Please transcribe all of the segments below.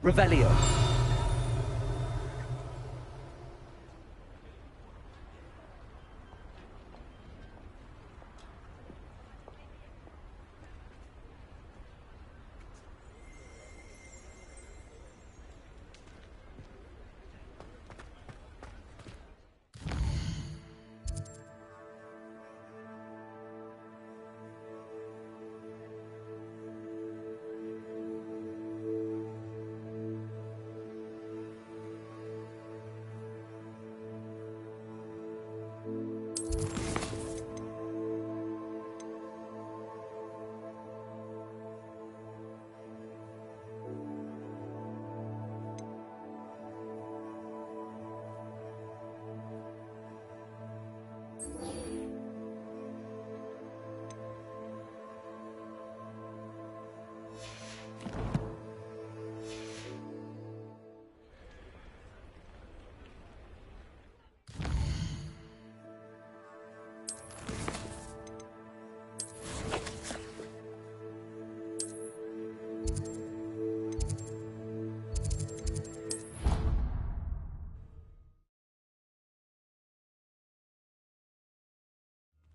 Revelio.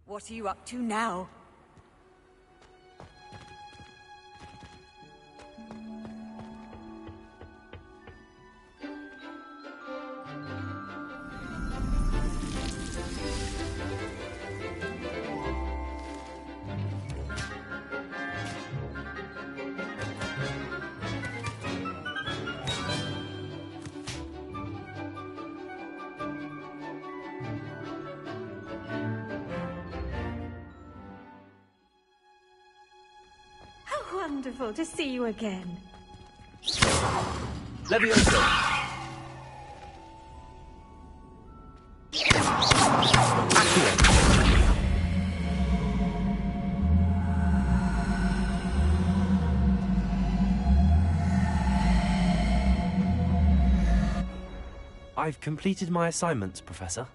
What are you up to now? Wonderful to see you again. Levioso. I've completed my assignments, Professor.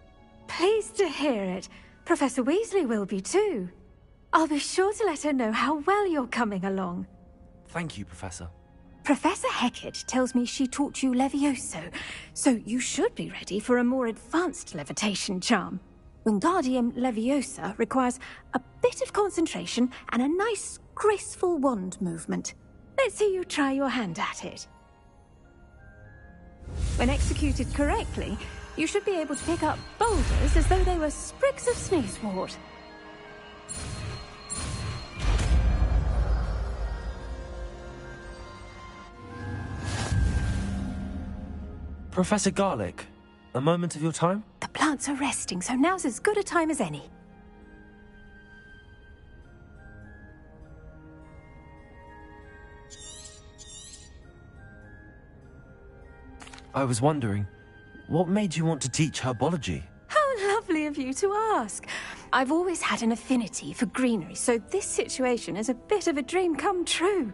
Pleased to hear it. Professor Weasley will be too. I'll be sure to let her know how well you're coming along. Thank you, Professor. Professor Hecat tells me she taught you Levioso, so you should be ready for a more advanced levitation charm. Wingardium Leviosa requires a bit of concentration and a nice, graceful wand movement. Let's see you try your hand at it. When executed correctly, you should be able to pick up boulders as though they were sprigs of sneezewort. Professor Garlick, a moment of your time? The plants are resting, so now's as good a time as any. I was wondering, what made you want to teach herbology? How lovely of you to ask. I've always had an affinity for greenery, so this situation is a bit of a dream come true.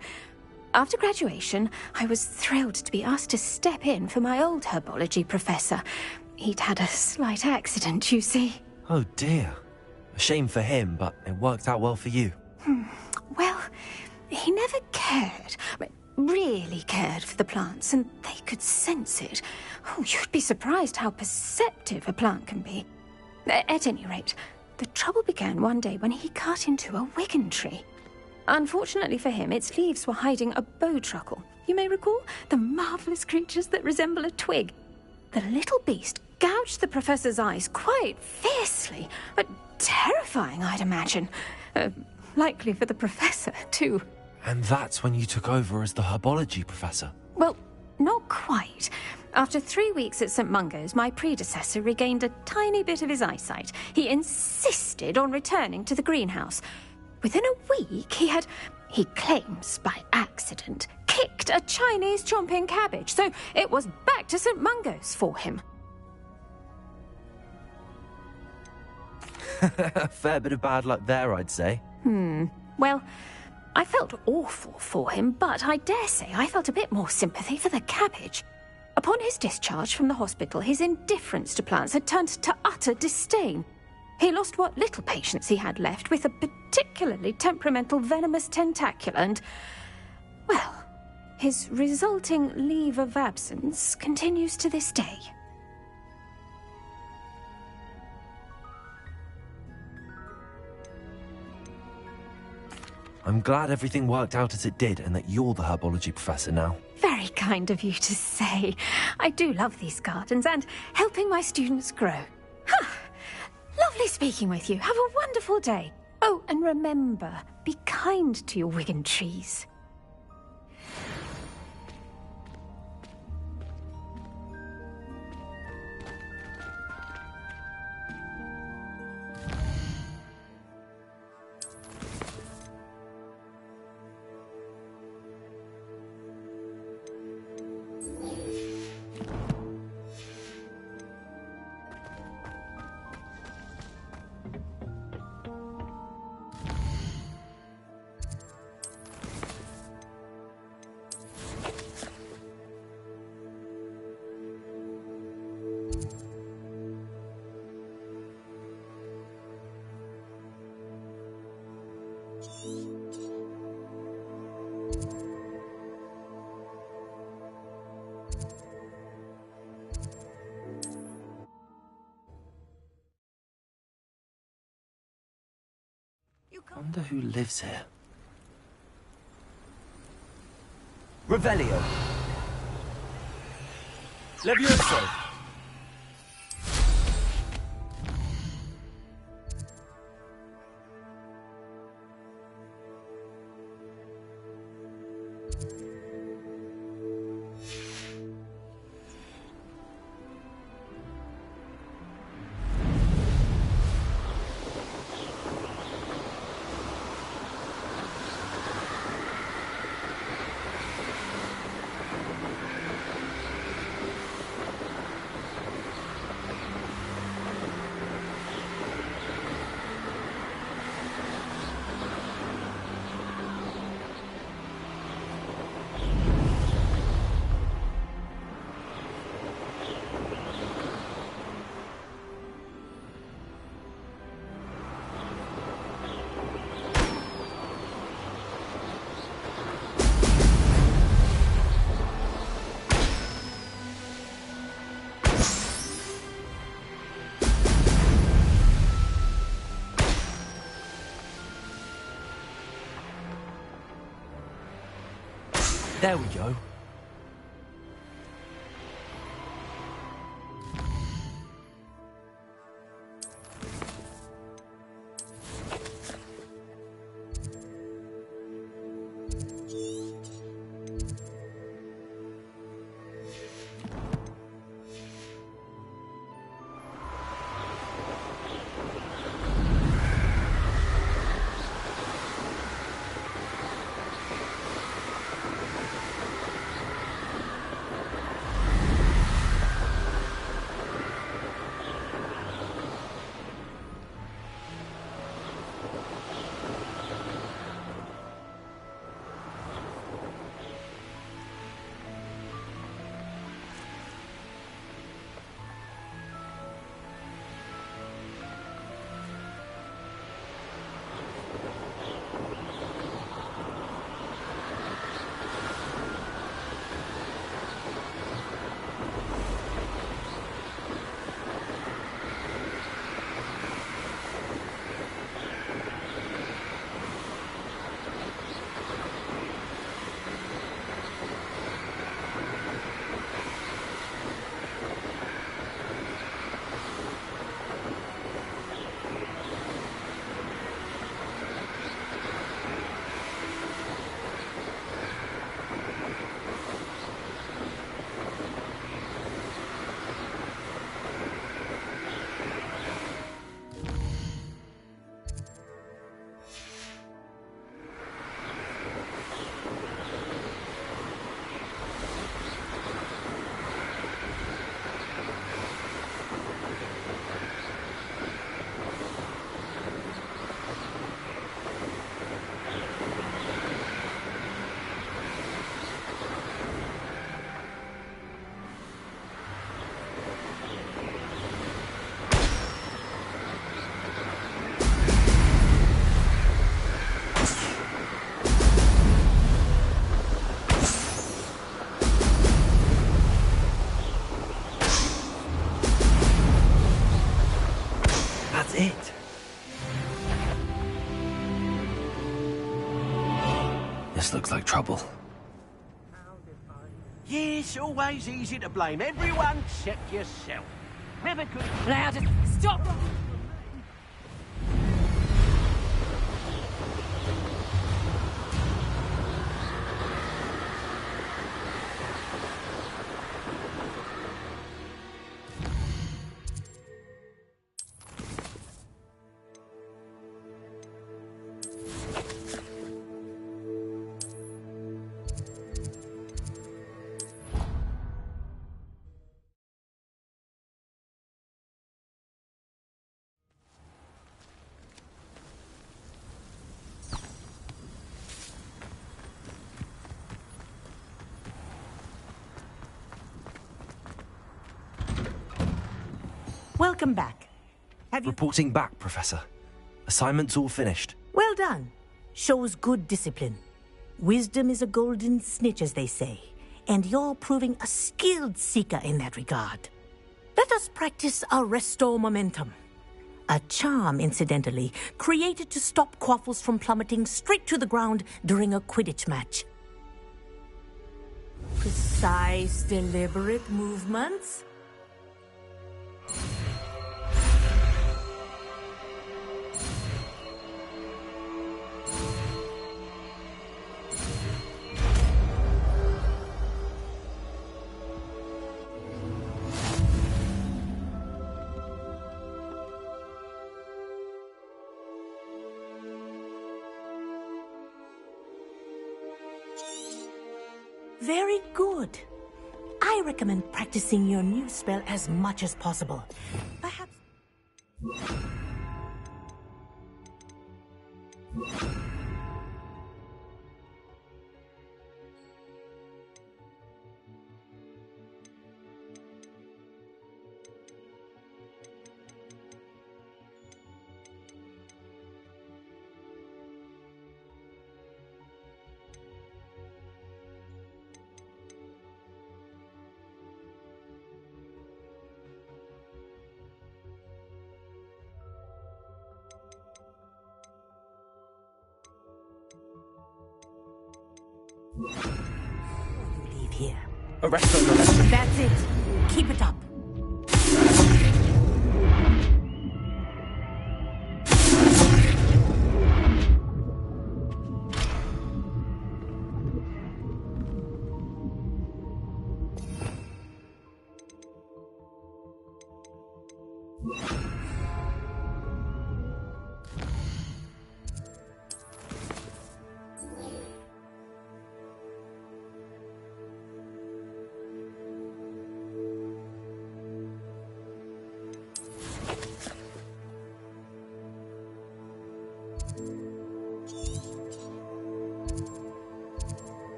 After graduation, I was thrilled to be asked to step in for my old herbology professor. He'd had a slight accident, you see. Oh dear. A shame for him, but it worked out well for you. Well, he never cared, really cared for the plants, and they could sense it. Oh, you'd be surprised how perceptive a plant can be. At any rate, the trouble began one day when he cut into a wigan tree. Unfortunately for him, its leaves were hiding a bowtruckle. You may recall the marvellous creatures that resemble a twig. The little beast gouged the professor's eyes quite fiercely, but terrifying, I'd imagine. Likely for the professor, too. And that's when you took over as the herbology professor? Well, not quite. After 3 weeks at St. Mungo's, my predecessor regained a tiny bit of his eyesight. He insisted on returning to the greenhouse. Within a week, he claims by accident, kicked a Chinese chomping cabbage, so it was back to St. Mungo's for him. A fair bit of bad luck there, I'd say. Well, I felt awful for him, but I dare say I felt a bit more sympathy for the cabbage. Upon his discharge from the hospital, his indifference to plants had turned to utter disdain. He lost what little patience he had left with a particularly temperamental venomous tentacula and, well, His resulting leave of absence continues to this day. I'm glad everything worked out as it did and that you're the herbology professor now. Very kind of you to say. I do love these gardens and helping my students grow. Lovely speaking with you. Have a wonderful day. Oh, and remember, be kind to your Wigan trees. Wonder who lives here. Revelio. Levioso. There we go. This looks like trouble. Yes, always easy to blame everyone except yourself. Never could... Now just stop! Welcome back. Have you... Reporting back, Professor. Assignment's all finished. Well done. Shows good discipline. Wisdom is a golden snitch, as they say, and you're proving a skilled seeker in that regard. Let us practice our restore momentum. A charm, incidentally, created to stop quaffles from plummeting straight to the ground during a Quidditch match. Precise, deliberate movements. Very good. I recommend practicing your new spell as much as possible. Perhaps... You leave here. Arrest on the left. That's it. Keep it up.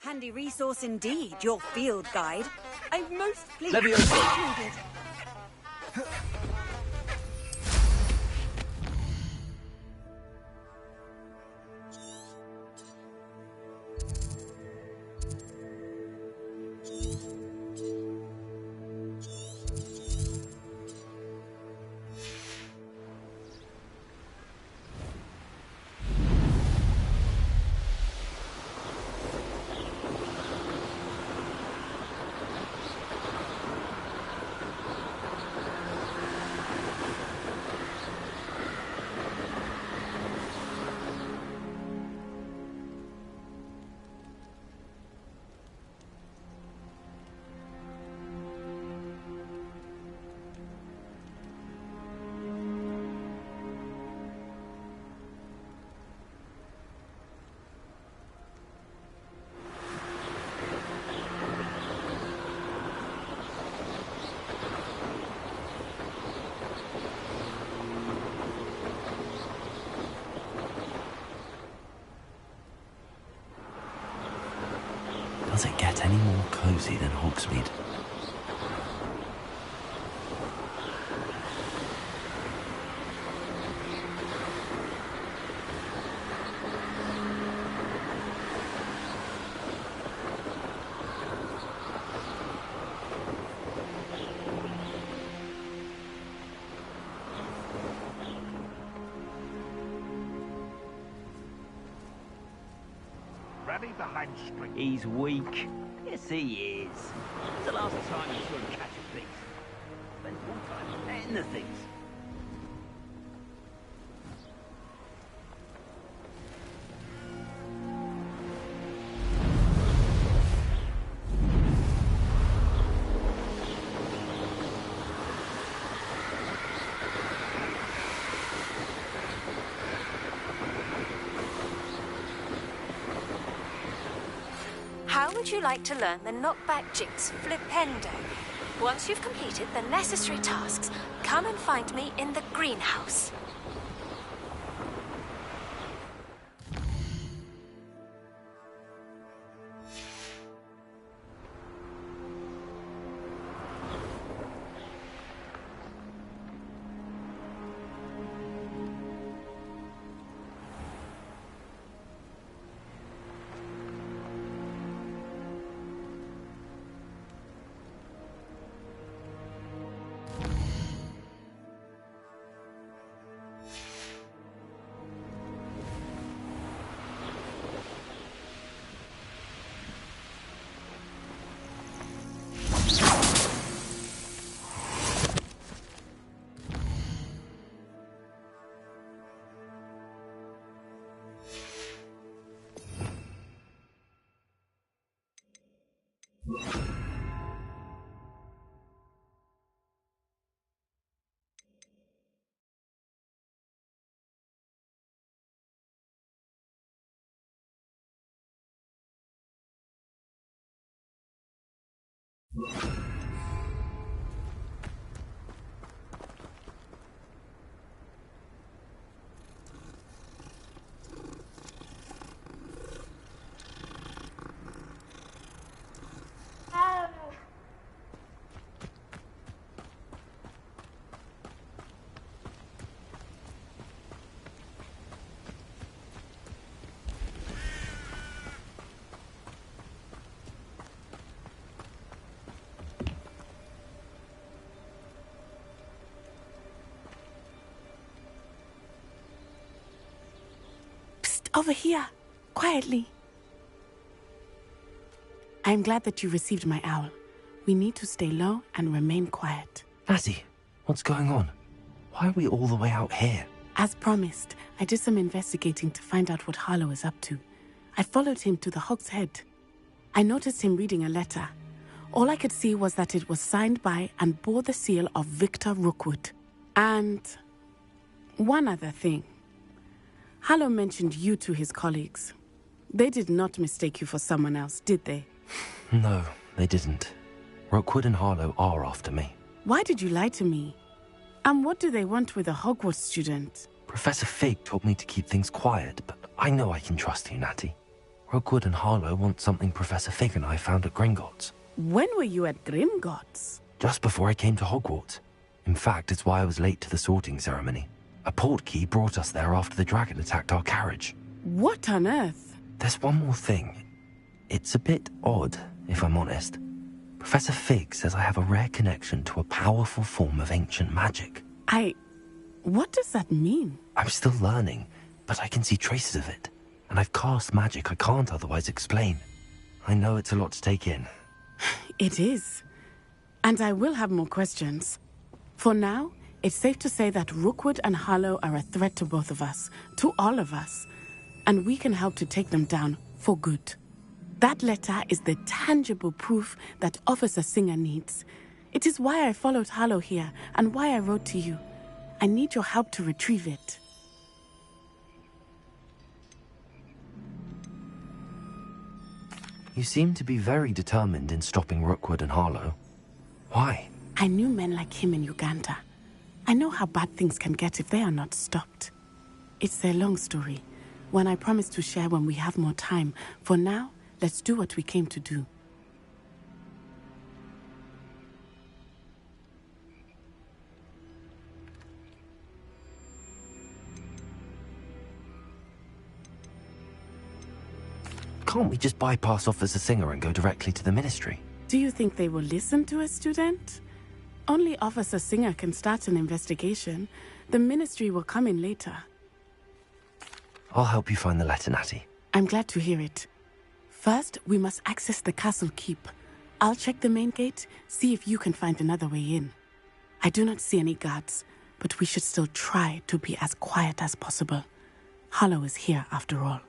Handy resource indeed, your field guide. I'm most pleased. Leviosa. Included. Does it get any more cozy than Hogsmeade? behind screen. He's weak. Yes, he is. When's the last time you saw him catch a beast? Spends more time petting the things. How would you like to learn the knockback jinx flipendo? Once you've completed the necessary tasks, come and find me in the greenhouse. Over here, quietly. I'm glad that you received my owl. We need to stay low and remain quiet. Natty, what's going on? Why are we all the way out here? As promised, I did some investigating to find out what Harlow is up to. I followed him to the Hog's Head. I noticed him reading a letter. All I could see was that it was signed by and bore the seal of Victor Rookwood. And one other thing. Harlow mentioned you to his colleagues. They did not mistake you for someone else, did they? No, they didn't. Rookwood and Harlow are after me. Why did you lie to me? And what do they want with a Hogwarts student? Professor Fig told me to keep things quiet, but I know I can trust you, Natty. Rookwood and Harlow want something Professor Fig and I found at Gringotts. When were you at Gringotts? Just before I came to Hogwarts. In fact, it's why I was late to the sorting ceremony. A portkey brought us there after the dragon attacked our carriage. What on earth? There's one more thing. It's a bit odd, if I'm honest. Professor Fig says I have a rare connection to a powerful form of ancient magic. What does that mean? I'm still learning, but I can see traces of it. And I've cast magic I can't otherwise explain. I know it's a lot to take in. It is. And I will have more questions. For now, it's safe to say that Rookwood and Harlow are a threat to both of us, to all of us, and we can help to take them down for good. That letter is the tangible proof that Officer Singer needs. It is why I followed Harlow here and why I wrote to you. I need your help to retrieve it. You seem to be very determined in stopping Rookwood and Harlow. Why? I knew men like him in Uganda. I know how bad things can get if they are not stopped. It's a long story, one I promise to share when we have more time. For now, let's do what we came to do. Can't we just bypass Officer Singer and go directly to the Ministry? Do you think they will listen to a student? Only Officer Singer can start an investigation. The Ministry will come in later. I'll help you find the letter, Natty. I'm glad to hear it. First, we must access the castle keep. I'll check the main gate, see if you can find another way in. I do not see any guards, but we should still try to be as quiet as possible. Hollow is here after all.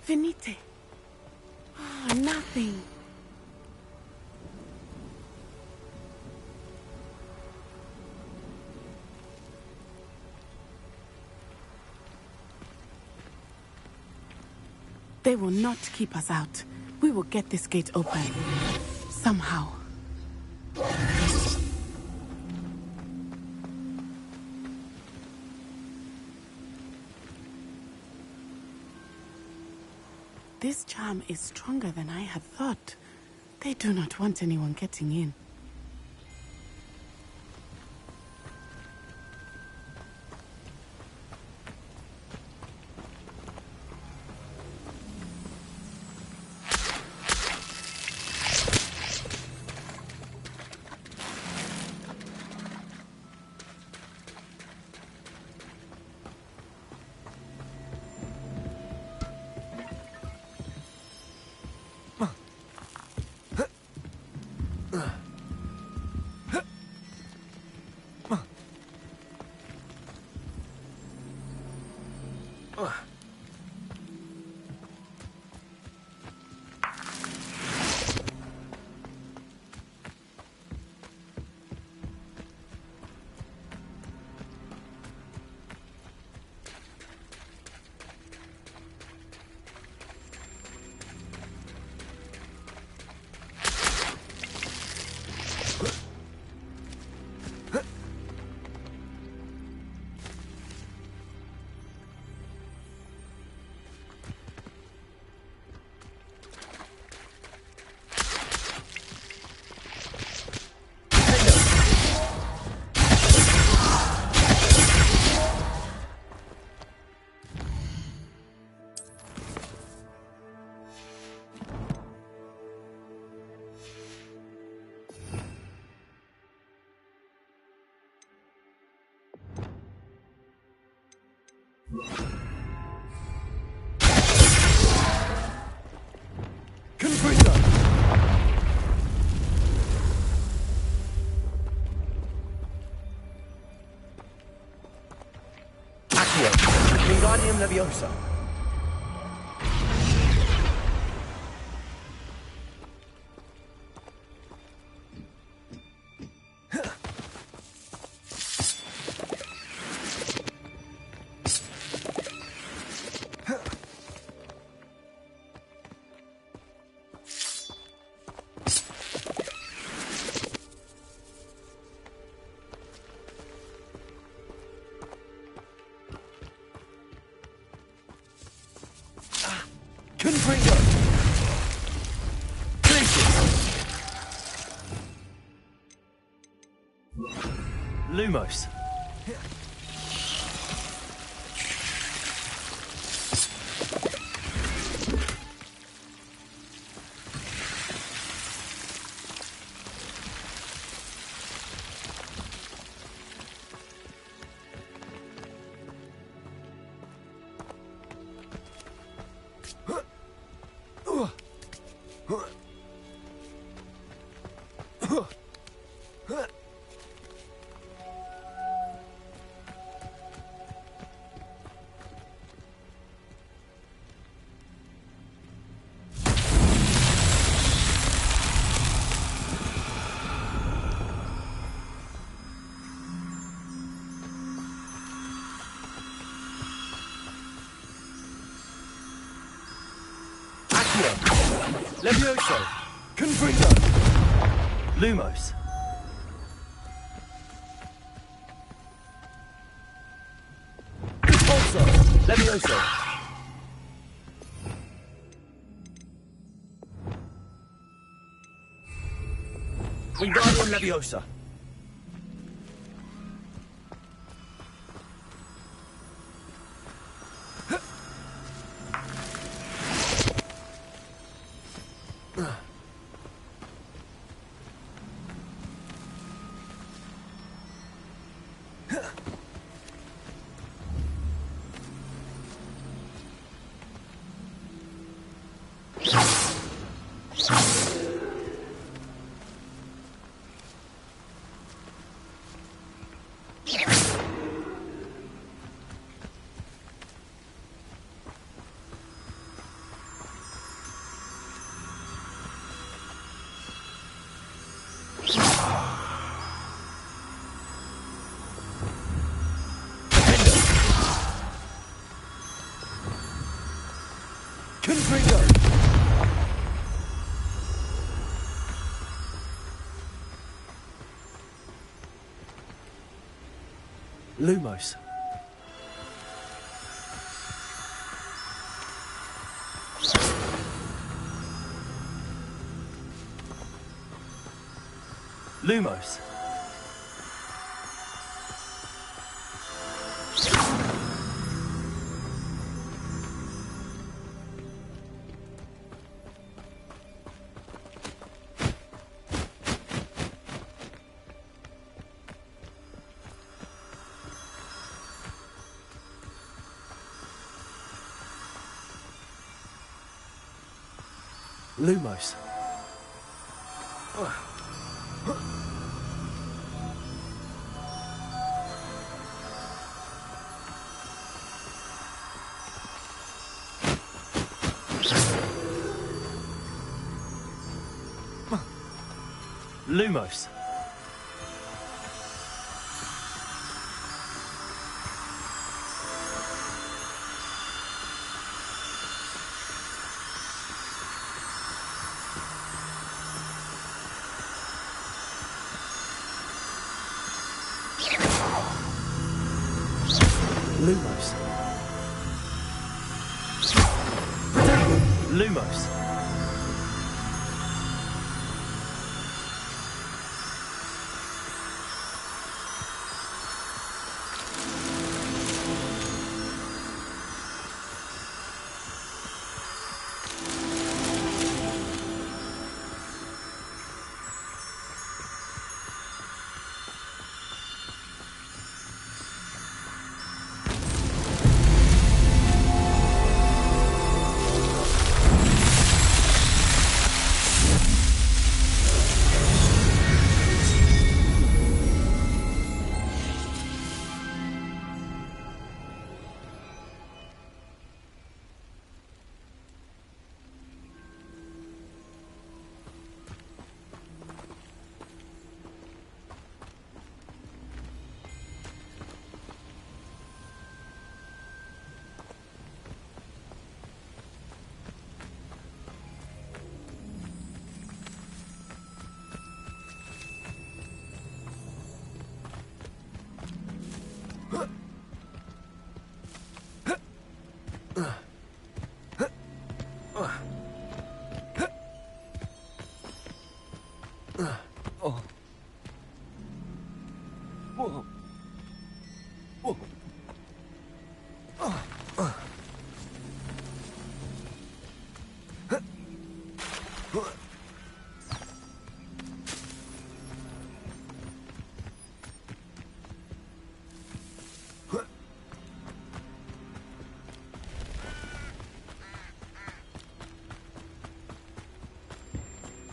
Venite. Oh, nothing. They will not keep us out. We will get this gate open. Somehow. This charm is stronger than I had thought. They do not want anyone getting in. Wingardium Leviosa. Lumos. Confringo. Levioso. Confringo. Lumos. Repulso. Levioso. Wingardium Leviosa. Confringo. Lumos. Lumos. Lumos. Lumos. Lumos. Lumos.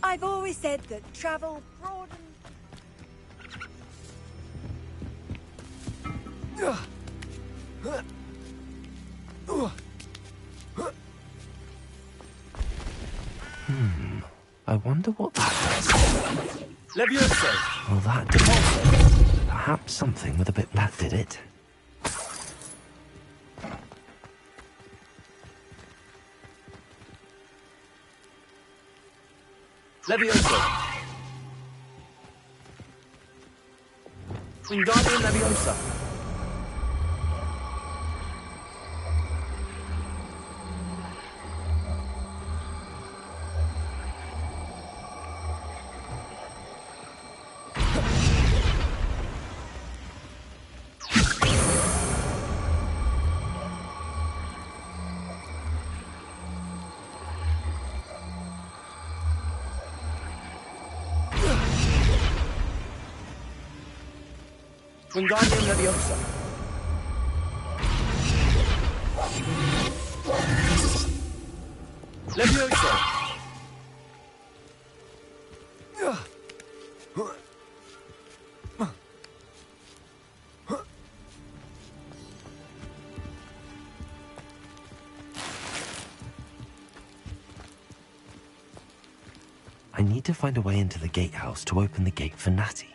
I've always said that travel broadens. I wonder what that does. Levioso. Well, that did it. Perhaps something with a bit that did it. Levioso. Wingardium Leviosa. Wingardium Leviosa. Leviosa. I need to find a way into the gatehouse to open the gate for Natty.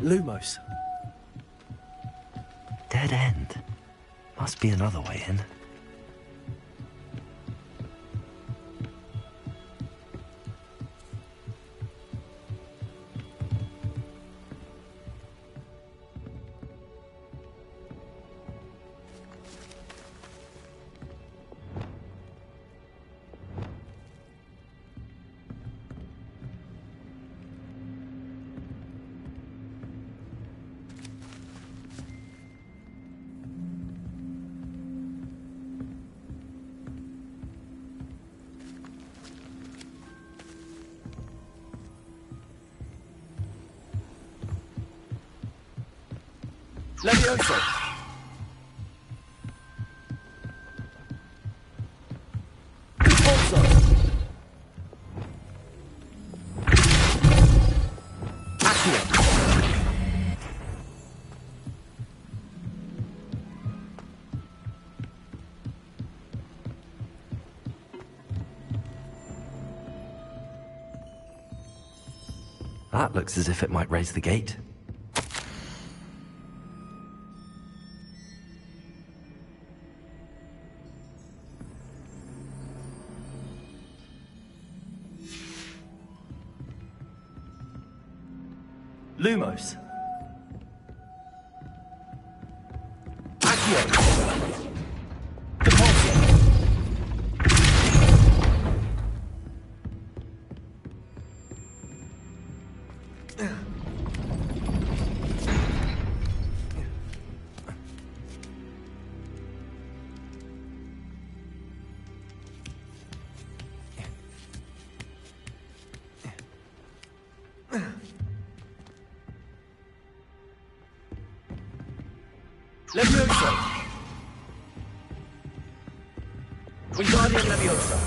Lumos. Dead end. Must be another way in. Leviosa. Repulsor. Accio. That looks as if it might raise the gate. Lumos. Accio. Repulsor. Leviosa. Wingardium Leviosa.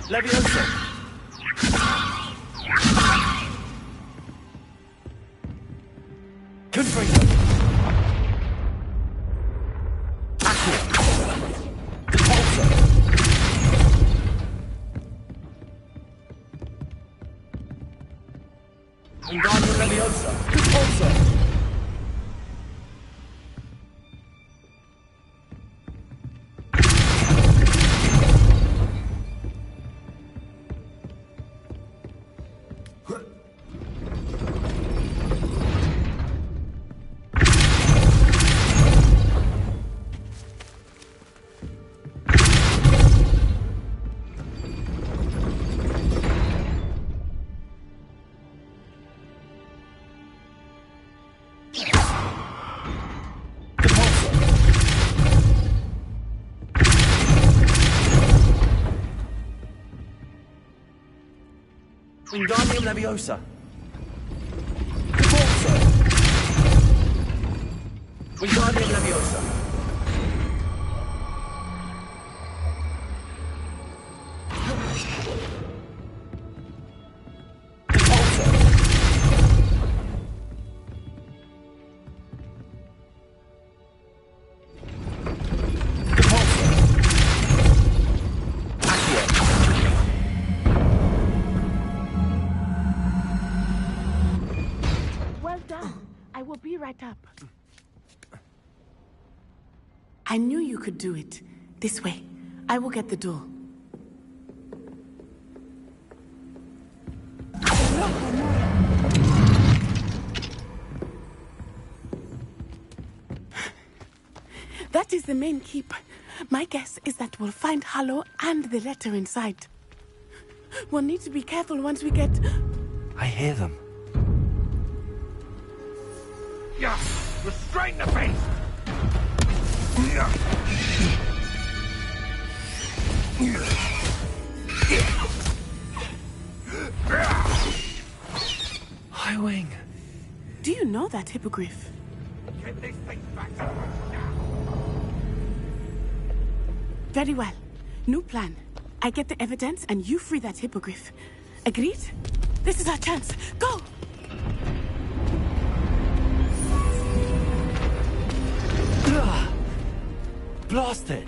Leviosa. Confringo. Accio. Repulsor. Wingardium Leviosa. Repulsor. Wingardium Leviosa. Repulsor. Wingardium Leviosa. Repulsor. Repulsor. Accio. will be right up. I knew you could do it. This way. I will get the door. That is the main keep. My guess is that we'll find Hollow and the letter inside. We'll need to be careful once we get... I hear them. Yeah, restrain the beast! High Wing. Do you know that hippogriff? Get this thing back to us now! Very well. New plan. I get the evidence and you free that hippogriff. Agreed? This is our chance. Go! Blasted!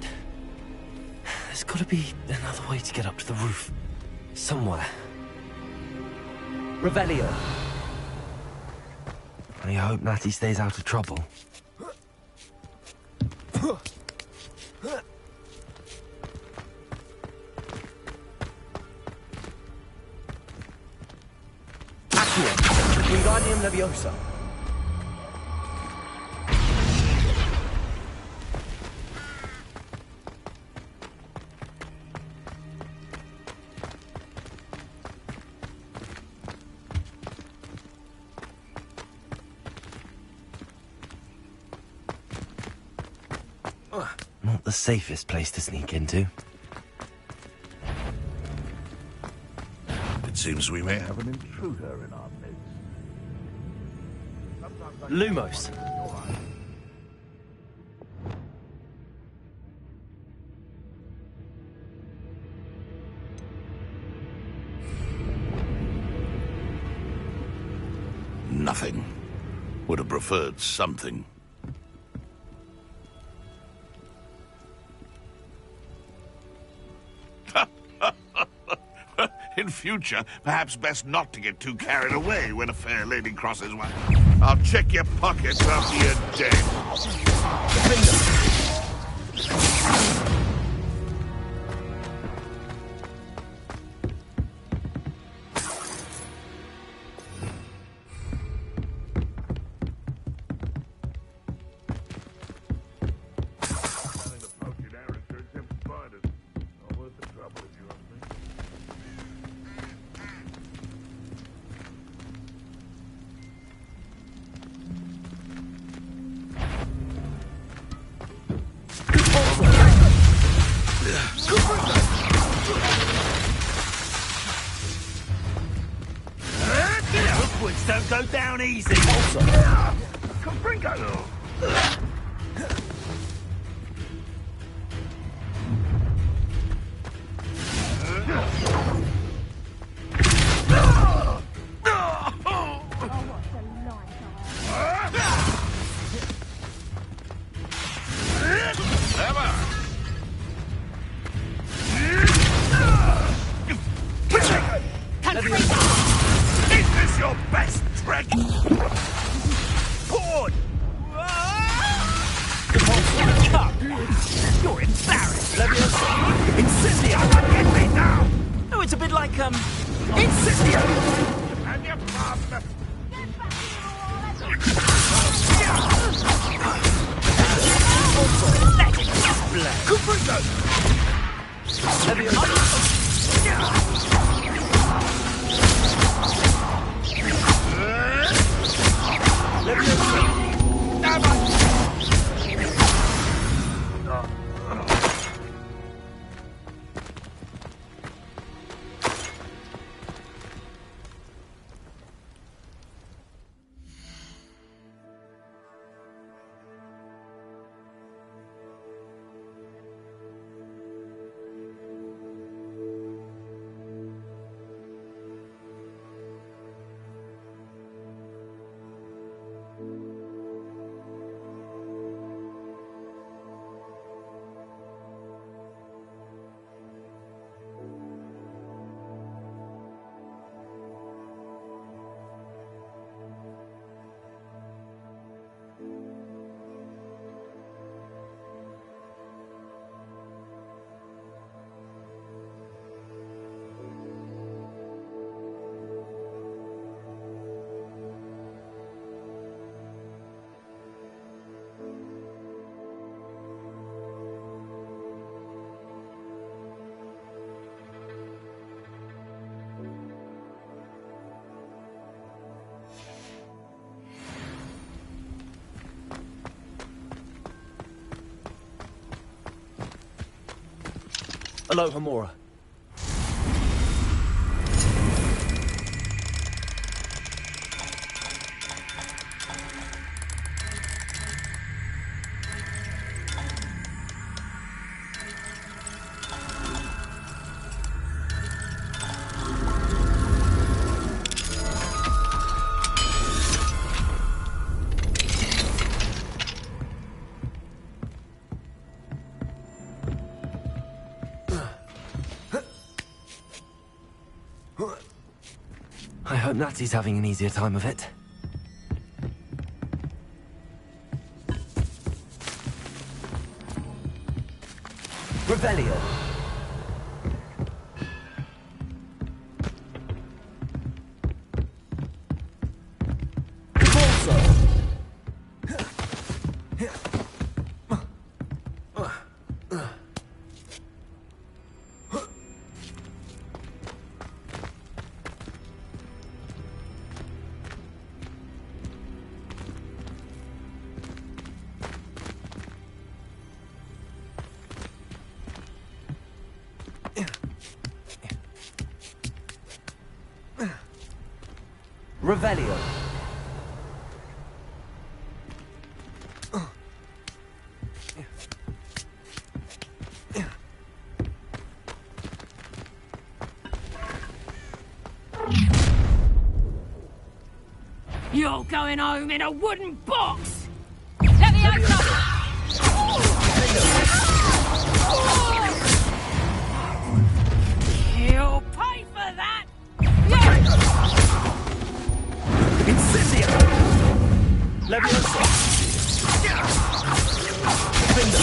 There's gotta be another way to get up to the roof. Somewhere. Revelio. I hope Natty stays out of trouble. Accio. Wingardium Leviosa. Not the safest place to sneak into. It seems we may have an intruder in our midst. Lumos. Nothing. Would have preferred something. In future, perhaps best not to get too carried away when a fair lady crosses one. I'll check your pockets after you're dead. Don't go down easy. Confringo! Is this your best trick? Forward! You're embarrassed. Incendio! Get me now! Oh, it's a bit like, Incendio! And your partner! Confringo! Aloha Mora. I hope Natsy's having an easier time of it. Revelio. Revelio. You're going home in a wooden box! Let me open up! You'll pay for that! Incendio! Leviosa! That's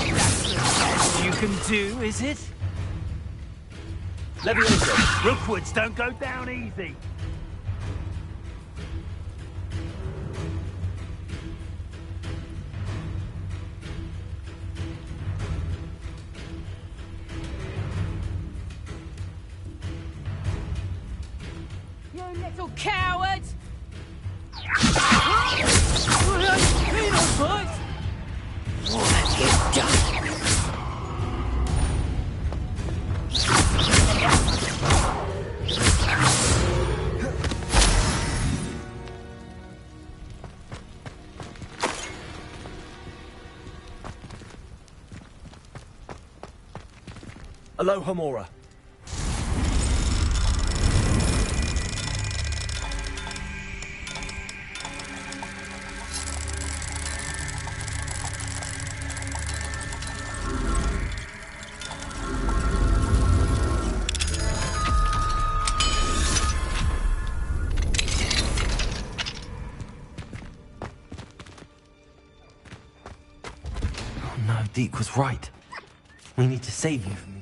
the best you can do, is it? Leviosa! Rookwoods don't go down easy. You little coward! What have you done? Aloha Mora. Oh no, Deke was right. We need to save you from these.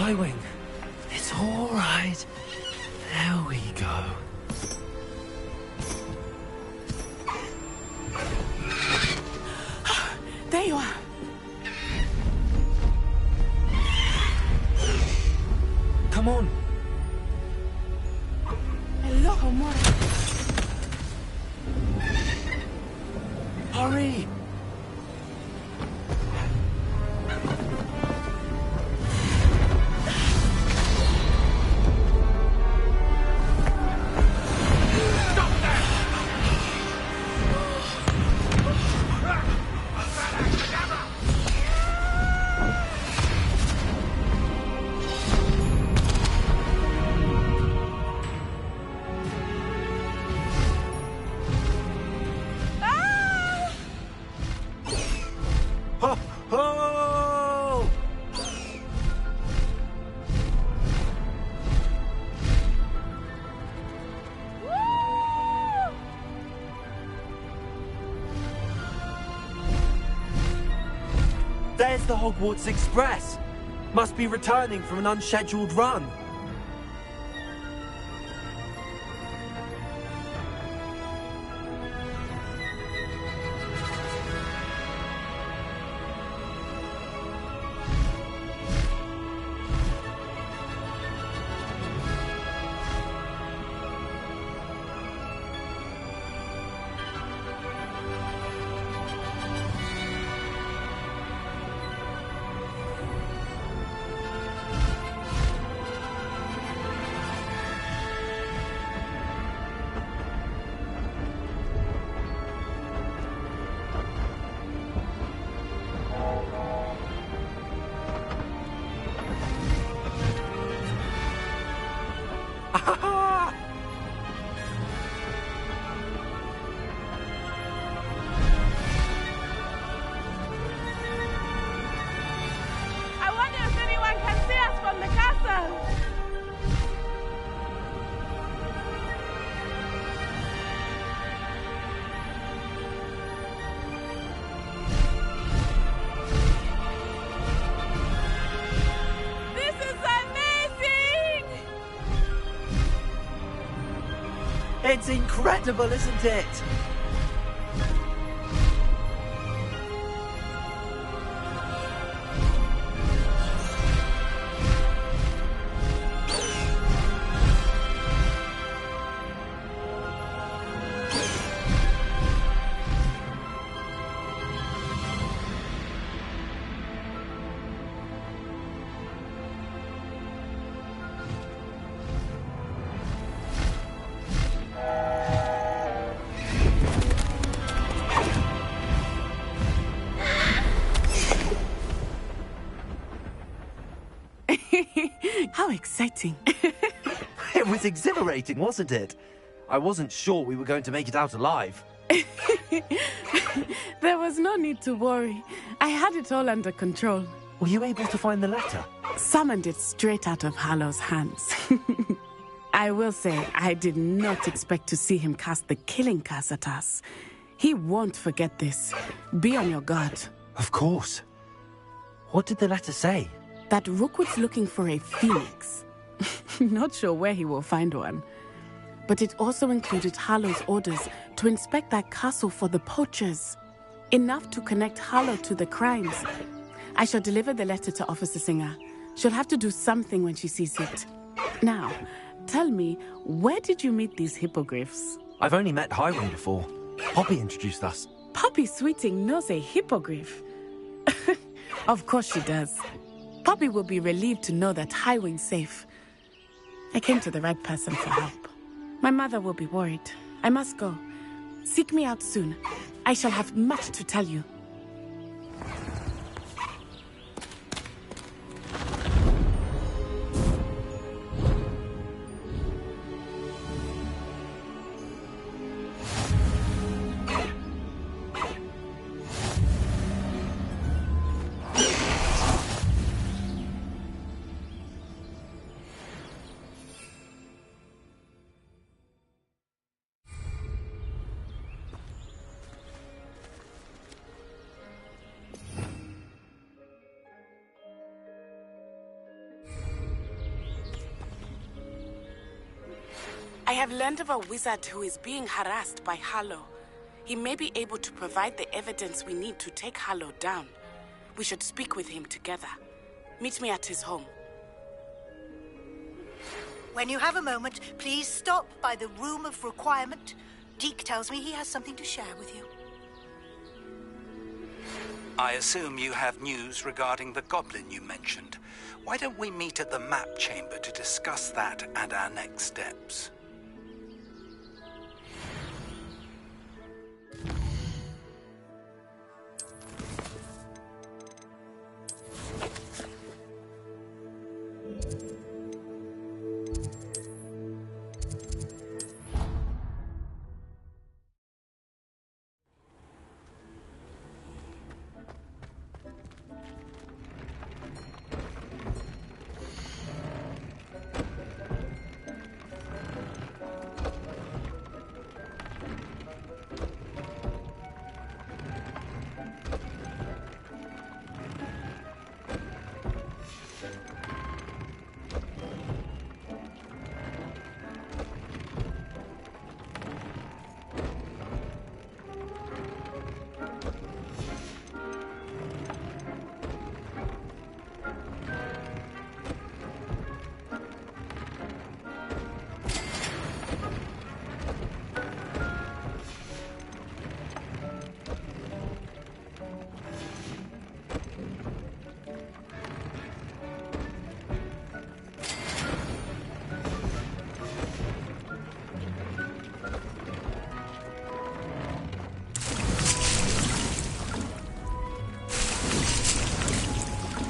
Highwing. It's all right. There we go. There you are. Come on. Hello, Homura. Hurry. Ho, ho! There's the Hogwarts Express. Must be returning from an unscheduled run. I wonder if anyone can see us from the castle. This is amazing! It's incredible, isn't it? How exciting. It was exhilarating, wasn't it? I wasn't sure we were going to make it out alive. There was no need to worry. I had it all under control. Were you able to find the letter? Summoned it straight out of Hallow's hands. I will say, I did not expect to see him cast the killing curse at us. He won't forget this. Be on your guard. Of course. What did the letter say? That Rookwood's looking for a phoenix. Not sure where he will find one. But it also included Hallow's orders to inspect that castle for the poachers. Enough to connect Hallow to the crimes. I shall deliver the letter to Officer Singer. She'll have to do something when she sees it. Now, tell me, where did you meet these hippogriffs? I've only met Highwing before. Poppy introduced us. Poppy Sweeting knows a hippogriff. Of course she does. Poppy will be relieved to know that Highwing's safe. I came to the right person for help. My mother will be worried. I must go. Seek me out soon. I shall have much to tell you. I have learned of a wizard who is being harassed by Harlow. He may be able to provide the evidence we need to take Harlow down. We should speak with him together. Meet me at his home. When you have a moment, please stop by the Room of Requirement. Deke tells me he has something to share with you. I assume you have news regarding the goblin you mentioned. Why don't we meet at the map chamber to discuss that and our next steps?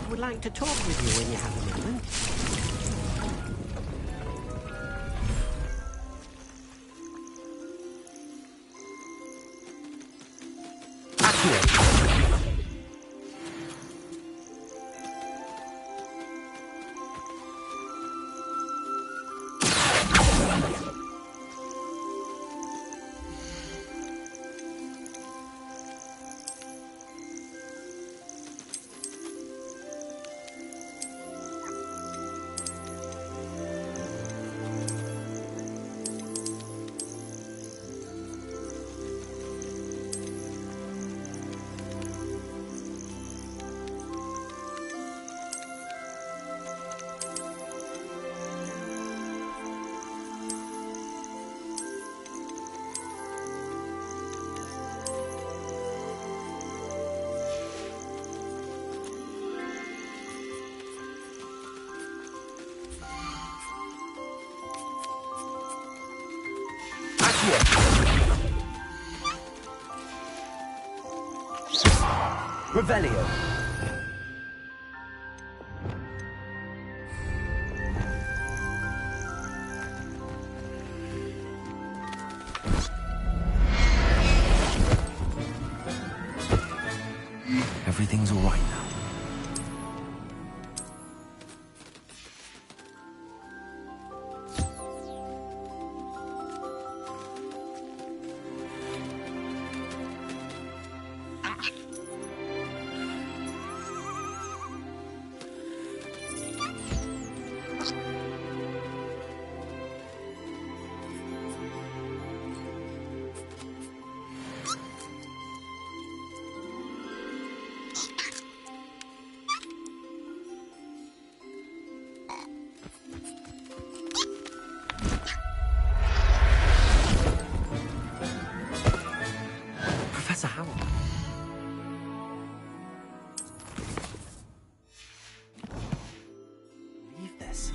Would like to talk with you when you have a moment. Revelio. Everything's all right now. Professor Howard. Leave this.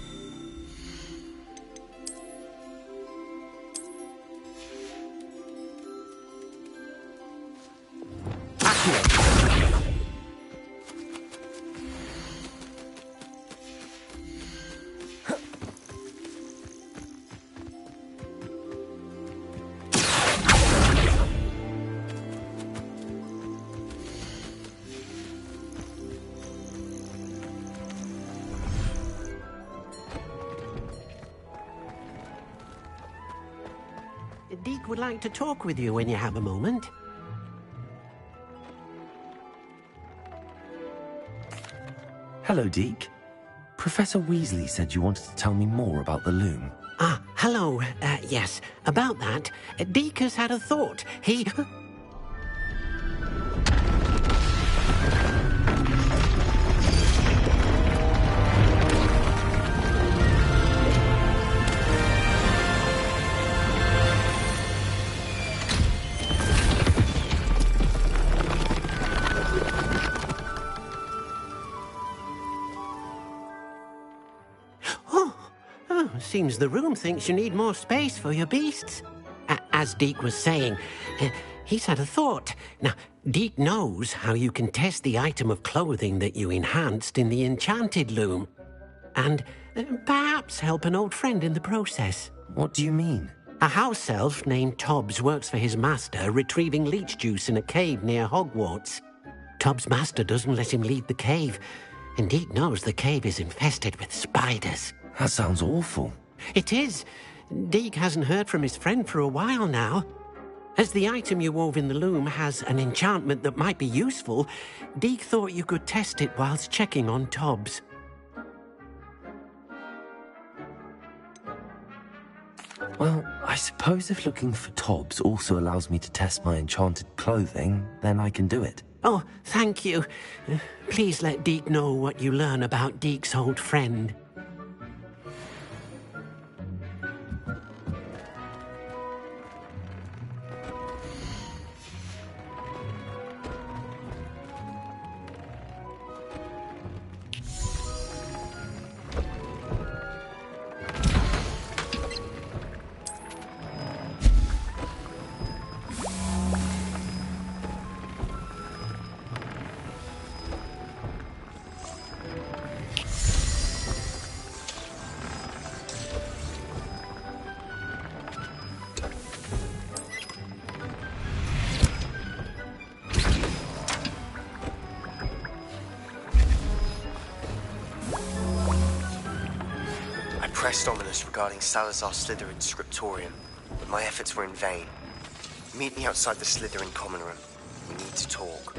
Deke would like to talk with you when you have a moment. Hello, Deke. Professor Weasley said you wanted to tell me more about the loom. Ah, hello. Yes, about that. Deke has had a thought. He... Seems the room thinks you need more space for your beasts. As Deke was saying, he's had a thought. Now, Deke knows how you can test the item of clothing that you enhanced in the enchanted loom. And perhaps help an old friend in the process. What do you mean? A house elf named Tobbs works for his master, retrieving leech juice in a cave near Hogwarts. Tobbs' master doesn't let him leave the cave, and Deke knows the cave is infested with spiders. That sounds awful. It is. Deke hasn't heard from his friend for a while now. As the item you wove in the loom has an enchantment that might be useful, Deke thought you could test it whilst checking on Tobbs. Well, I suppose if looking for Tobbs also allows me to test my enchanted clothing, then I can do it. Oh, thank you. Please let Deke know what you learn about Deke's old friend. Pressed ominous regarding Salazar Slytherin's scriptorium, but my efforts were in vain. Meet me outside the Slytherin common room. We need to talk.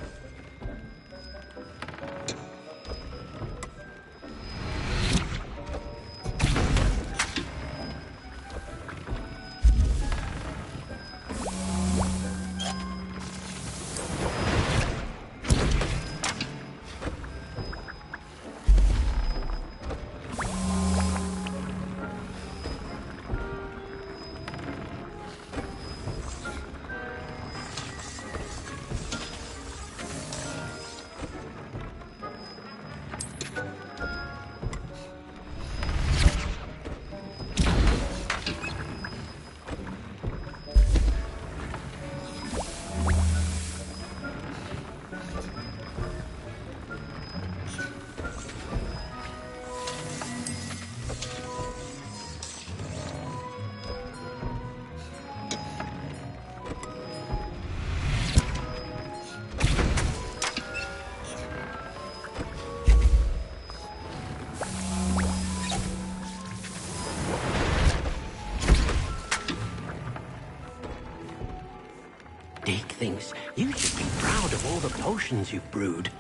Deke thinks you should be proud of all the potions you've brewed.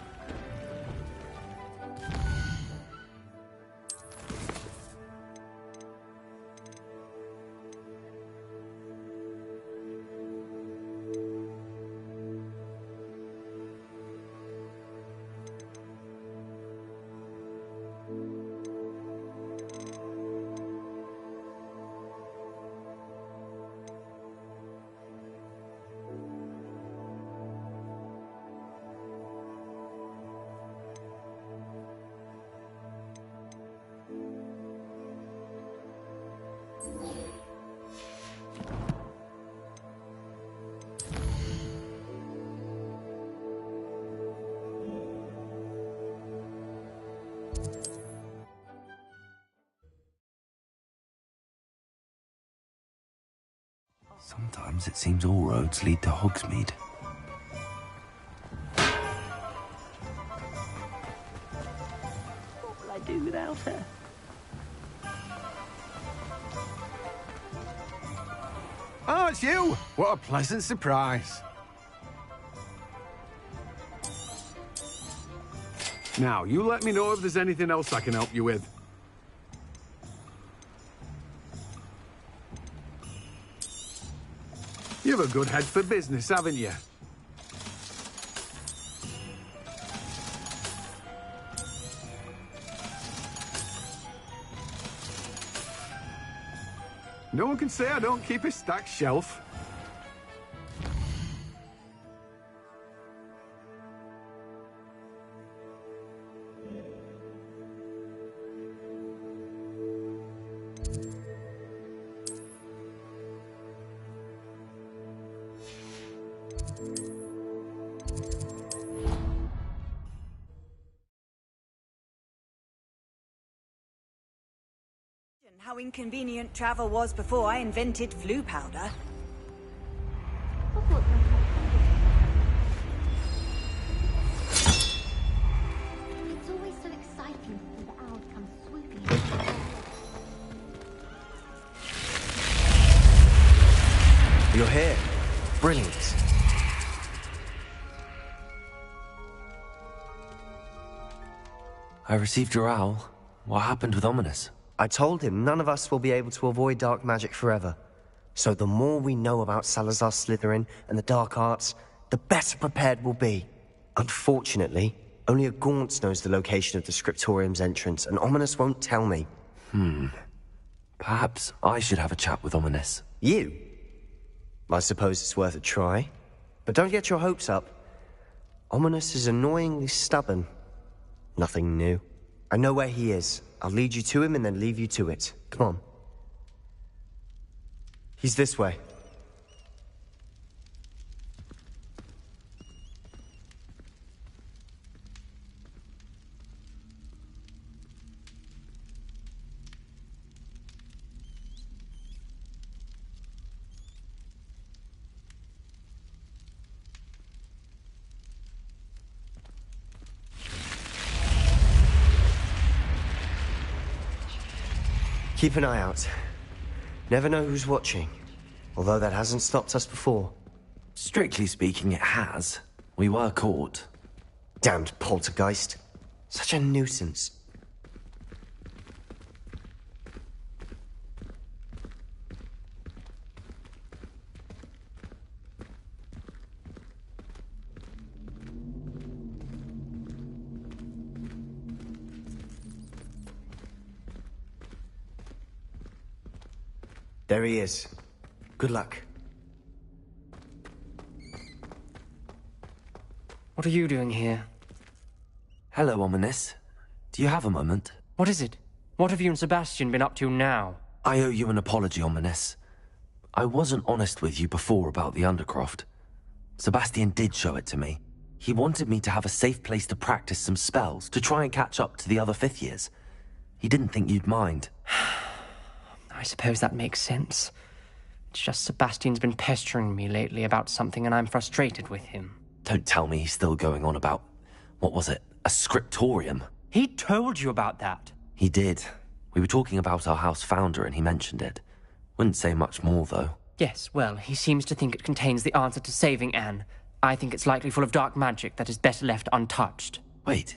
Sometimes it seems all roads lead to Hogsmeade. What will I do without her? Oh, it's you! What a pleasant surprise. Now, you let me know if there's anything else I can help you with. You have a good head for business, haven't you? No one can say I don't keep a stacked shelf. How inconvenient travel was before I invented flu powder. It's always so exciting when the owls come swooping in. You're here. Brilliant. I received your owl. What happened with Ominous? I told him none of us will be able to avoid dark magic forever. So the more we know about Salazar Slytherin and the dark arts, the better prepared we'll be. Unfortunately, only a Gaunt knows the location of the Scriptorium's entrance, and Ominous won't tell me. Perhaps I should have a chat with Ominous. You? I suppose it's worth a try. But don't get your hopes up. Ominous is annoyingly stubborn. Nothing new. I know where he is. I'll lead you to him and then leave you to it. Come on. He's this way. Keep an eye out. Never know who's watching. Although that hasn't stopped us before. Strictly speaking, it has. We were caught. Damned poltergeist. Such a nuisance. There he is. Good luck. What are you doing here? Hello, Ominous. Do you have a moment? What is it? What have you and Sebastian been up to now? I owe you an apology, Ominous. I wasn't honest with you before about the Undercroft. Sebastian did show it to me. He wanted me to have a safe place to practice some spells, to try and catch up to the other fifth years. He didn't think you'd mind. I suppose that makes sense. It's just Sebastian's been pestering me lately about something and I'm frustrated with him. Don't tell me he's still going on about, what was it, a scriptorium? He told you about that? He did. We were talking about our house founder and he mentioned it. Wouldn't say much more, though. Yes, well, he seems to think it contains the answer to saving Anne. I think it's likely full of dark magic that is better left untouched. Wait,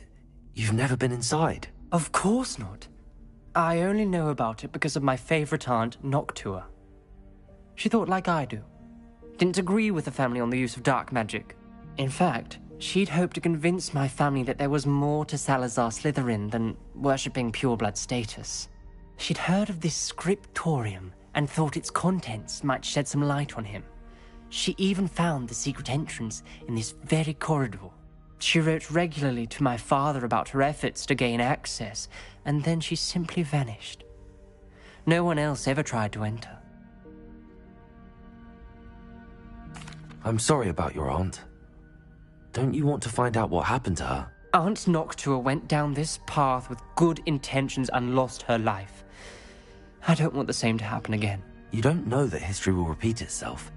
you've never been inside? Of course not. I only know about it because of my favorite aunt, Noctua. She thought like I do. Didn't agree with the family on the use of dark magic. In fact, she'd hoped to convince my family that there was more to Salazar Slytherin than worshipping pureblood status. She'd heard of this scriptorium and thought its contents might shed some light on him. She even found the secret entrance in this very corridor. She wrote regularly to my father about her efforts to gain access, and then she simply vanished. No one else ever tried to enter. I'm sorry about your aunt. Don't you want to find out what happened to her? Aunt Noctua went down this path with good intentions and lost her life. I don't want the same to happen again. You don't know that history will repeat itself.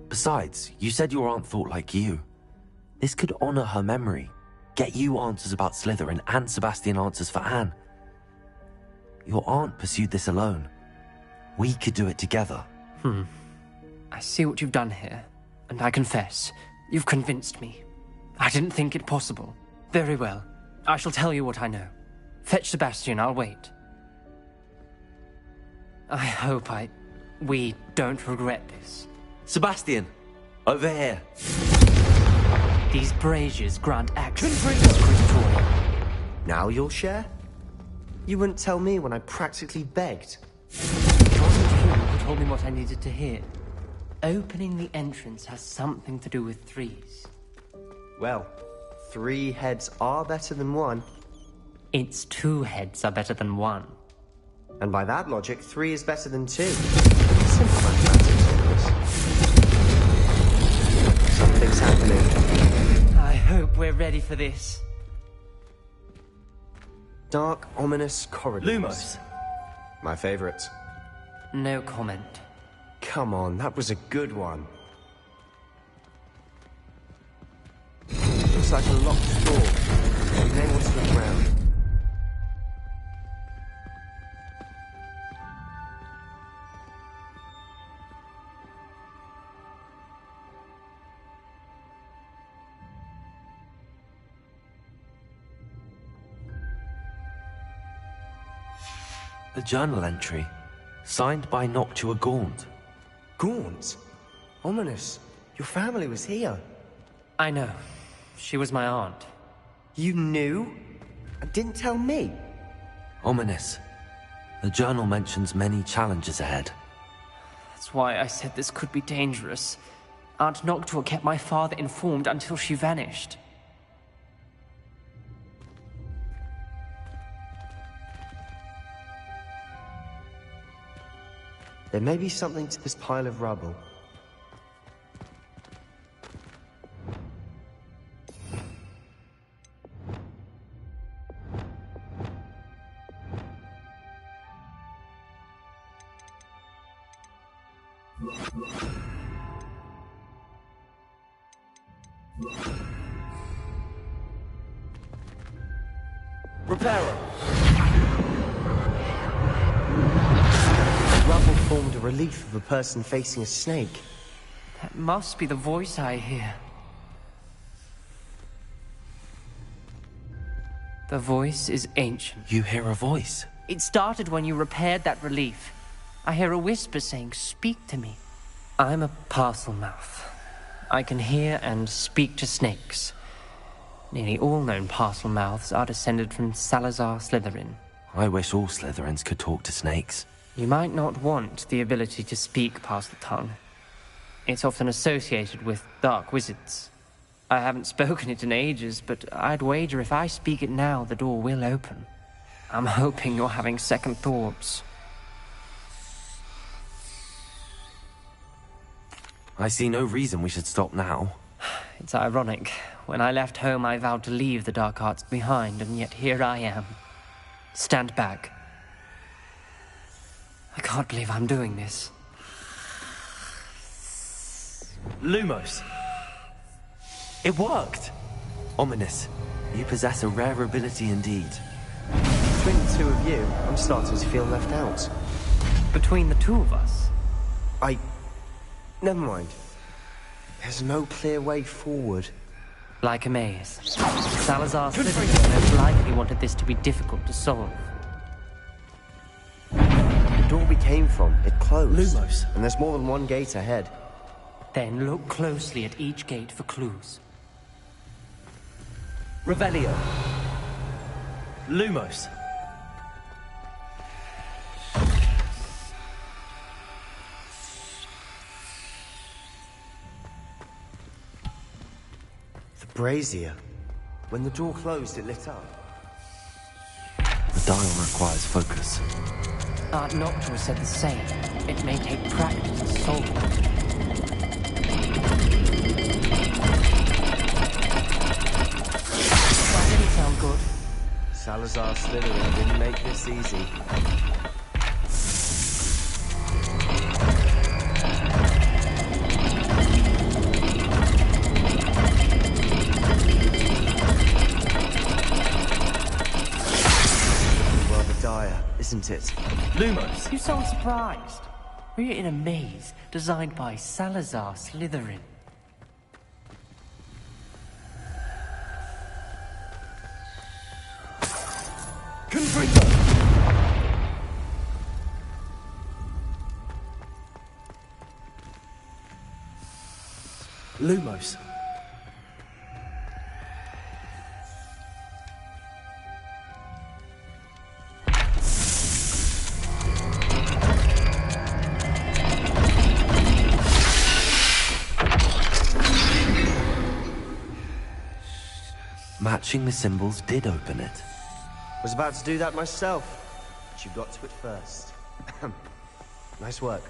Besides, you said your aunt thought like you. This could honor her memory, get you answers about Slytherin and Sebastian answers for Anne. Your aunt pursued this alone. We could do it together. I see what you've done here, and I confess, you've convinced me. I didn't think it possible. Very well. I shall tell you what I know. Fetch Sebastian, I'll wait. I hope we don't regret this. Sebastian, over here. These braziers grant access to this crematorium. Now you'll share? You wouldn't tell me when I practically begged. It wasn't you who told me what I needed to hear. Opening the entrance has something to do with threes. Well, 3 heads are better than 1. It's 2 heads are better than 1. And by that logic, 3 is better than 2. Simple mathematics, Ominous. Something's happening. I hope we're ready for this. Dark, ominous corridors. Lumos. My favorite. No comment. Come on, that was a good one. Looks like a locked door. You may want to look around. A journal entry, signed by Noctua Gaunt. Gaunt? Ominous. Your family was here. I know. She was my aunt. You knew? And didn't tell me? Ominous. The journal mentions many challenges ahead. That's why I said this could be dangerous. Aunt Noctua kept my father informed until she vanished. There may be something to this pile of rubble. Reparo! Rubble formed a relief of a person facing a snake. That must be the voice I hear. The voice is ancient. You hear a voice? It started when you repaired that relief. I hear a whisper saying, "Speak to me." I'm a parcel mouth. I can hear and speak to snakes. Nearly all known parcel mouths are descended from Salazar Slytherin. I wish all Slytherins could talk to snakes. You might not want the ability to speak past the tongue. It's often associated with dark wizards. I haven't spoken it in ages, but I'd wager if I speak it now, the door will open. I'm hoping you're having second thoughts. I see no reason we should stop now. It's ironic. When I left home, I vowed to leave the dark arts behind, and yet here I am. Stand back. I can't believe I'm doing this. Lumos! It worked! Ominous, you possess a rare ability indeed. Between the two of you, I'm starting to feel left out. Between the two of us? Never mind. There's no clear way forward. Like a maze. Salazar Slytherin most likely wanted this to be difficult to solve. The door we came from, it closed. Lumos. And there's more than one gate ahead. Then look closely at each gate for clues. Revelio. Lumos. The brazier. When the door closed, it lit up. The dial requires focus. Aunt Noctua said the same. It may take practice to solve it. That didn't sound good. Salazar Slytherin didn't make this easy. Rather dire, isn't it? Lumos! You sound surprised. We're in a maze designed by Salazar Slytherin. Lumos. Matching the symbols did open it. Was about to do that myself, but you got to it first. Nice work.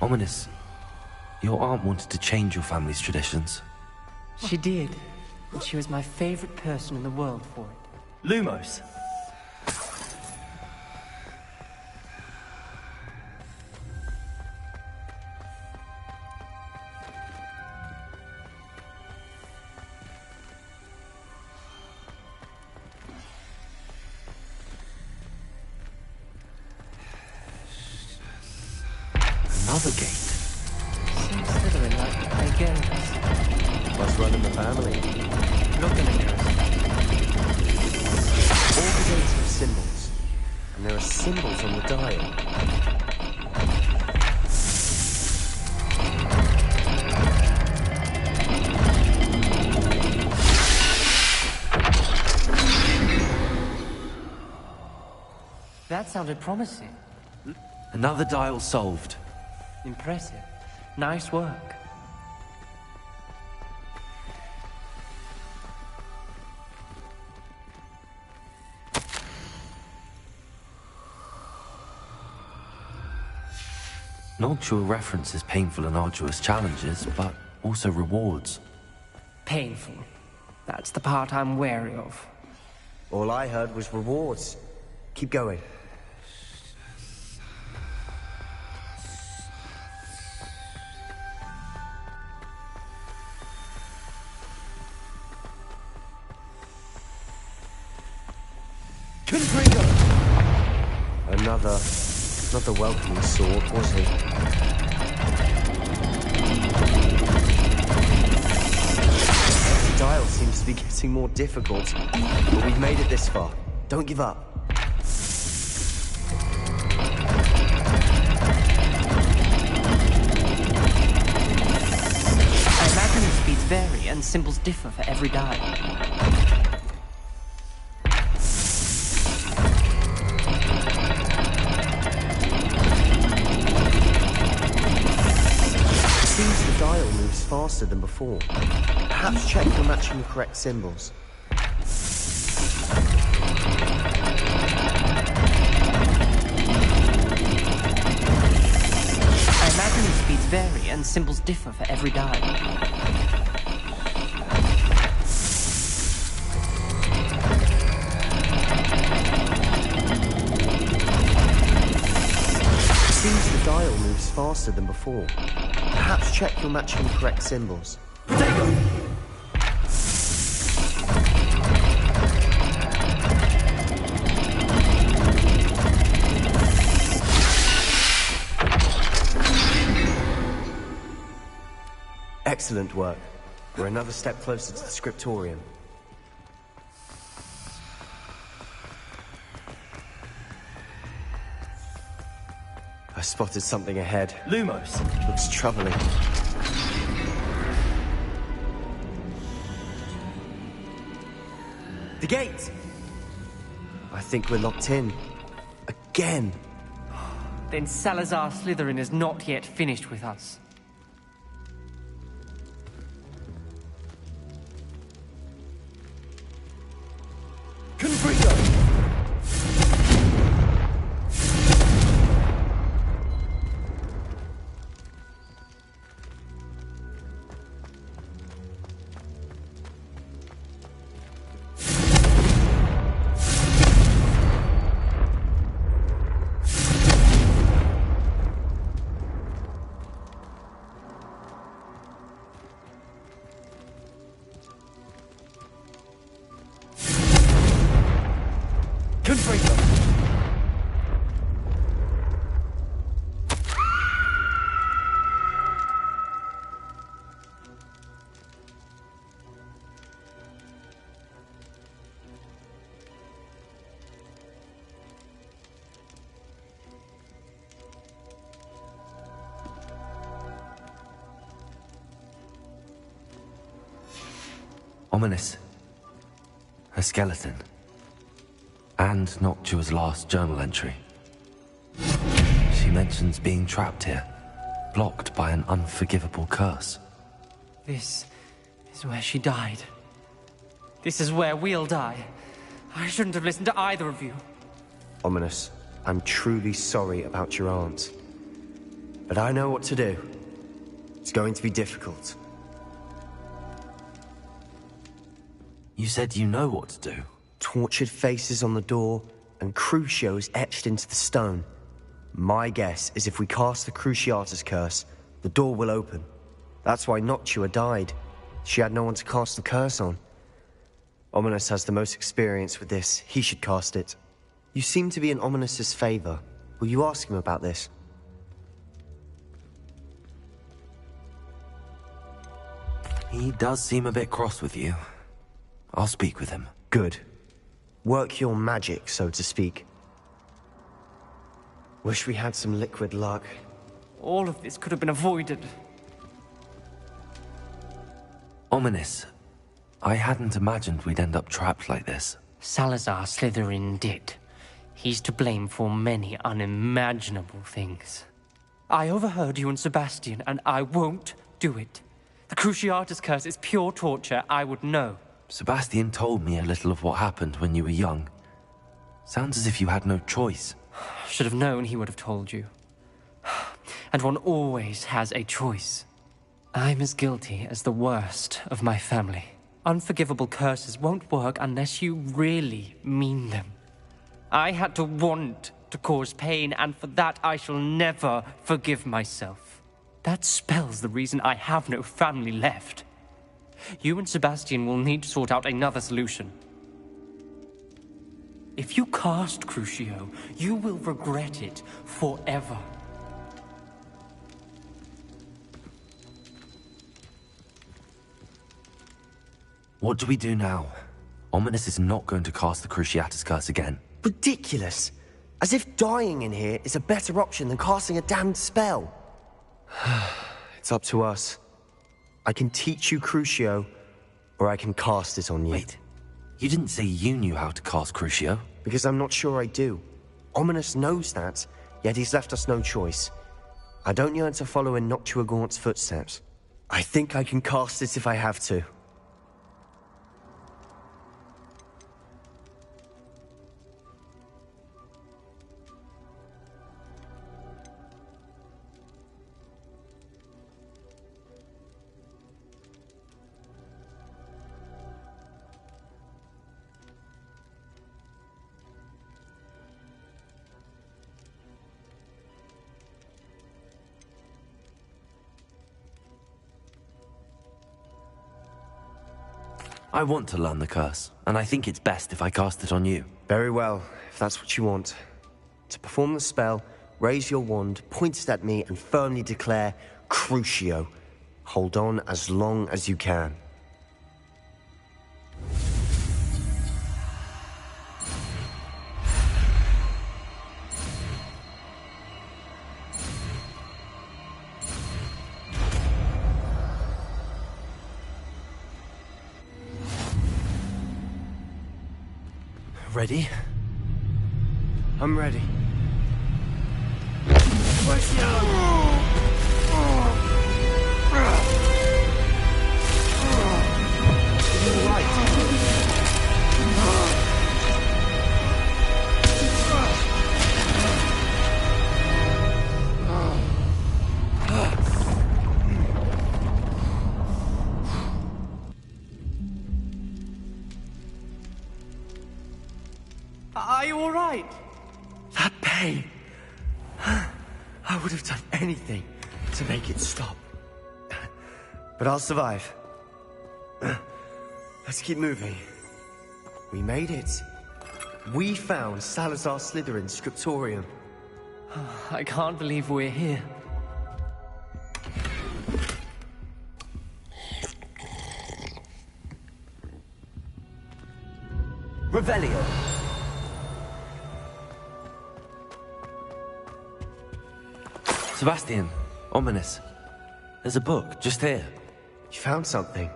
Ominous. Your aunt wanted to change your family's traditions. She did, and she was my favorite person in the world for it. Lumos. Another gate. Seems Slytherin like to play games. Must run in the family. Not gonna hear us. All the gates have symbols, and there are symbols on the dial. That sounded promising. Another dial solved. Impressive. Nice work. Noctua references painful and arduous challenges, but also rewards. Painful. That's the part I'm wary of. All I heard was rewards. Keep going. Another welcoming sword, was he? The dial seems to be getting more difficult, but we've made it this far. Don't give up. I imagine the speeds vary and symbols differ for every dial. Faster than before. Perhaps check you're matching the correct symbols. I imagine the speeds vary and symbols differ for every dial. Seems the dial moves faster than before. Perhaps check you're matching the correct symbols. Potato! Excellent work. We're another step closer to the scriptorium. I spotted something ahead. Lumos. Looks troubling. The gate! I think we're locked in. Again. Then Salazar Slytherin is not yet finished with us. Confringo! Ominous. A skeleton. And Noctua's last journal entry. She mentions being trapped here, blocked by an unforgivable curse. This is where she died. This is where we'll die. I shouldn't have listened to either of you. Ominous, I'm truly sorry about your aunt. But I know what to do. It's going to be difficult. You said you know what to do. Tortured faces on the door, and Crucios etched into the stone. My guess is if we cast the Cruciatus curse, the door will open. That's why Noctua died. She had no one to cast the curse on. Ominous has the most experience with this. He should cast it. You seem to be in Ominous's favor. Will you ask him about this? He does seem a bit cross with you. I'll speak with him. Good. Work your magic, so to speak. Wish we had some liquid luck. All of this could have been avoided. Ominous. I hadn't imagined we'd end up trapped like this. Salazar Slytherin did. He's to blame for many unimaginable things. I overheard you and Sebastian, and I won't do it. The Cruciatus curse is pure torture. I would know. Sebastian told me a little of what happened when you were young. Sounds as if you had no choice. Should have known he would have told you. And one always has a choice. I'm as guilty as the worst of my family. Unforgivable curses won't work unless you really mean them. I had to want to cause pain, and for that I shall never forgive myself. That spells the reason I have no family left. You and Sebastian will need to sort out another solution. If you cast Crucio, you will regret it forever. What do we do now? Ominous is not going to cast the Cruciatus curse again. Ridiculous! As if dying in here is a better option than casting a damned spell. It's up to us. I can teach you Crucio, or I can cast it on you. Wait, you didn't say you knew how to cast Crucio? Because I'm not sure I do. Ominous knows that, yet he's left us no choice. I don't yearn to follow in Noctua Gaunt's footsteps. I think I can cast it if I have to. I want to learn the curse, and I think it's best if I cast it on you. Very well, if that's what you want. To perform the spell, raise your wand, point it at me, and firmly declare, Crucio. Hold on as long as you can. Ready? I'm ready. Are you all right? That pain. I would have done anything to make it stop. But I'll survive. Let's keep moving. We made it. We found Salazar Slytherin's scriptorium. I can't believe we're here. Revelio. Sebastian, Ominous. There's a book, just here. You found something?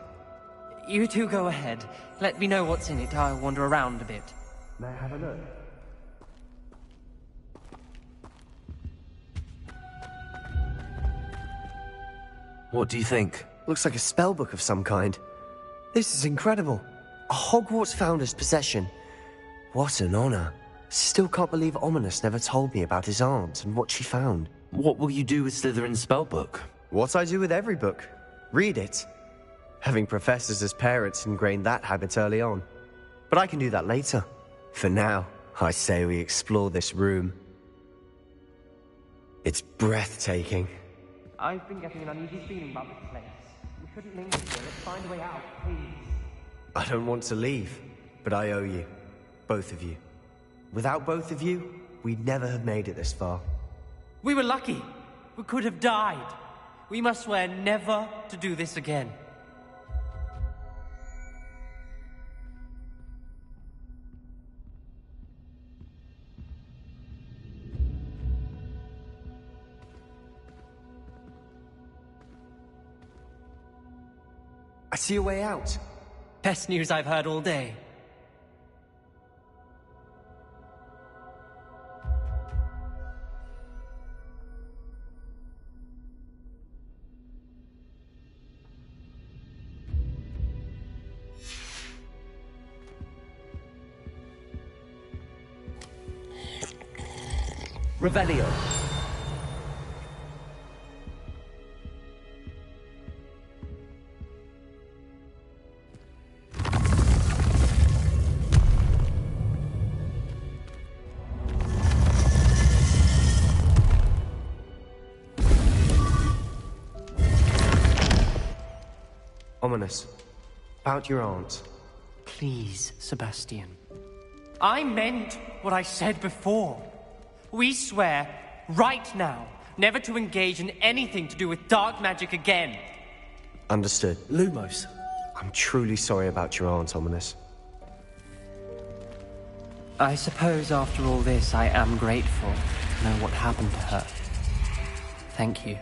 You two go ahead. Let me know what's in it. I'll wander around a bit. May I have a look? What do you think? Looks like a spellbook of some kind. This is incredible. A Hogwarts founder's possession. What an honor. Still can't believe Ominous never told me about his aunt and what she found. What will you do with Slytherin's spellbook? What I do with every book. Read it. Having professors as parents ingrained that habit early on. But I can do that later. For now, I say we explore this room. It's breathtaking. I've been getting an uneasy feeling about this place. We shouldn't linger here. Let's find a way out, please. I don't want to leave, but I owe you. Both of you. Without both of you, we'd never have made it this far. We were lucky. We could have died. We must swear never to do this again. I see a way out. Best news I've heard all day. Revelio. Ominous. About your aunt. Please, Sebastian. I meant what I said before. We swear, right now, never to engage in anything to do with dark magic again. Understood. Lumos. I'm truly sorry about your aunt, Ominous. I suppose after all this, I am grateful to know what happened to her. Thank you.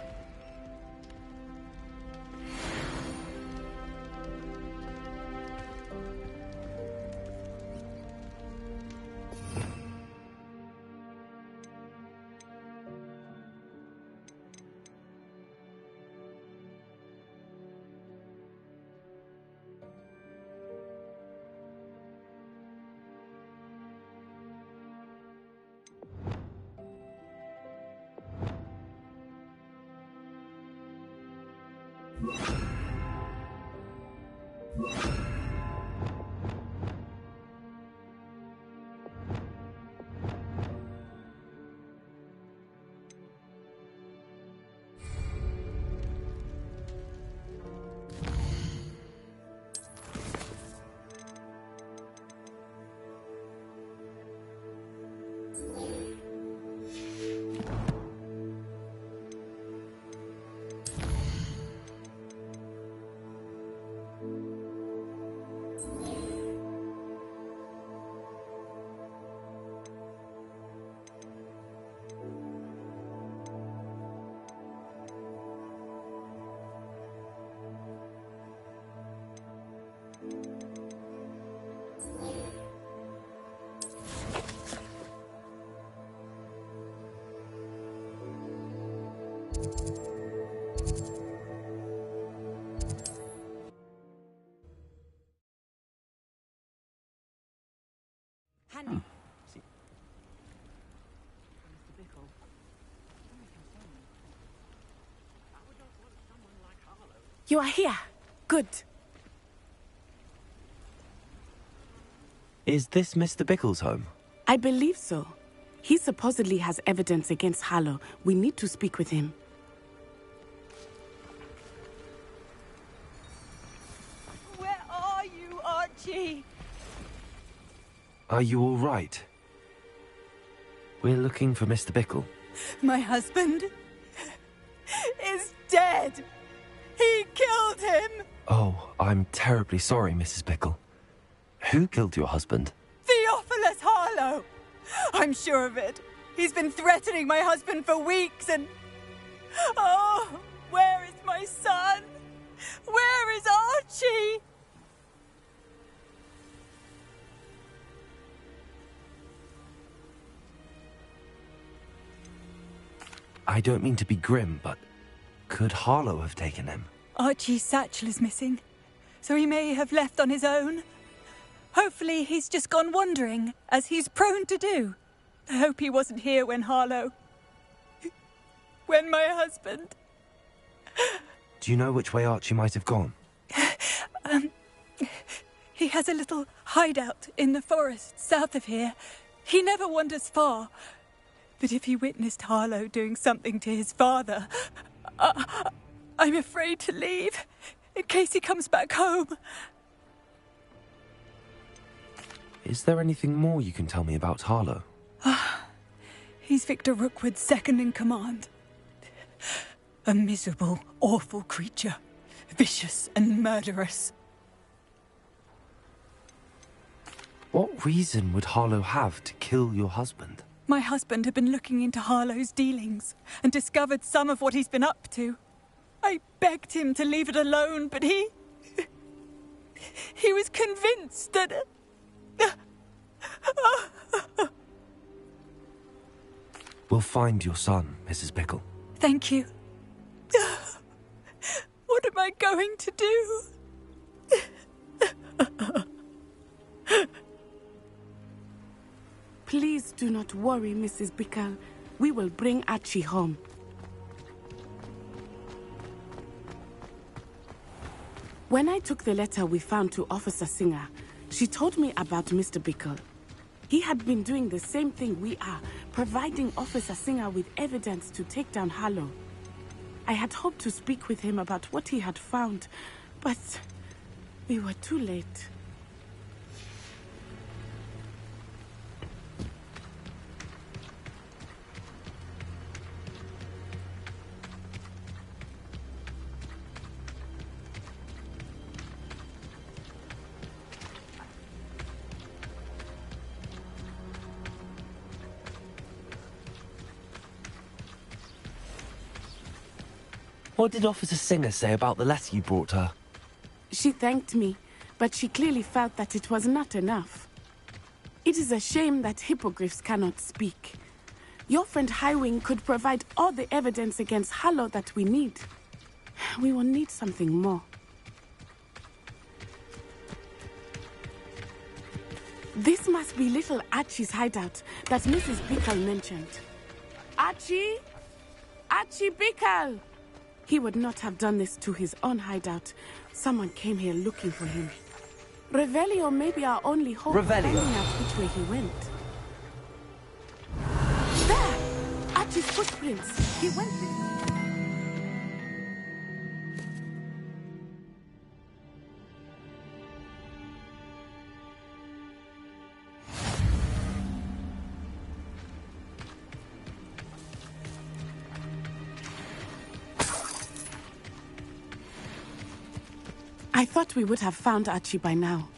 Handy. You are here. Good. Is this Mr. Bickle's home? I believe so. He supposedly has evidence against Harlow. We need to speak with him. Where are you, Archie? Are you all right? We're looking for Mr. Bickle. My husband is dead. He killed him. Oh, I'm terribly sorry, Mrs. Bickle. Who killed your husband? Theophilus Harlow. I'm sure of it. He's been threatening my husband for weeks and... Oh, where is my son? Where is Archie? I don't mean to be grim, but could Harlow have taken him? Archie's satchel is missing, so he may have left on his own. Hopefully he's just gone wandering, as he's prone to do. I hope he wasn't here when Harlow... when my husband... Do you know which way Archie might have gone? He has a little hideout in the forest south of here. He never wanders far. But if he witnessed Harlow doing something to his father, I'm afraid to leave, in case he comes back home. Is there anything more you can tell me about Harlow? He's Victor Rookwood's second in command. A miserable, awful creature. Vicious and murderous. What reason would Harlow have to kill your husband? My husband had been looking into Harlow's dealings and discovered some of what he's been up to. I begged him to leave it alone, but he was convinced that... We'll find your son, Mrs. Pickle. Thank you. What am I going to do? Please do not worry, Mrs. Pickle. We will bring Archie home. When I took the letter we found to Officer Singer, she told me about Mr. Pickle. He had been doing the same thing we are, providing Officer Singer with evidence to take down Harlow. I had hoped to speak with him about what he had found, but we were too late. What did Officer Singer say about the letter you brought her? She thanked me, but she clearly felt that it was not enough. It is a shame that hippogriffs cannot speak. Your friend Highwing could provide all the evidence against Harlow that we need. We will need something more. This must be little Archie's hideout that Mrs. Pickle mentioned. Archie? Archie Pickle! He would not have done this to his own hideout. Someone came here looking for him. Revelio may be our only hope of finding out which way he went. There! Archie's footprints. He went this way. I thought we would have found Archie by now.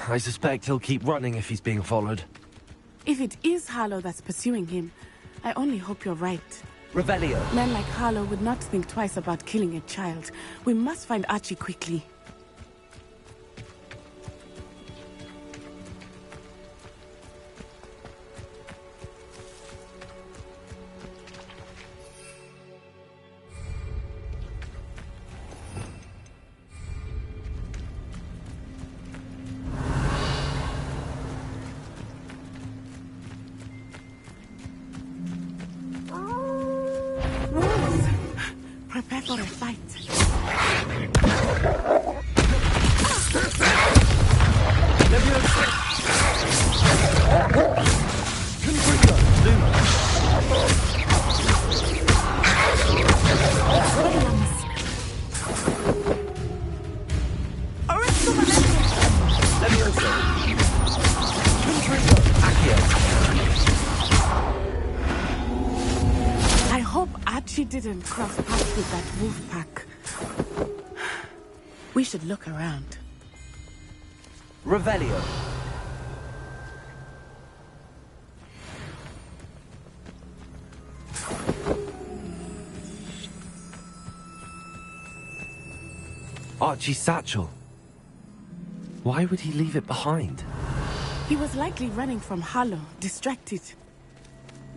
I suspect he'll keep running if he's being followed. If it is Harlow that's pursuing him, I only hope you're right. Revelio. Men like Harlow would not think twice about killing a child. We must find Archie quickly. Prepare for a fight. I hope Archie didn't cross paths with that wolf pack. We should look around. Revelio. Archie's satchel. Why would he leave it behind? He was likely running from Harlow, distracted.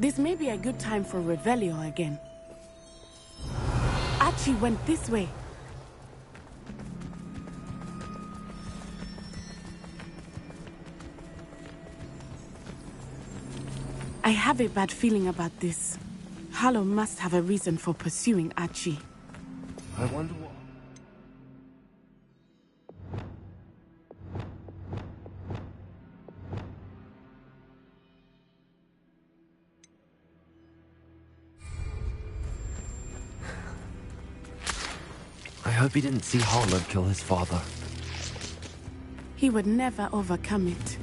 This may be a good time for Revelio again. Archie went this way. I have a bad feeling about this. Harlow must have a reason for pursuing Archie. I wonder what... I hope he didn't see Harlow kill his father. He would never overcome it.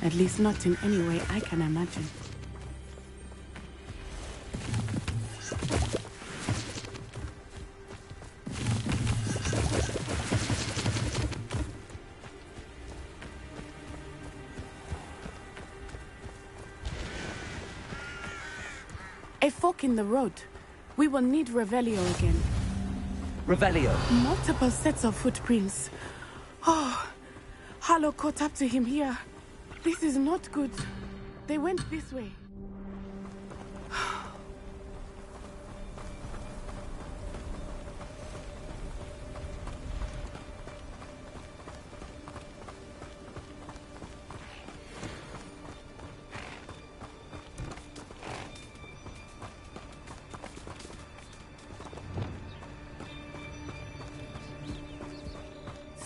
At least not in any way I can imagine. A fork in the road. We will need Revelio again. Revelio. Multiple sets of footprints. Oh, Harlow caught up to him here. This is not good. They went this way.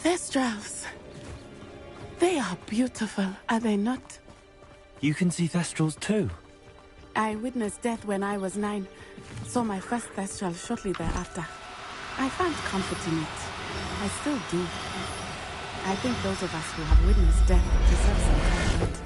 Thestrals. They are beautiful, are they not? You can see Thestrals too. I witnessed death when I was 9. Saw my first Thestral shortly thereafter. I found comfort in it. I still do. I think those of us who have witnessed death deserve some comfort.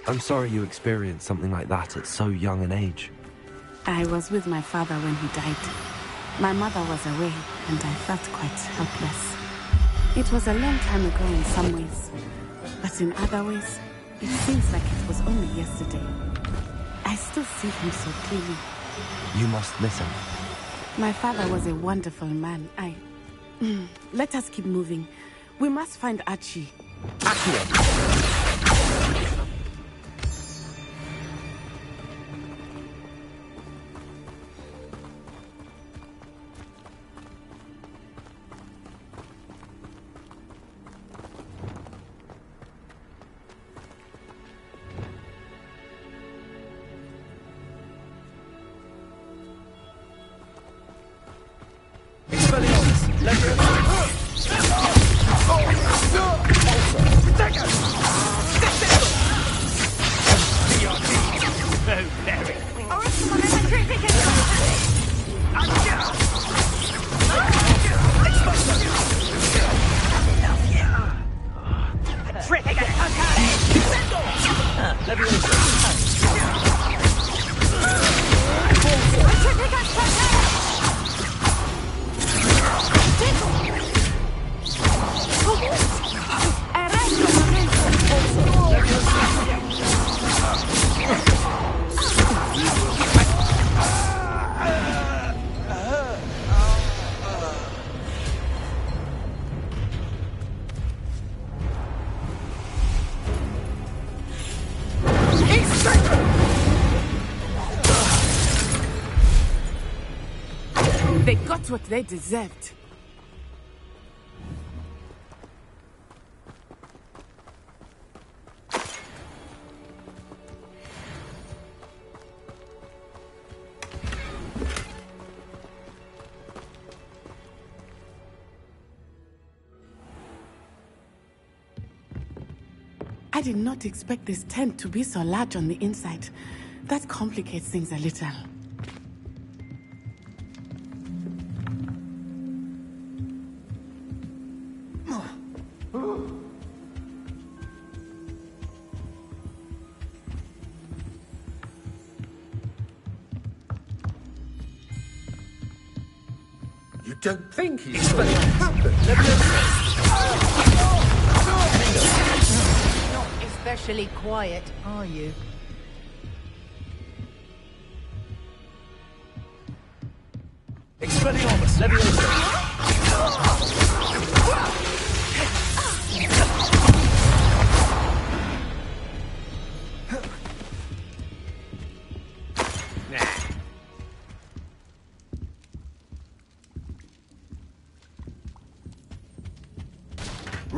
I'm sorry you experienced something like that at so young an age. I was with my father when he died. My mother was away, and I felt quite helpless. It was a long time ago in some ways, but in other ways, it seems like it was only yesterday. I still see him so clearly. You must miss him. My father was a wonderful man. Let us keep moving. We must find Archie. Accio! They got what they deserved. I did not expect this tent to be so large on the inside. That complicates things a little. You don't think he's going to happen? Not especially quiet, are you? Expelliarmus, Leviosa!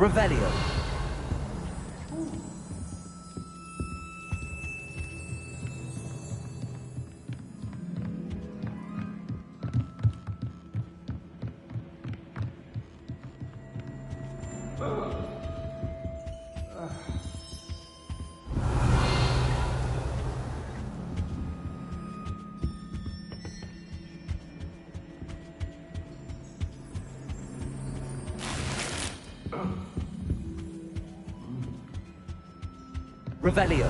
Revelio. Revelio.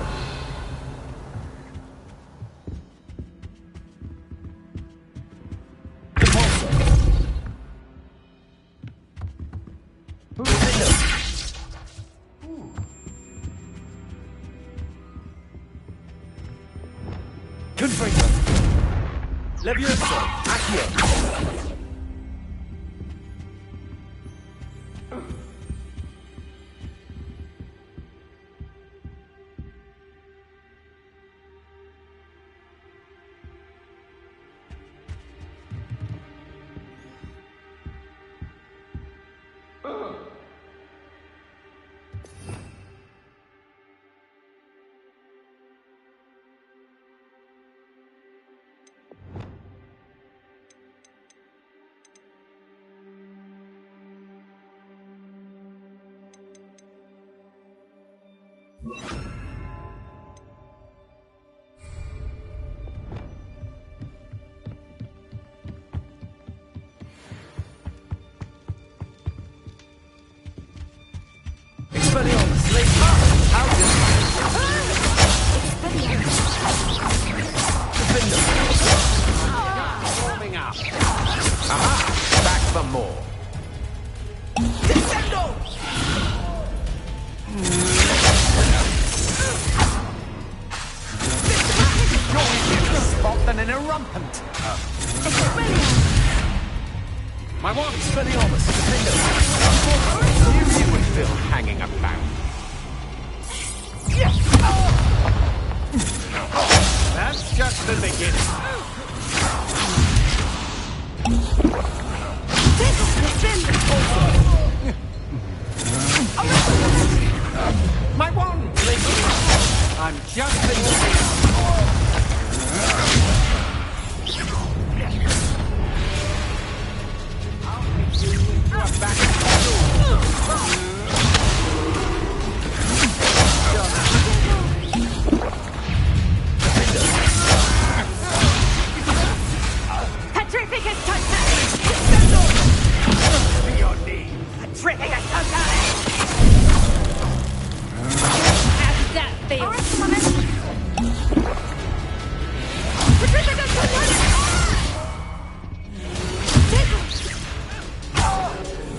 Confringo. Levioso. Accio. Expelliarmus, Lady. Warming up. Aha! Back for more. Defendo! You're easier to spot than an irrumpent. My one! Expelliarmus, Defendo. Knew you were still hanging about. That's just the beginning. My wand, lady! I'm just beginning. Petrificus totalis! Your knee. Petrificus totalis! How does that feel? Petrificus totalis!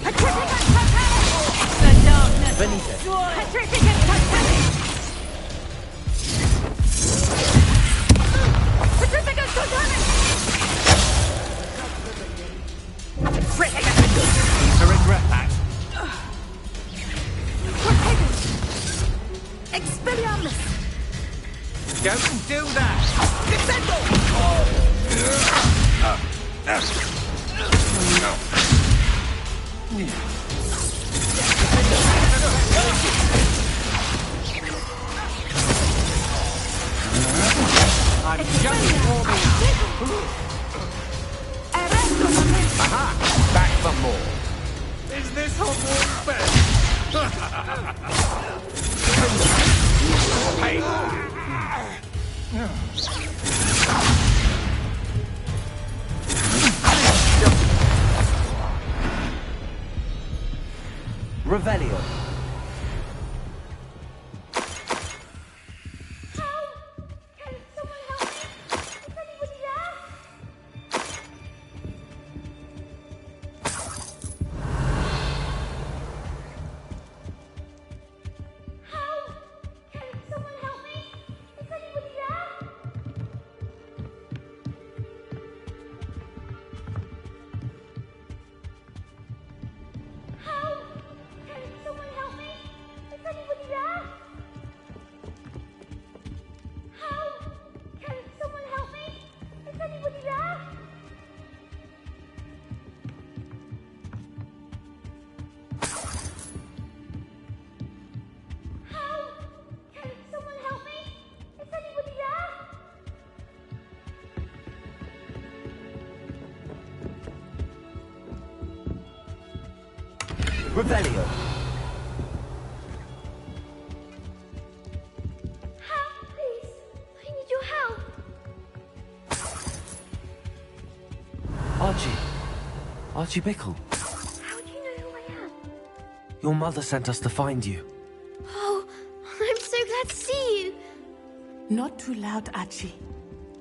Petrificus totalis! The darkness! Benito. Petrificus totalis! Petrificus totalis! To regret that. Expelliarmus! Don't do that! Defendo! I'm just warming up. Aha! Back for more. Is this Hogwarts best? Hey! Revelio. Someone help Rebellion! Help, please! I need your help! Archie! Archie Bickle. How do you know who I am? Your mother sent us to find you. Oh, I'm so glad to see you! Not too loud, Archie.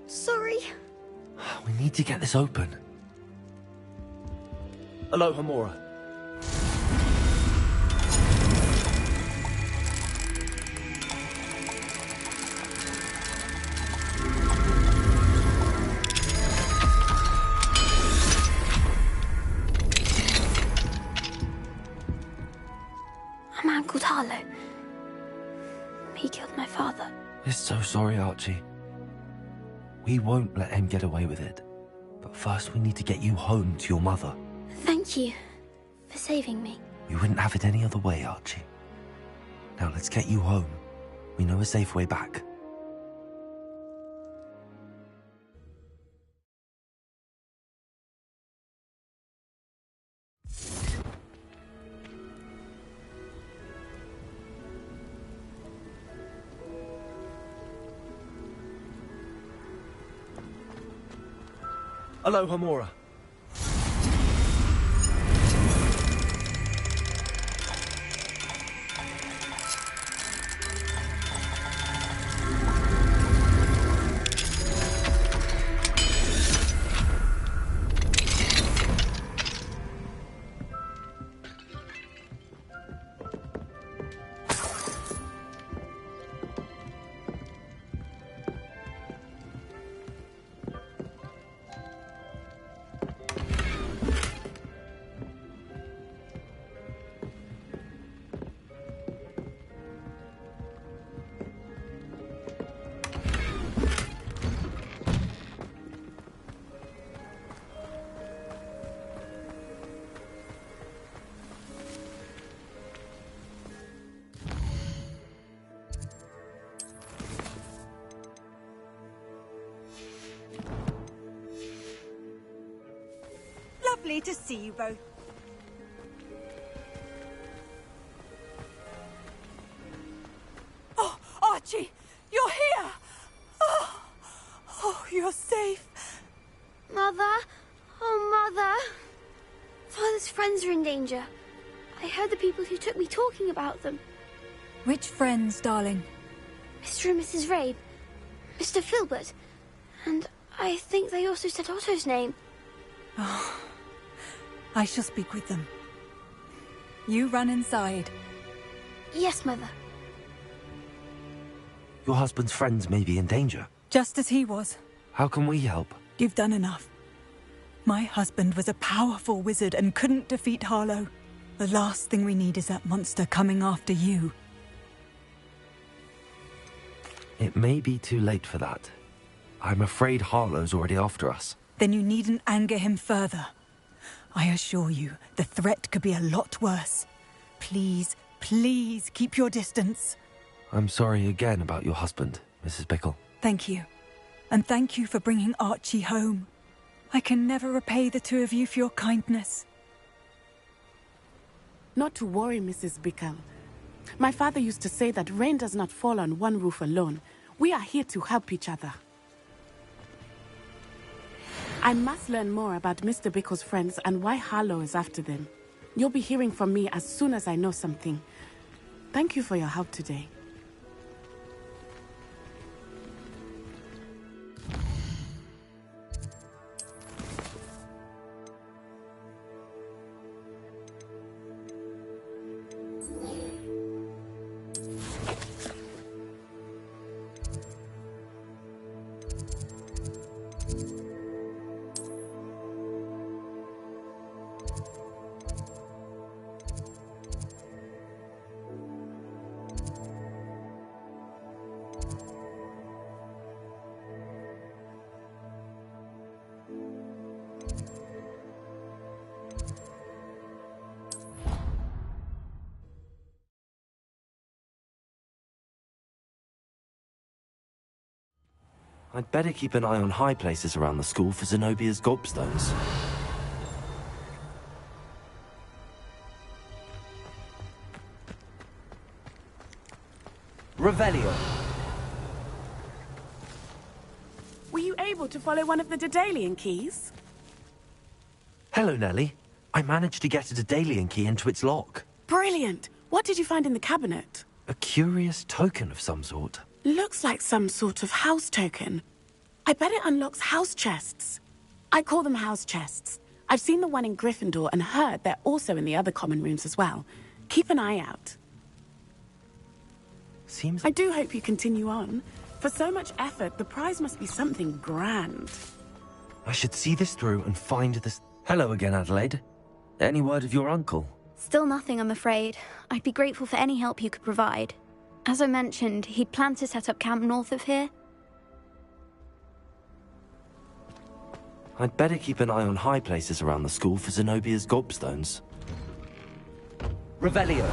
Sorry. We need to get this open. Hello, Hamura. A man called Harlow. He killed my father. We're so sorry, Archie. We won't let him get away with it. But first we need to get you home to your mother. Thank you for saving me. We wouldn't have it any other way, Archie. Now let's get you home. We know a safe way back. Hello, Hamura. Lovely to see you both. Oh, Archie, you're here! Oh, you're safe. Mother? Oh, Mother. Father's friends are in danger. I heard the people who took me talking about them. Which friends, darling? Mr. and Mrs. Rabe, Mr. Filbert, and I think they also said Otto's name. Oh, I shall speak with them. You run inside. Yes, Mother. Your husband's friends may be in danger. Just as he was. How can we help? You've done enough. My husband was a powerful wizard and couldn't defeat Harlow. The last thing we need is that monster coming after you. It may be too late for that. I'm afraid Harlow's already after us. Then you needn't anger him further. I assure you, the threat could be a lot worse. Please, please keep your distance. I'm sorry again about your husband, Mrs. Bickle. Thank you. And thank you for bringing Archie home. I can never repay the two of you for your kindness. Not to worry, Mrs. Bickle. My father used to say that rain does not fall on one roof alone. We are here to help each other. I must learn more about Mr. Bickle's friends and why Harlow is after them. You'll be hearing from me as soon as I know something. Thank you for your help today. I'd better keep an eye on high places around the school for Zenobia's gobstones. Revelio. Were you able to follow one of the Daedalian keys? Hello, Nellie. I managed to get a Daedalian key into its lock. Brilliant! What did you find in the cabinet? A curious token of some sort. Looks like some sort of house token. I bet it unlocks house chests. I call them house chests. I've seen the one in Gryffindor and heard they're also in the other common rooms as well. Keep an eye out. Seems... I do hope you continue on. For so much effort, the prize must be something grand. I should see this through and find this... Hello again, Adelaide. Any word of your uncle? Still nothing, I'm afraid. I'd be grateful for any help you could provide. As I mentioned, he'd planned to set up camp north of here. I'd better keep an eye on high places around the school for Zenobia's gobstones. Revelio.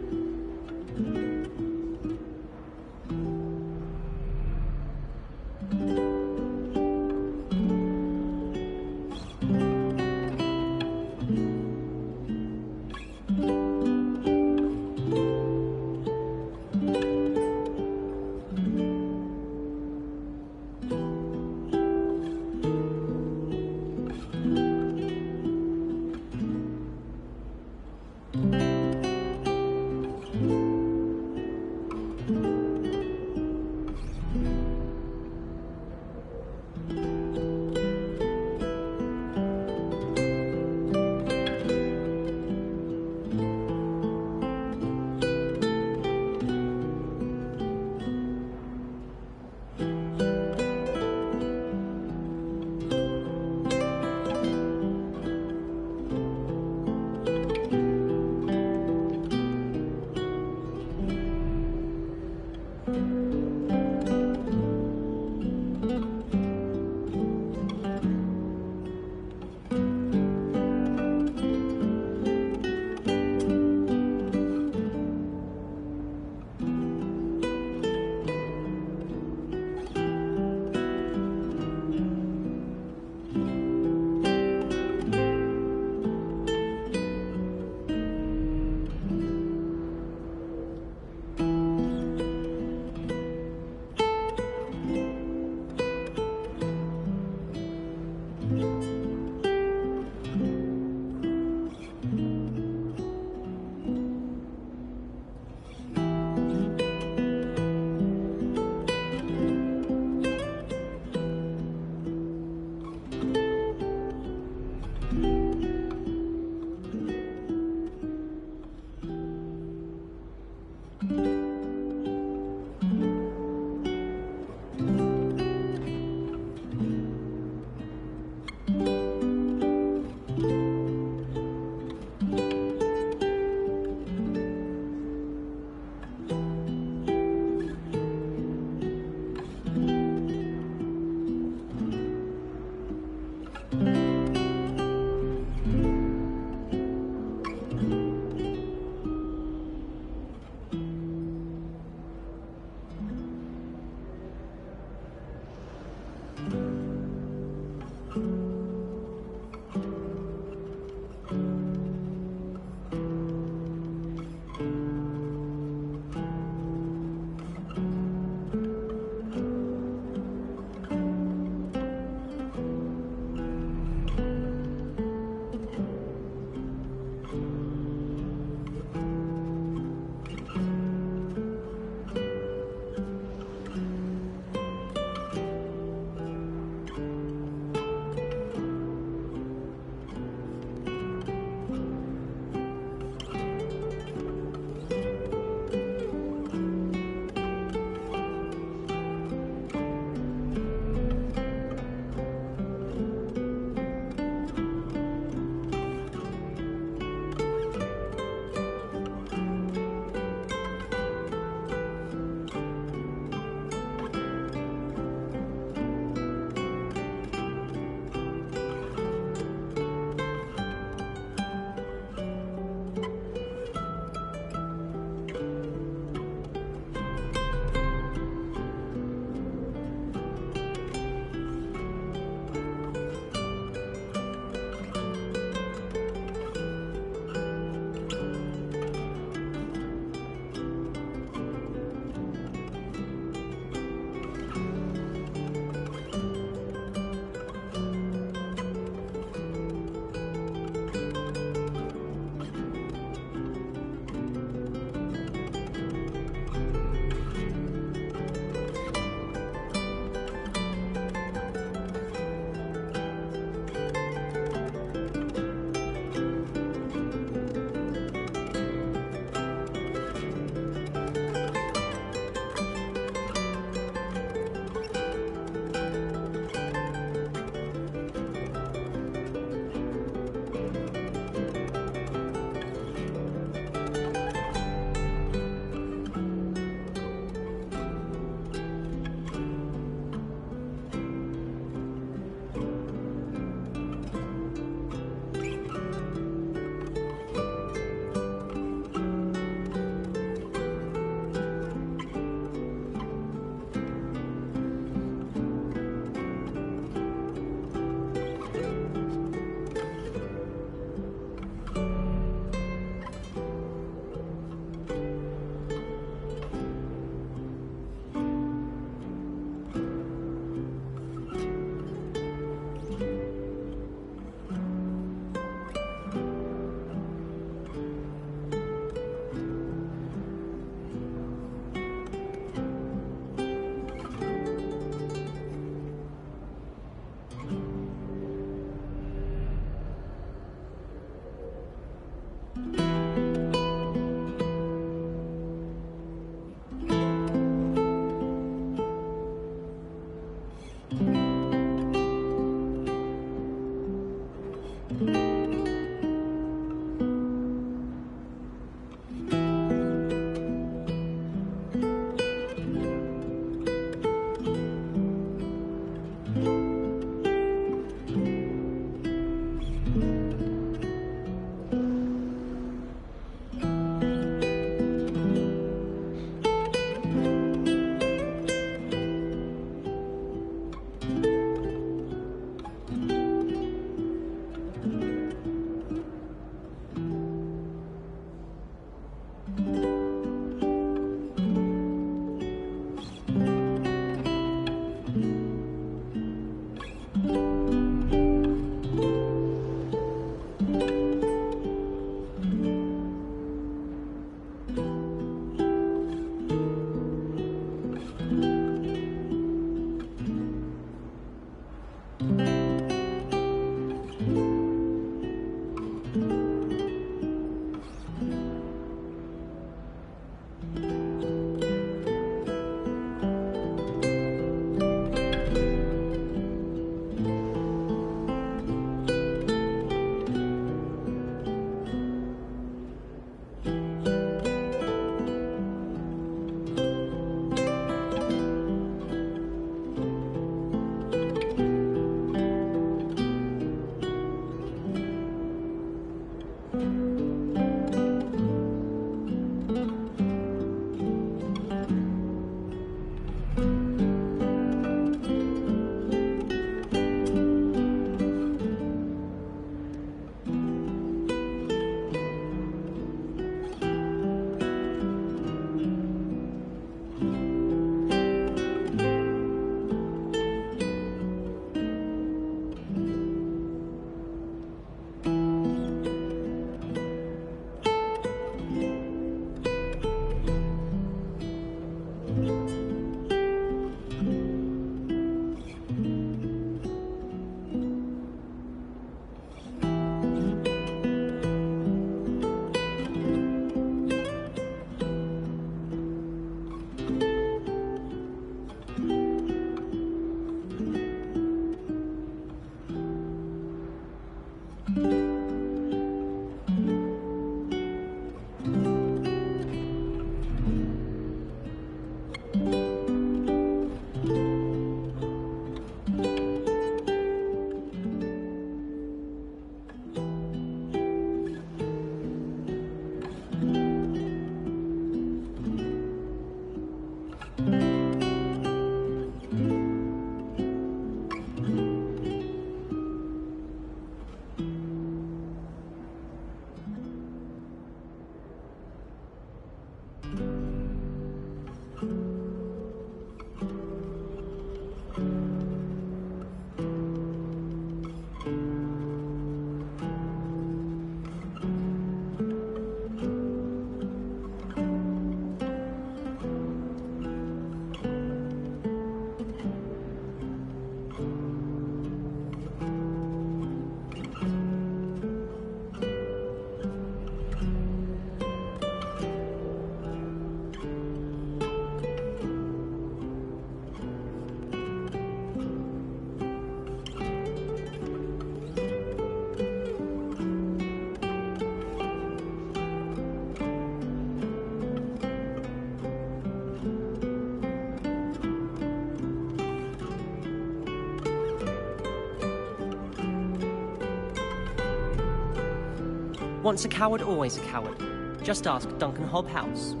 Once a coward, always a coward. Just ask Duncan Hobhouse.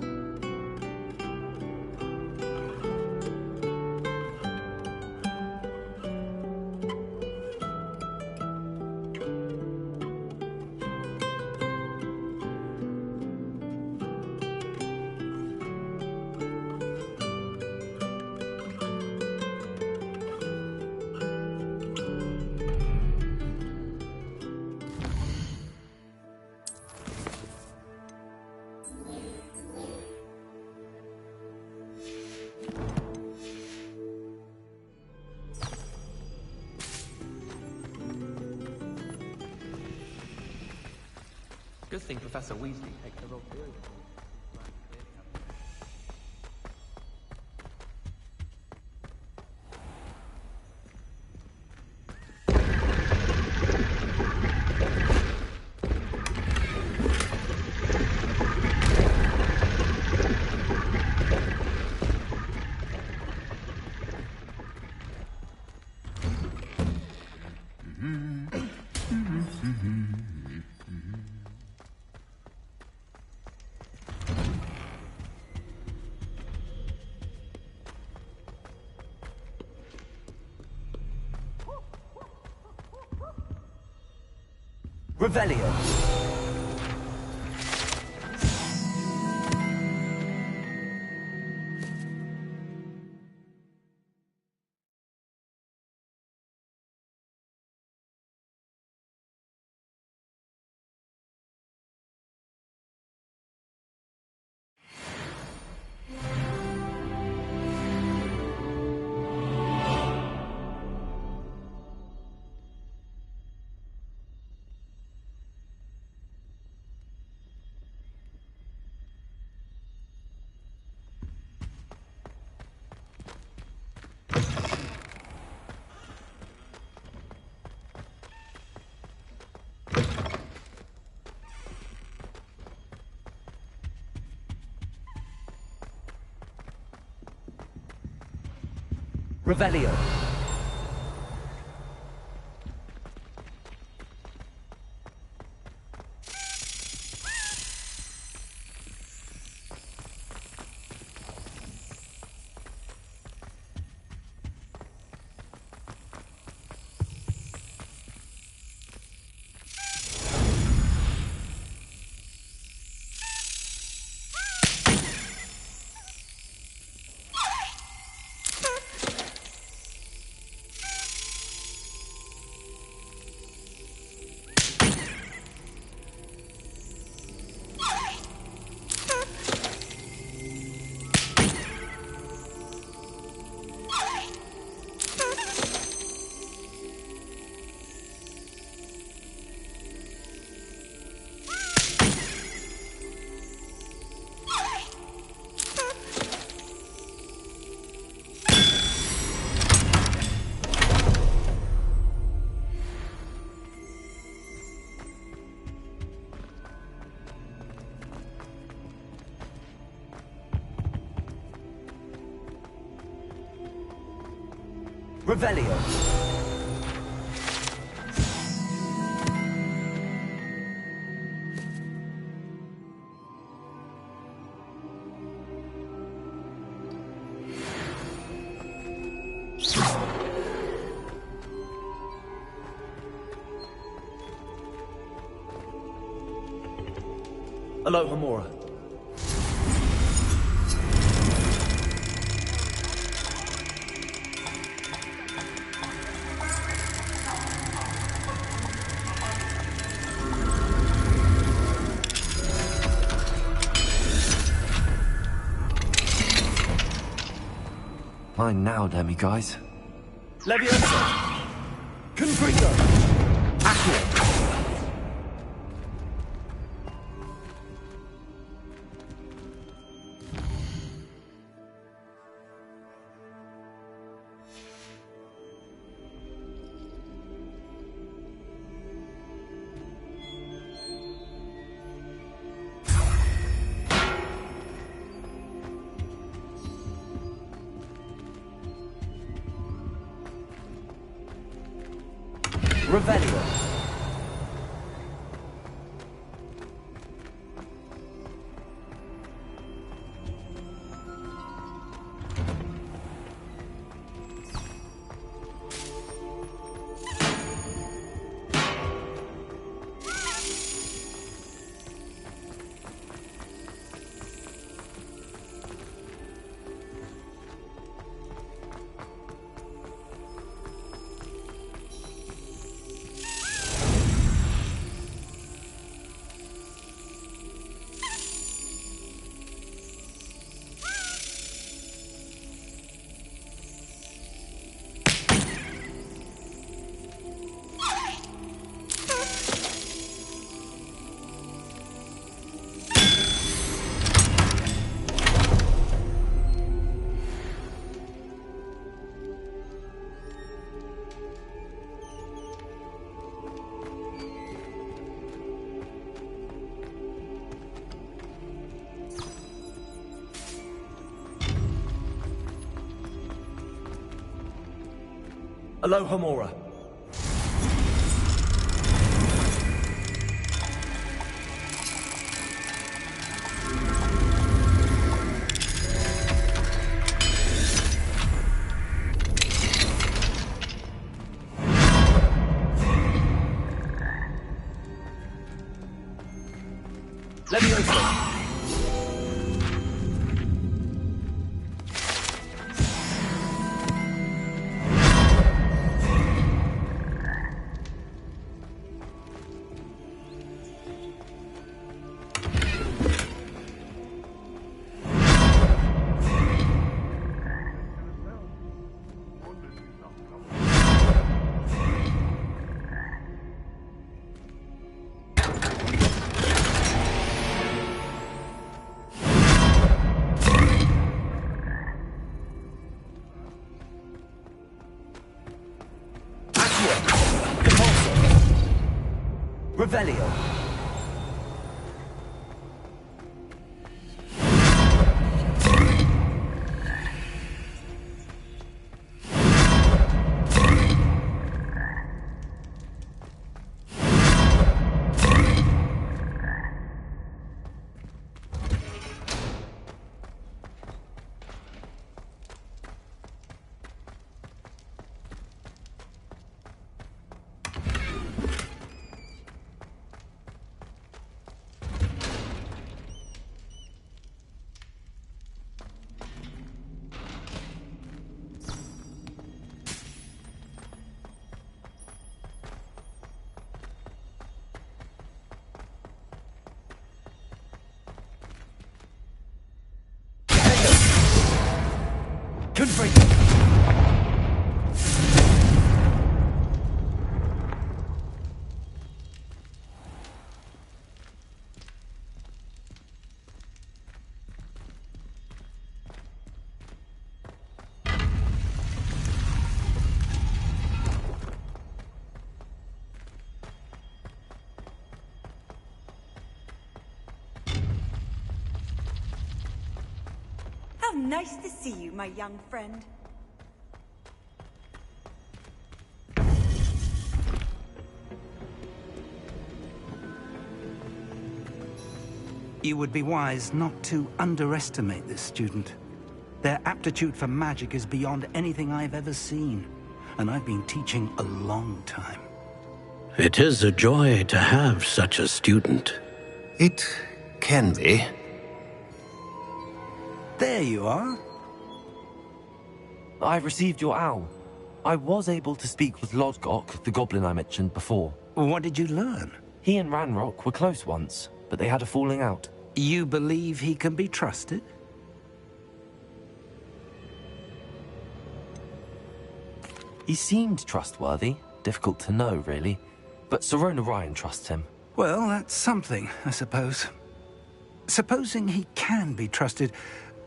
Good thing Professor Weasley takes the role seriously. Revelio. Revelio. Revelio. Aloha Mora. Mine now, demi-guys. Leviosa. Confringo. Accio. Revelio. Aloha Mora. Levioso. Revelio. Confringo. How nice to see you, my young friend. You would be wise not to underestimate this student. Their aptitude for magic is beyond anything I've ever seen, and I've been teaching a long time. It is a joy to have such a student. It can be. There you are. I received your owl. I was able to speak with Lodgok, the goblin I mentioned before. What did you learn? He and Ranrock were close once, but they had a falling out. You believe he can be trusted? He seemed trustworthy. Difficult to know, really. But Sirona Ryan trusts him. Well, that's something, I suppose. Supposing he can be trusted,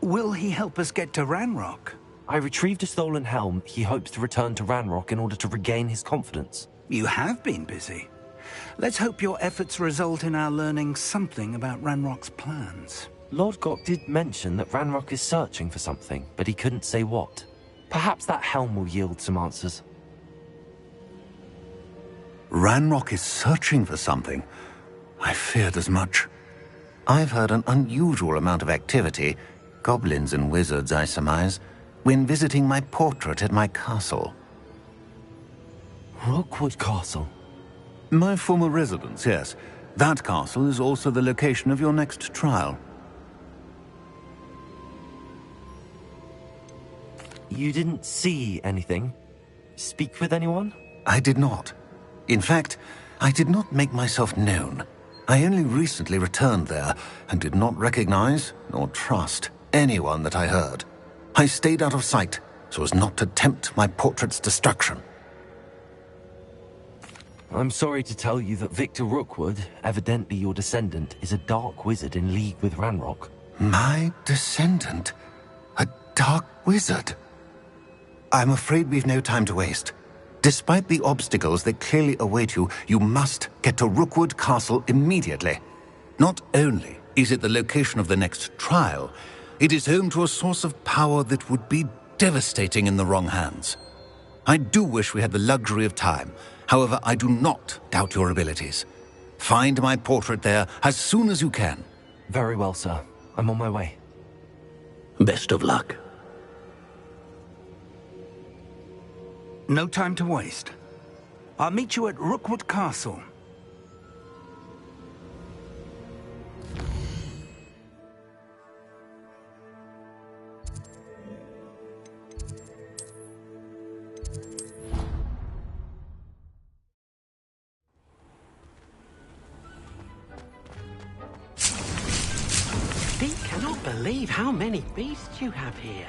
will he help us get to Ranrock? I retrieved a stolen helm. He hopes to return to Ranrock in order to regain his confidence. You have been busy. Let's hope your efforts result in our learning something about Ranrock's plans. Lodgok did mention that Ranrock is searching for something, but he couldn't say what. Perhaps that helm will yield some answers. Ranrock is searching for something. I feared as much. I've heard an unusual amount of activity, goblins and wizards, I surmise, when visiting my portrait at my castle. Rookwood Castle? My former residence, yes. That castle is also the location of your next trial. You didn't see anything? Speak with anyone? I did not. In fact, I did not make myself known. I only recently returned there and did not recognize nor trust anyone that I heard. I stayed out of sight so as not to tempt my portrait's destruction. I'm sorry to tell you that Victor Rookwood, evidently your descendant, is a dark wizard in league with Ranrock. My descendant? A dark wizard? I'm afraid we've no time to waste. Despite the obstacles that clearly await you, you must get to Rookwood Castle immediately. Not only is it the location of the next trial, it is home to a source of power that would be devastating in the wrong hands. I do wish we had the luxury of time. However, I do not doubt your abilities. Find my portrait there as soon as you can. Very well, sir. I'm on my way. Best of luck. No time to waste. I'll meet you at Rookwood Castle. Deke cannot believe how many beasts you have here.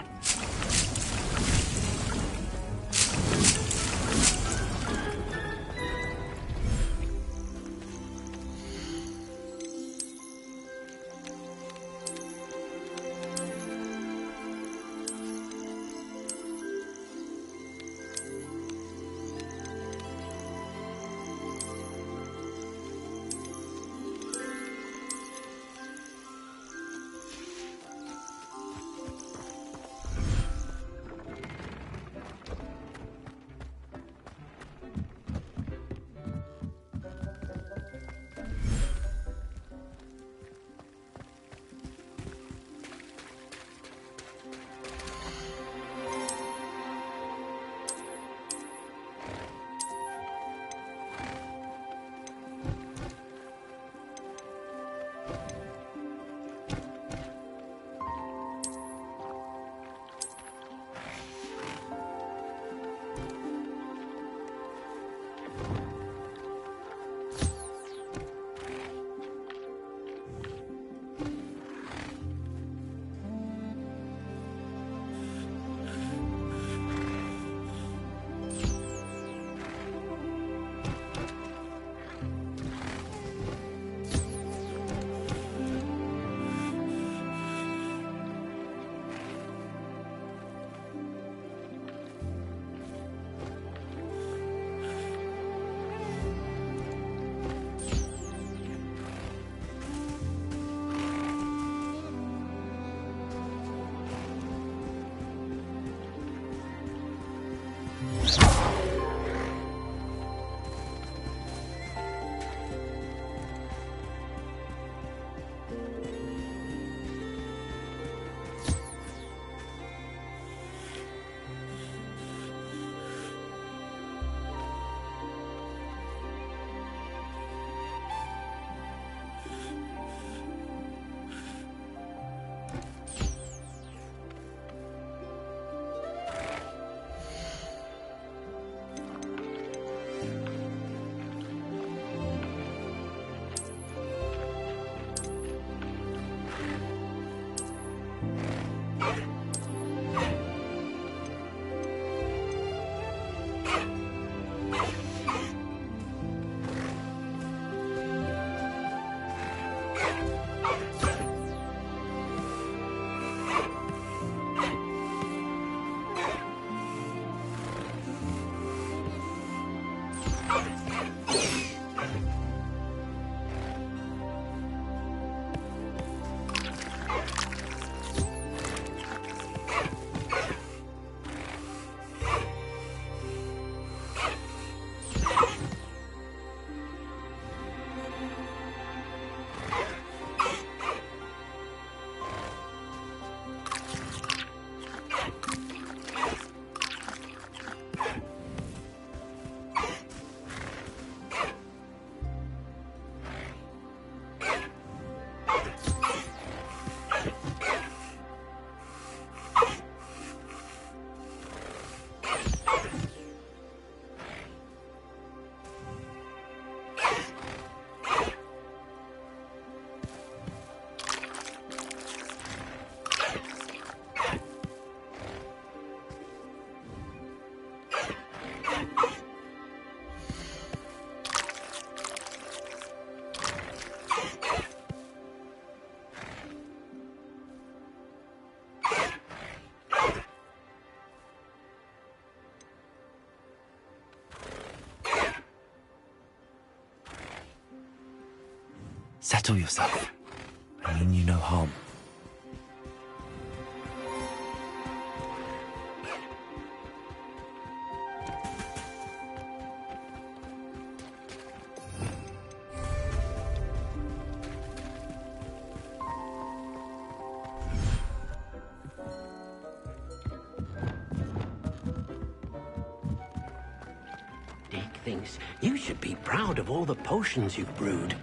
Settle yourself. I mean you no harm. thinks you should be proud of all the potions you've brewed.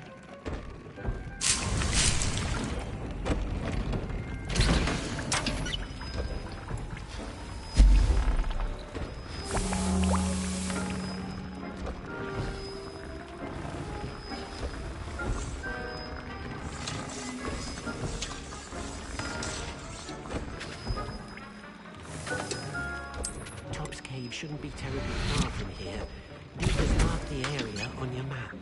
Shouldn't be terribly far from here. You just mark the area on your map.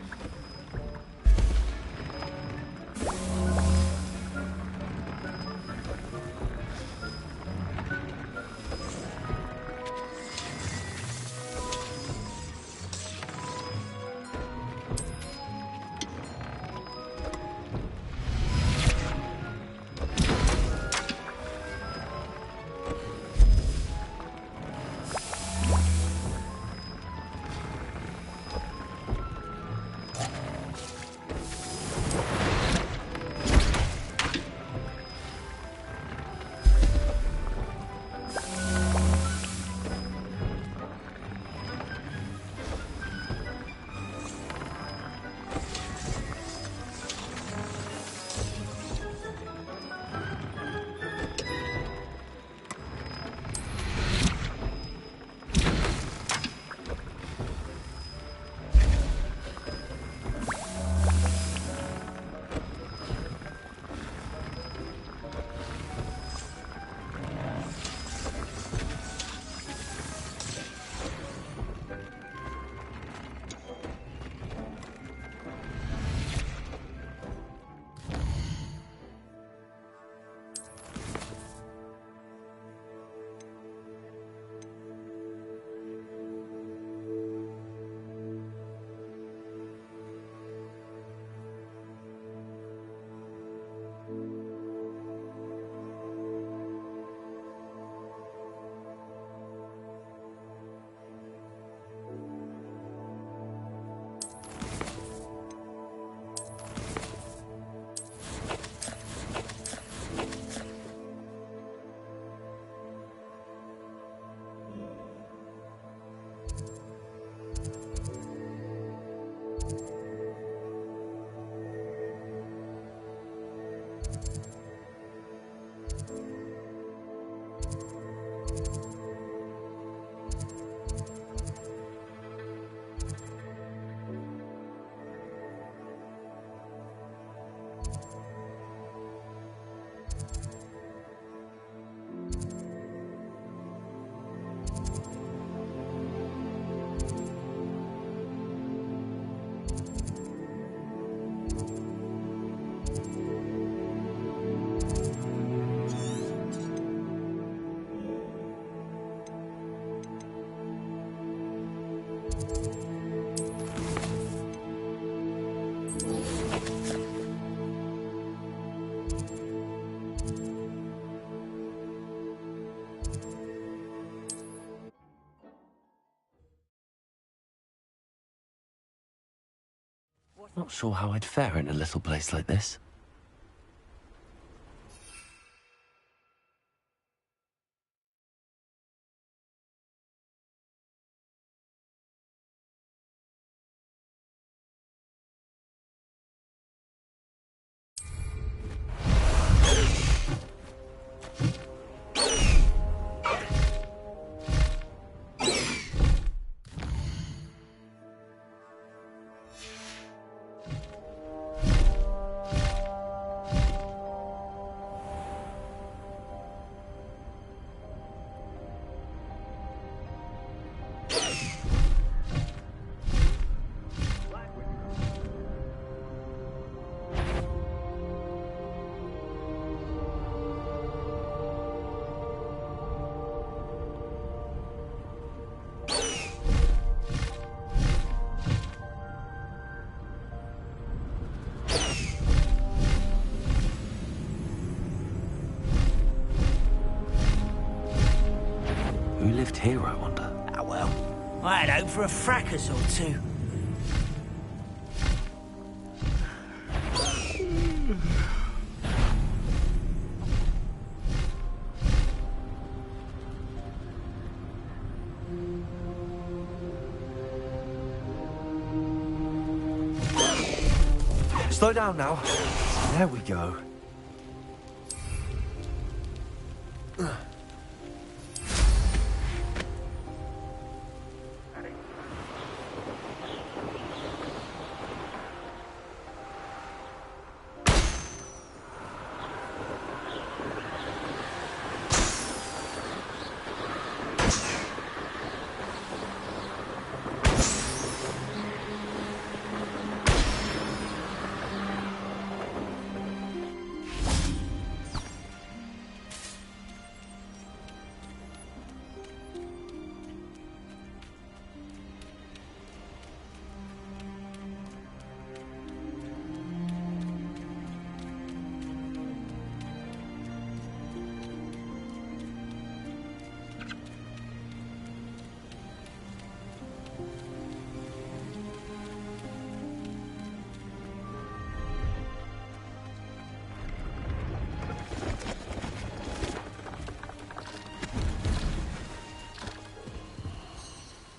Not sure how I'd fare in a little place like this. Who lived here, I wonder? Ah, well, I had hope for a fracas or two. Slow down now. There we go.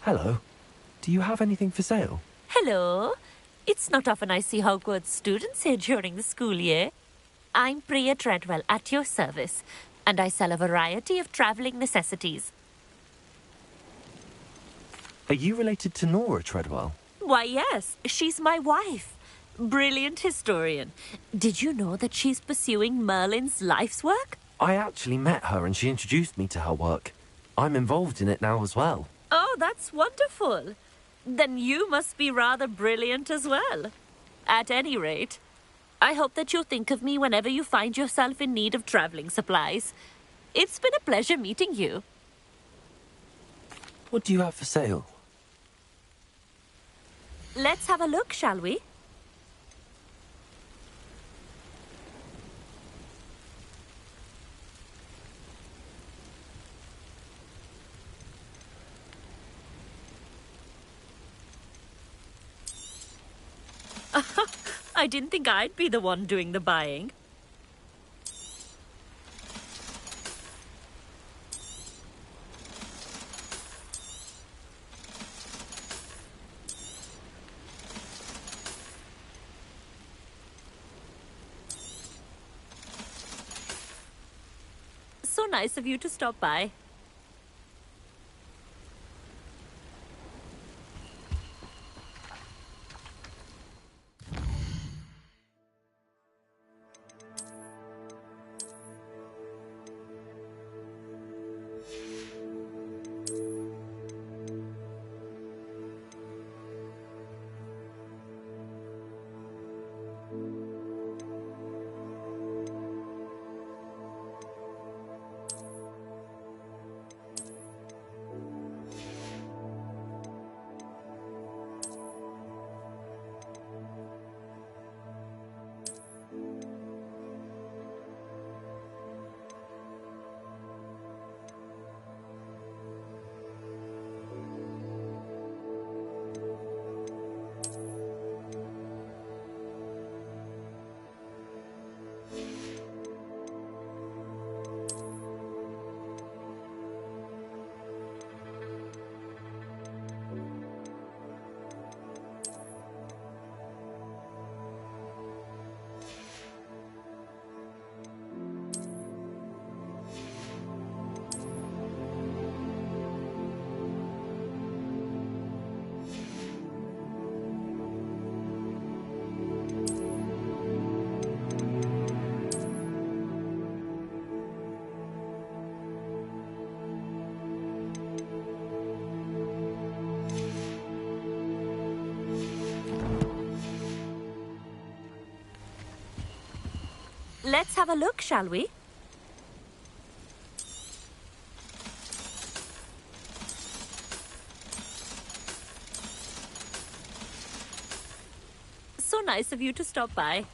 Hello. Do you have anything for sale? Hello. It's not often I see Hogwarts students here during the school year. I'm Priya Treadwell, at your service, and I sell a variety of travelling necessities. Are you related to Nora Treadwell? Why, yes. She's my wife. Brilliant historian. Did you know that she's pursuing Merlin's life's work? I actually met her and she introduced me to her work. I'm involved in it now as well. Oh, that's wonderful. Then you must be rather brilliant as well. At any rate, I hope that you'll think of me whenever you find yourself in need of travelling supplies. It's been a pleasure meeting you. What do you have for sale? Let's have a look, shall we? I didn't think I'd be the one doing the buying. So nice of you to stop by. Let's have a look, shall we? So nice of you to stop by.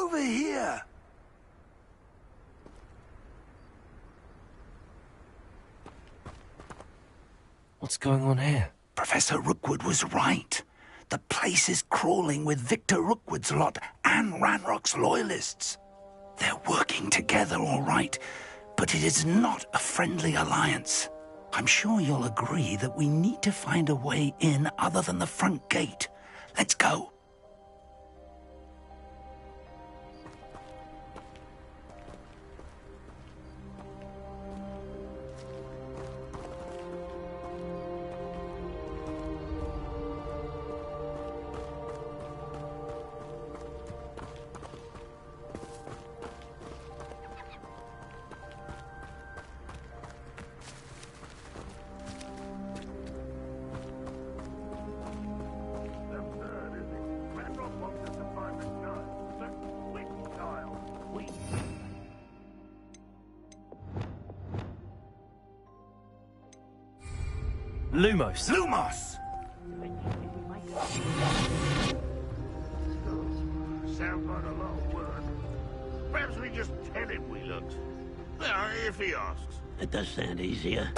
over here. What's going on here? Professor Rookwood was right. The place is crawling with Victor Rookwood's lot and Ranrock's loyalists. They're working together, all right, but it is not a friendly alliance. I'm sure you'll agree that we need to find a way in other than the front gate. Let's go. Lumos. Lumos! Sounds like a lot of work. Perhaps we just tell him we looked. Well, if he asks. It does sound easier.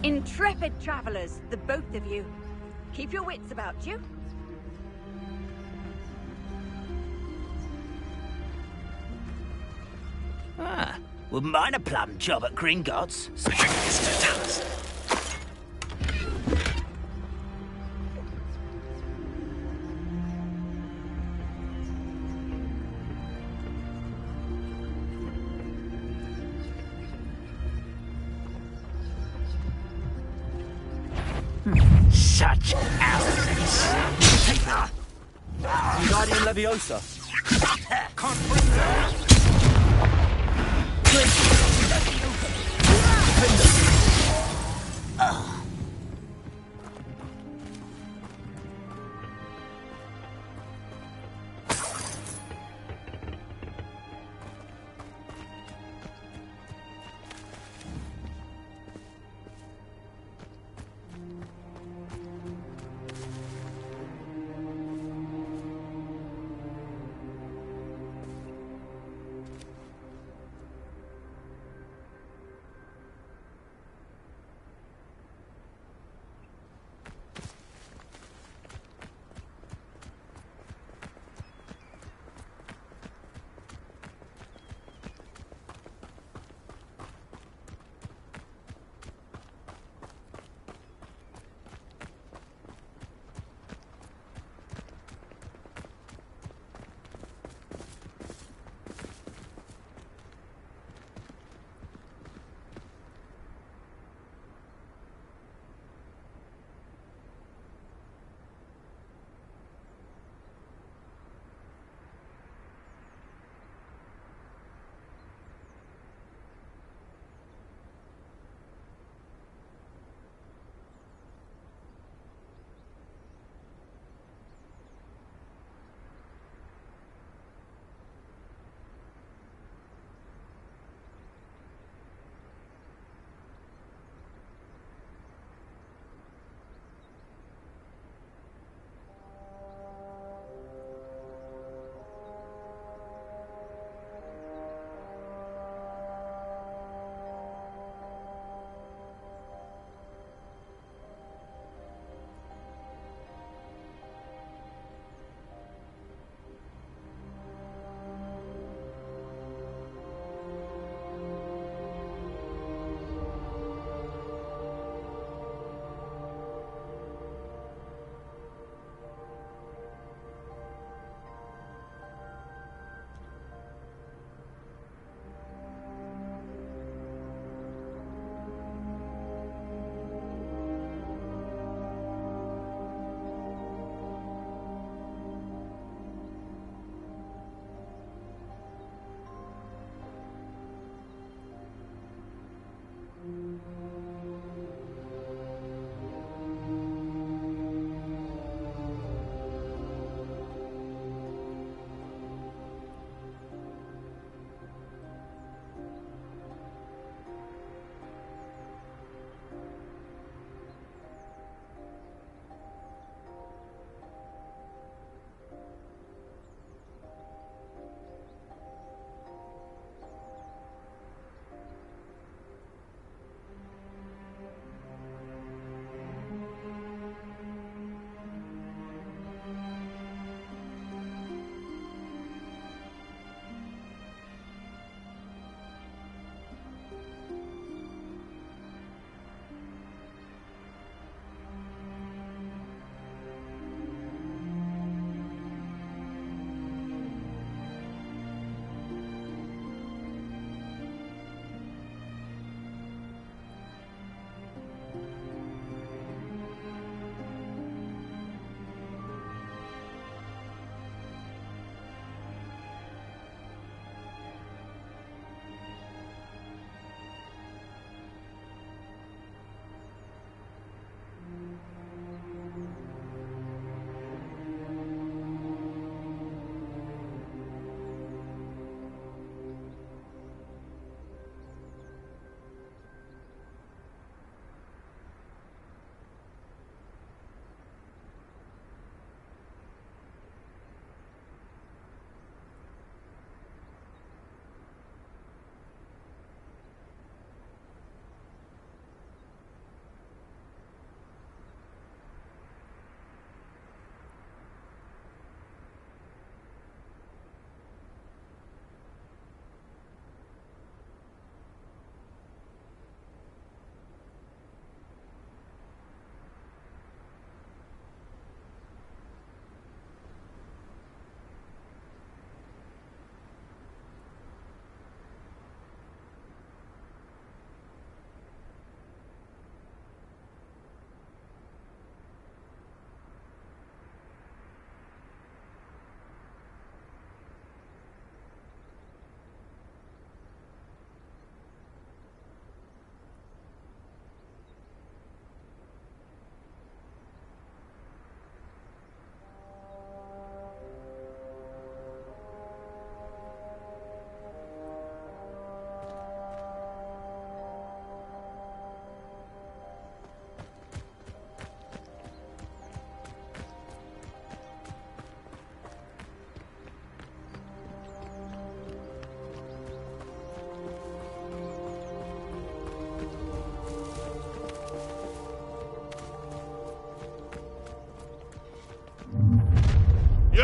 Intrepid travelers, the both of you. Keep your wits about you. Ah, wouldn't mind a plum job at Gringotts. Such arrogance! Wingardium Leviosa. Can't bring that!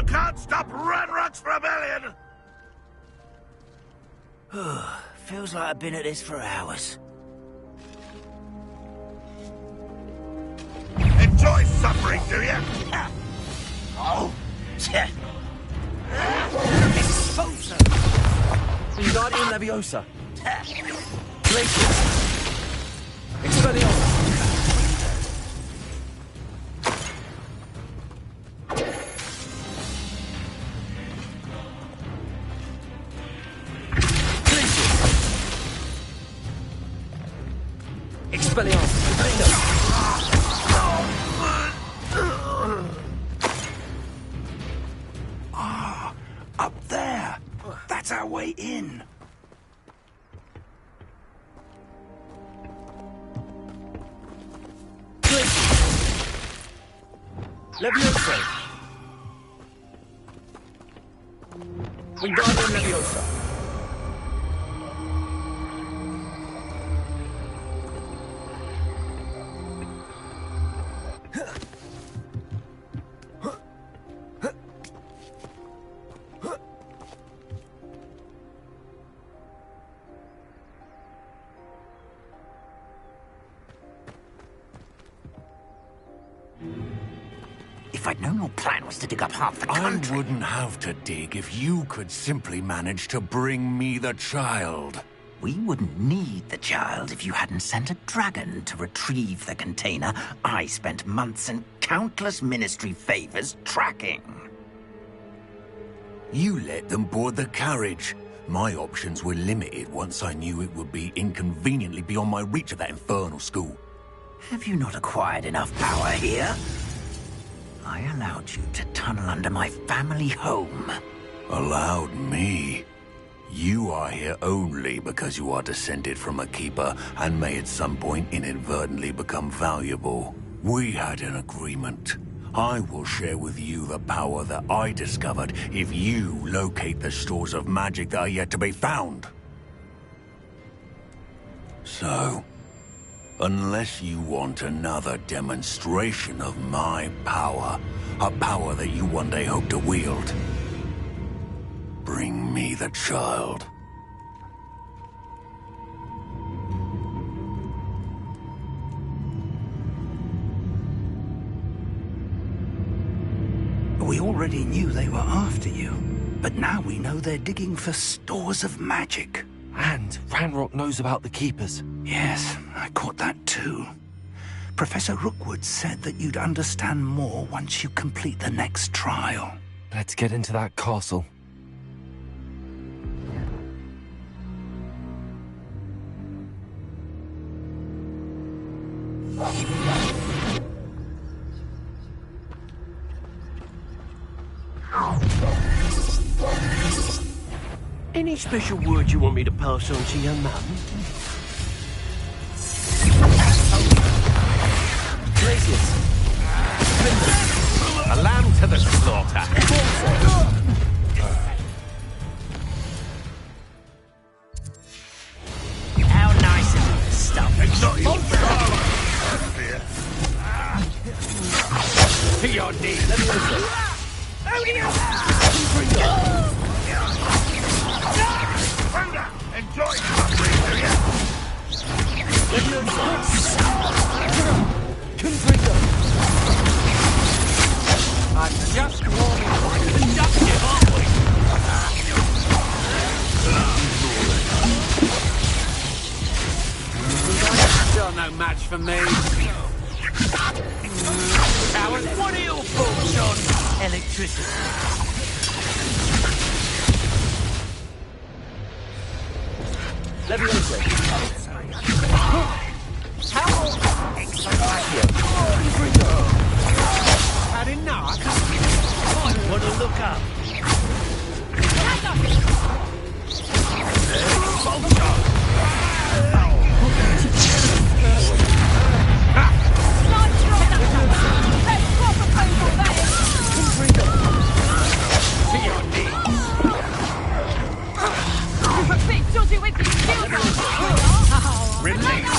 You can't stop Ranrock's rebellion! Feels like I've been at this for hours. Enjoy suffering, do you? Oh, yeah. Expulsor! Wingardium Leviosa. Glacius. Expelliarmus. Ah, up there. That's our way in. Leviosa. Wingardium Leviosa. If I'd known your plan was to dig up half the country... I wouldn't have to dig if you could simply manage to bring me the child. We wouldn't need the child if you hadn't sent a dragon to retrieve the container I spent months and countless ministry favors tracking. You let them board the carriage. My options were limited once I knew it would be inconveniently beyond my reach of that infernal school. Have you not acquired enough power here? I allowed you to tunnel under my family home. Allowed me? You are here only because you are descended from a keeper and may at some point inadvertently become valuable. We had an agreement. I will share with you the power that I discovered if you locate the stores of magic that are yet to be found. So, unless you want another demonstration of my power, a power that you one day hope to wield, bring me the child. We already knew they were after you, but now we know they're digging for stores of magic. And Ranrock knows about the Keepers. Yes, I caught that too. Professor Rookwood said that you'd understand more once you complete the next trial. Let's get into that castle. Any special word you want me to pass on to your mum? Glacius. A lamb to the slaughter. How nice of you to stop. It's not your child, I fear. To your knees. Let me go. Enjoy suffering, do you? I'm just warming up. Conductive, aren't we? Still no match for me. Coward, what are your thoughts on electricity? Leviosa. Had enough? Might want to look up. To your knees. Big dodgy with your skills. Release.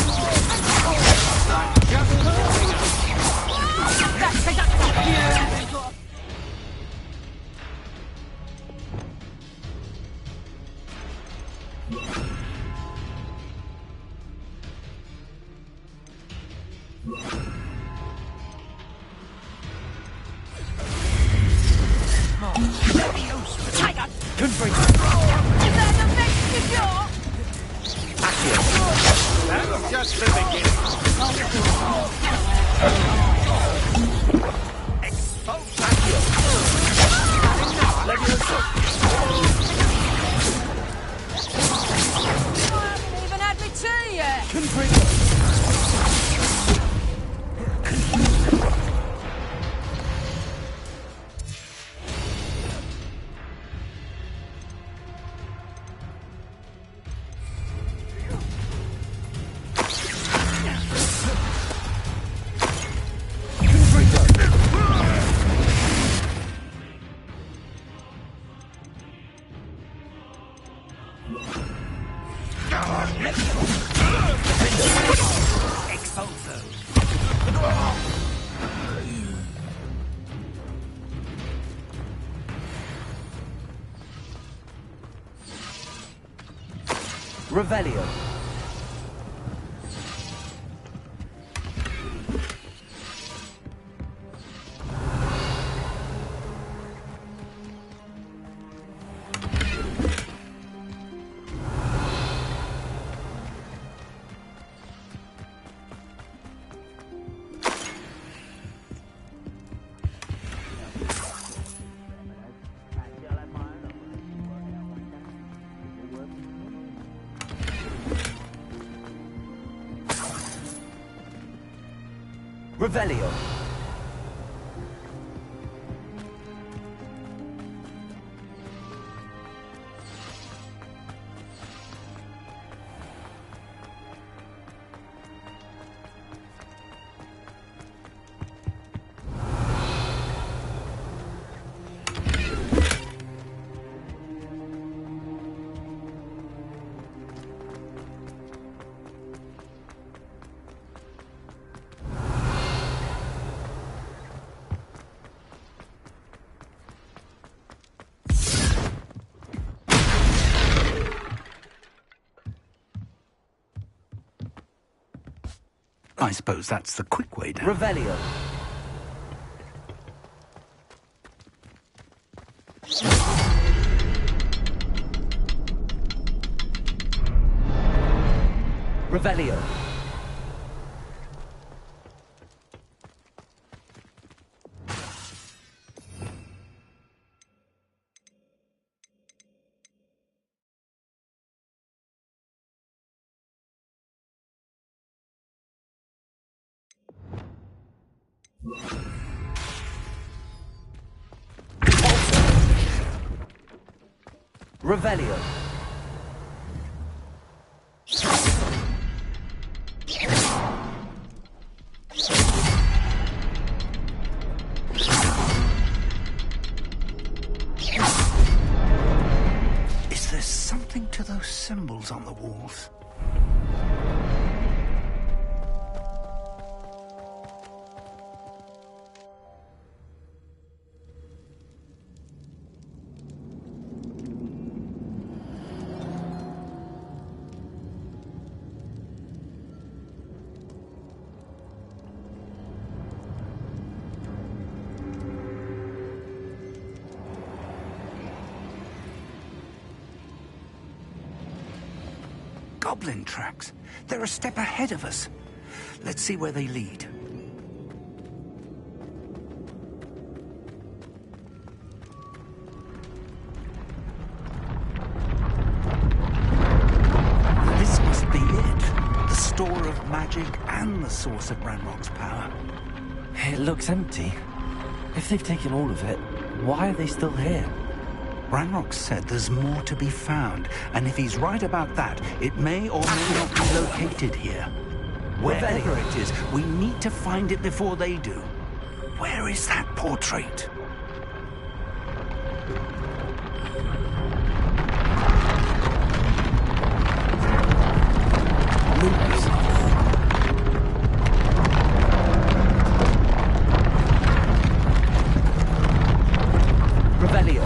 That was just the beginning. I haven't even had my tea yet. Revelio. Revelio. I suppose that's the quick way down. Revelio. Revelio. Revelio. Is there something to those symbols on the walls? Goblin tracks. They're a step ahead of us. Let's see where they lead. This must be it. The store of magic and the source of Ranrock's power. It looks empty. If they've taken all of it, why are they still here? Ranrock said there's more to be found, and if he's right about that, it may or may not be located here. Wherever it is, we need to find it before they do. Where is that portrait? Revelio.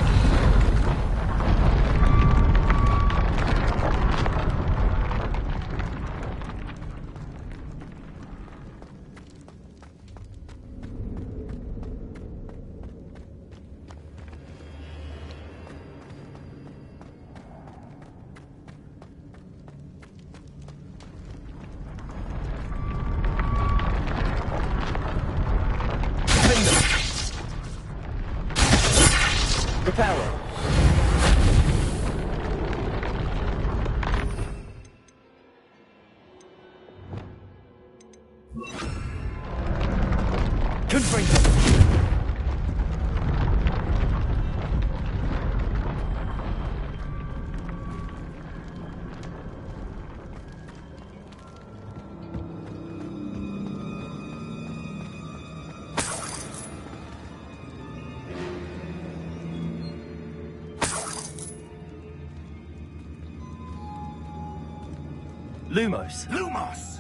Lumos. Lumos!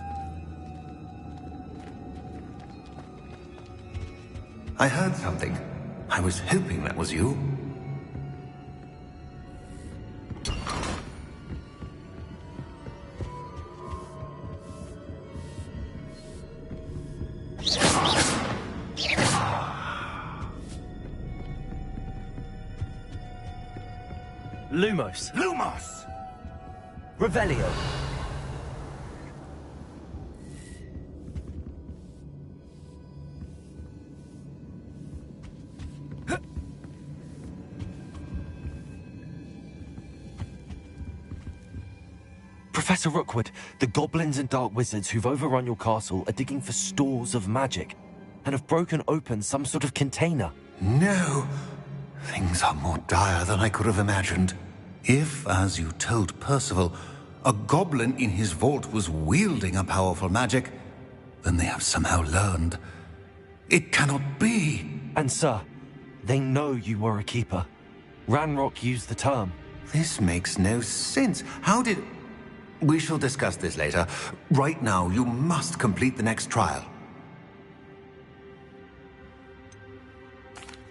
I heard something. I was hoping that was you. Lumos. Lumos! Revelio. Professor Rookwood, the goblins and dark wizards who've overrun your castle are digging for stores of magic and have broken open some sort of container. No! Things are more dire than I could have imagined. If, as you told Percival, a goblin in his vault was wielding a powerful magic, then they have somehow learned. It cannot be! And sir, they know you were a keeper. Ranrock used the term. This makes no sense. How did... We shall discuss this later. Right now, you must complete the next trial.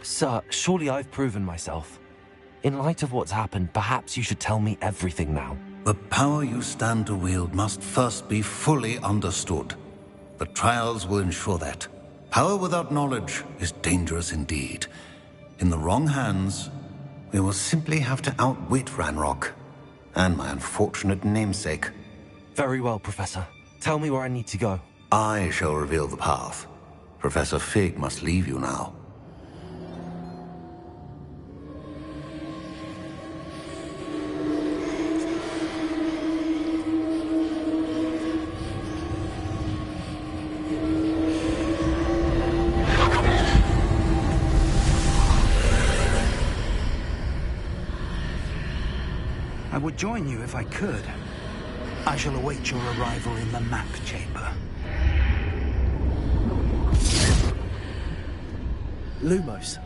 Sir, surely I've proven myself. In light of what's happened, perhaps you should tell me everything now. The power you stand to wield must first be fully understood. The trials will ensure that. Power without knowledge is dangerous indeed. In the wrong hands, we will simply have to outwit Ranrock and my unfortunate namesake. Very well, Professor. Tell me where I need to go. I shall reveal the path. Professor Fig must leave you now. I would join you if I could. I shall await your arrival in the map chamber. Lumos.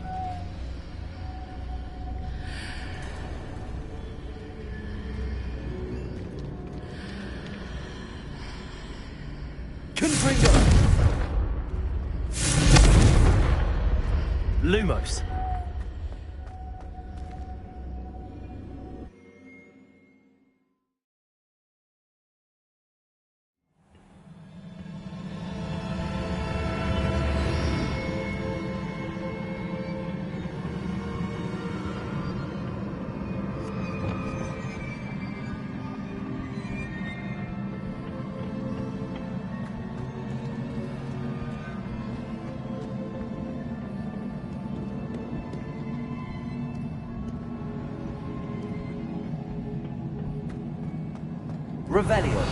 Confringo. Lumos. Revelio.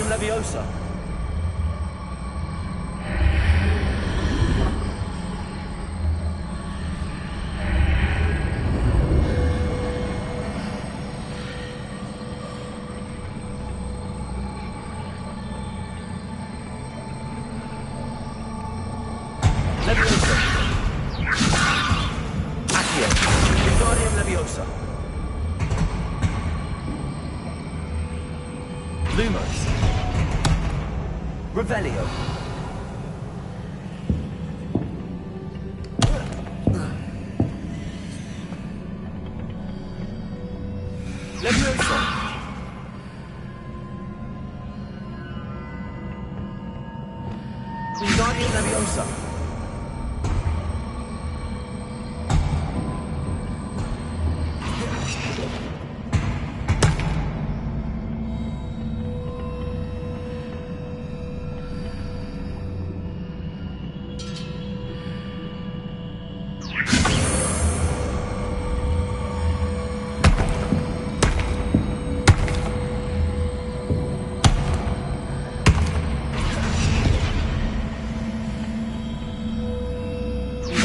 Leviosa. Leviosa. Lumos. Revelio. Leviosa. Wingardium Leviosa.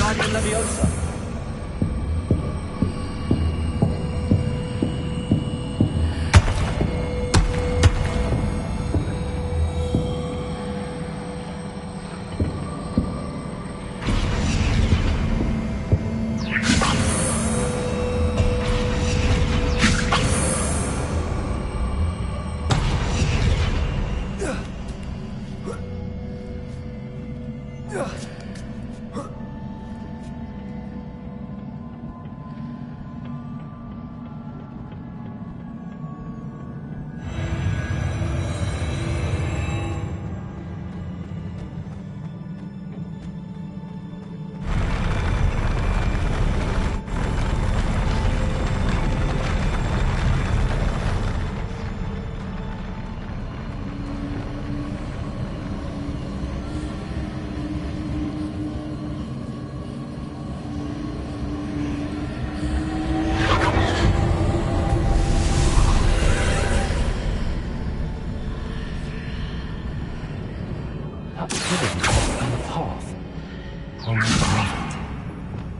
Wingardium Leviosa.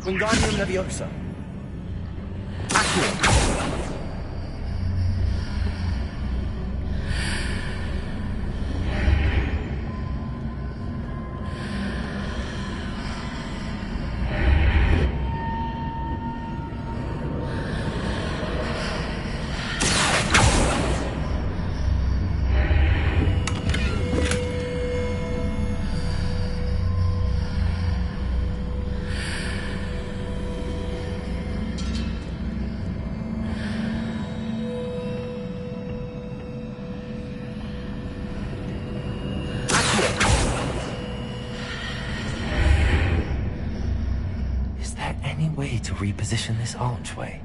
Wingardium Leviosa. Accio. Way to reposition this archway.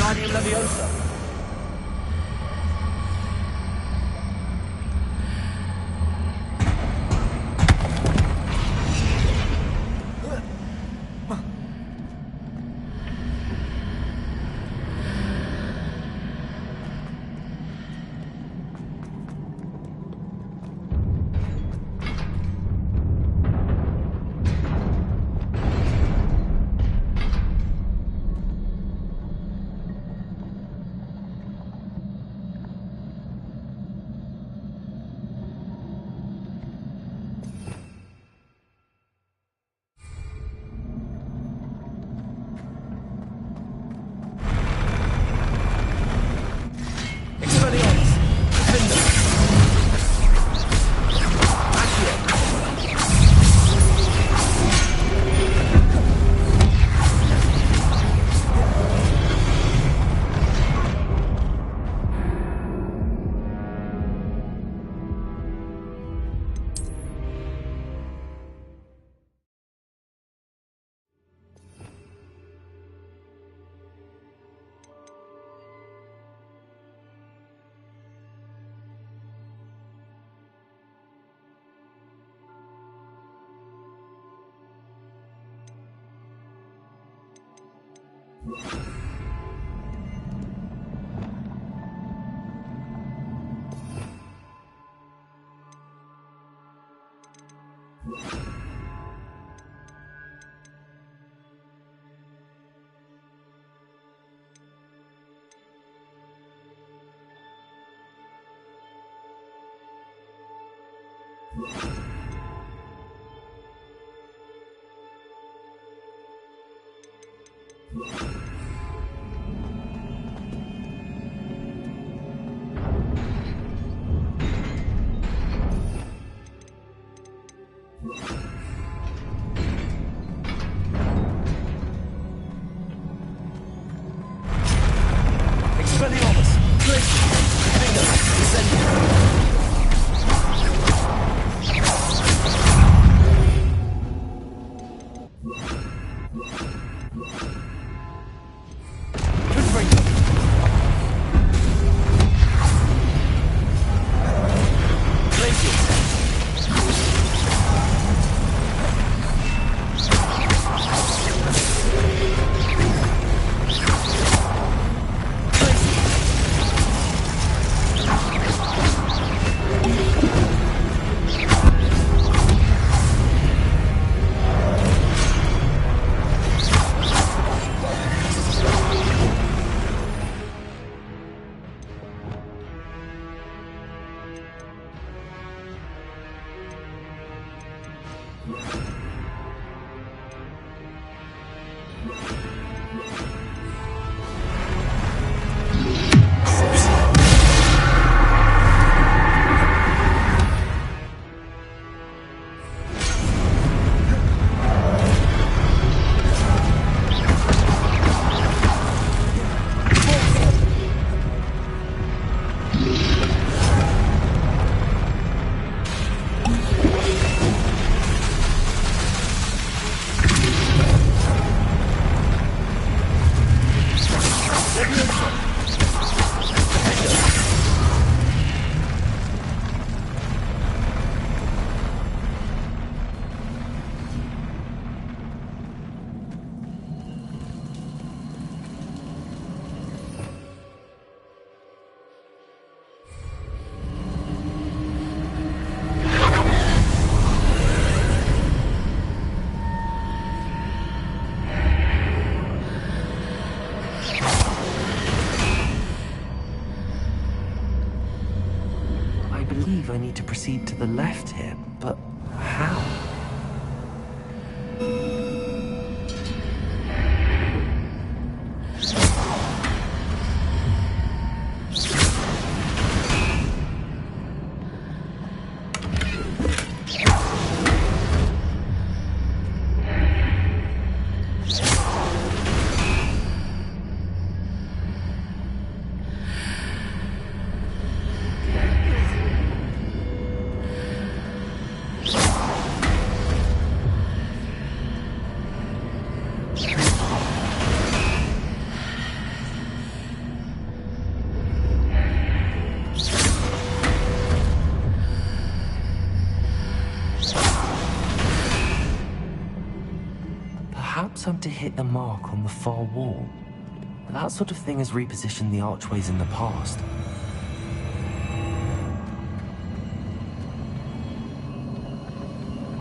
Wingardium Leviosa. I need to proceed to the left here, but how? Perhaps I'm to hit the mark on the far wall. That sort of thing has repositioned the archways in the past.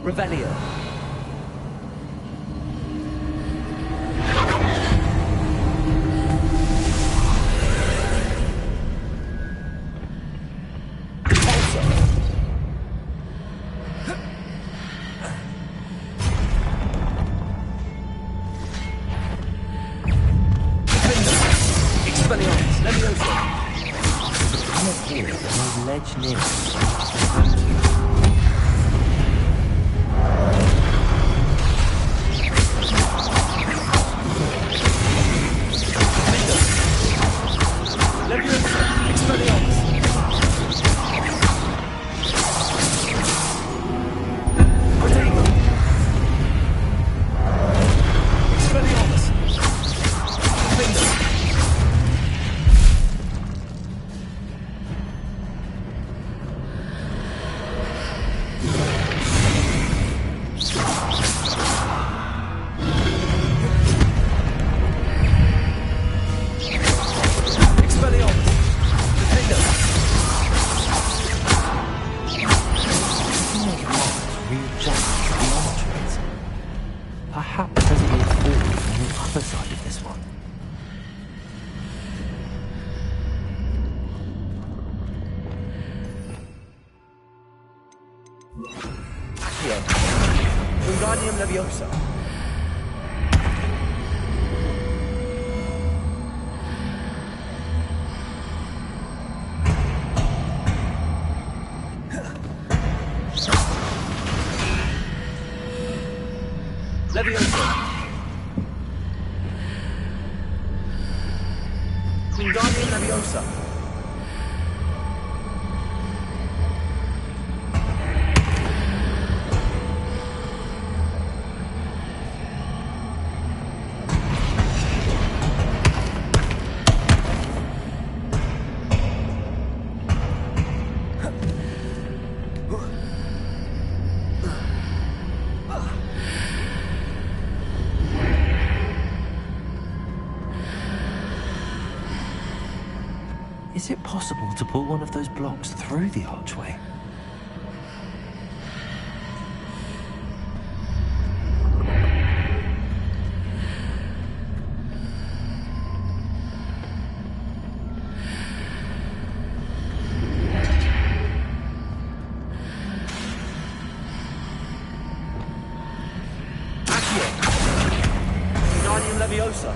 Revelio. Wingardium Leviosa. Leviosa. Wingardium Leviosa. Is it possible to pull one of those blocks through the archway? Wingardium Leviosa.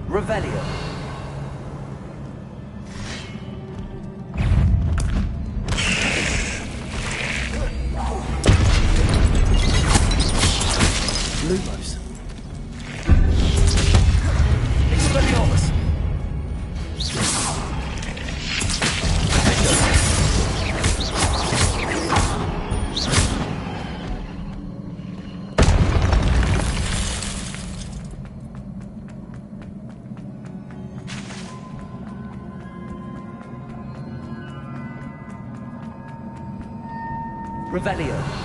Revelio. Lumos. Expelliarmus. Revelio.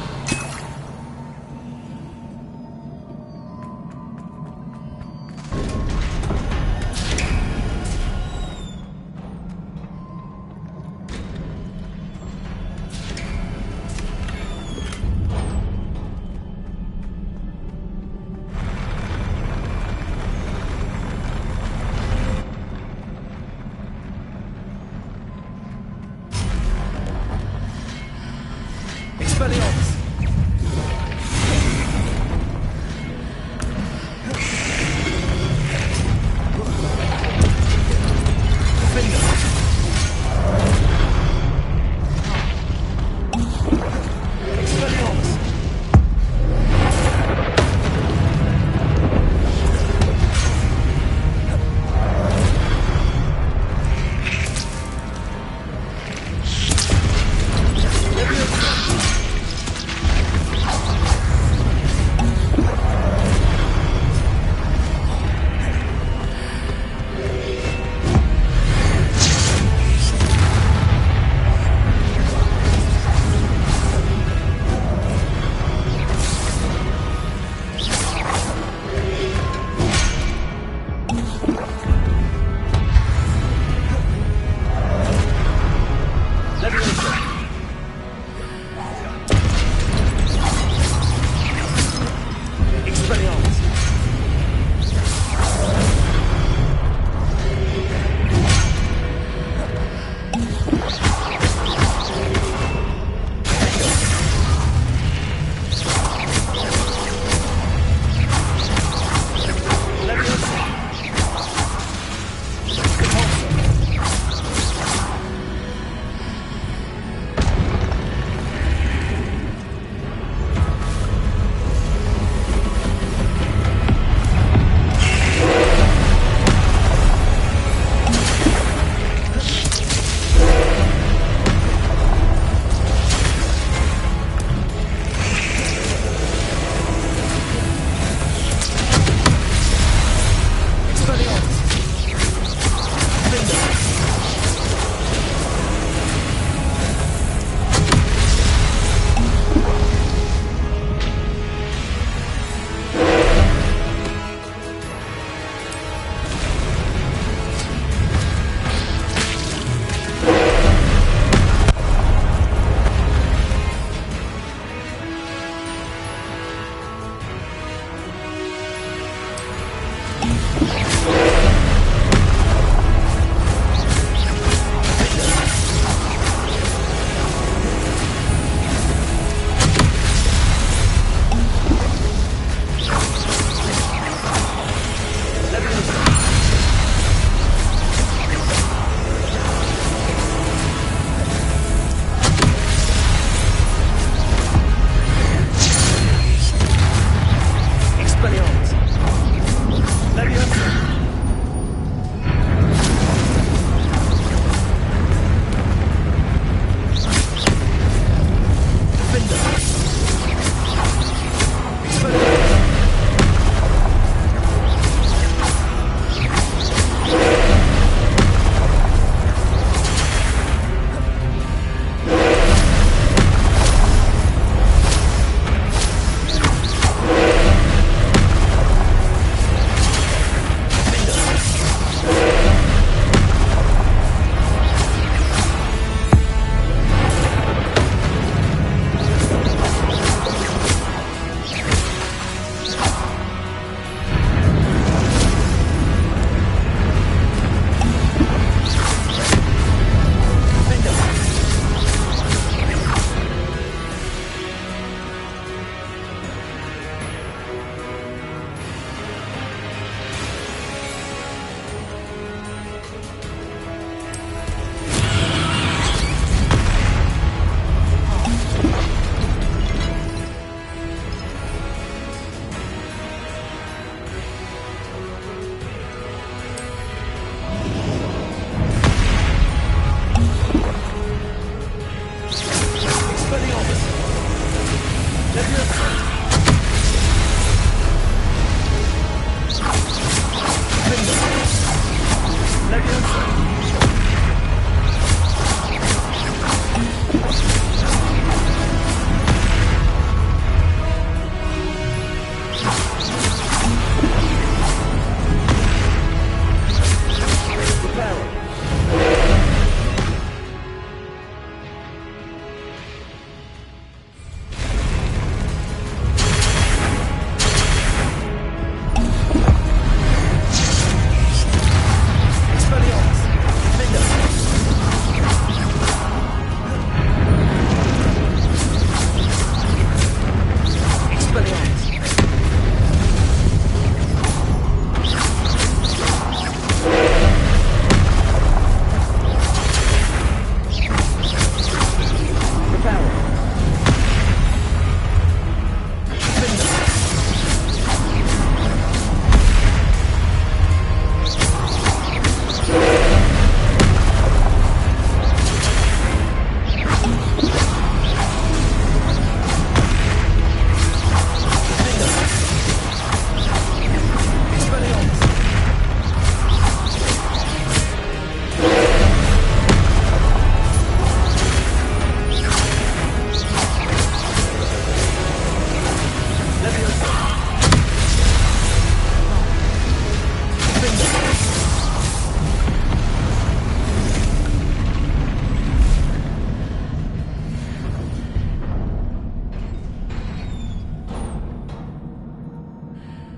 Expelliarmus!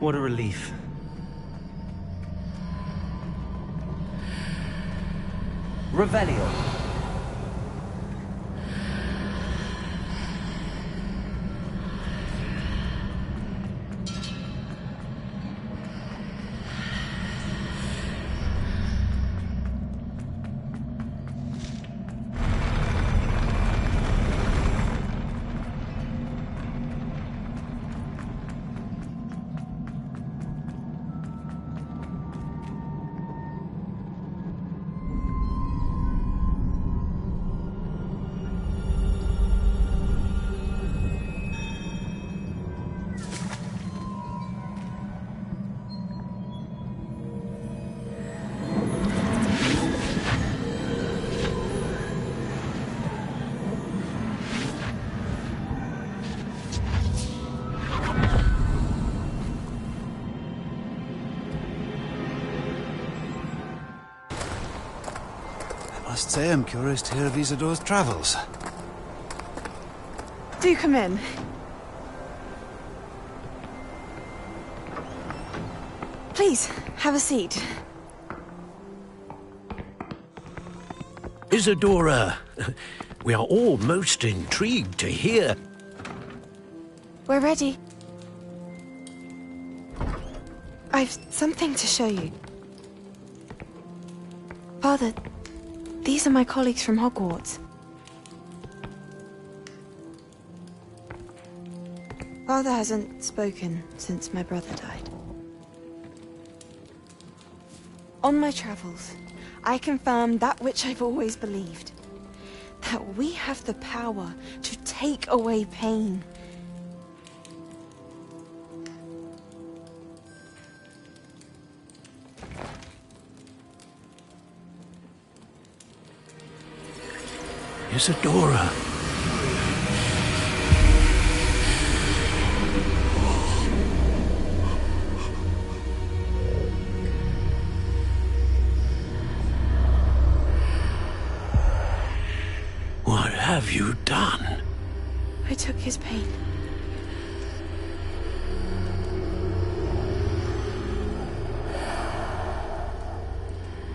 What a relief. Revelio. I must say I'm curious to hear of Isidore's travels. Do come in. Please, have a seat. Isadora, we are all most intrigued to hear. We're ready. I've something to show you. Father, these are my colleagues from Hogwarts. Father hasn't spoken since my brother died. On my travels, I confirmed that which I've always believed. That we have the power to take away pain. Isadora. What have you done? I took his pain.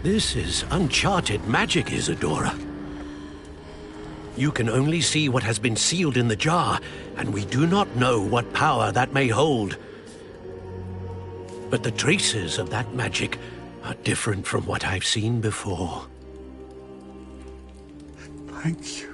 This is uncharted magic, Isadora. You can only see what has been sealed in the jar, and we do not know what power that may hold. But the traces of that magic are different from what I've seen before. Thank you.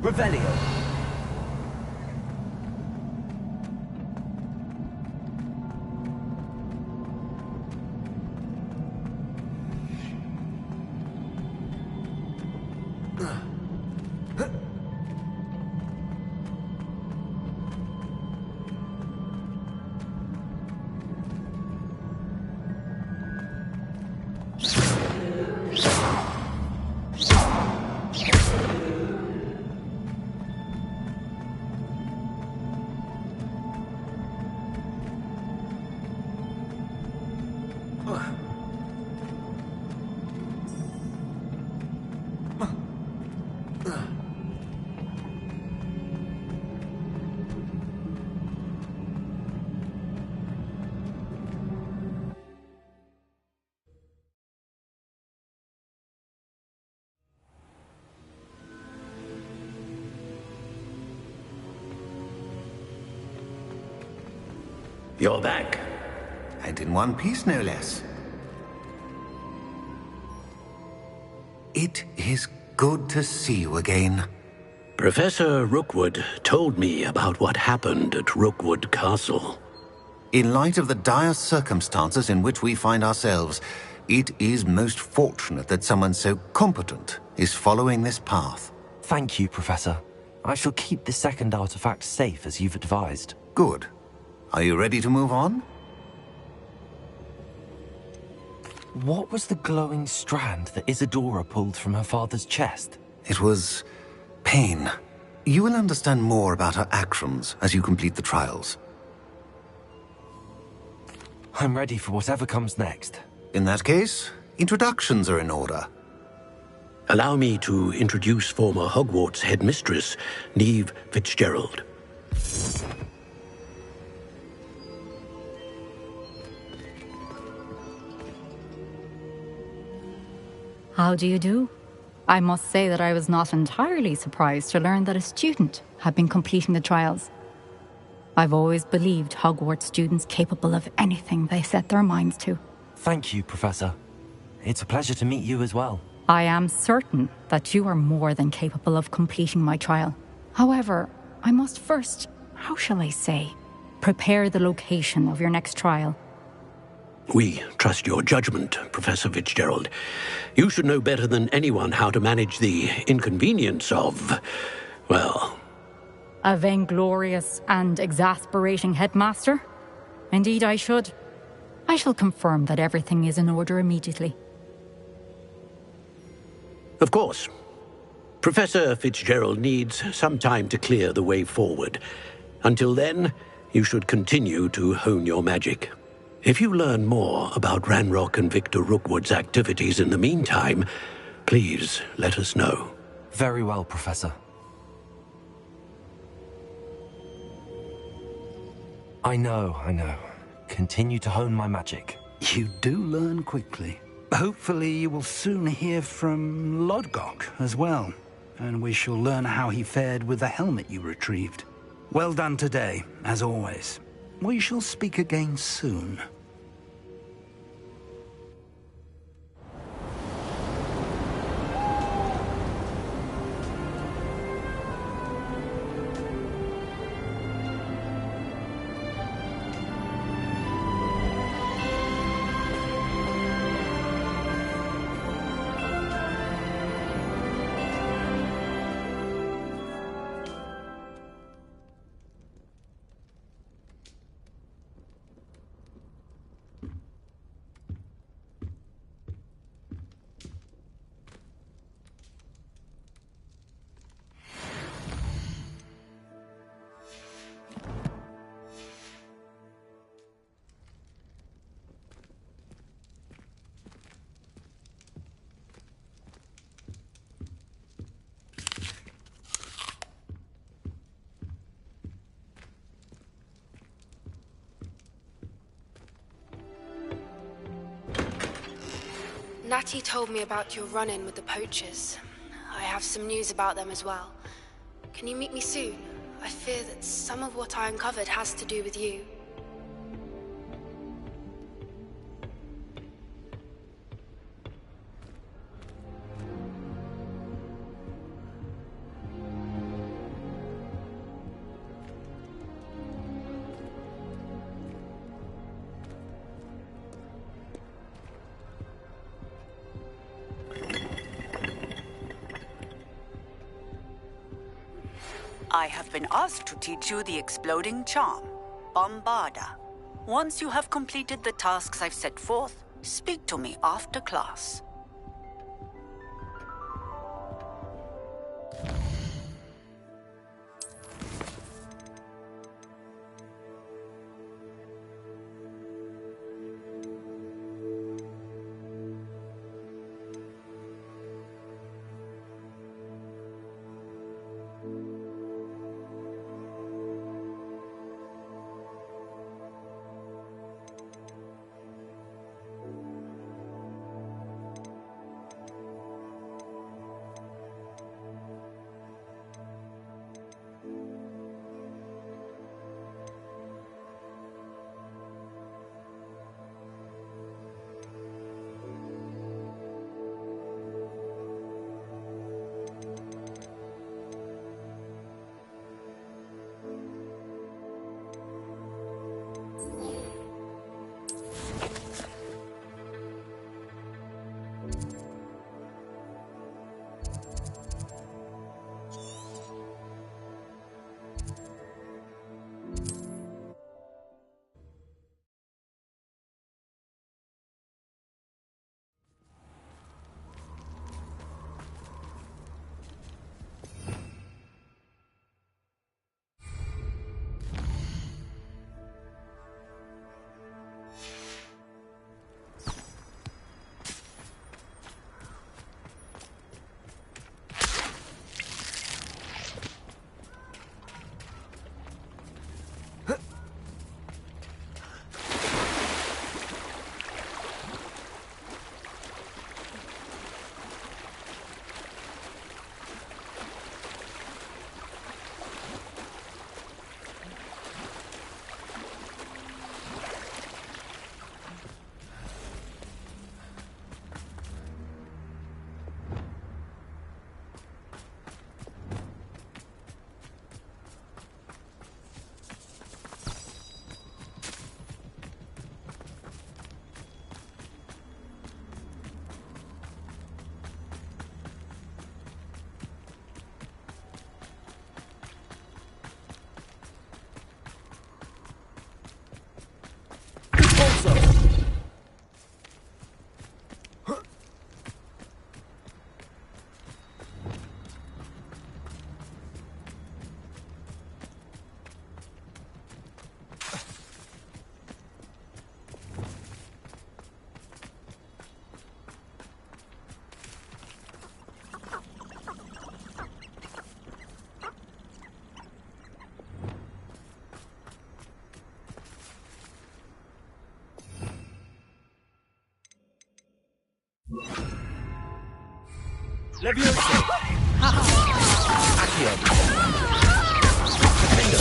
Revelio. You're back. And in one piece, no less. It is good to see you again. Professor Rookwood told me about what happened at Rookwood Castle. In light of the dire circumstances in which we find ourselves, it is most fortunate that someone so competent is following this path. Thank you, Professor. I shall keep the second artifact safe as you've advised. Good. Are you ready to move on? What was the glowing strand that Isadora pulled from her father's chest? It was pain. You will understand more about her actions as you complete the trials. I'm ready for whatever comes next. In that case, introductions are in order. Allow me to introduce former Hogwarts headmistress, Neve Fitzgerald. How do you do? I must say that I was not entirely surprised to learn that a student had been completing the trials. I've always believed Hogwarts students capable of anything they set their minds to. Thank you, Professor. It's a pleasure to meet you as well. I am certain that you are more than capable of completing my trial. However, I must first, how shall I say, prepare the location of your next trial. We trust your judgment, Professor Fitzgerald. You should know better than anyone how to manage the inconvenience of, well... A vainglorious and exasperating headmaster? Indeed I should. I shall confirm that everything is in order immediately. Of course. Professor Fitzgerald needs some time to clear the way forward. Until then, you should continue to hone your magic. If you learn more about Ranrock and Victor Rookwood's activities in the meantime, please let us know. Very well, Professor. I know. Continue to hone my magic. You do learn quickly. Hopefully you will soon hear from Lodgok as well, and we shall learn how he fared with the helmet you retrieved. Well done today, as always. We shall speak again soon. Natty told me about your run-in with the poachers. I have some news about them as well. Can you meet me soon? I fear that some of what I uncovered has to do with you. I have been asked to teach you the exploding charm, Bombarda. Once you have completed the tasks I've set forth, speak to me after class. Levioso! Accio! Defendo!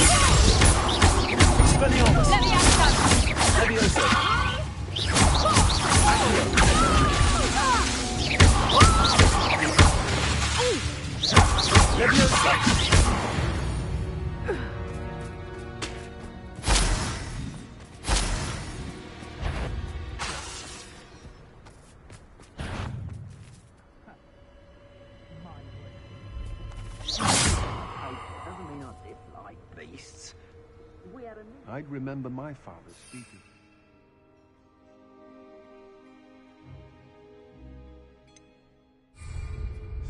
Spelliormus! Levioso! Accio! Levioso! I'd remember my father speaking.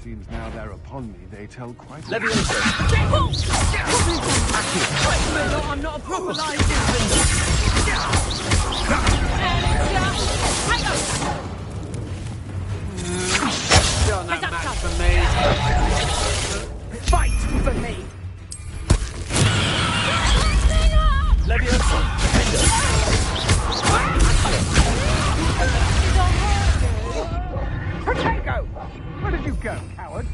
Seems now they're upon me, they tell quite... Levioso! I'm not a proper life. Still no match for me. Fight for me! Levioso! Defender! Protego! Where did you go, coward?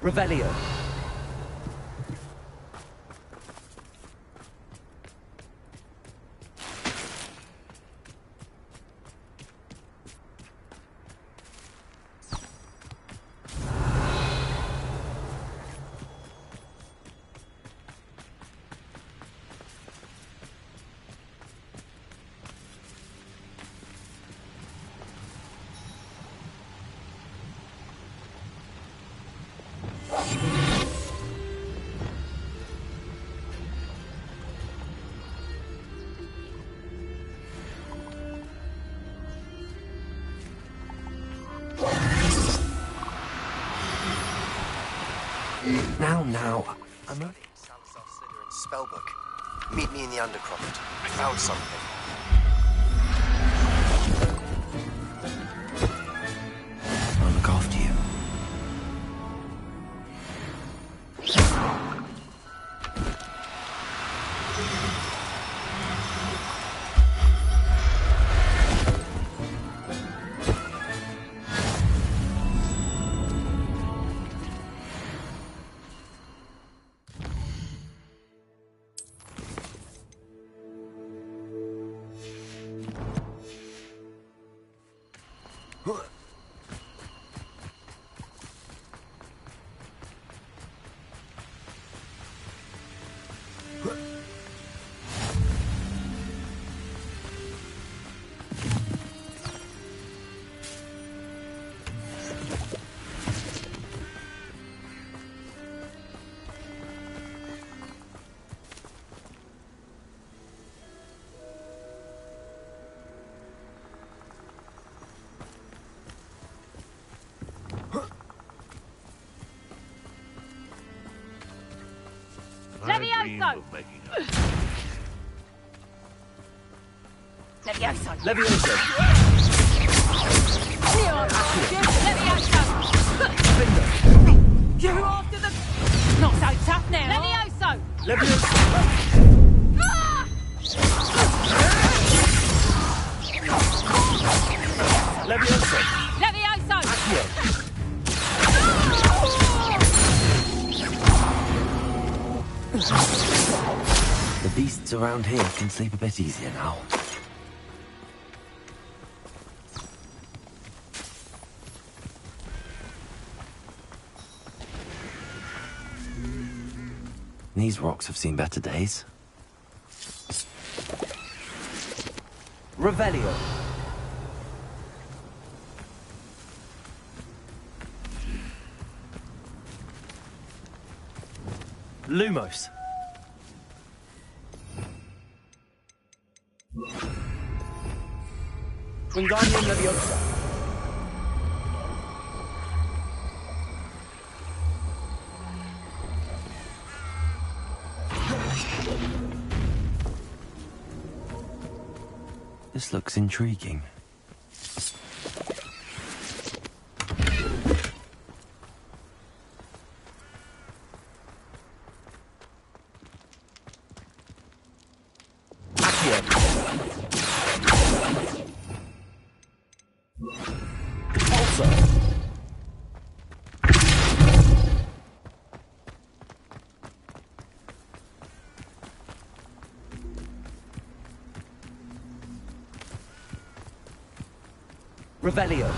Revelio. Now. I'm only in Salazar Slytherin's spellbook. Meet me in the Undercroft. I found something. I'll look after you. Levioso! Levioso! Levioso! Levioso! You're after the... Not so tough now! Levioso! Levioso! Levioso! Levioso! Accio! The beasts around here can sleep a bit easier now. These rocks have seen better days. Revelio! Lumos! Wingardium Leviosa! This looks intriguing. Revelio!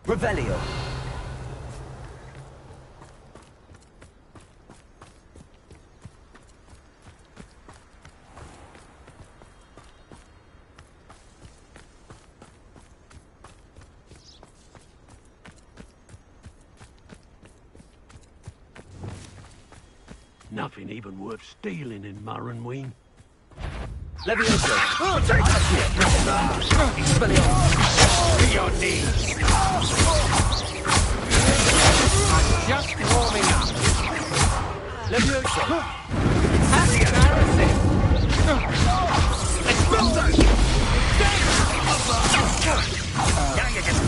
Revelio! Nothing even worth stealing in Murrenween. Levioso! Oh, take Expelliarmus! to your knees! I'm just warming up. Levioso! That's embarrassing! Expelliarmus! Now you just...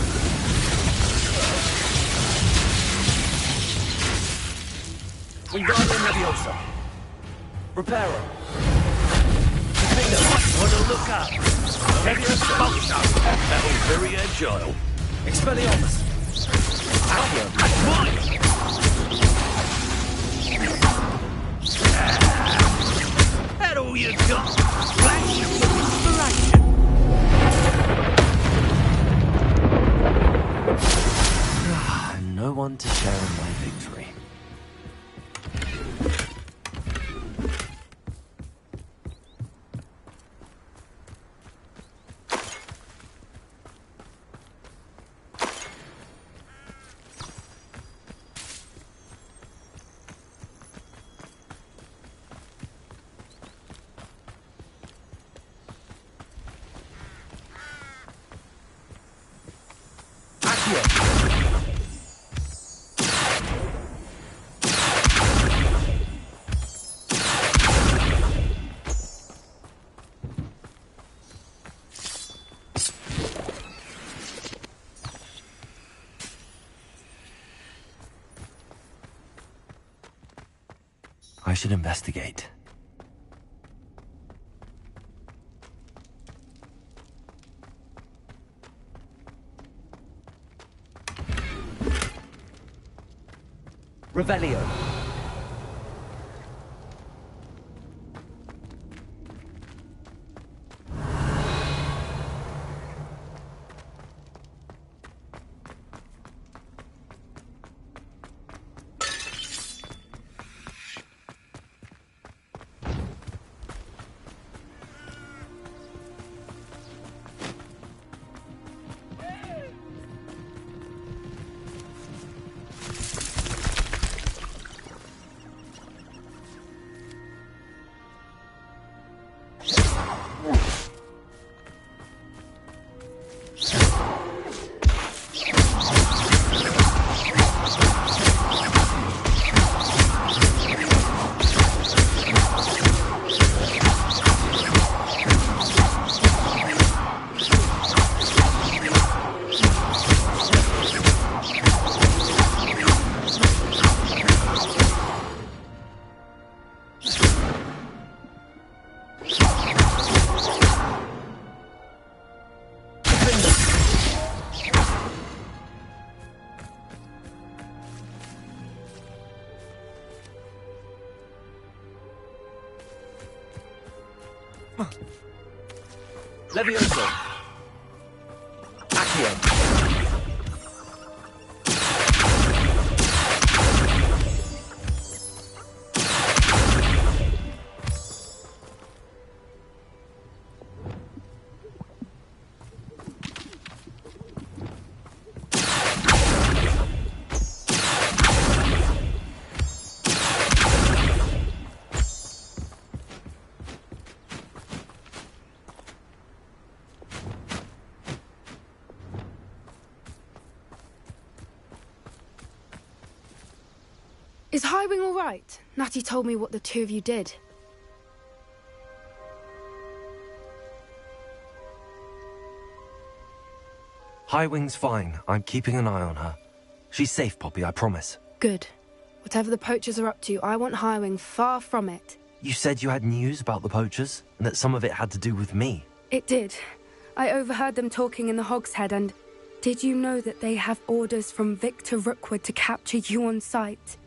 Wingardium Leviosa! Reparo! Wanna look up? Leviosa! That was very agile. Expelliarmus! Accio! That all you got? Flash of inspiration. No one to share in my victory. should investigate. Revelio. Levioso. Accio. Is Highwing all right? Natty told me what the two of you did. Highwing's fine. I'm keeping an eye on her. She's safe, Poppy, I promise. Good. Whatever the poachers are up to, I want Highwing far from it. You said you had news about the poachers, and that some of it had to do with me. It did. I overheard them talking in the Hogshead, and did you know that they have orders from Victor Rookwood to capture you on sight?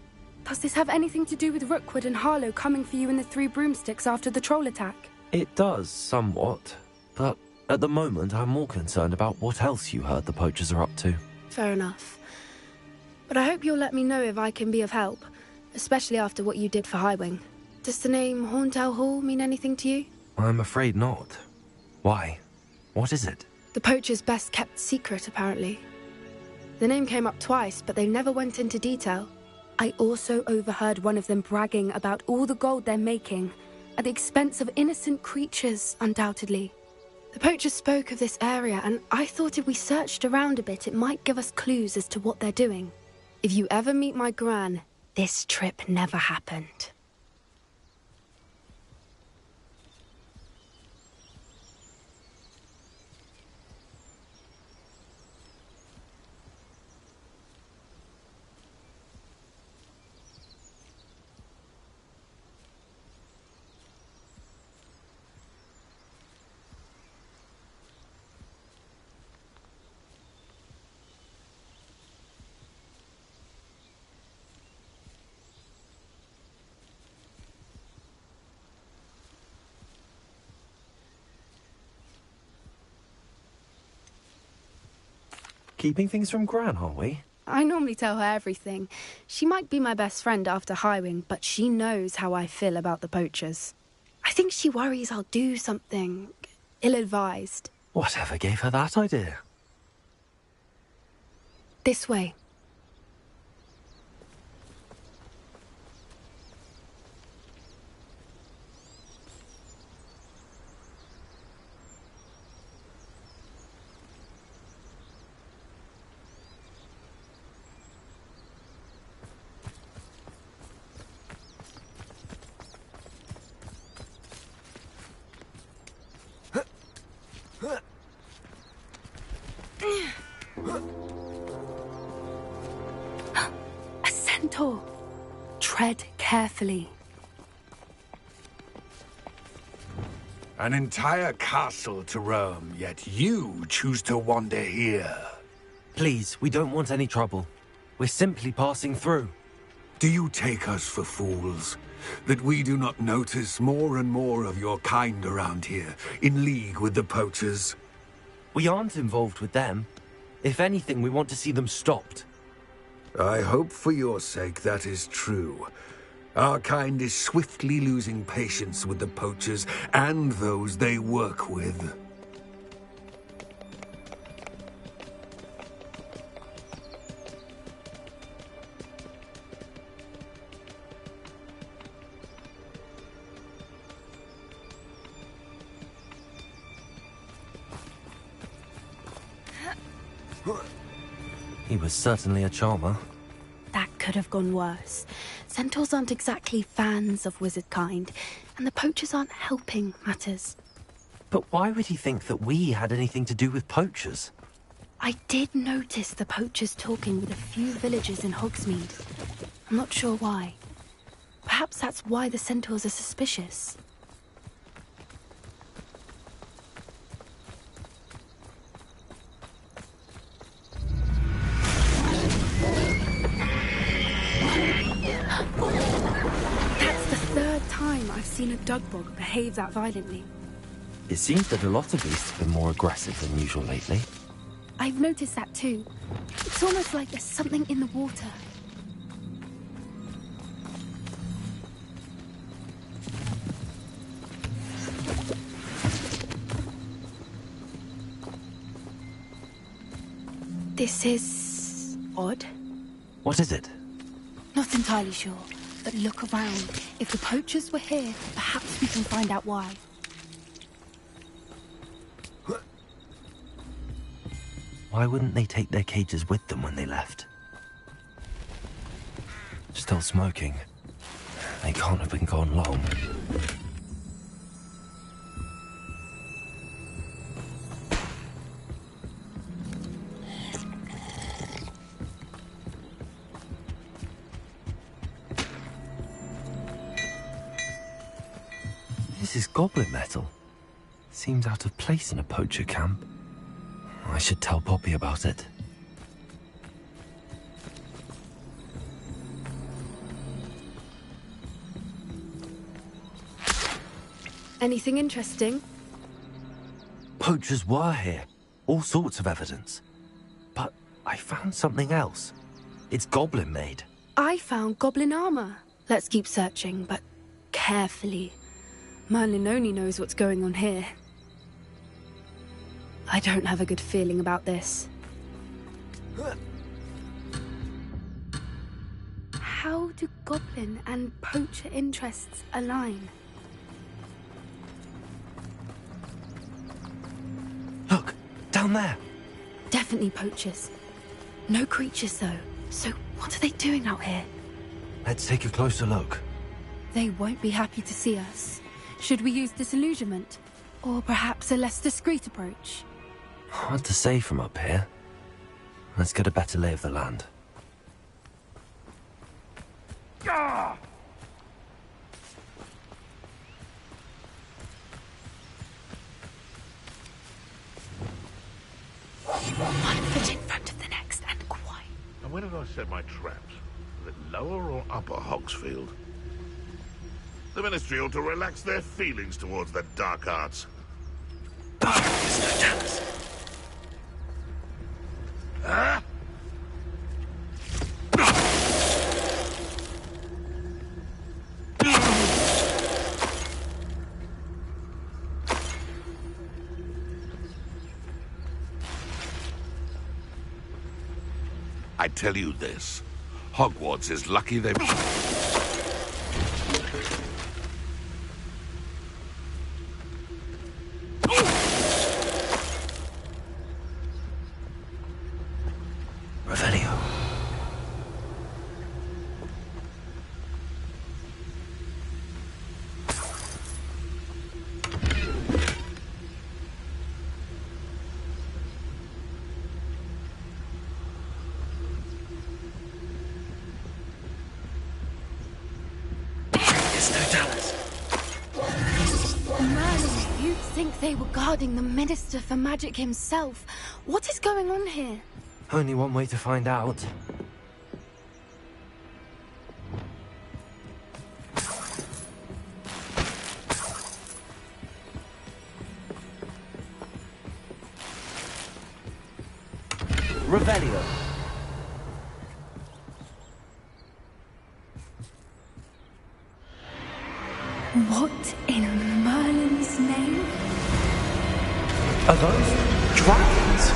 Does this have anything to do with Rookwood and Harlow coming for you in the Three Broomsticks after the troll attack? It does, somewhat. But at the moment, I'm more concerned about what else you heard the poachers are up to. Fair enough. But I hope you'll let me know if I can be of help, especially after what you did for Highwing. Does the name Horntail Hall mean anything to you? I'm afraid not. Why? What is it? The poachers' best kept secret, apparently. The name came up twice, but they never went into detail. I also overheard one of them bragging about all the gold they're making, at the expense of innocent creatures, undoubtedly. The poachers spoke of this area, and I thought if we searched around a bit, it might give us clues as to what they're doing. If you ever meet my gran, this trip never happened. Keeping things from Gran, aren't we? I normally tell her everything. She might be my best friend after Highwing, but she knows how I feel about the poachers. I think she worries I'll do something ill-advised. Whatever gave her that idea? This way. A centaur. Tread carefully. An entire castle to roam, yet you choose to wander here. Please, we don't want any trouble. We're simply passing through. Do you take us for fools? That we do not notice more and more of your kind around here, in league with the poachers? We aren't involved with them. If anything, we want to see them stopped. I hope for your sake that is true. Our kind is swiftly losing patience with the poachers and those they work with. He was certainly a charmer. That could have gone worse. Centaurs aren't exactly fans of wizard kind, and the poachers aren't helping matters. But why would he think that we had anything to do with poachers? I did notice the poachers talking with a few villagers in Hogsmeade. I'm not sure why. Perhaps that's why the centaurs are suspicious. That's the third time I've seen a dugbog behave that violently. It seems that a lot of beasts have been more aggressive than usual lately. I've noticed that too. It's almost like there's something in the water. This is odd. What is it? Not entirely sure, but look around. If the poachers were here, perhaps we can find out why. Why wouldn't they take their cages with them when they left? Still smoking. They can't have been gone long. This is goblin metal. Seems out of place in a poacher camp. I should tell Poppy about it. Anything interesting? Poachers were here. All sorts of evidence. But I found something else. It's goblin made. I found goblin armor. Let's keep searching, but carefully. Merlin only knows what's going on here. I don't have a good feeling about this. How do goblin and poacher interests align? Look, down there. Definitely poachers. No creatures though. So what are they doing out here? Let's take a closer look. They won't be happy to see us. Should we use disillusionment? Or perhaps a less discreet approach? Hard to say from up here. Let's get a better lay of the land. One foot in front of the next and quiet. And where did I set my traps? Was it lower or upper Hogsfield? The Ministry ought to relax their feelings towards the dark arts. Ah! I tell you this, Hogwarts is lucky they've... Revelio. think they were guarding the Minister for Magic himself. What is going on here? Only one way to find out. Revelio. What in Merlin's name? Are those dragons?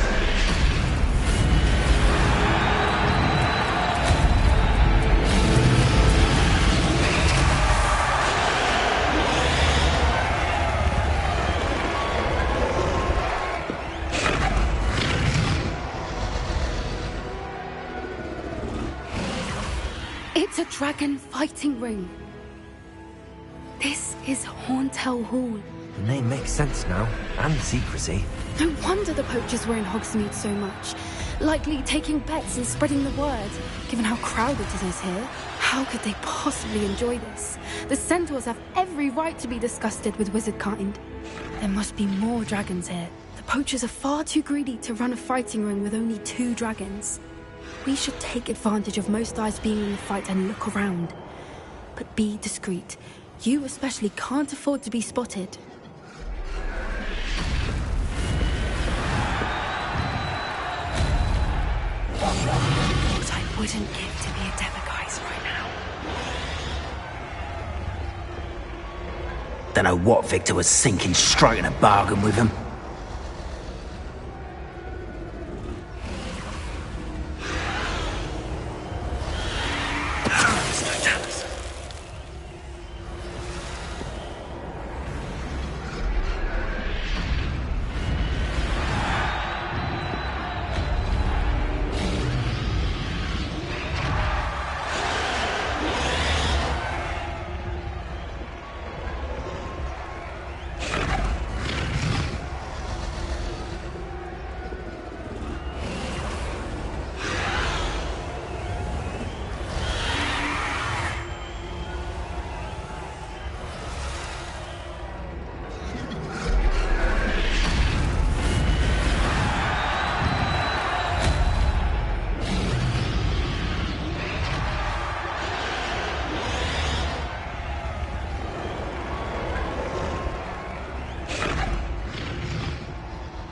It's a dragon fighting ring. This is Hauntel Hall. The name makes sense now, and the secrecy. No wonder the poachers were in Hogsmeade so much. Likely taking bets and spreading the word. Given how crowded it is here, how could they possibly enjoy this? The centaurs have every right to be disgusted with wizard kind. There must be more dragons here. The poachers are far too greedy to run a fighting ring with only 2 dragons. We should take advantage of most eyes being in the fight and look around. But be discreet. You especially can't afford to be spotted. What I wouldn't give to be a Demiguise right now. Don't know what Victor was thinking, striking a bargain with him.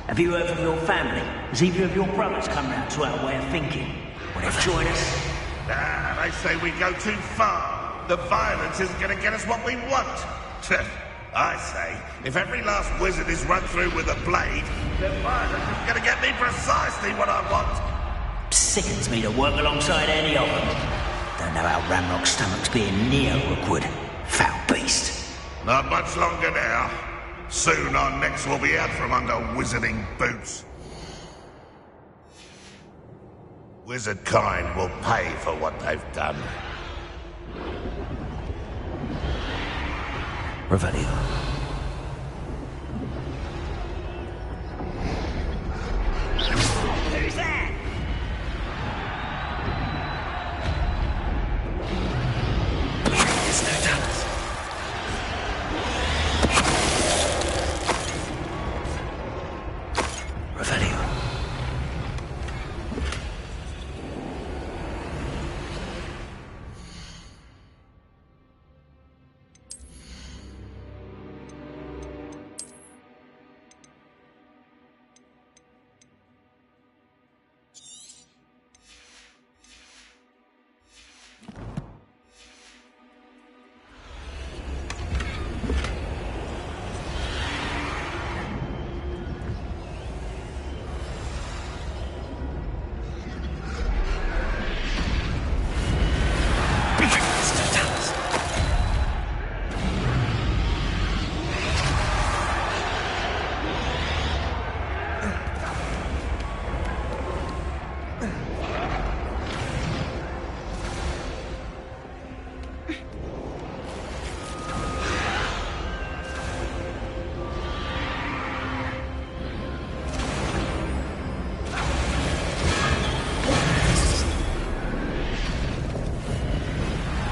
Have you heard from your family? Has either of your brothers come round to our way of thinking? Would they join us? Ah, they say we go too far. The violence isn't going to get us what we want. I say, if every last wizard is run through with a blade, then violence is going to get me precisely what I want. Sickens me to work alongside any of them. Don't know how Ramrock's stomach's being near Rookwood. Foul beast. Not much longer now. Soon our necks will be out from under wizarding boots. Wizard kind will pay for what they've done. Revelio. Who's that? There's no doubt. Revelio.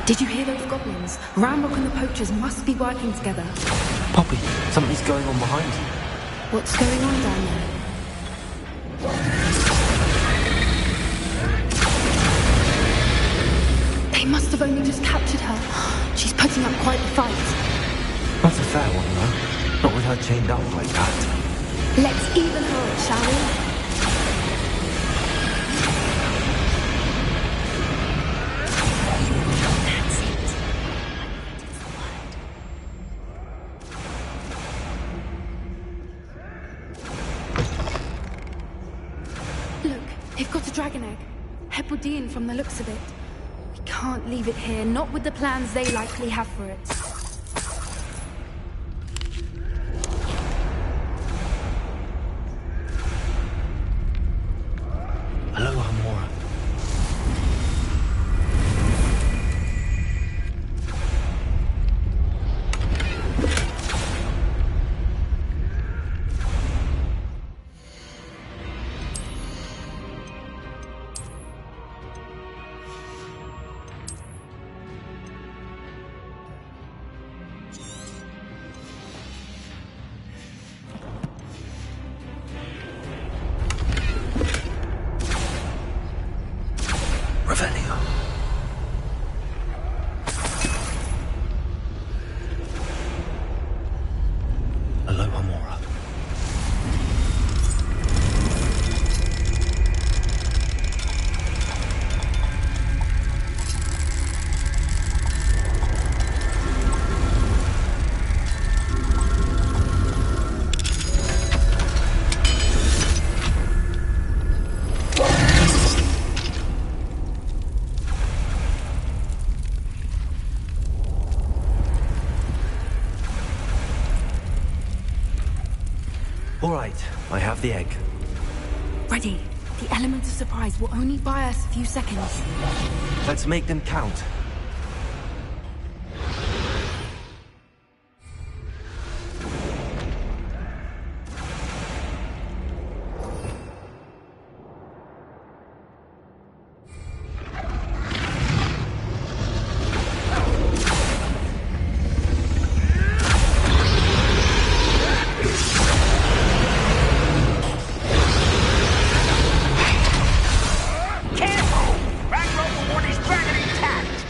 Did you hear those goblins? Ramrock and the poachers must be working together. Poppy, something's going on behind you. What's going on down there? They must have only just captured her. She's putting up quite the fight. That's a fair one, though. Not with her chained up like that. Let's even her up, shall we? They've got a dragon egg. Hebridean from the looks of it. We can't leave it here, not with the plans they likely have for it. Hello, Hamora. All right, I have the egg. Ready. The element of surprise will only buy us a few seconds. Let's make them count. Careful! Ragnarok will want his dragon intact!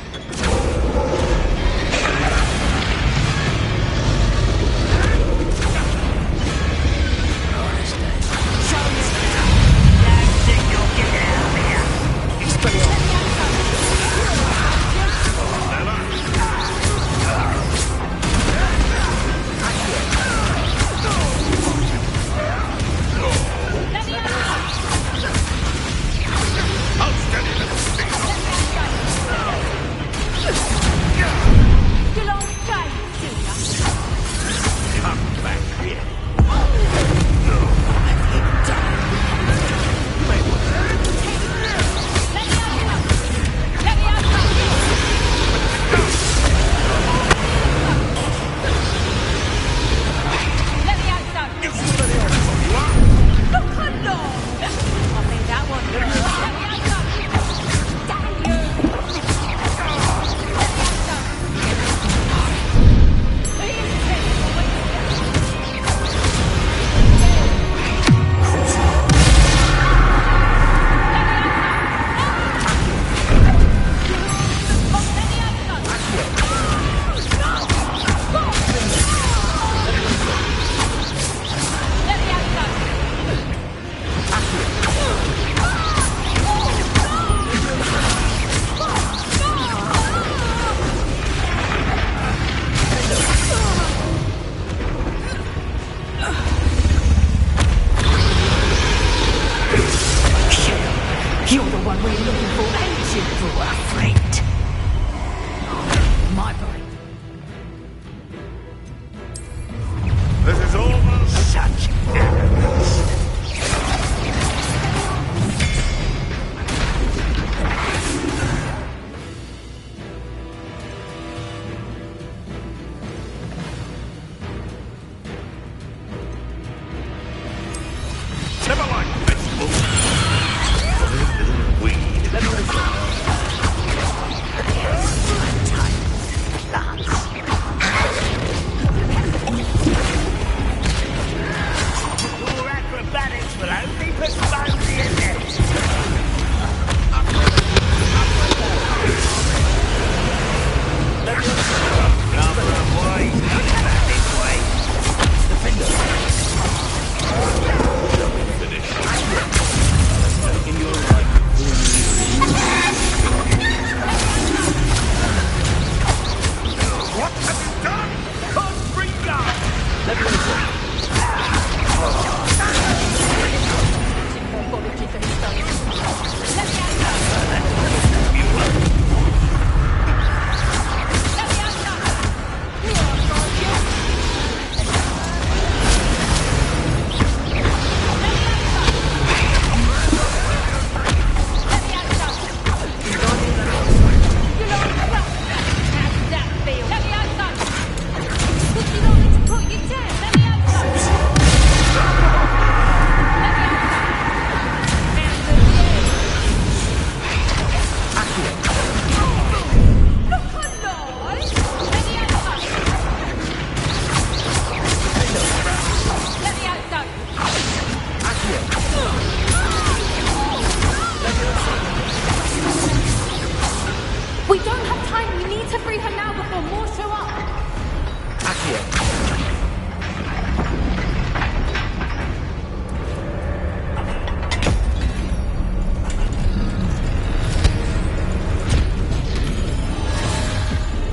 We don't have time. We need to free her now before more show up.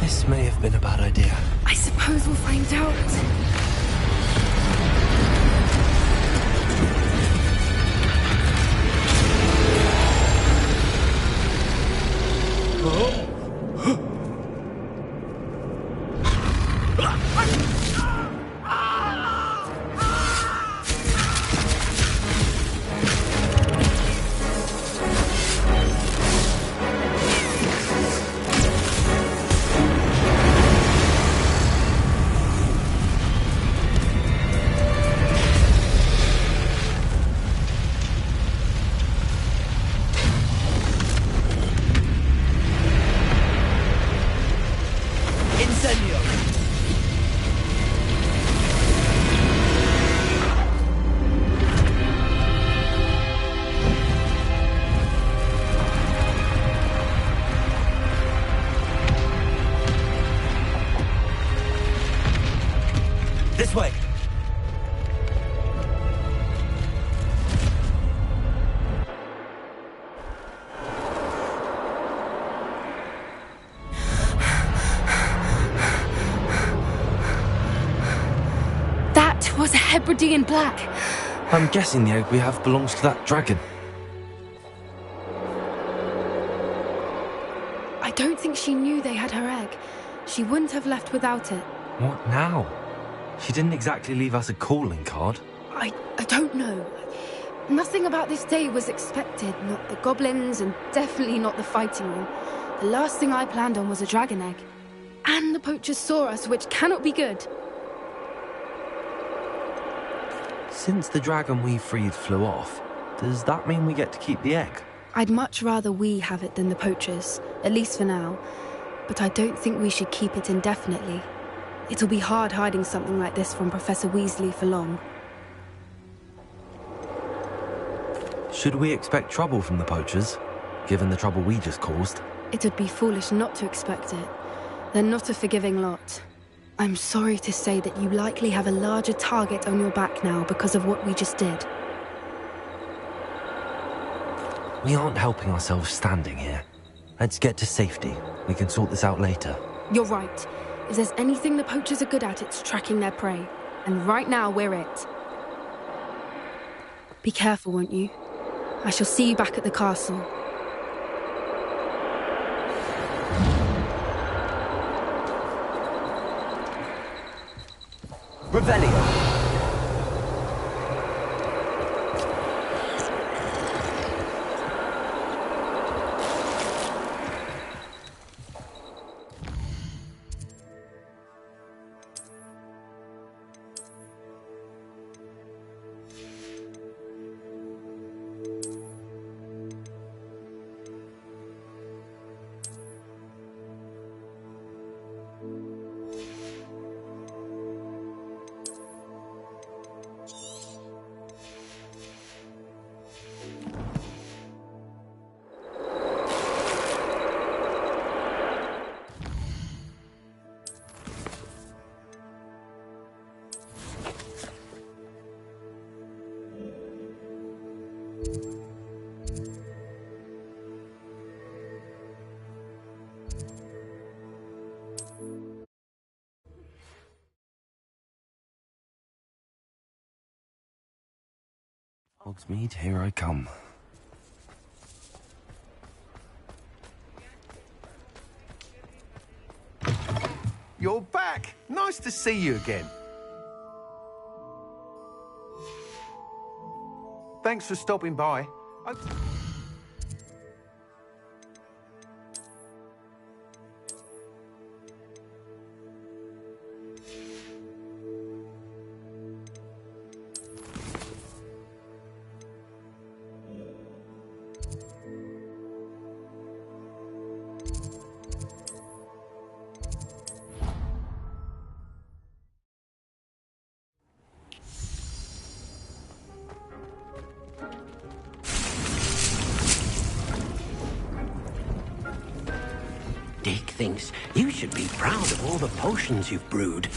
This may have been a bad idea. I suppose we'll find out. This way! That was a Hebridean black. I'm guessing the egg we have belongs to that dragon. I don't think she knew they had her egg. She wouldn't have left without it. What now? She didn't exactly leave us a calling card. I don't know. Nothing about this day was expected. Not the goblins, and definitely not the fighting room. The last thing I planned on was a dragon egg. And the poachers saw us, which cannot be good. Since the dragon we freed flew off, does that mean we get to keep the egg? I'd much rather we have it than the poachers, at least for now. But I don't think we should keep it indefinitely. It'll be hard hiding something like this from Professor Weasley for long. Should we expect trouble from the poachers, given the trouble we just caused? It would be foolish not to expect it. They're not a forgiving lot. I'm sorry to say that you likely have a larger target on your back now because of what we just did. We aren't helping ourselves standing here. Let's get to safety. We can sort this out later. You're right. If there's anything the poachers are good at, it's tracking their prey. And right now, we're it. Be careful, won't you? I shall see you back at the castle. Revelio. Hogsmeade, here I come. You're back! Nice to see you again. Thanks for stopping by. thinks you should be proud of all the potions you've brewed.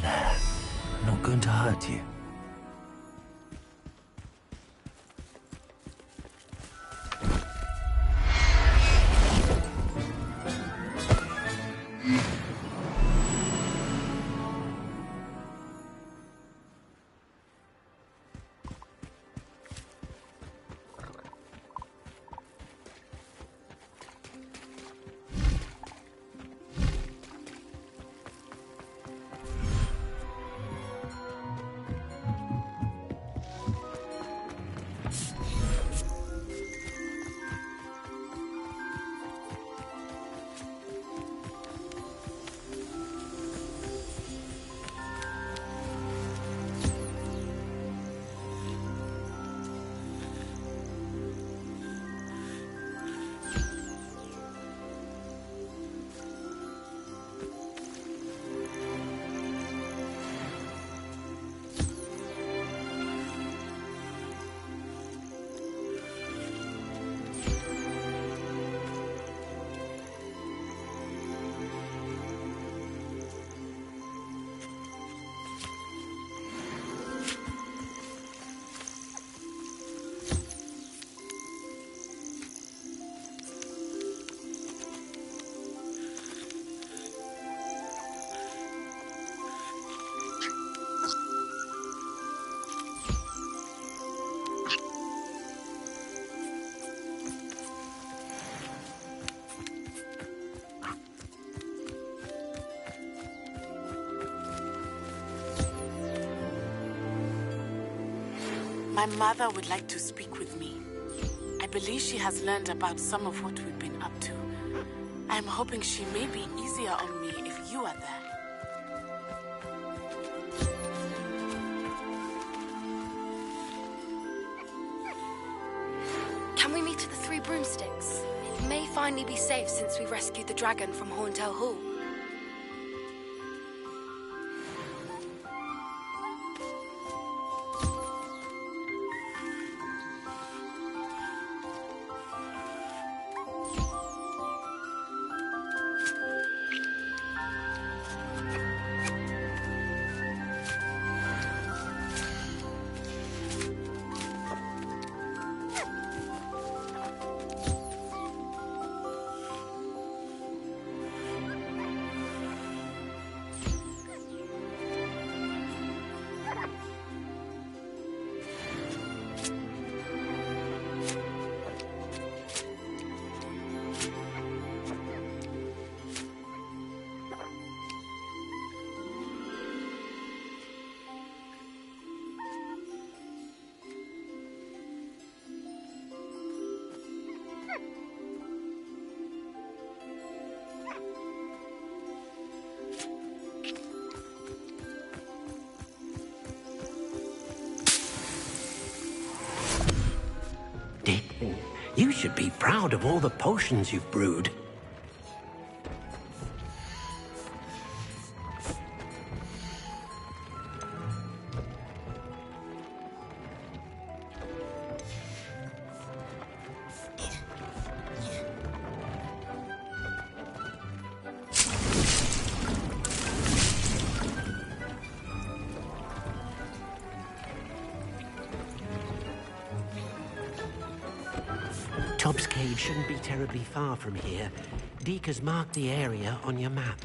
There. Not going to hurt you. My mother would like to speak with me. I believe she has learned about some of what we've been up to. I'm hoping she may be easier on me if you are there. Can we meet at the Three Broomsticks? It may finally be safe since we rescued the dragon from Horntail Hall. You should be proud of all the potions you've brewed. Tob's cave shouldn't be terribly far from here. Deke has marked the area on your map.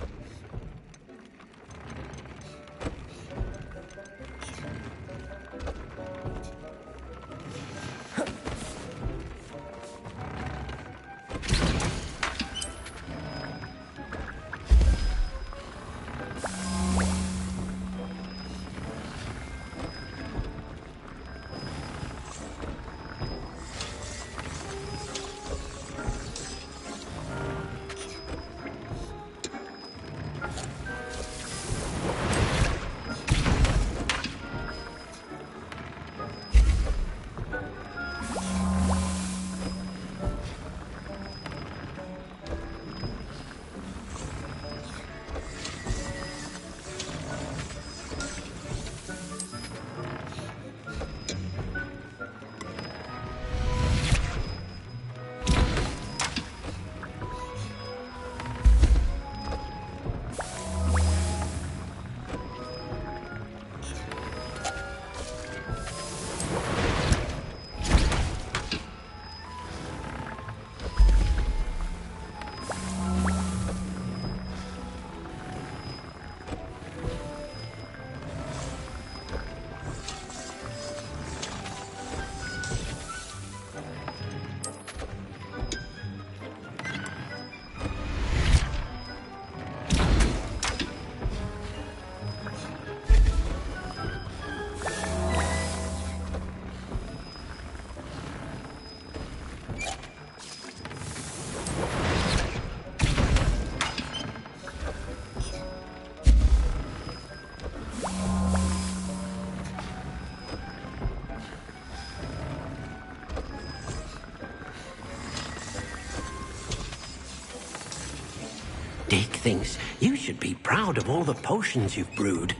Deke thinks you should be proud of all the potions you've brewed.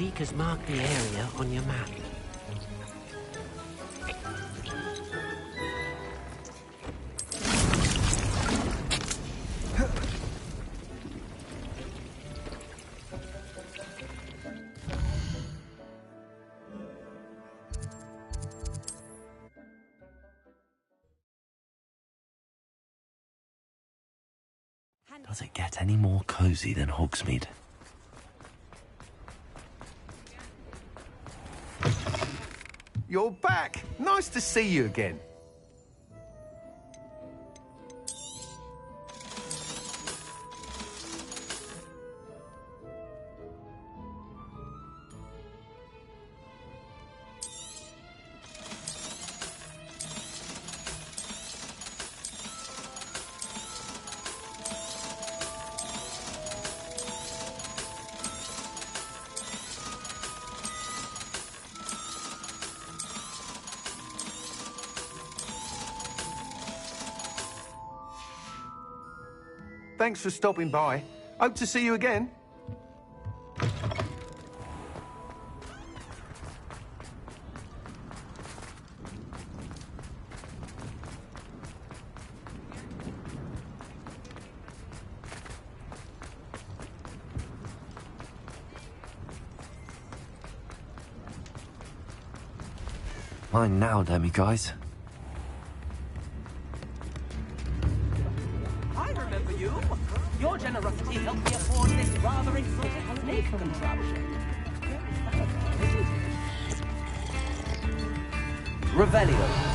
Deek has marked the area on your map. Does it get any more cozy than Hogsmeade? You're back! Nice to see you again. Thanks for stopping by. Hope to see you again. Mine now, Demi, guys. I remember you. Your generosity helped me afford this rather exotic snake contraption. Revelio.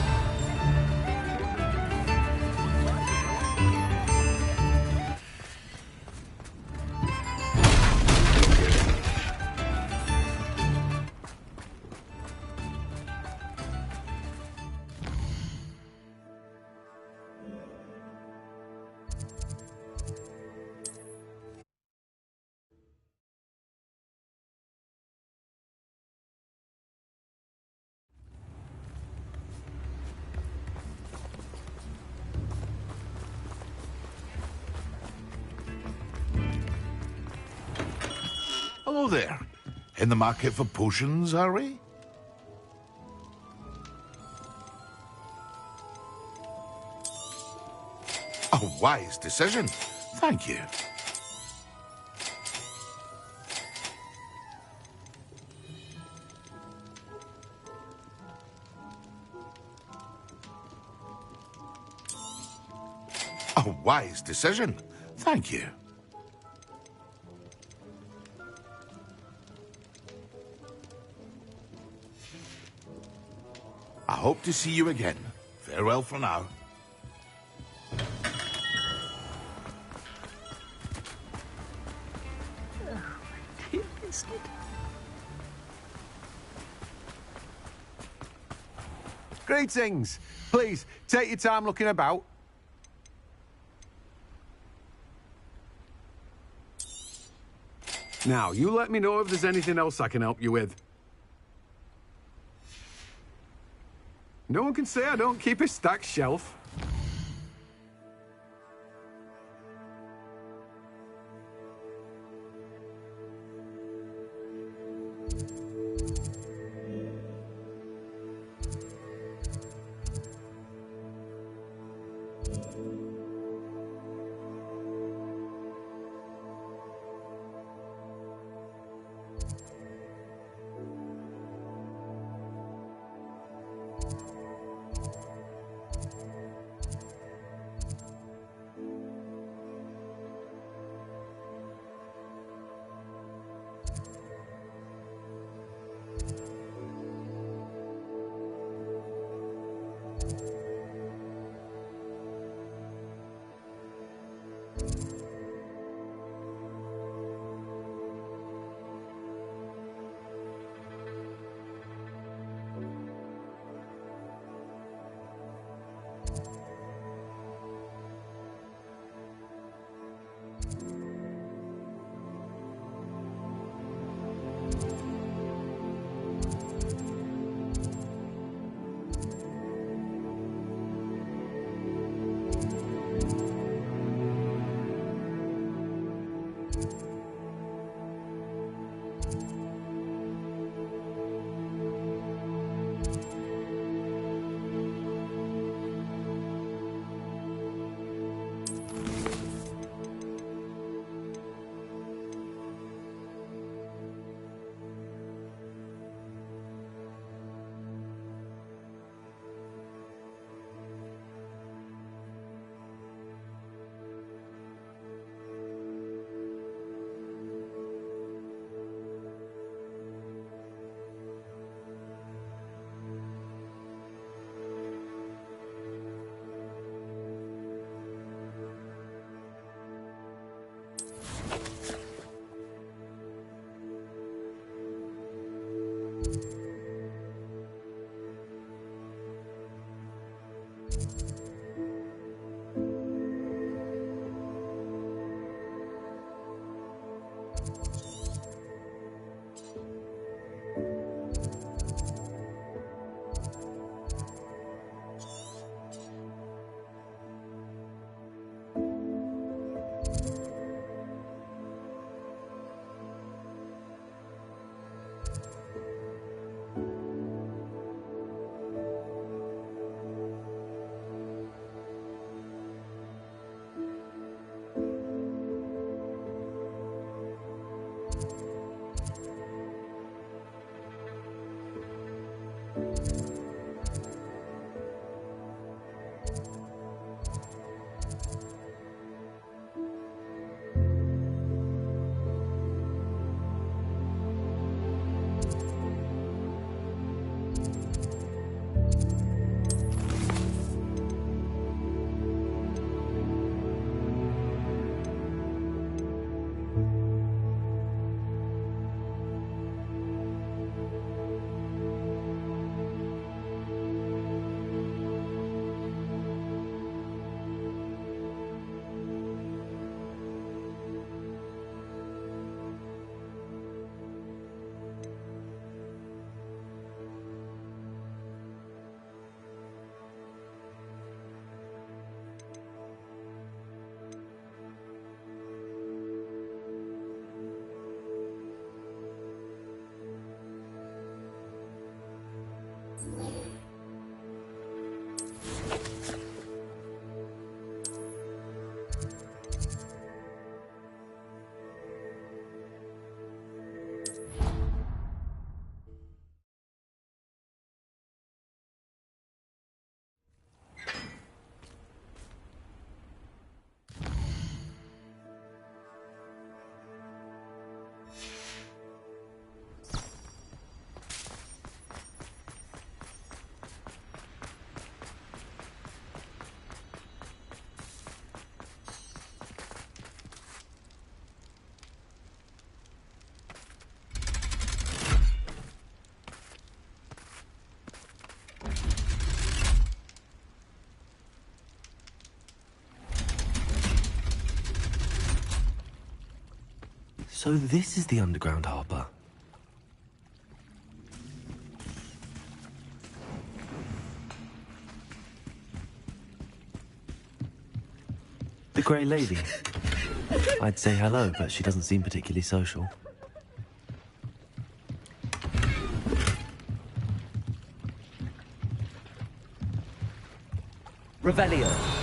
Hello there. In the market for potions, are we? A wise decision. Thank you. A wise decision. Thank you. I hope to see you again. Farewell for now. Greetings. Please, take your time looking about. Now, you let me know if there's anything else I can help you with. No one can say I don't keep a stacked shelf. So this is the underground harbour. The Grey Lady. I'd say hello, but she doesn't seem particularly social. Revelio.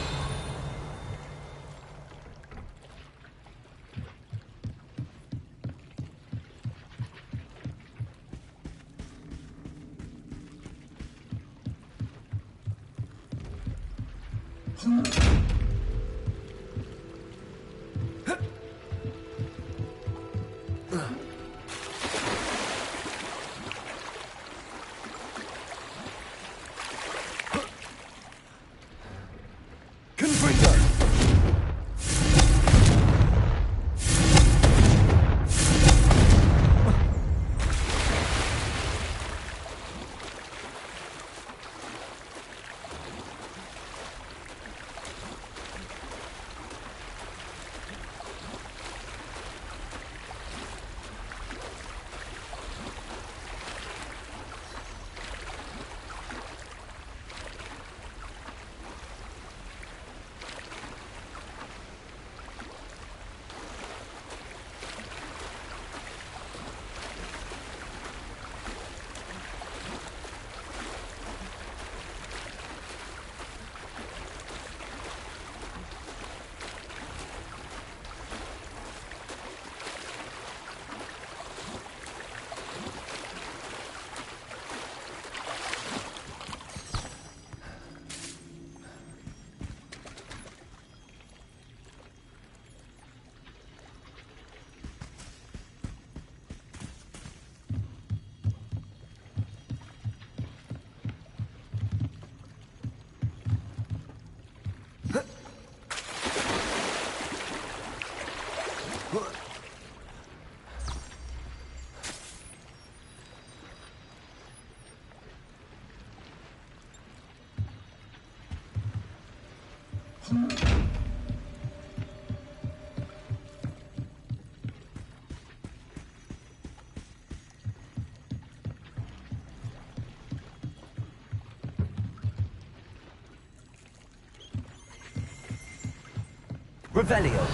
Revelio.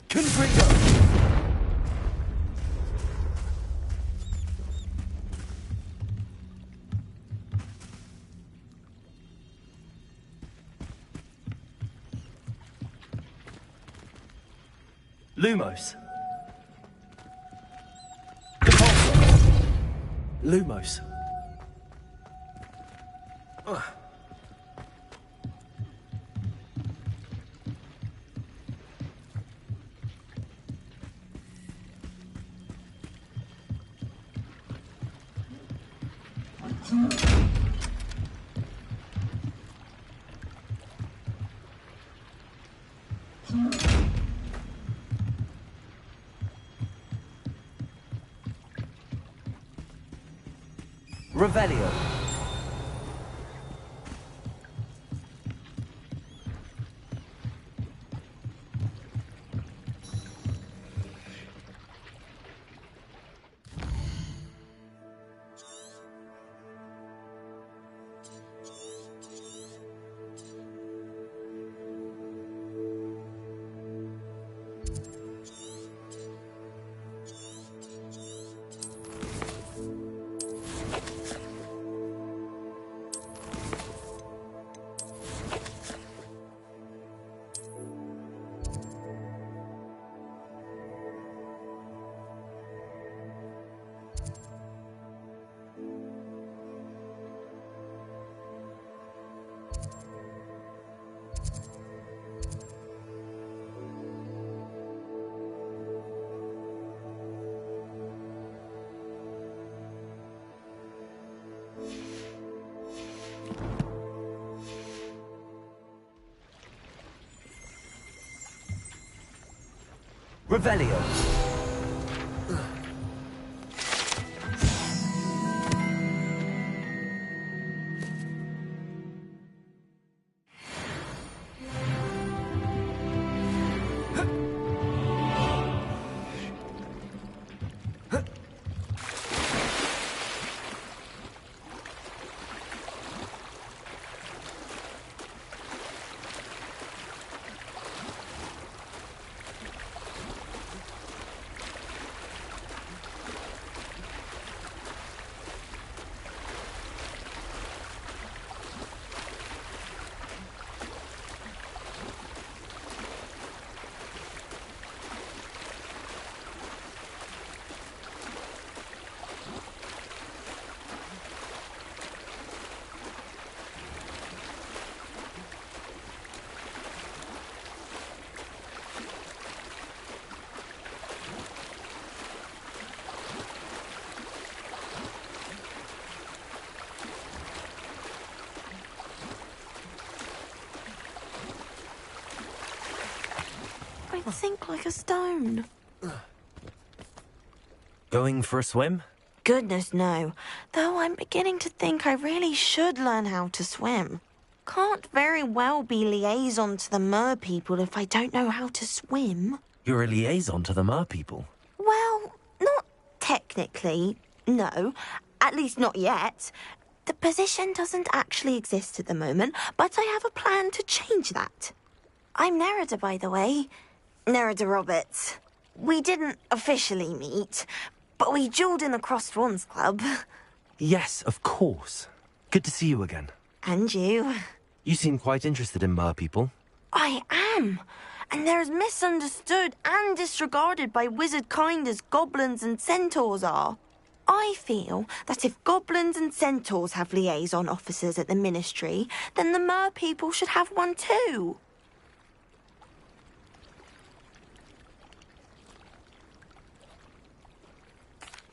Confringo. Lumos. Lumos. Revelio. Revelio. I think like a stone. Going for a swim? Goodness, no. Though I'm beginning to think I really should learn how to swim. Can't very well be liaison to the mer people if I don't know how to swim. You're a liaison to the mer people. Well, not technically, no. At least not yet. The position doesn't actually exist at the moment, but I have a plan to change that. I'm Nerida, by the way. Nerida Roberts. We didn't officially meet, but we duelled in the Crossed Wands Club. Yes, of course. Good to see you again. And you. You seem quite interested in mer people. I am. And they're as misunderstood and disregarded by wizard kind as goblins and centaurs are. I feel that if goblins and centaurs have liaison officers at the Ministry, then the mer people should have one too.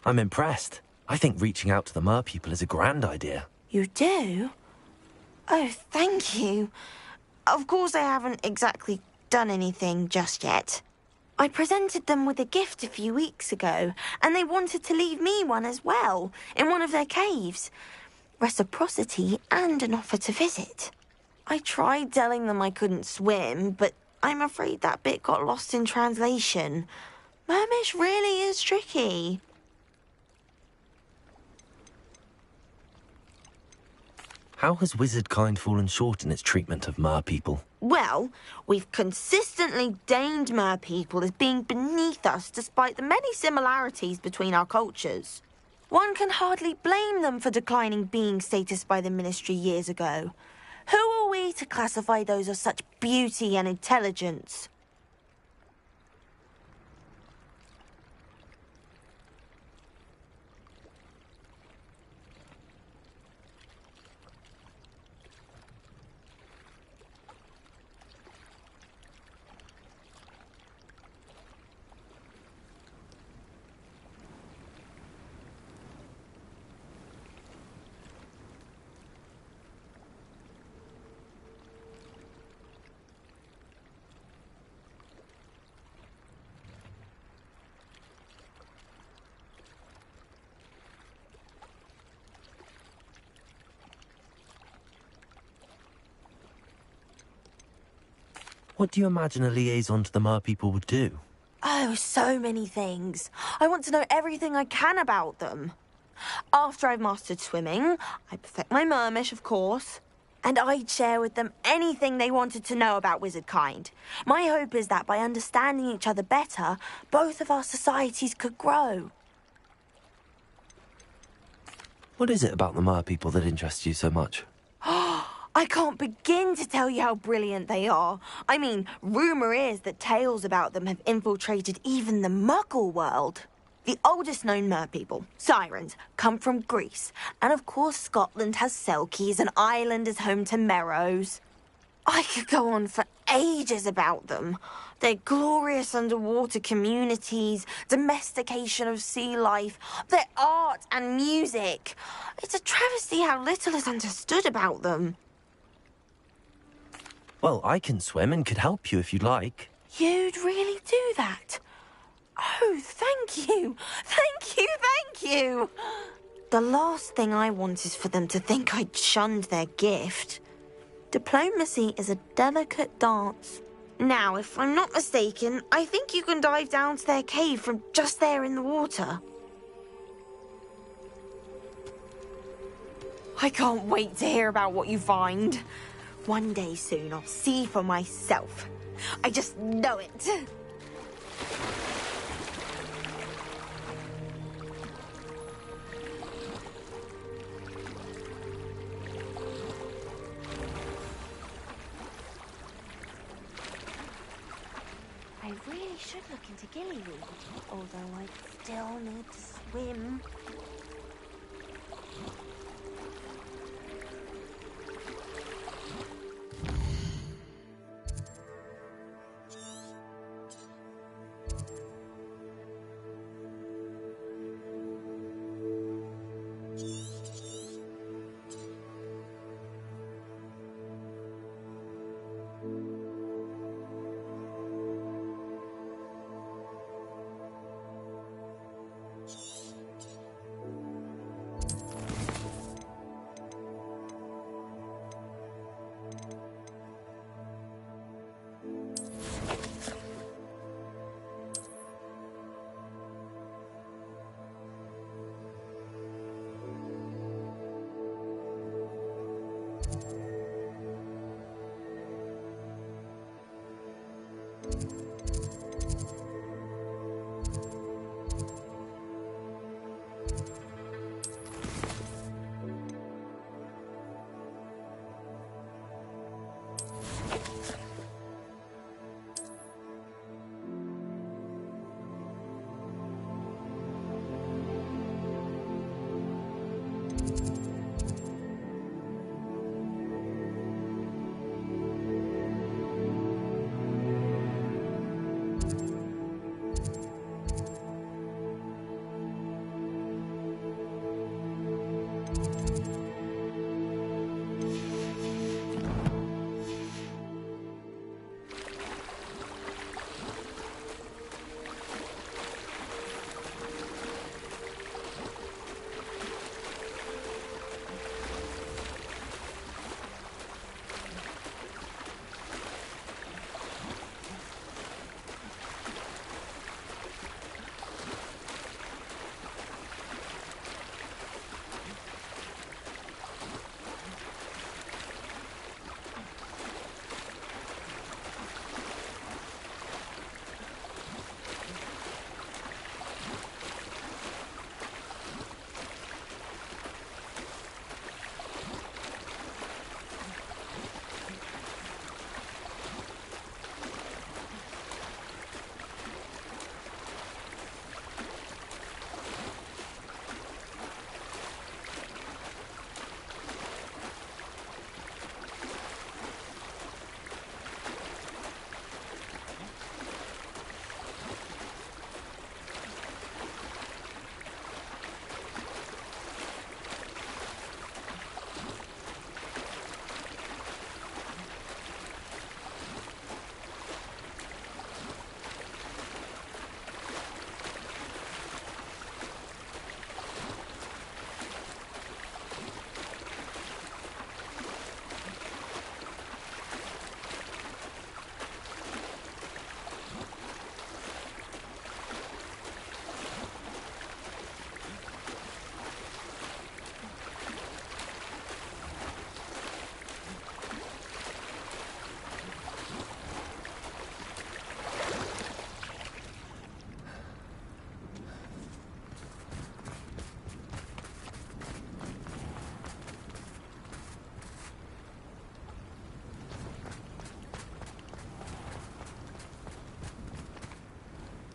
I'm impressed. I think reaching out to the mer people is a grand idea. You do? Oh, thank you. Of course, I haven't exactly done anything just yet. I presented them with a gift a few weeks ago, and they wanted to leave me one as well, in one of their caves. Reciprocity and an offer to visit. I tried telling them I couldn't swim, but I'm afraid that bit got lost in translation. Mermish really is tricky. How has wizardkind fallen short in its treatment of mer people? Well, we've consistently deemed mer people as being beneath us despite the many similarities between our cultures. One can hardly blame them for declining being status by the Ministry years ago. Who are we to classify those of such beauty and intelligence? What do you imagine a liaison to the mer people would do? Oh, so many things. I want to know everything I can about them. After I've mastered swimming, I perfect my mermish, of course, and I'd share with them anything they wanted to know about wizardkind. My hope is that by understanding each other better, both of our societies could grow. What is it about the mer people that interests you so much? I can't begin to tell you how brilliant they are. I mean, rumour is that tales about them have infiltrated even the Muggle world. The oldest known mer people, sirens, come from Greece. And of course Scotland has Selkies and Ireland is home to Merrows. I could go on for ages about them. Their glorious underwater communities, domestication of sea life, their art and music. It's a travesty how little is understood about them. Well, I can swim and could help you if you'd like. You'd really do that? Oh, thank you. Thank you, thank you. The last thing I want is for them to think I'd shunned their gift. Diplomacy is a delicate dance. Now, if I'm not mistaken, I think you can dive down to their cave from just there in the water. I can't wait to hear about what you find. One day soon, I'll see for myself. I just know it. I really should look into Gillyweed, although I still need to swim.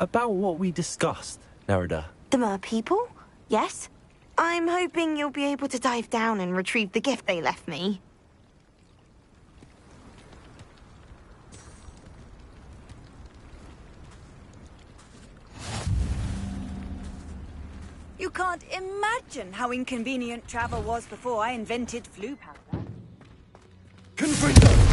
About what we discussed, Nerida. The mer people? Yes. I'm hoping you'll be able to dive down and retrieve the gift they left me. You can't imagine how inconvenient travel was before I invented flu powder. Confringo!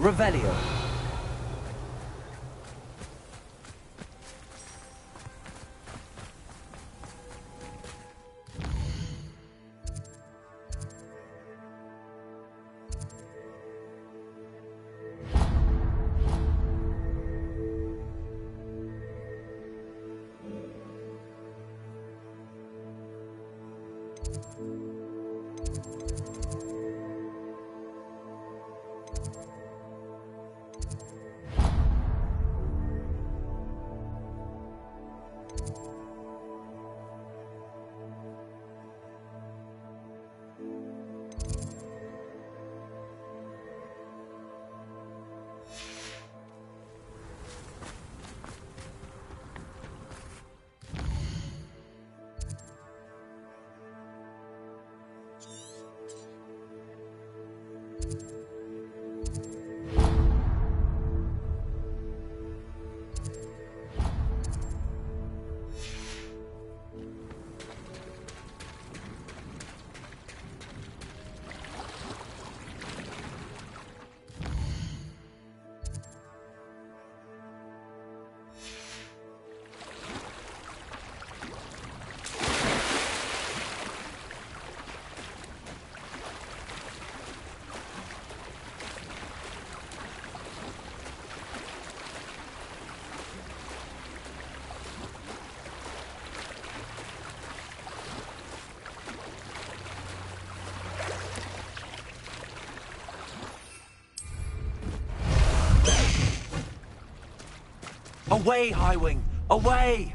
Revelio. Away, Highwing! Away!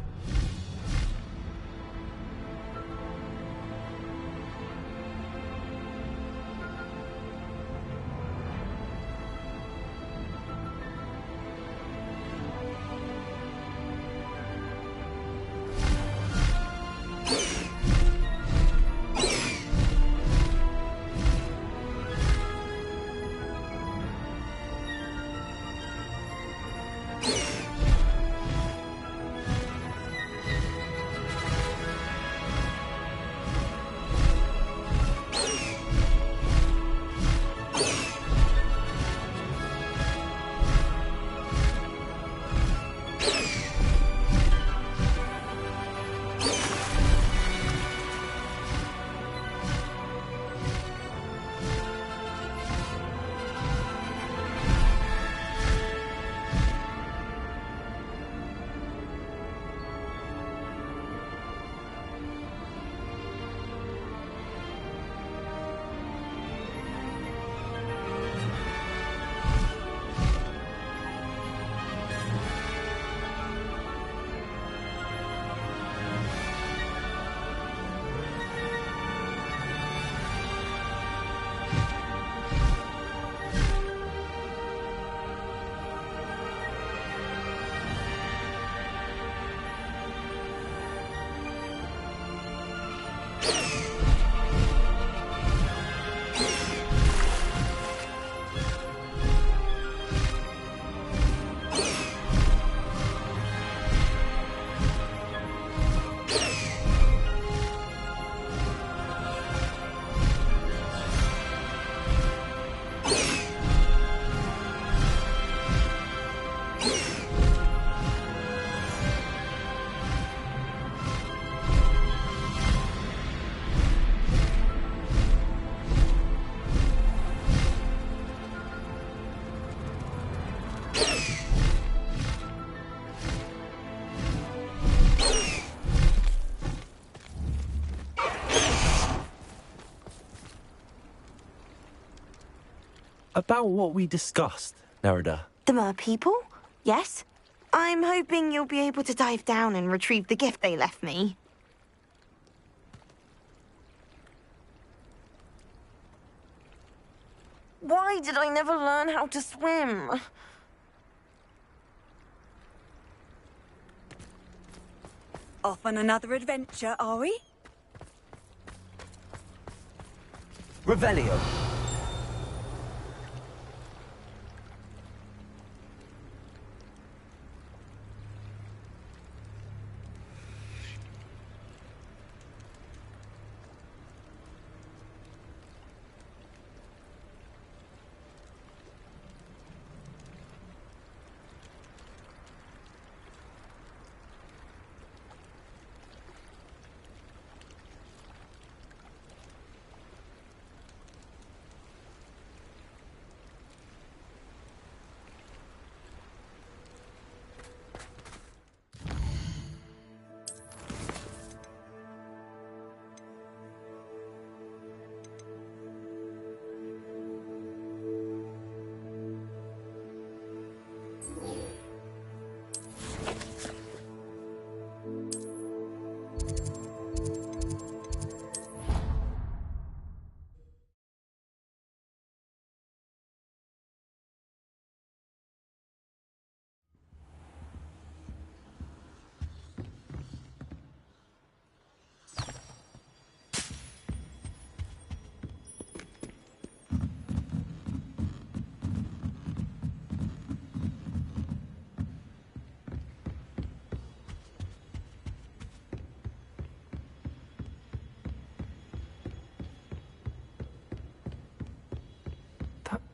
About what we discussed, Nerida. The mer people? Yes. I'm hoping you'll be able to dive down and retrieve the gift they left me. Why did I never learn how to swim? Off on another adventure, are we? Revelio.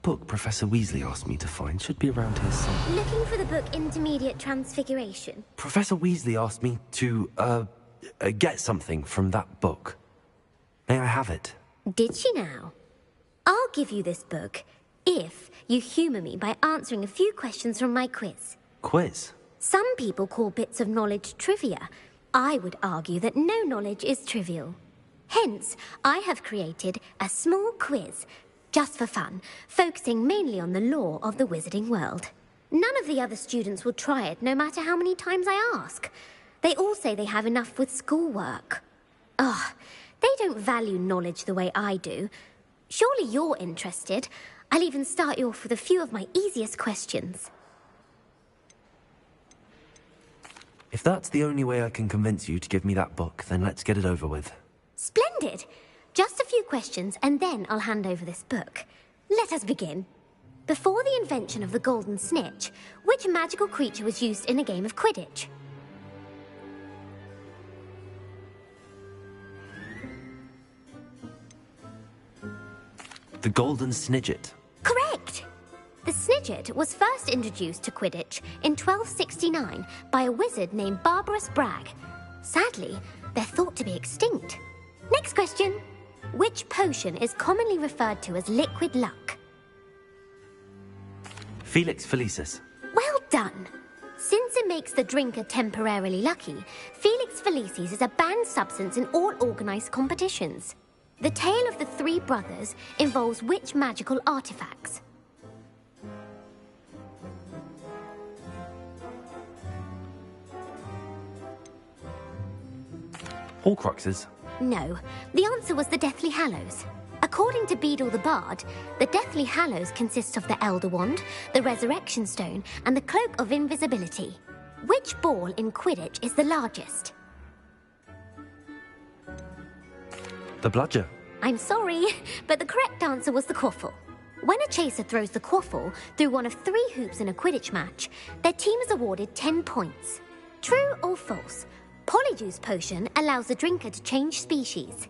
Book Professor Weasley asked me to find should be around here somewhere. Looking for the book Intermediate Transfiguration? Professor Weasley asked me to, get something from that book. May I have it? Did she now? I'll give you this book if you humour me by answering a few questions from my quiz. Quiz? Some people call bits of knowledge trivia. I would argue that no knowledge is trivial. Hence, I have created a small quiz just for fun, focusing mainly on the lore of the wizarding world. None of the other students will try it, no matter how many times I ask. They all say they have enough with schoolwork. Ugh, they don't value knowledge the way I do. Surely you're interested. I'll even start you off with a few of my easiest questions. If that's the only way I can convince you to give me that book, then let's get it over with. Splendid! Just a few questions, and then I'll hand over this book. Let us begin. Before the invention of the golden snitch, which magical creature was used in a game of Quidditch? The golden snidget. Correct! The snidget was first introduced to Quidditch in 1269 by a wizard named Barbarous Bragg. Sadly, they're thought to be extinct. Next question. Which potion is commonly referred to as liquid luck? Felix Felicis. Well done. Since it makes the drinker temporarily lucky, Felix Felicis is a banned substance in all organised competitions. The tale of the three brothers involves which magical artifacts? Horcruxes. No, the answer was the Deathly Hallows. According to Beadle the Bard, the Deathly Hallows consists of the Elder Wand, the Resurrection Stone, and the Cloak of Invisibility. Which ball in Quidditch is the largest? The bludger. I'm sorry, but the correct answer was the quaffle. When a chaser throws the quaffle through one of 3 hoops in a Quidditch match, their team is awarded 10 points. True or false? Polyjuice potion allows the drinker to change species.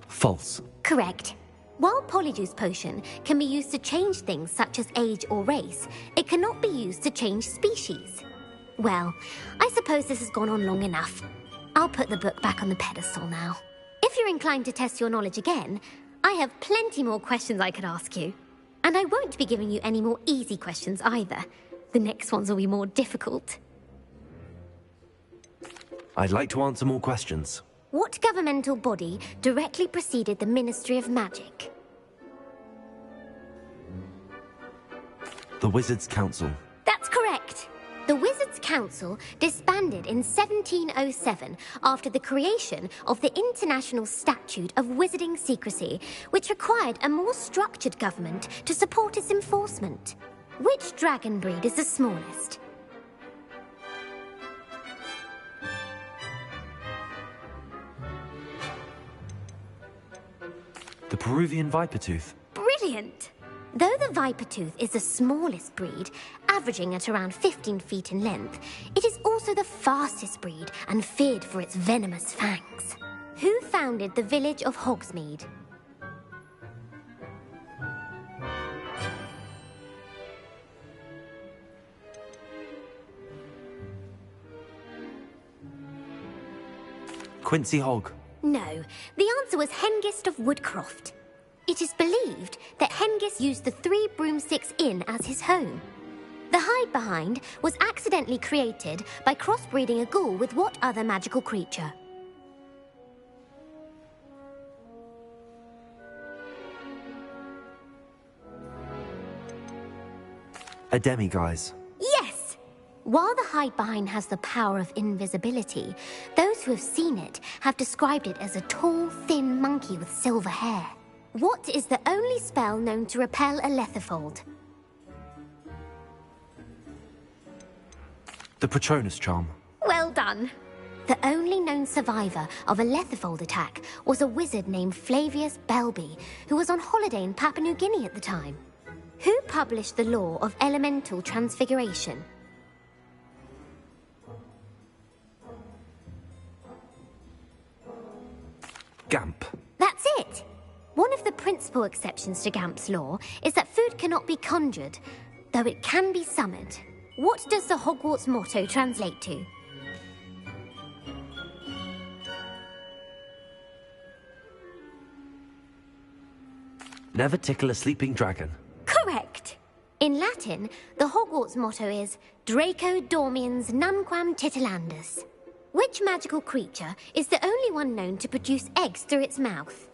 False. Correct. While Polyjuice potion can be used to change things such as age or race, it cannot be used to change species. Well, I suppose this has gone on long enough. I'll put the book back on the pedestal now. If you're inclined to test your knowledge again, I have plenty more questions I could ask you. And I won't be giving you any more easy questions either. The next ones will be more difficult. I'd like to answer more questions. What governmental body directly preceded the Ministry of Magic? The Wizards' Council. That's correct. The Wizards' Council disbanded in 1707 after the creation of the International Statute of Wizarding Secrecy, which required a more structured government to support its enforcement. Which dragon breed is the smallest? The Peruvian Vipertooth. Brilliant! Though the Vipertooth is the smallest breed, averaging at around 15 feet in length, it is also the fastest breed and feared for its venomous fangs. Who founded the village of Hogsmeade? Quincy Hogg. No, the answer was Hengist of Woodcroft. It is believed that Hengist used the Three Broomsticks Inn as his home. The hide-behind was accidentally created by crossbreeding a ghoul with what other magical creature? A demiguise. Yes! While the hide-behind has the power of invisibility, those who have seen it have described it as a tall, thin monkey with silver hair. What is the only spell known to repel a letherfold? The Patronus Charm. Well done. The only known survivor of a letherfold attack was a wizard named Flavius Belby, who was on holiday in Papua New Guinea at the time. Who published the law of elemental transfiguration? Gamp. That's it! One of the principal exceptions to Gamp's law is that food cannot be conjured, though it can be summoned. What does the Hogwarts motto translate to? Never tickle a sleeping dragon. Correct! In Latin, the Hogwarts motto is Draco Dormiens Nunquam Titilandus. Which magical creature is the only one known to produce eggs through its mouth?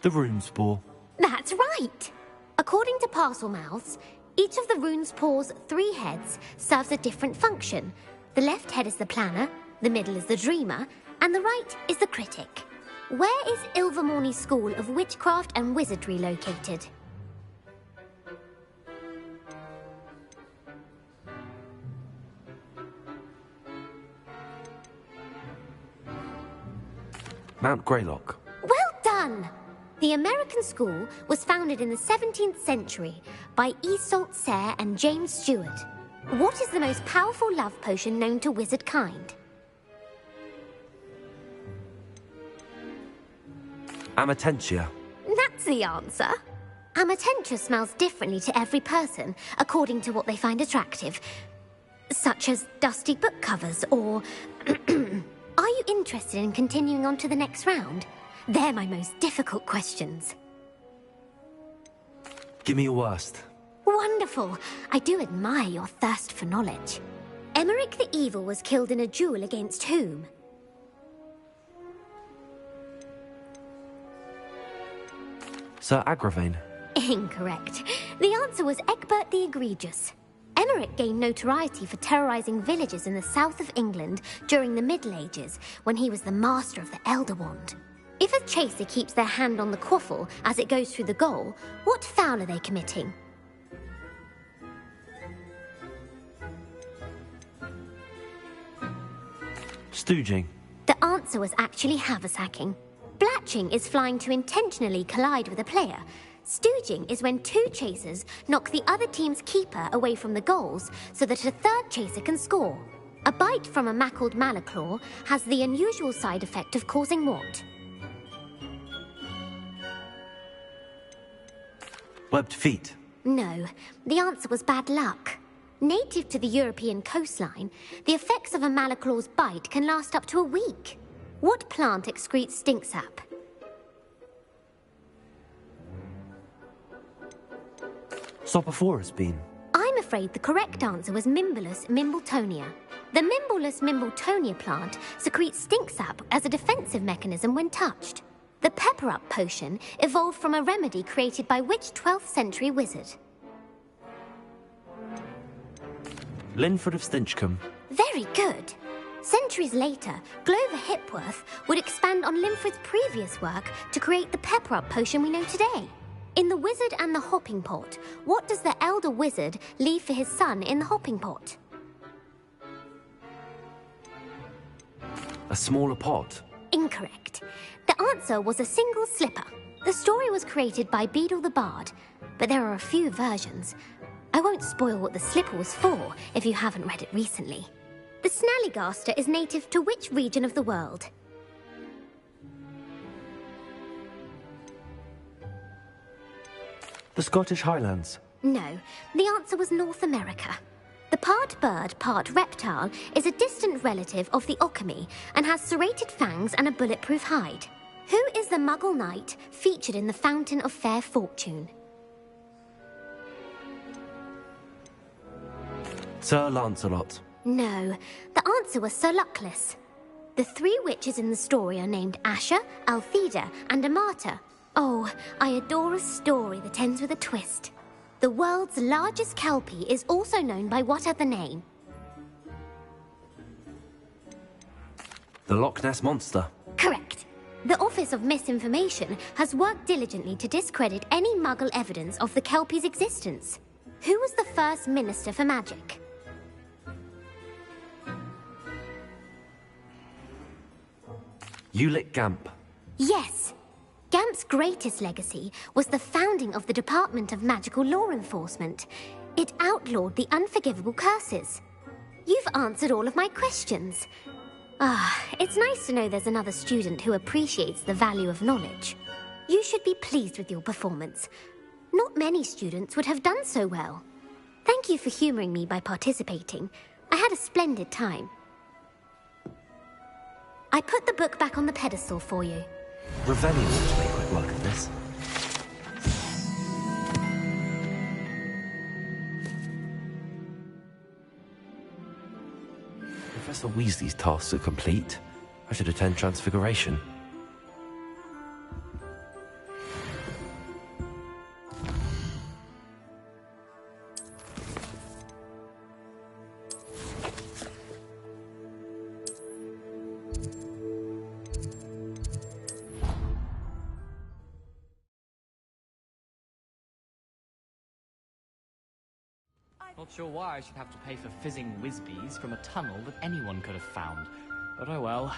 The Rune Spore. That's right! According to Parselmouths, each of the rune's paws' 3 heads serves a different function. The left head is the planner, the middle is the dreamer, and the right is the critic. Where is Ilvermorny School of Witchcraft and Wizardry located? Mount Greylock. Well done! The American school was founded in the 17th century by Iseult Sayre and James Stewart. What is the most powerful love potion known to wizard kind? Amatentia. That's the answer. Amatentia smells differently to every person, according to what they find attractive. Such as dusty book covers, or... Are you interested in continuing on to the next round? They're my most difficult questions. Give me your worst. Wonderful. I do admire your thirst for knowledge. Emeric the Evil was killed in a duel against whom? Sir Agravain. Incorrect. The answer was Egbert the Egregious. Emeric gained notoriety for terrorizing villages in the south of England during the Middle Ages, when he was the master of the Elder Wand. If a chaser keeps their hand on the quaffle as it goes through the goal, what foul are they committing? Stooging. The answer was actually haversacking. Blatching is flying to intentionally collide with a player. Stooging is when 2 chasers knock the other team's keeper away from the goals so that a 3rd chaser can score. A bite from a mackled malaclaw has the unusual side effect of causing what? Webbed feet. No, the answer was bad luck. Native to the European coastline, the effects of a malaclaw's bite can last up to a week. What plant excretes stink sap? Stop before has been. I'm afraid the correct answer was Mimbolus mimbletonia. The Mimbolus mimbletonia plant secretes stink sap as a defensive mechanism when touched. The pepper-up potion evolved from a remedy created by which 12th century wizard? Linford of Stinchcombe. Very good. Centuries later, Glover Hipworth would expand on Linford's previous work to create the pepper-up potion we know today. In The Wizard and the Hopping Pot, what does the elder wizard leave for his son in the hopping pot? A smaller pot. Incorrect. The answer was a single slipper. The story was created by Beadle the Bard, but there are a few versions. I won't spoil what the slipper was for if you haven't read it recently. The Snallygaster is native to which region of the world? The Scottish Highlands. No, the answer was North America. The part bird, part reptile is a distant relative of the Occamy and has serrated fangs and a bulletproof hide. Who is the Muggle knight featured in the Fountain of Fair Fortune? Sir Lancelot. No, the answer was Sir Luckless. The three witches in the story are named Asher, Altheda, and Amata. Oh, I adore a story that ends with a twist. The world's largest kelpie is also known by what other name? The Loch Ness Monster. Correct. The Office of Misinformation has worked diligently to discredit any Muggle evidence of the kelpie's existence. Who was the first Minister for Magic? Ulick Gamp. Yes. Gamp's greatest legacy was the founding of the Department of Magical Law Enforcement. It outlawed the unforgivable curses. You've answered all of my questions. It's nice to know there's another student who appreciates the value of knowledge. You should be pleased with your performance. Not many students would have done so well. Thank you for humoring me by participating. I had a splendid time. I put the book back on the pedestal for you. Ravelli ought to make quick work of this. Professor Weasley's tasks are complete. I should attend Transfiguration. Not sure why I should have to pay for fizzing whiz-bees from a tunnel that anyone could have found. But oh well.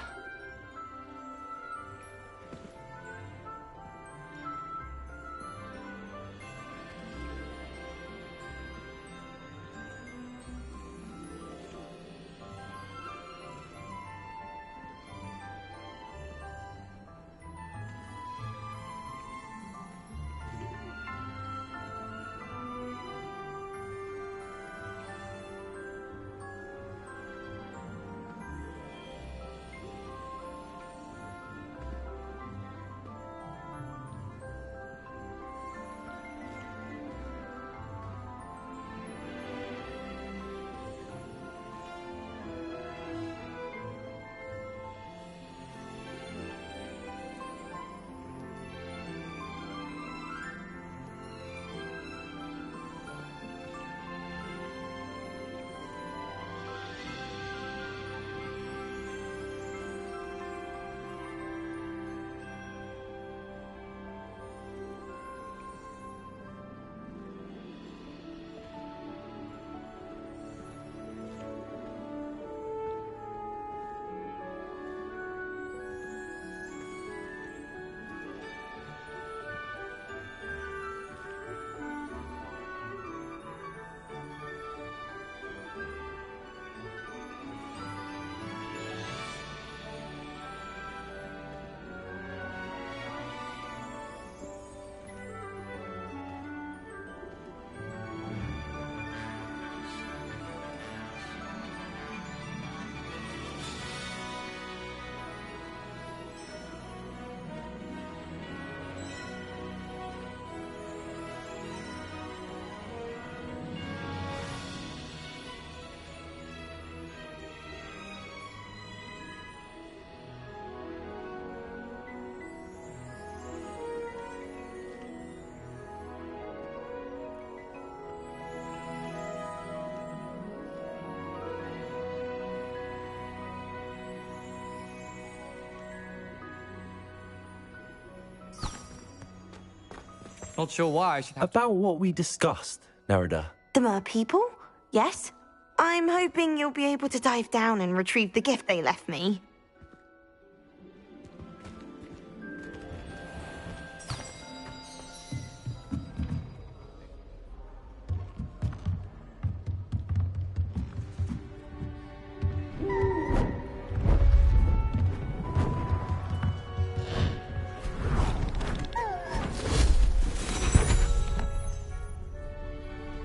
Not sure why I should have... About what we discussed, Nerida. The mer people? Yes. I'm hoping you'll be able to dive down and retrieve the gift they left me.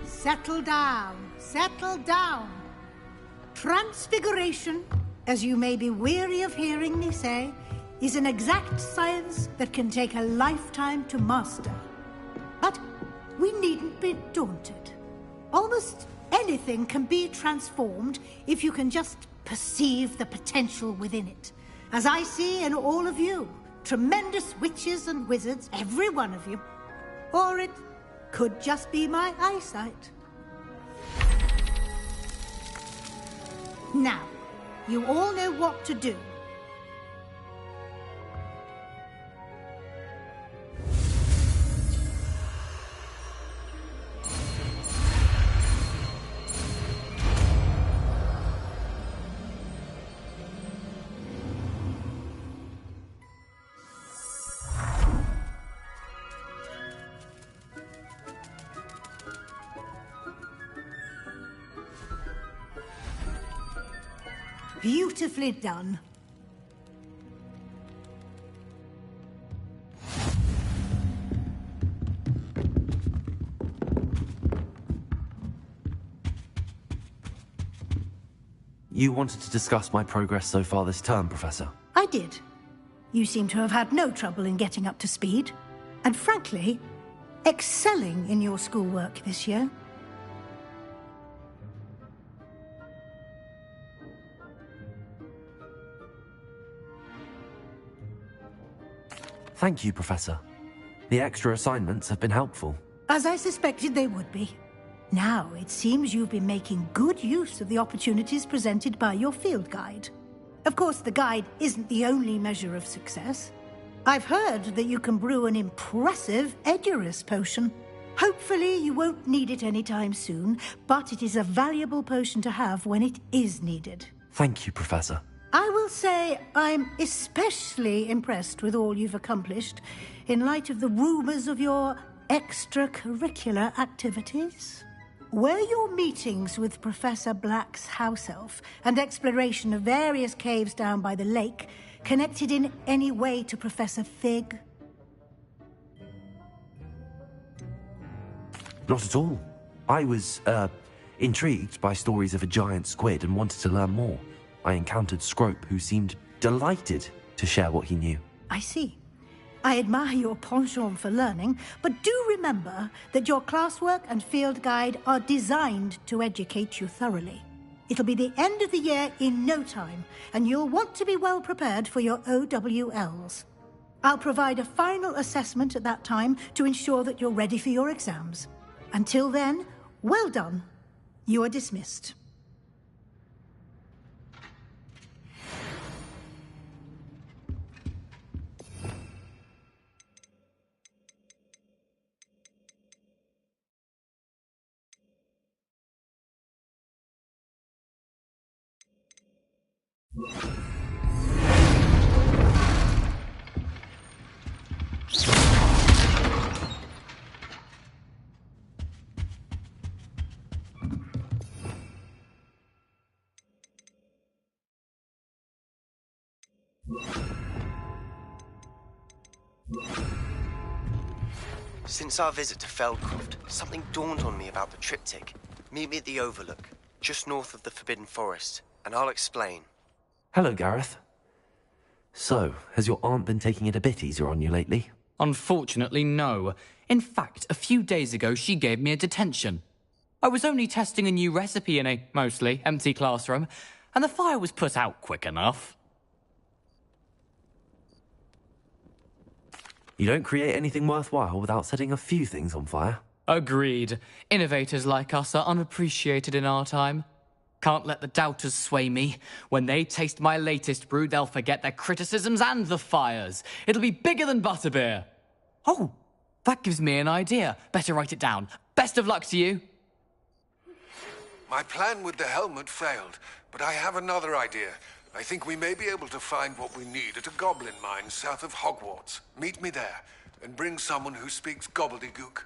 Settle down, settle down. Transfiguration, as you may be weary of hearing me say, is an exact science that can take a lifetime to master. But we needn't be daunted. Almost anything can be transformed if you can just perceive the potential within it. As I see in all of you, tremendous witches and wizards, every one of you. Or it could just be my eyesight. Now, you all know what to do. Beautifully done. You wanted to discuss my progress so far this term, Professor? I did. You seem to have had no trouble in getting up to speed. And frankly, excelling in your schoolwork this year. Thank you, Professor. The extra assignments have been helpful. As I suspected they would be. Now, it seems you've been making good use of the opportunities presented by your field guide. Of course, the guide isn't the only measure of success. I've heard that you can brew an impressive Edurus potion. Hopefully, you won't need it anytime soon, but it is a valuable potion to have when it is needed. Thank you, Professor. I will say I'm especially impressed with all you've accomplished in light of the rumors of your extracurricular activities. Were your meetings with Professor Black's house elf and exploration of various caves down by the lake connected in any way to Professor Fig? Not at all. I was, intrigued by stories of a giant squid and wanted to learn more. I encountered Scrope, who seemed delighted to share what he knew. I see. I admire your penchant for learning, but do remember that your classwork and field guide are designed to educate you thoroughly. It'll be the end of the year in no time, and you'll want to be well prepared for your OWLs. I'll provide a final assessment at that time to ensure that you're ready for your exams. Until then, well done. You are dismissed. Since our visit to Feldcroft, something dawned on me about the triptych. Meet me at the Overlook, just north of the Forbidden Forest, and I'll explain. Hello, Gareth. So, has your aunt been taking it a bit easier on you lately? Unfortunately, no. In fact, a few days ago, she gave me a detention. I was only testing a new recipe in a mostly empty classroom, and the fire was put out quick enough. You don't create anything worthwhile without setting a few things on fire. Agreed. Innovators like us are unappreciated in our time. Can't let the doubters sway me. When they taste my latest brew, they'll forget their criticisms and the fires. It'll be bigger than butterbeer. Oh, That gives me an idea. Better write it down. Best of luck to you. My plan with the helmet failed, but I have another idea. I think we may be able to find what we need at a goblin mine south of Hogwarts. Meet me there, and bring someone who speaks gobbledygook.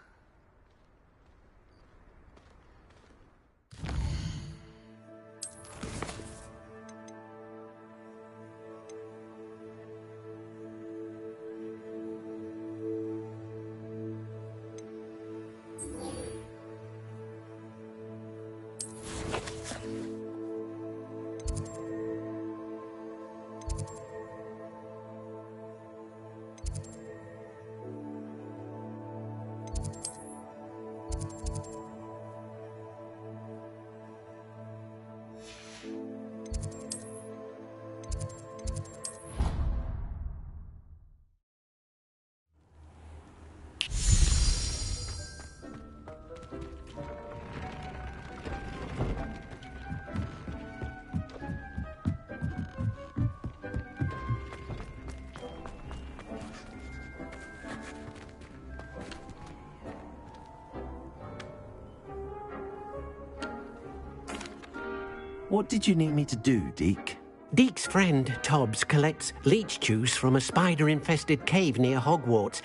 What did you need me to do, Deke? Deke's friend, Tobbs, collects leech juice from a spider-infested cave near Hogwarts.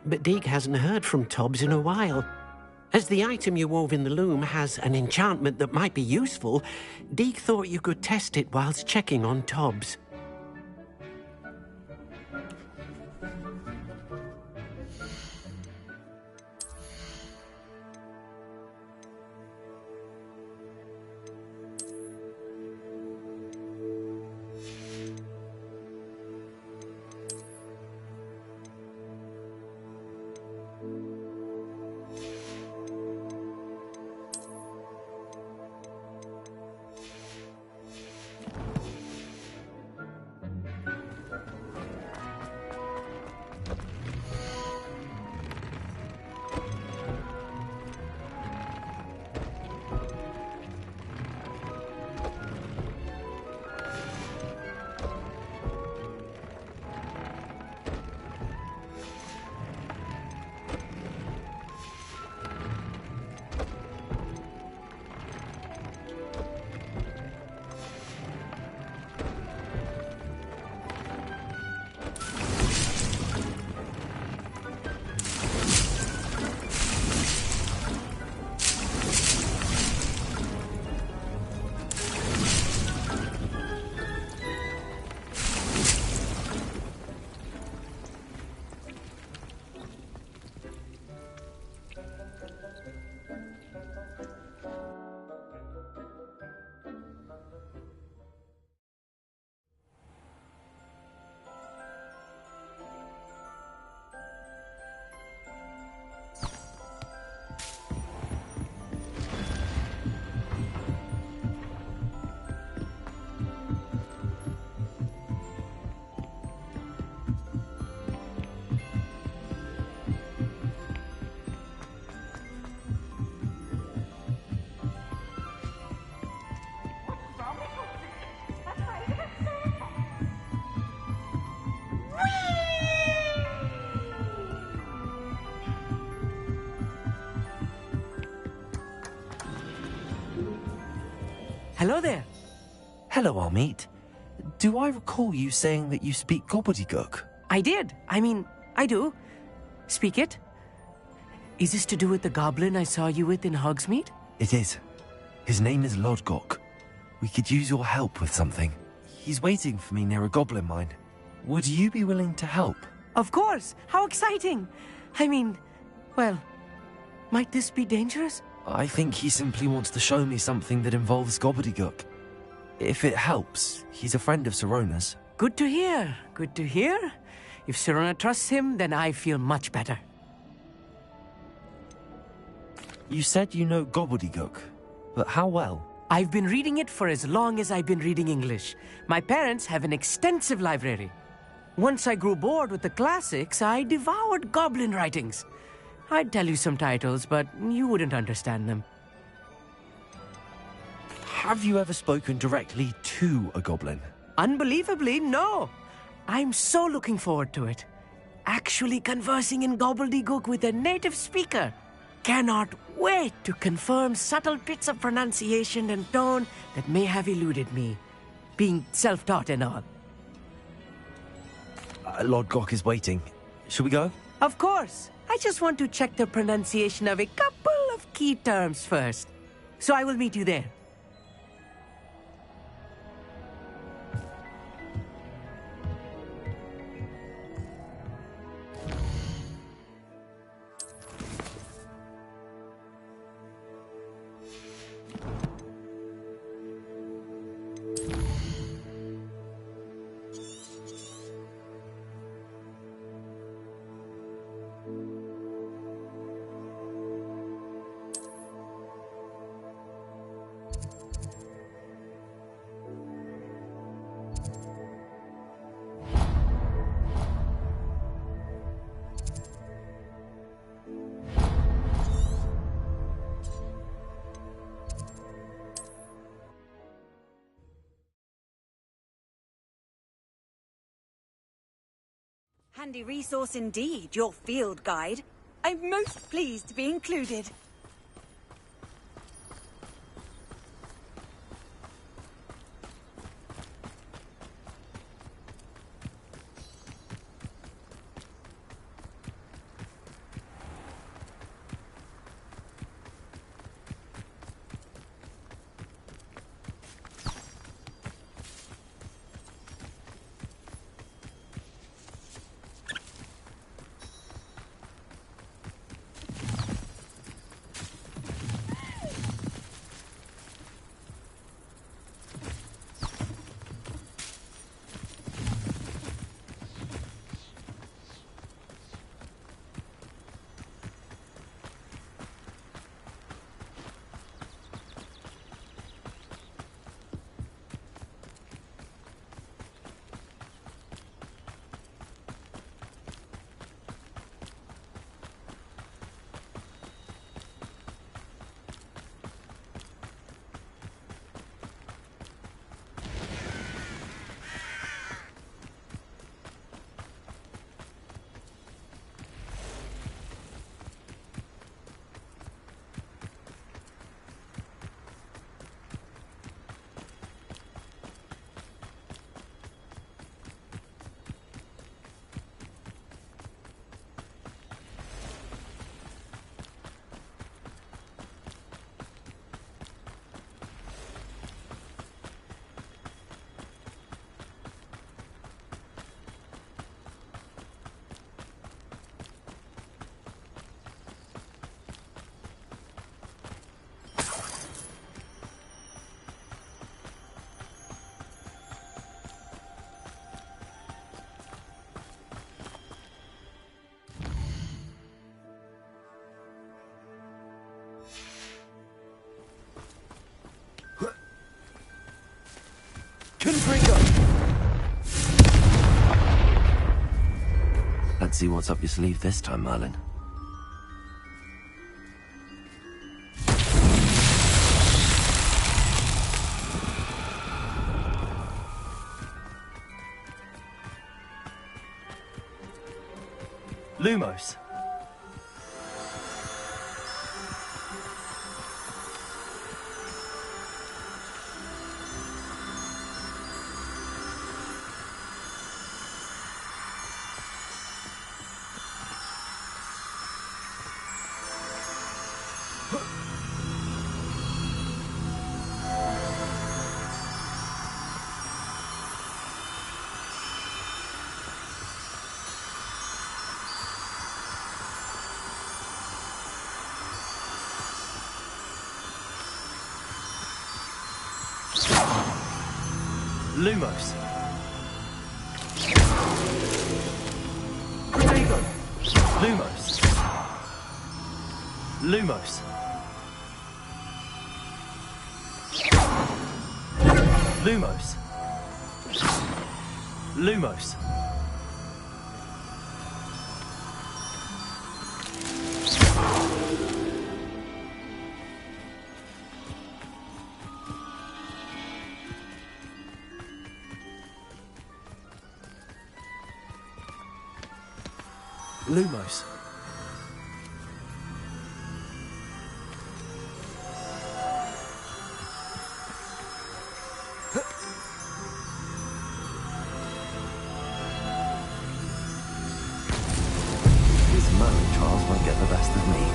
But Deke hasn't heard from Tobbs in a while. As the item you wove in the loom has an enchantment that might be useful, Deke thought you could test it whilst checking on Tobbs. Hello there. Hello, Amit. Do I recall you saying that you speak gobbledygook? I did. I do. Speak it. Is this to do with the goblin I saw you with in Hogsmeade? It is. His name is Lodgok. We could use your help with something. He's waiting for me near a goblin mine. Would you be willing to help? Of course. How exciting. Well, might this be dangerous? I think he simply wants to show me something that involves gobbledygook. If it helps, he's a friend of Sirona's. Good to hear. Good to hear. If Sirona trusts him, then I feel much better. You said you know gobbledygook, but how well? I've been reading it for as long as I've been reading English. My parents have an extensive library. Once I grew bored with the classics, I devoured goblin writings. I'd tell you some titles, but you wouldn't understand them. Have you ever spoken directly to a goblin? Unbelievably, no. I'm so looking forward to it. Actually conversing in gobbledygook with a native speaker. Cannot wait to confirm subtle bits of pronunciation and tone that may have eluded me, being self-taught and all. Lord Gok is waiting. Should we go? Of course. I just want to check the pronunciation of a couple of key terms first. So I will meet you there. Handy resource indeed, your field guide. I'm most pleased to be included. Let's see what's up your sleeve this time, Merlin. Lumos. Lumos. Protego. Lumos. Lumos. Lumos. Lumos. Lumos. These moment trials won't get the best of me.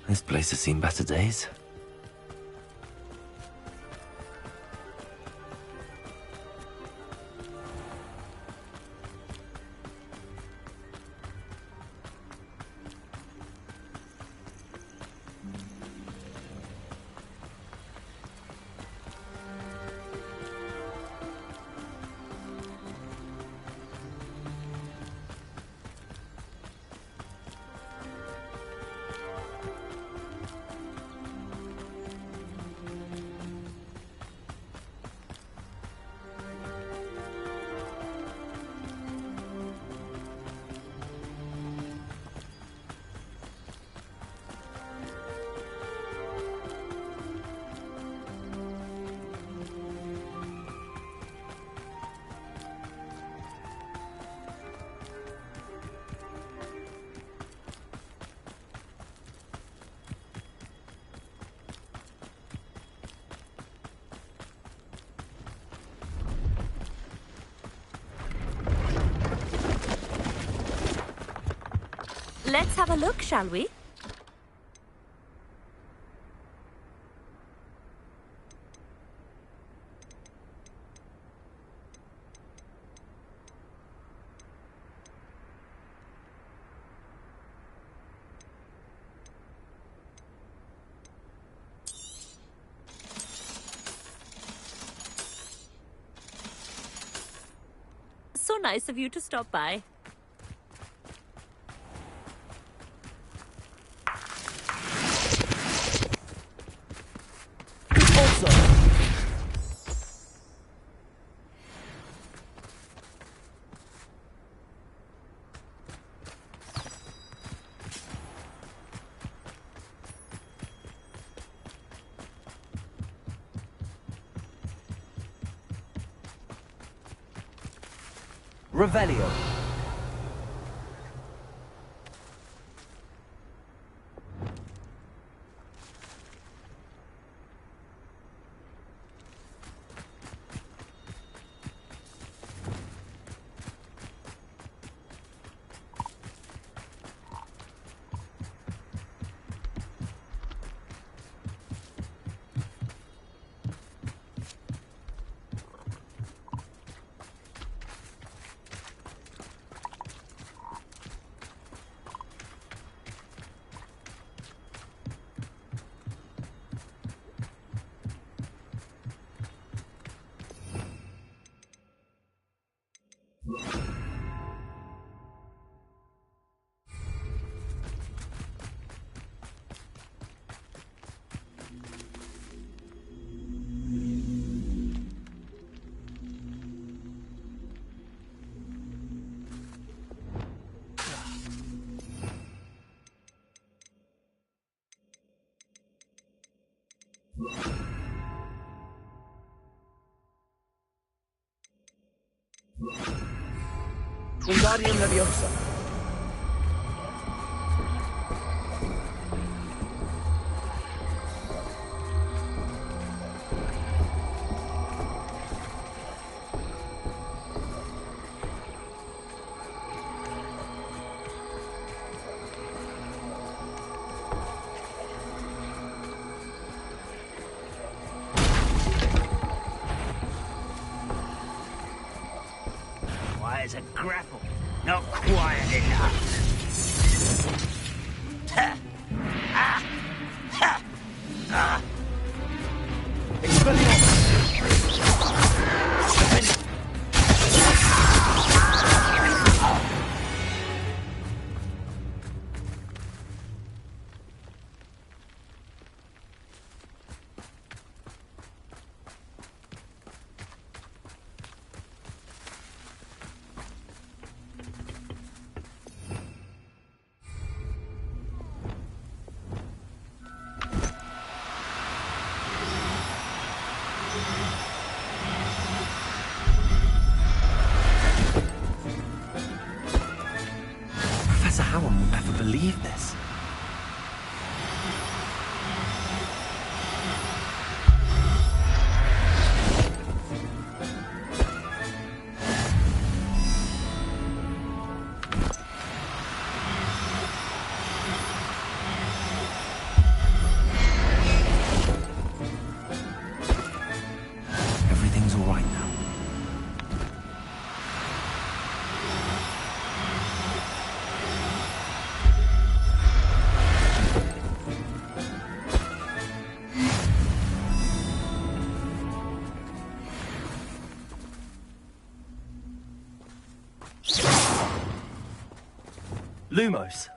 This place has seen better days. Let's have a look, shall we? So nice of you to stop by. Revelio. Wingardium Leviosa. Why is a grapple not quiet enough? Ha! Ah! Ha! Lumos.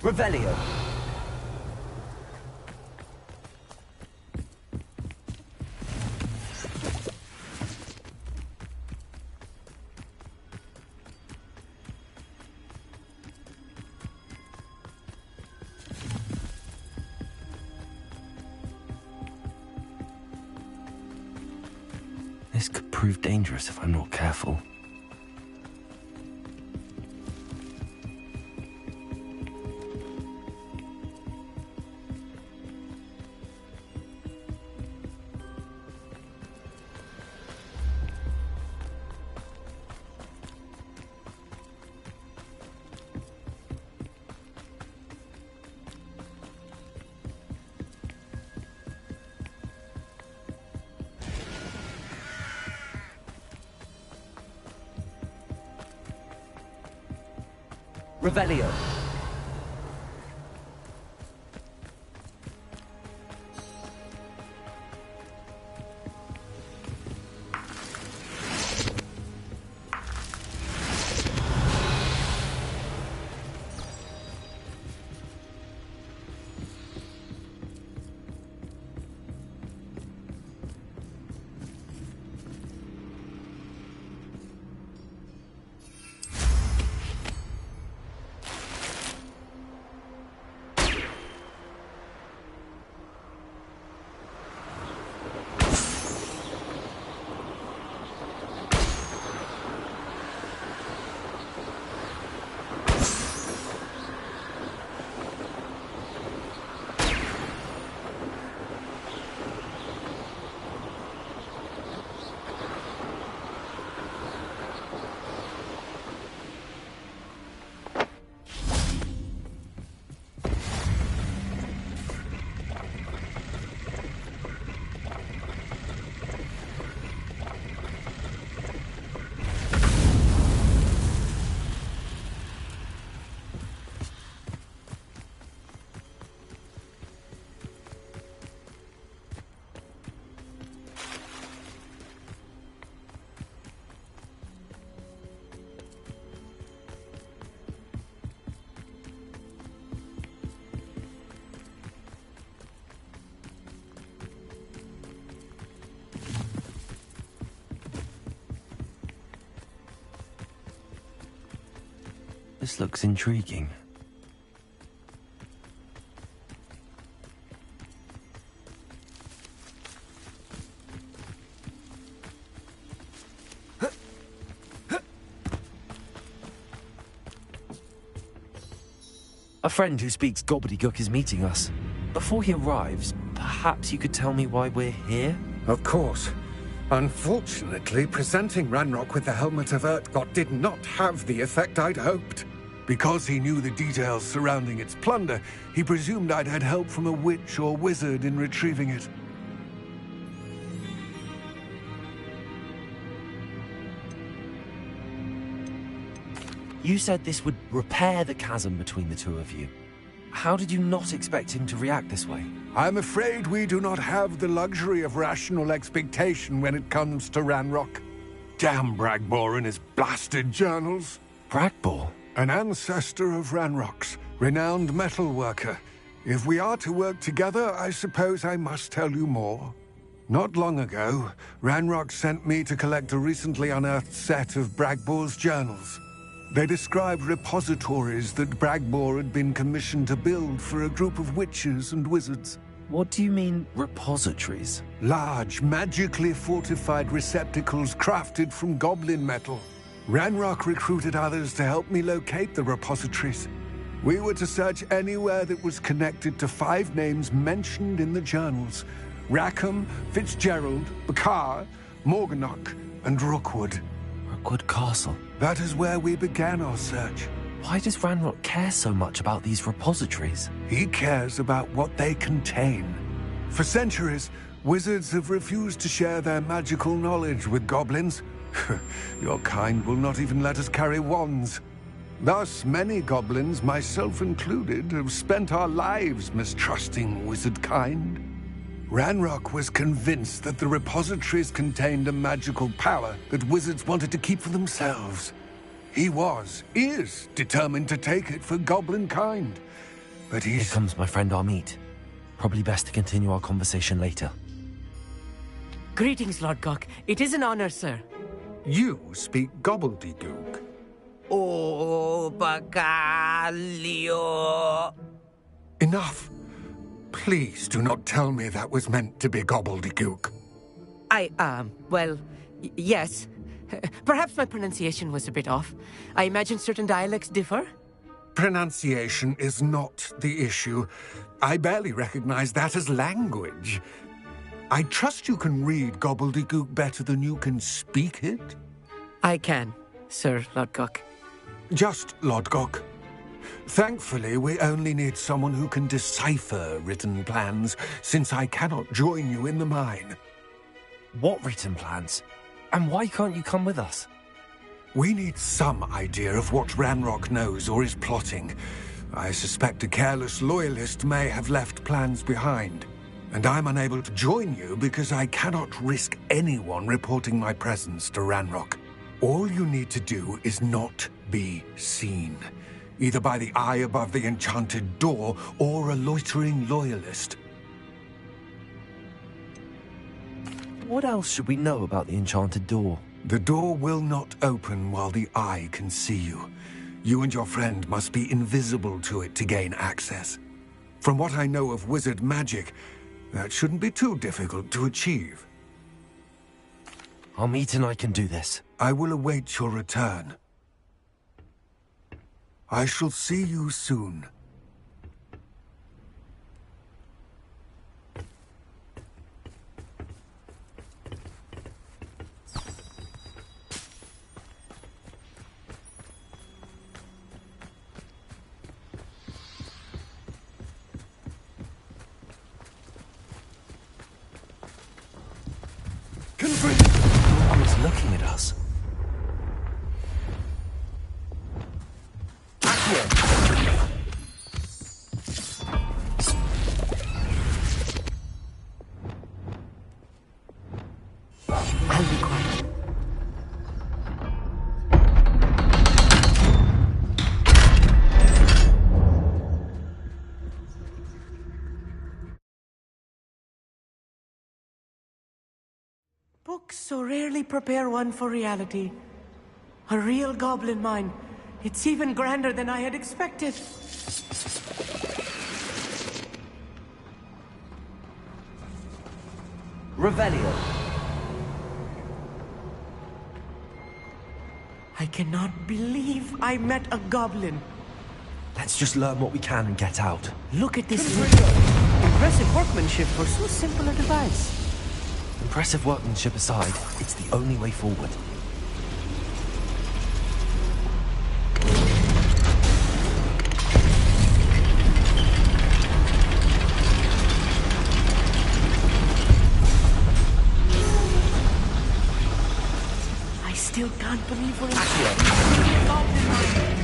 Revelio. This could prove dangerous if I'm not careful. Revelio. This looks intriguing. A friend who speaks gobbledygook is meeting us. Before he arrives, perhaps you could tell me why we're here? Of course. Unfortunately, presenting Ranrock with the Helmet of Urtkot did not have the effect I'd hoped. Because he knew the details surrounding its plunder, he presumed I'd had help from a witch or wizard in retrieving it. You said this would repair the chasm between the two of you. How did you not expect him to react this way? I'm afraid we do not have the luxury of rational expectation when it comes to Ranrock. Damn Bragbor and his blasted journals. Bragbor? An ancestor of Ranrock's, renowned metal worker. If we are to work together, I suppose I must tell you more. Not long ago, Ranrock sent me to collect a recently unearthed set of Bragbor's journals. They described repositories that Bragbor had been commissioned to build for a group of witches and wizards. What do you mean, repositories? Large, magically fortified receptacles crafted from goblin metal. Ranrock recruited others to help me locate the repositories. We were to search anywhere that was connected to 5 names mentioned in the journals: Rackham, Fitzgerald, Bakar, Morganach, and Rookwood. Rookwood Castle. That is where we began our search. Why does Ranrock care so much about these repositories? He cares about what they contain. For centuries, wizards have refused to share their magical knowledge with goblins. Your kind will not even let us carry wands. Thus, many goblins, myself included, have spent our lives mistrusting wizard kind. Ranrock was convinced that the repositories contained a magical power that wizards wanted to keep for themselves. He is determined to take it for goblin kind. But Here comes my friend Amit. Probably best to continue our conversation later. Greetings, Lord Gok. It is an honor, sir. You speak gobbledygook. Oh, Bacalio. Enough. Please do not tell me that was meant to be gobbledygook. Yes. Perhaps my pronunciation was a bit off. I imagine certain dialects differ. Pronunciation is not the issue. I barely recognize that as language. I trust you can read gobbledygook better than you can speak it? I can, Sir Lodgok. Just Lodgok. Thankfully, we only need someone who can decipher written plans, since I cannot join you in the mine. What written plans? And why can't you come with us? We need some idea of what Ranrock knows or is plotting. I suspect a careless loyalist may have left plans behind. And I'm unable to join you because I cannot risk anyone reporting my presence to Ranrock. All you need to do is not be seen, either by the eye above the enchanted door or a loitering loyalist. What else should we know about the enchanted door? The door will not open while the eye can see you. You and your friend must be invisible to it to gain access. From what I know of wizard magic, that shouldn't be too difficult to achieve. Amit and I can do this. I will await your return. I shall see you soon. Who is looking at us? I'll be quiet. Books so rarely prepare one for reality. A real goblin mine. It's even grander than I had expected. Revelio. I cannot believe I met a goblin. Let's just learn what we can and get out. Look at this impressive workmanship for so simple a device. Impressive workmanship aside, it's the only way forward. I still can't believe we're in goblin mine.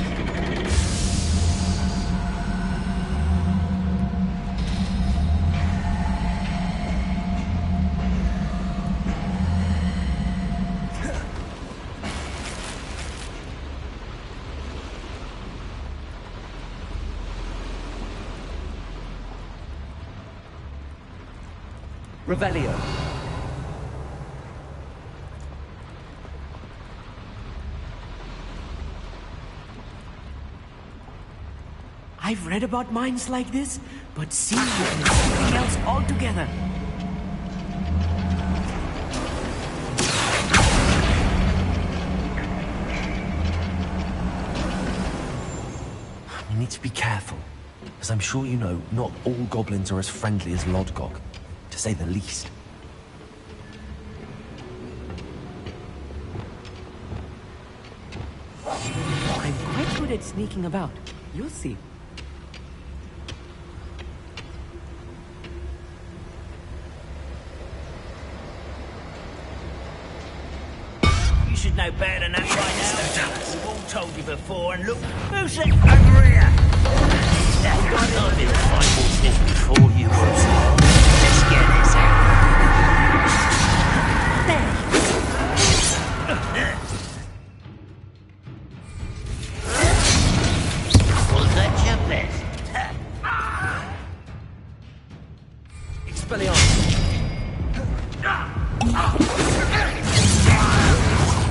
Revelio. I've read about mines like this, but seeing it is something else altogether. We need to be careful, as I'm sure you know, not all goblins are as friendly as Lodgok, to say the least. I'm quite good spotted sneaking about. You'll see. You should know better than that by now. We've all told you before, and look, who's that over here? I've been fighting this before you, Wilson. Let's get this out. Was that your best? Expelliarmus.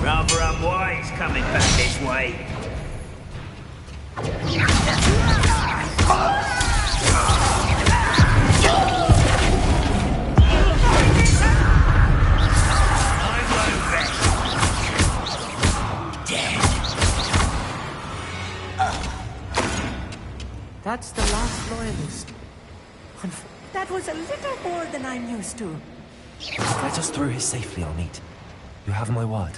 Rather unwise coming back this way. That's the last loyalist. That was a little more than I'm used to. Let us through here safely, Armit. You have my word.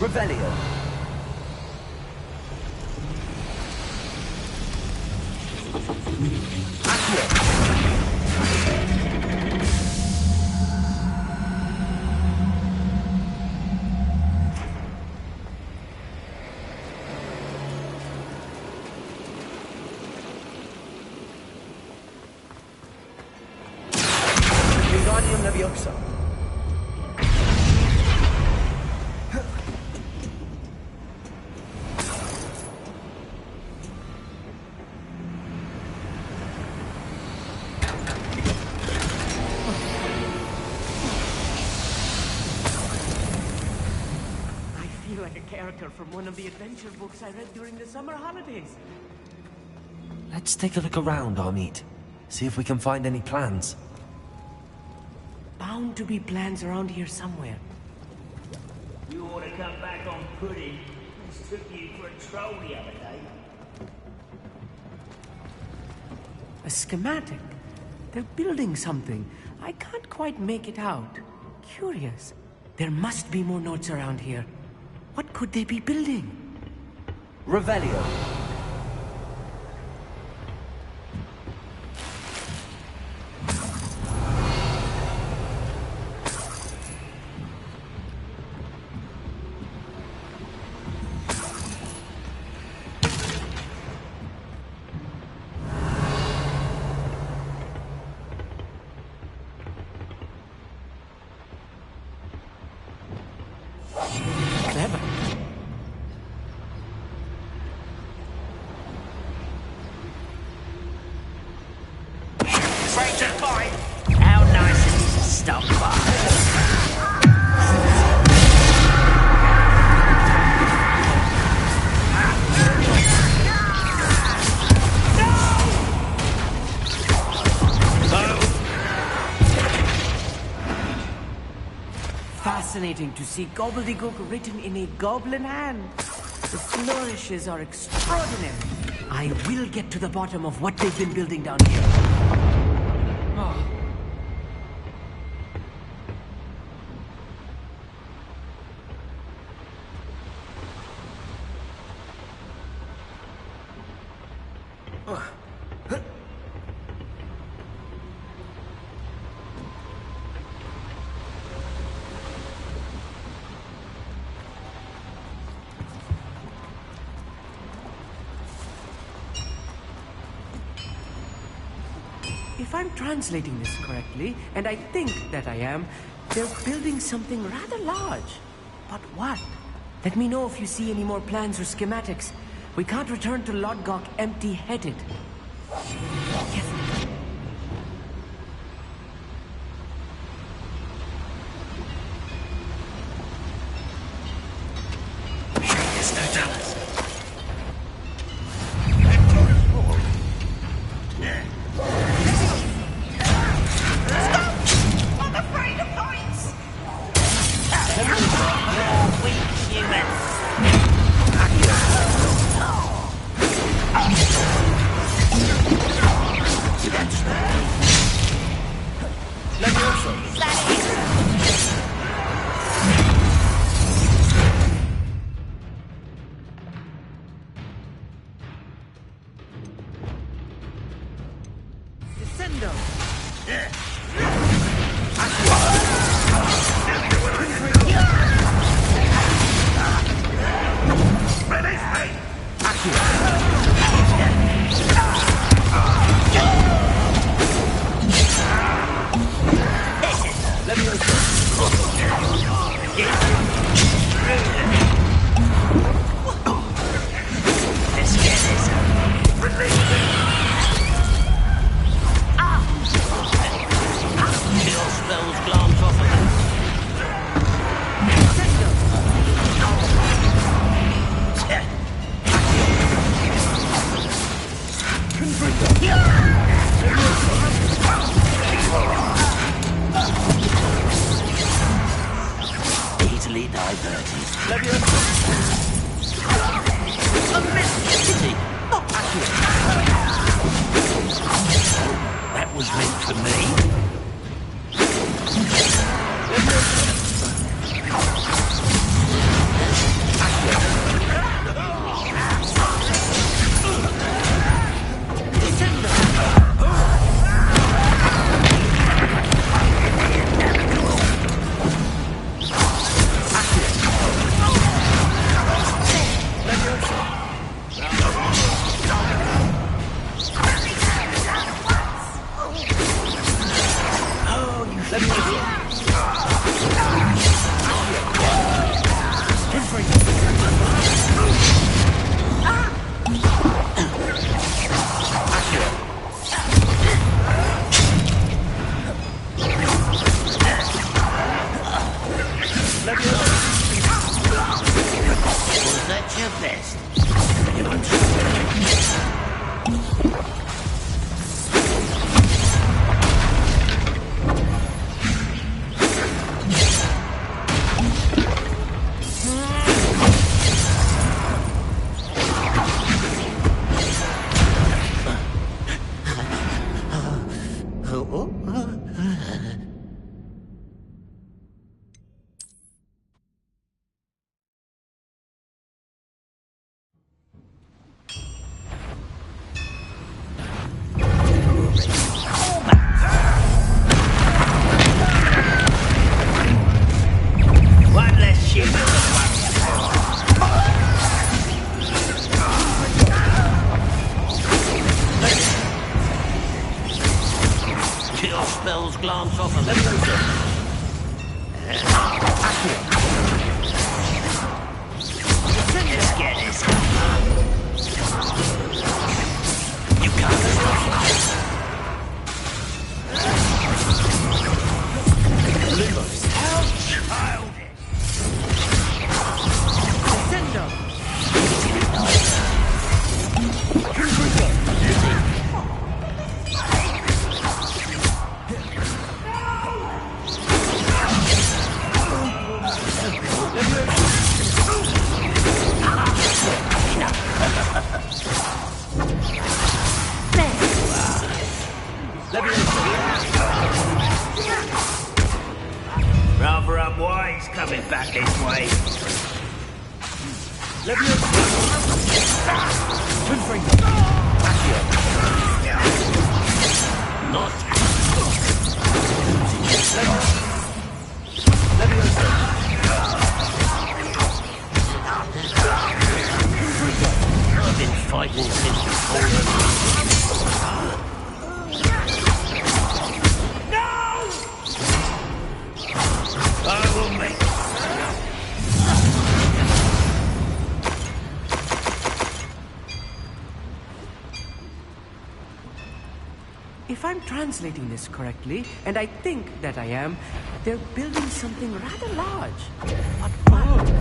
Revelio. Wingardium Leviosa. From one of the adventure books I read during the summer holidays. Let's take a look around, Armit. See if we can find any plans. Bound to be plans around here somewhere. You ought to come back on pudding. I took you for a troll the other day. A schematic. They're building something. I can't quite make it out. Curious. There must be more notes around here. What could they be building? Revelio. How nice it is to stop by. Fascinating to see gobbledygook written in a goblin hand. The flourishes are extraordinary. I will get to the bottom of what they've been building down here. Oh. if I'm translating this correctly, and I think that I am, they're building something rather large. But what? Let me know if you see any more plans or schematics. We can't return to Lodgok empty-headed. Yes. Rather unwise coming back this way. I've been fighting since before. translating this correctly, and I think that I am, they're building something rather large. But what?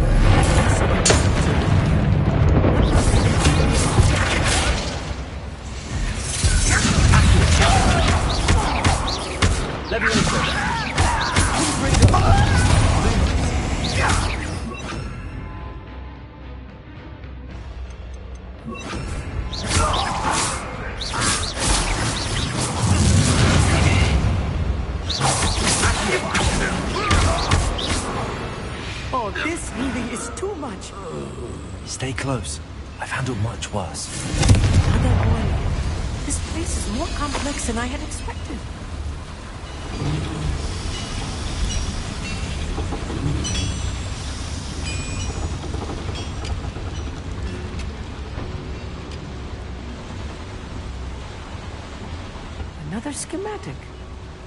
Oh, this healing is too much. Stay close. I've handled much worse. Mother boy, this place is more complex than I had expected. Another schematic.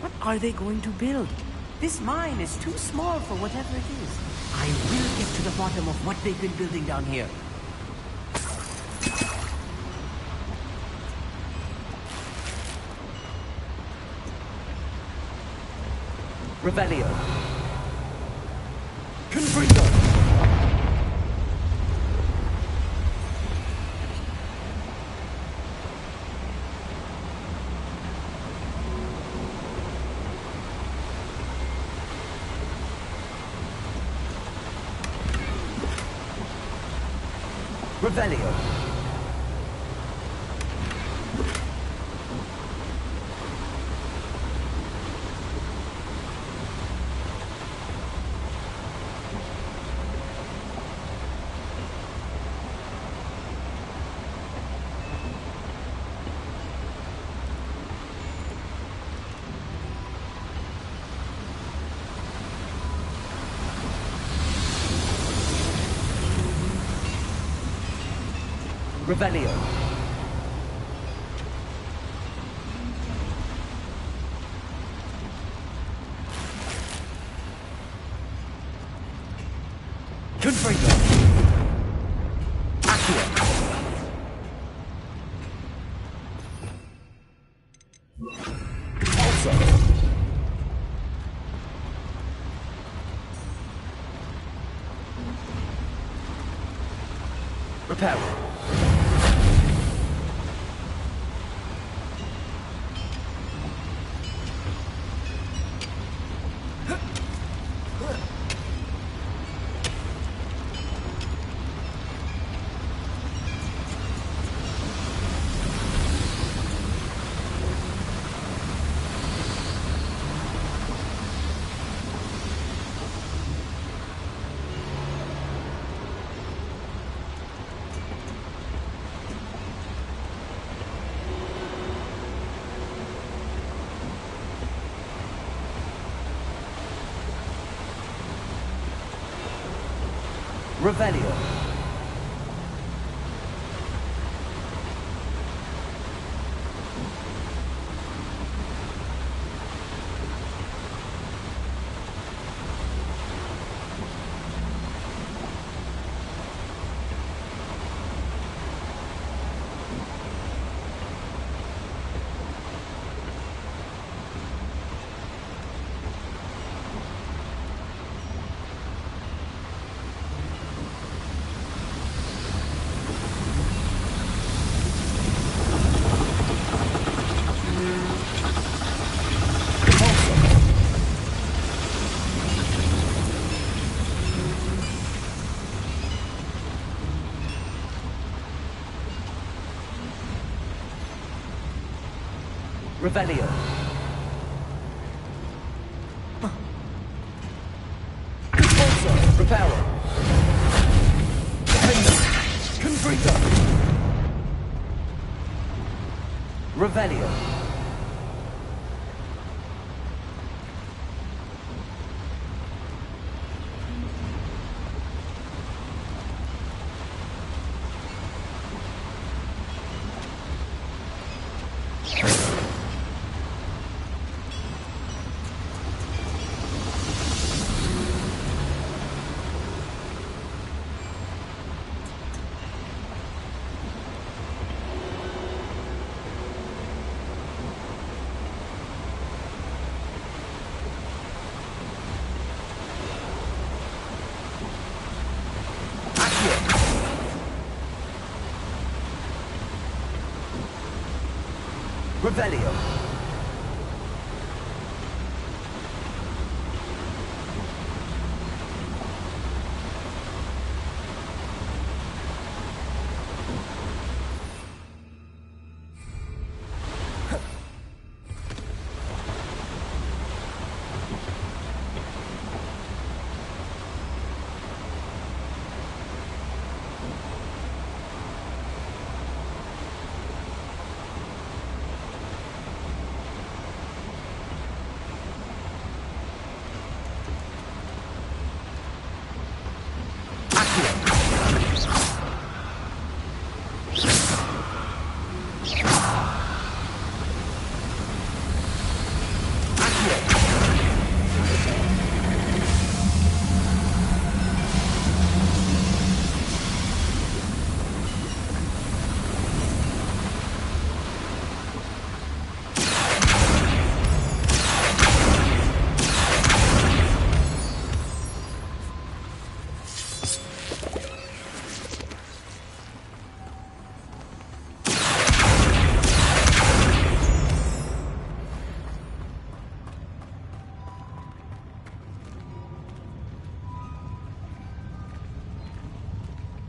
What are they going to build? This mine is too small for whatever it is. I will get to the bottom of what they've been building down here. Revelio. Confringo. Revelio. Revelio. Confringo. Accio. Also. Repair. Revelio. Revelio. Repulsor. Reparo. Confringo. Revelio. Revelio.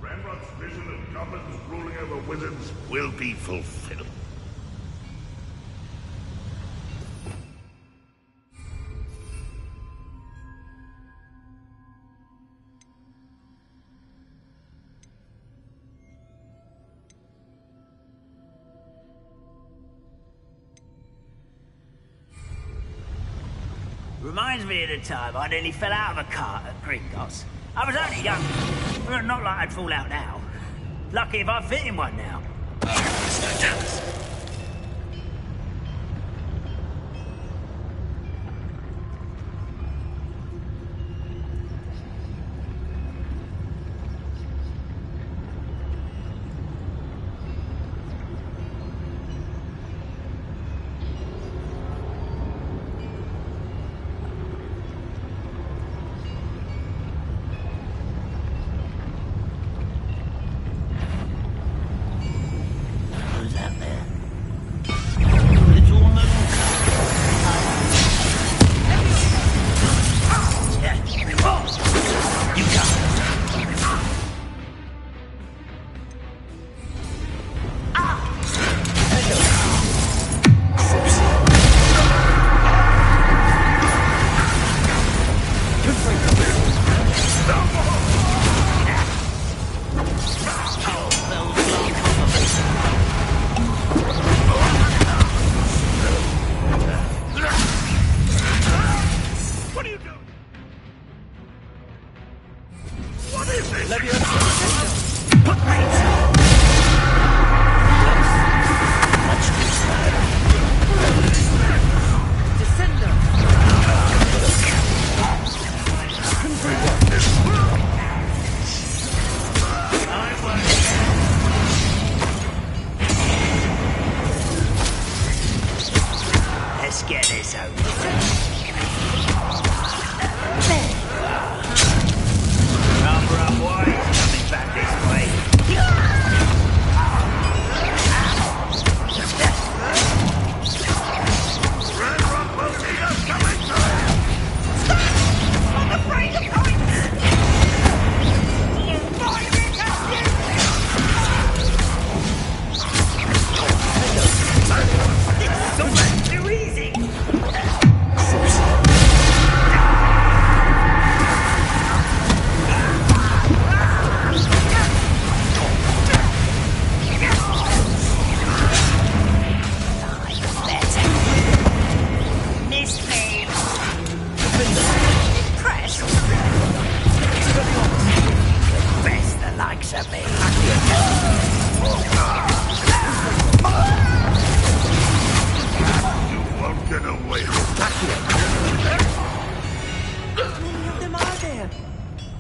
Ranrock's vision of goblins ruling over wizards will be fulfilled. Reminds me of the time I nearly fell out of a cart at Gringotts. I was only young. Well, not like I'd fall out now. Lucky if I fit in one now.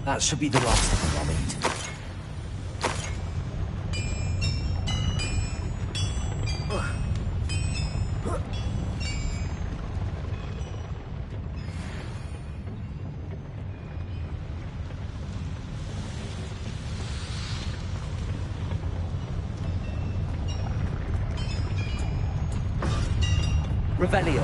That should be the last of them I'll meet. Revelio.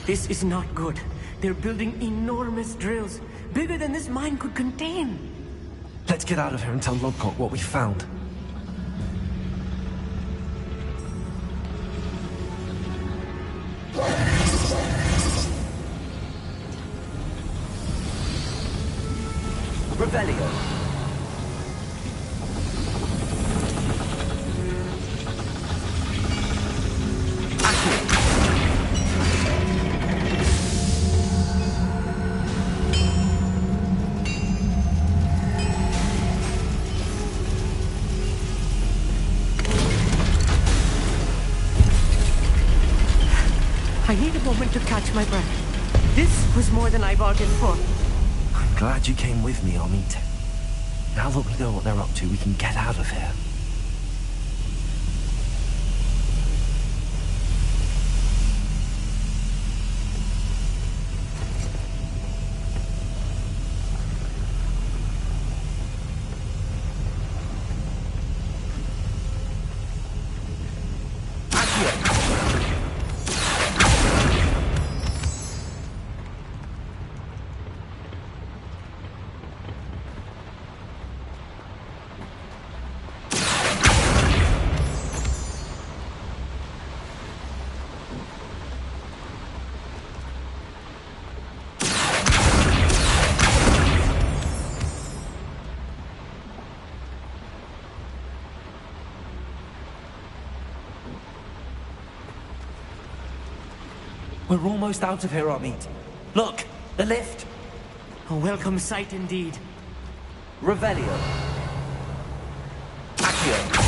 This is not good. They're building enormous drills, bigger than this mine could contain. Let's get out of here and tell Lodcock what we found. Revelio. I need a moment to catch my breath. This was more than I bargained for. I'm glad you came with me, Amit. Now that we know what they're up to, we can get out of here. We're almost out of here, Amit. Look, the lift. A welcome sight indeed. Revelio. Accio.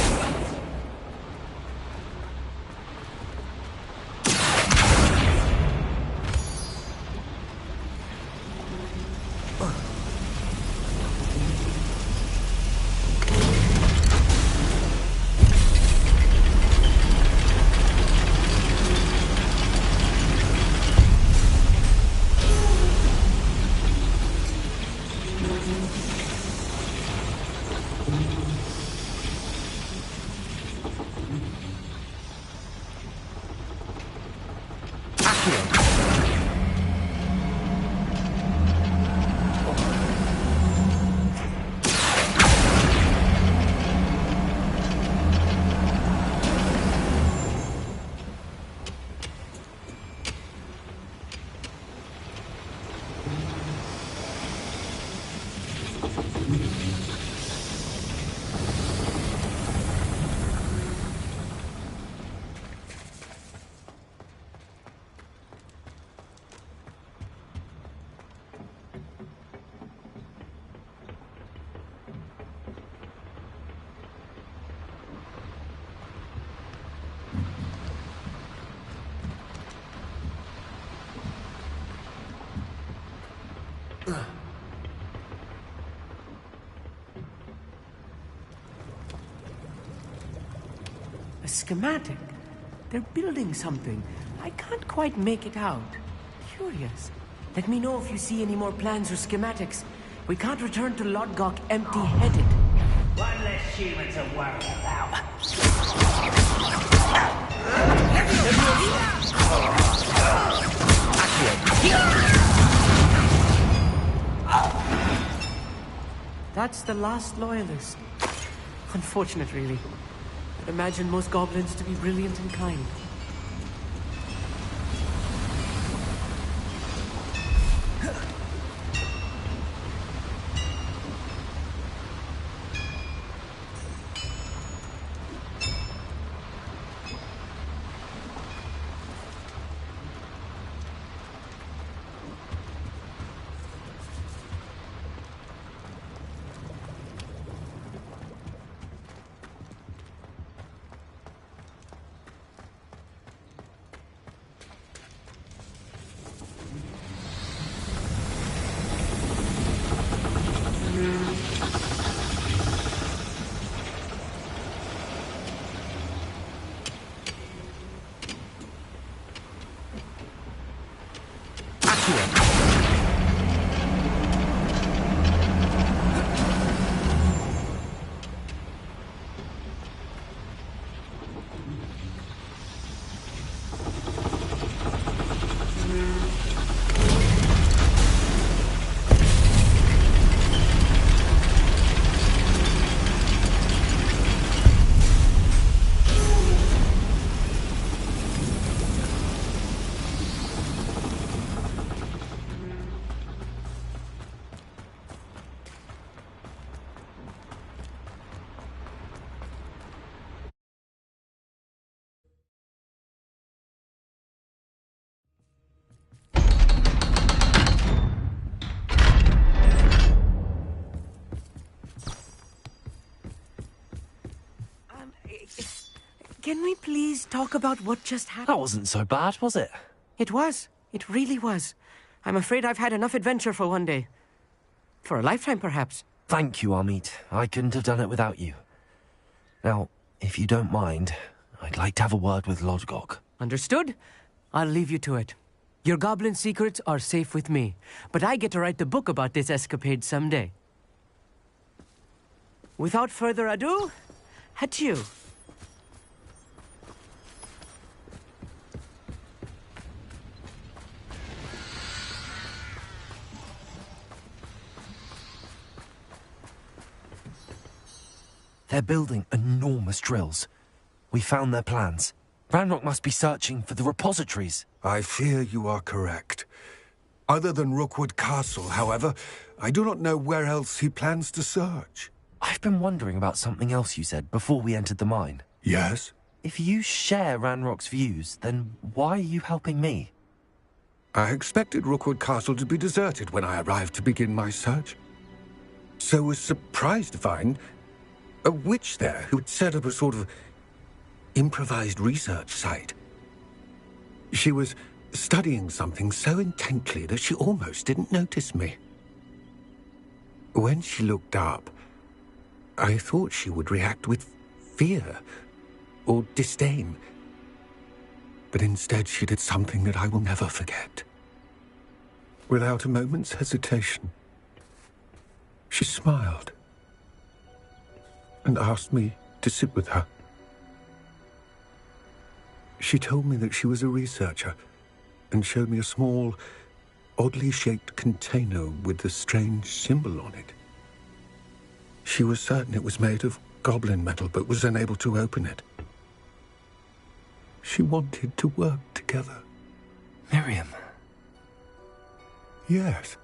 A schematic. They're building something. I can't quite make it out. Curious. Let me know if you see any more plans or schematics. We can't return to Lodgok empty-headed. One less human to worry about. That's the last loyalist. Unfortunate, really. I'd imagine most goblins to be brilliant and kind. can we please talk about what just happened? That wasn't so bad, was it? It was. It really was. I'm afraid I've had enough adventure for one day. For a lifetime, perhaps. Thank you, Amit. I couldn't have done it without you. Now, if you don't mind, I'd like to have a word with Lodgok. Understood? I'll leave you to it. Your goblin secrets are safe with me, but I get to write the book about this escapade someday. Without further ado, adieu. They're building enormous drills. We found their plans. Ranrock must be searching for the repositories. I fear you are correct. Other than Rookwood Castle, however, I do not know where else he plans to search. I've been wondering about something else you said before we entered the mine. Yes? If you share Ranrock's views, then why are you helping me? I expected Rookwood Castle to be deserted when I arrived to begin my search. So was surprised to find a witch there who had set up a sort of improvised research site. She was studying something so intently that she almost didn't notice me. When she looked up, I thought she would react with fear or disdain. But instead she did something that I will never forget. Without a moment's hesitation, she smiled and asked me to sit with her. She told me that she was a researcher and showed me a small, oddly shaped container with a strange symbol on it. She was certain it was made of goblin metal, but was unable to open it. She wanted to work together. Miriam. Yes.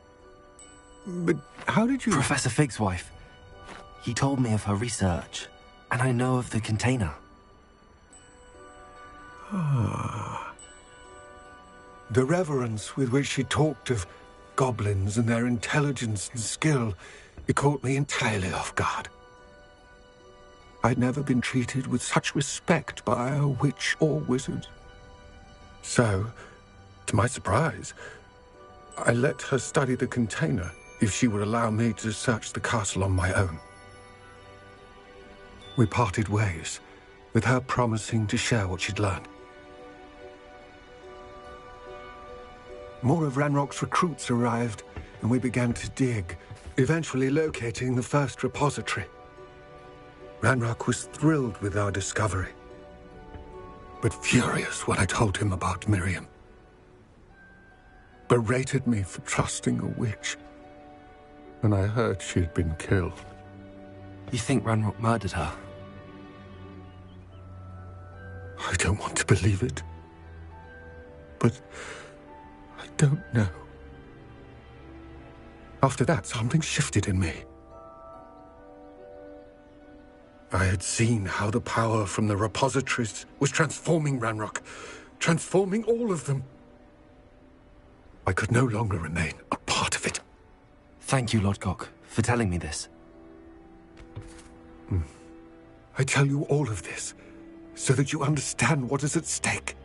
But how did you... Professor Fig's wife. He told me of her research, and I know of the container. Ah. The reverence with which she talked of goblins and their intelligence and skill, it caught me entirely off guard. I'd never been treated with such respect by a witch or wizard. So, to my surprise, I let her study the container if she would allow me to search the castle on my own. We parted ways, with her promising to share what she'd learned. More of Ranrock's recruits arrived, and we began to dig, eventually locating the first repository. Ranrock was thrilled with our discovery, but furious when I told him about Miriam. Berated me for trusting a witch, and I heard she had been killed. You think Ranrock murdered her? I don't want to believe it, but I don't know. After that, something shifted in me. I had seen how the power from the repositories was transforming Ranrock, transforming all of them. I could no longer remain a part of it. Thank you, Lodgok, for telling me this. I tell you all of this so that you understand what is at stake.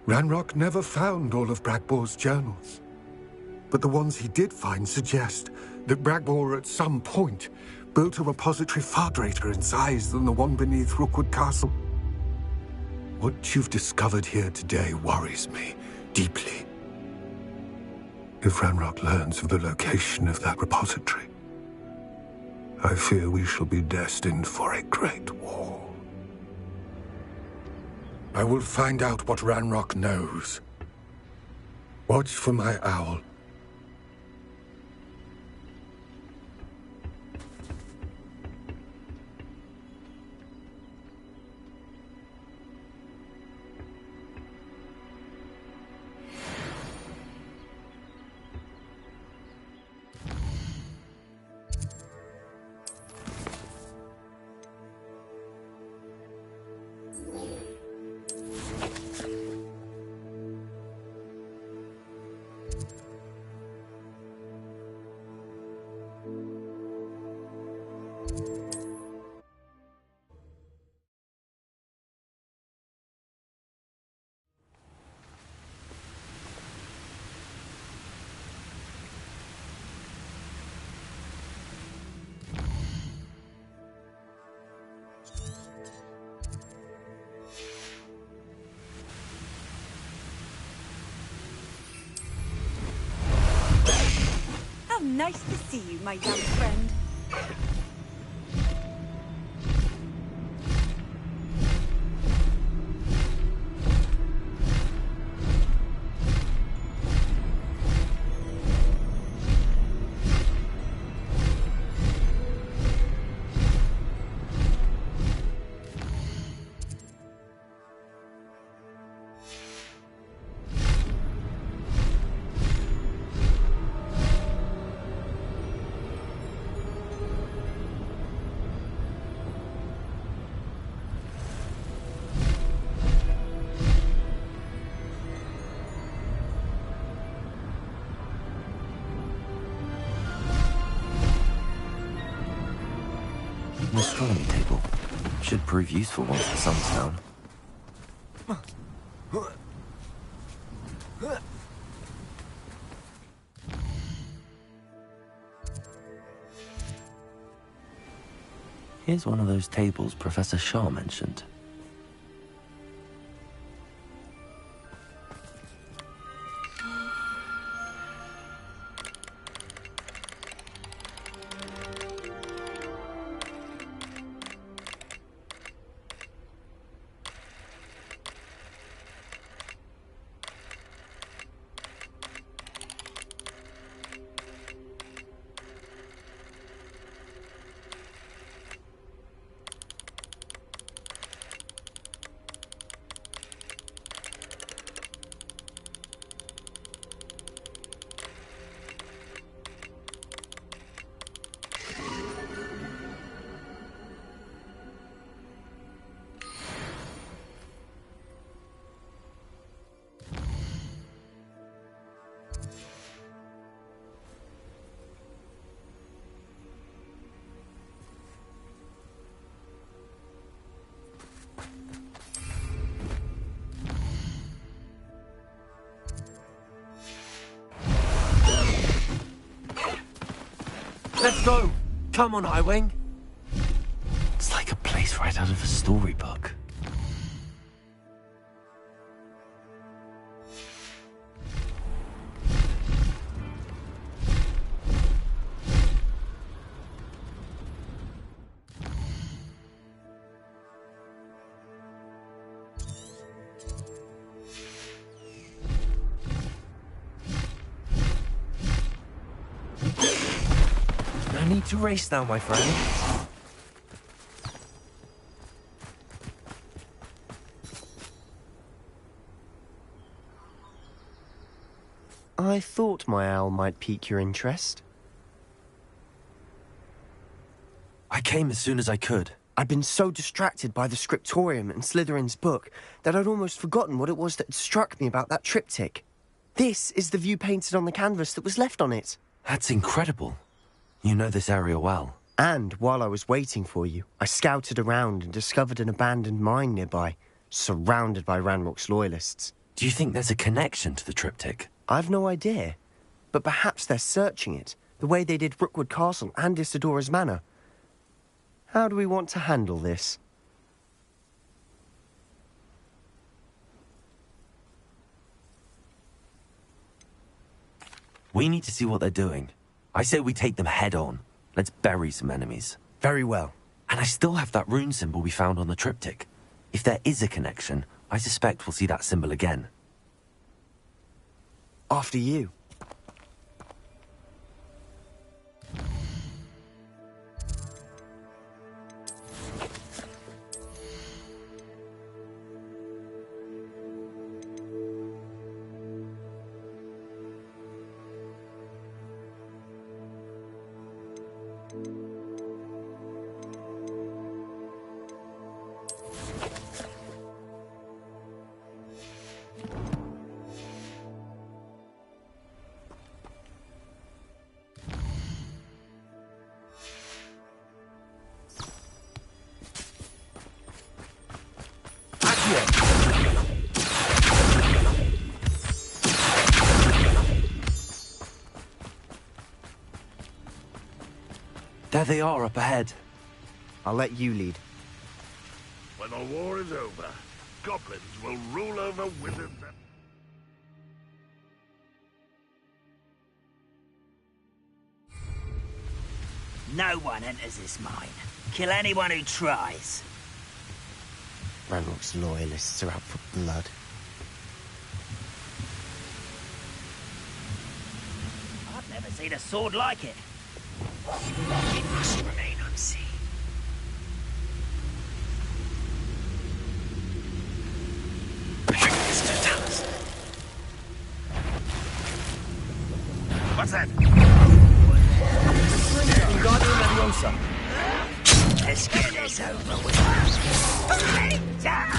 Ranrock never found all of Bragbor's journals, but the ones he did find suggest that Bragbor at some point built a repository far greater in size than the one beneath Rookwood Castle. What you've discovered here today worries me deeply. If Ranrock learns of the location of that repository, I fear we shall be destined for a great war. I will find out what Ranrock knows. Watch for my owl. How nice to see you, my young friend. An astronomy table. Should prove useful once the sun's down. Here's one of those tables Professor Shah mentioned. Let's go! Come on, Highwing! It's like a place right out of a storybook. No need to race now, my friend. I thought my owl might pique your interest. I came as soon as I could. I'd been so distracted by the scriptorium and Slytherin's book that I'd almost forgotten what it was that struck me about that triptych. This is the view painted on the canvas that was left on it. That's incredible. You know this area well. And while I was waiting for you, I scouted around and discovered an abandoned mine nearby, surrounded by Ranrock's loyalists. Do you think there's a connection to the triptych? I've no idea, but perhaps they're searching it, the way they did Rookwood Castle and Isidora's Manor. How do we want to handle this? We need to see what they're doing. I say we take them head on. Let's bury some enemies. Very well. And I still have that rune symbol we found on the triptych. If there is a connection, I suspect we'll see that symbol again. After you. There they are up ahead. I'll let you lead. When the war is over, goblins will rule over wizards and... No one enters this mine. Kill anyone who tries. Ranrock's loyalists are out for blood. I've never seen a sword like it. It must remain unseen. What's that? Let's get this over with. Down!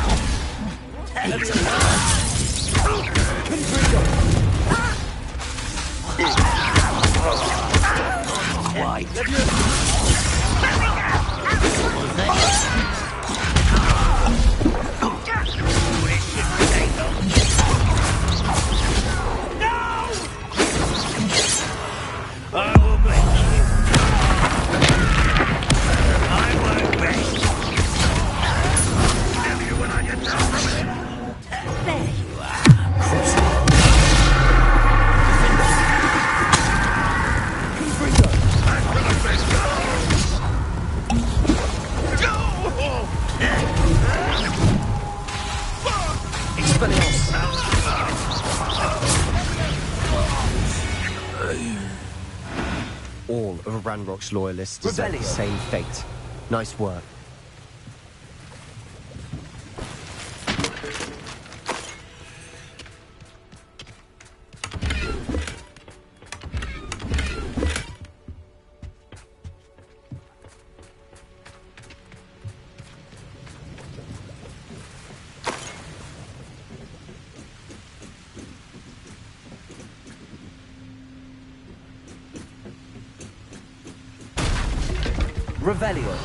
All of Ranrock's loyalists deserve the same fate. Nice work. Revelio.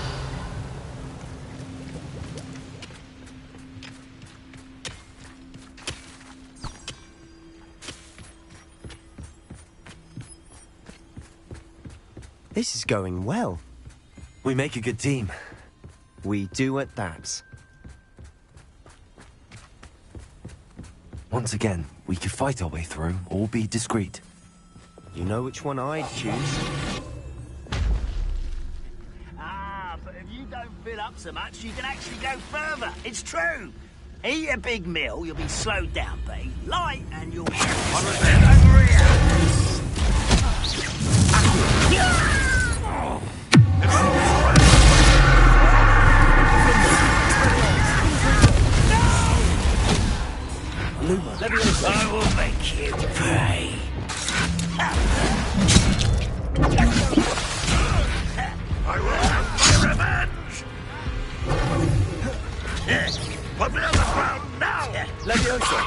This is going well. We make a good team. We do at that. Once again, we could fight our way through or be discreet. You know which one I'd choose. But if you don't fill up so much, you can actually go further. It's true. Eat a big meal, you'll be slowed down, but eat light and you'll be over Luma, I will make you pay. I will have my revenge! Put me on the ground now! Leviosa.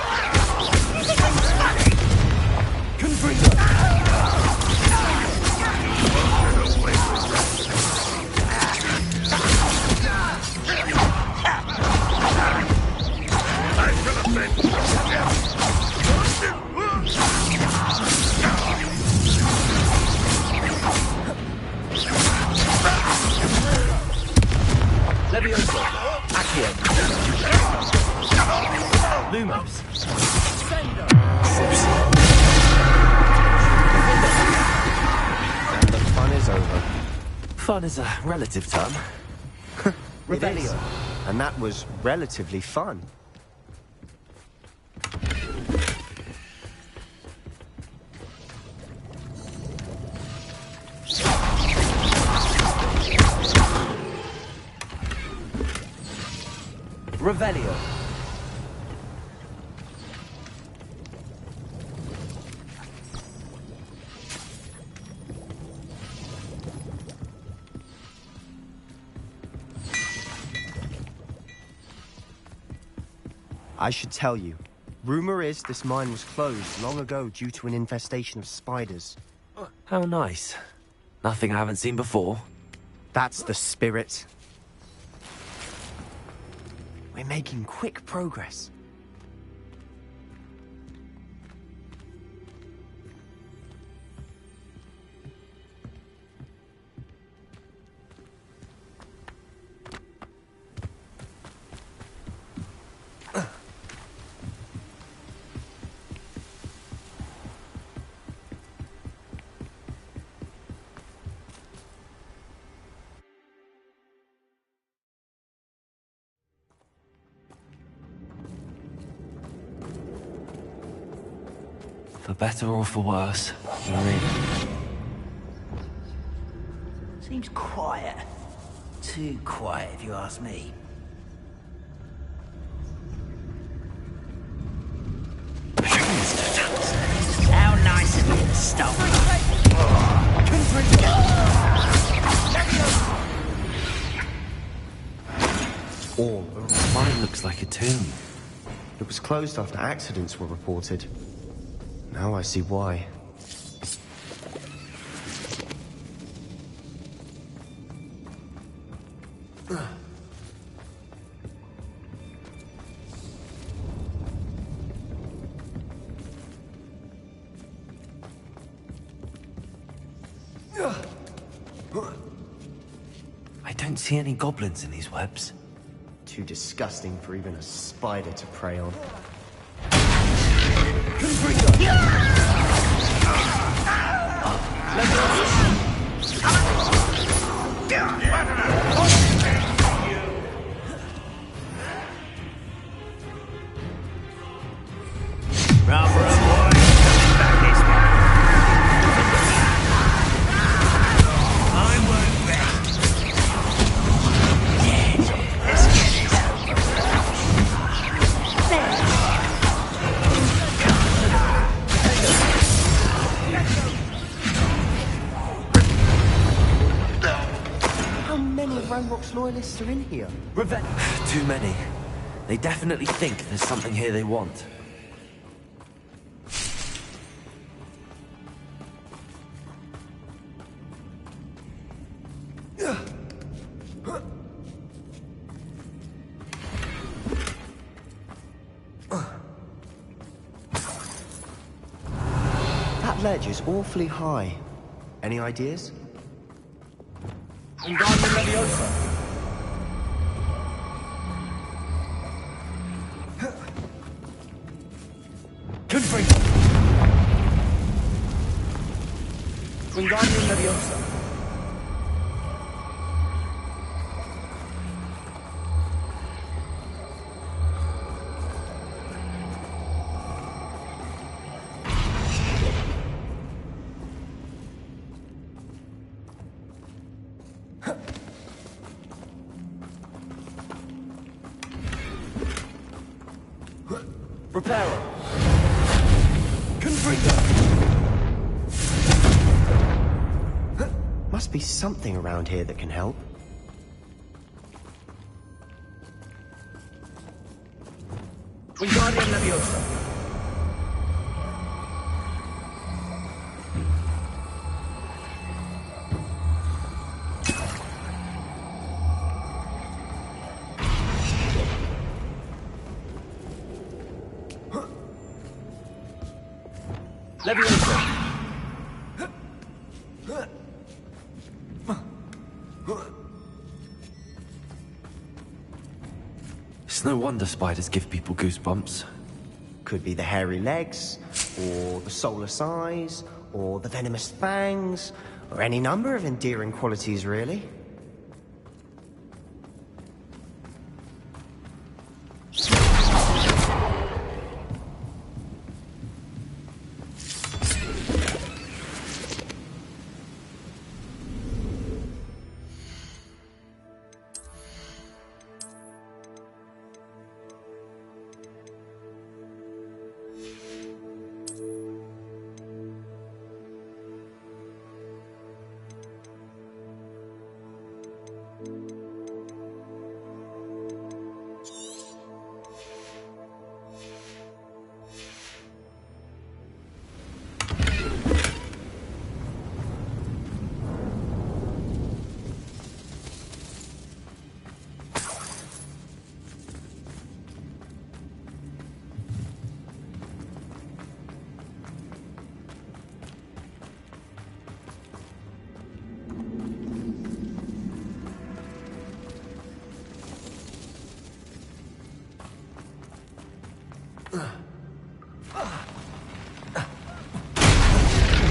I should have been... Leviosa. Accio. Lumos. And the fun is over. Fun is a relative term. Revelio. And that was relatively fun. Revelio. I should tell you. Rumor is this mine was closed long ago due to an infestation of spiders. How nice. Nothing I haven't seen before. That's the spirit. We're making quick progress. For better or for worse, you're in. Seems quiet. Too quiet, if you ask me. How nice of you to stop. Mine looks like a tomb. It was closed after accidents were reported. Now I see why. I don't see any goblins in these webs. Too disgusting for even a spider to prey on. Loyalists are in here. Too many. They definitely think there's something here they want. That ledge is awfully high. Any ideas? Wingardium Leviosa. Confringo. Wingardium Leviosa. Reparo. Confringo. Must be something around here that can help. Wingardium Leviosa. Leviosa. It's no wonder spiders give people goosebumps. Could be the hairy legs, or the soulless eyes, or the venomous fangs, or any number of endearing qualities, really.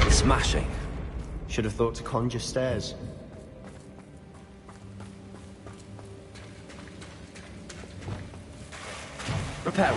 Smashing. Should have thought to conjure stairs. Reparo.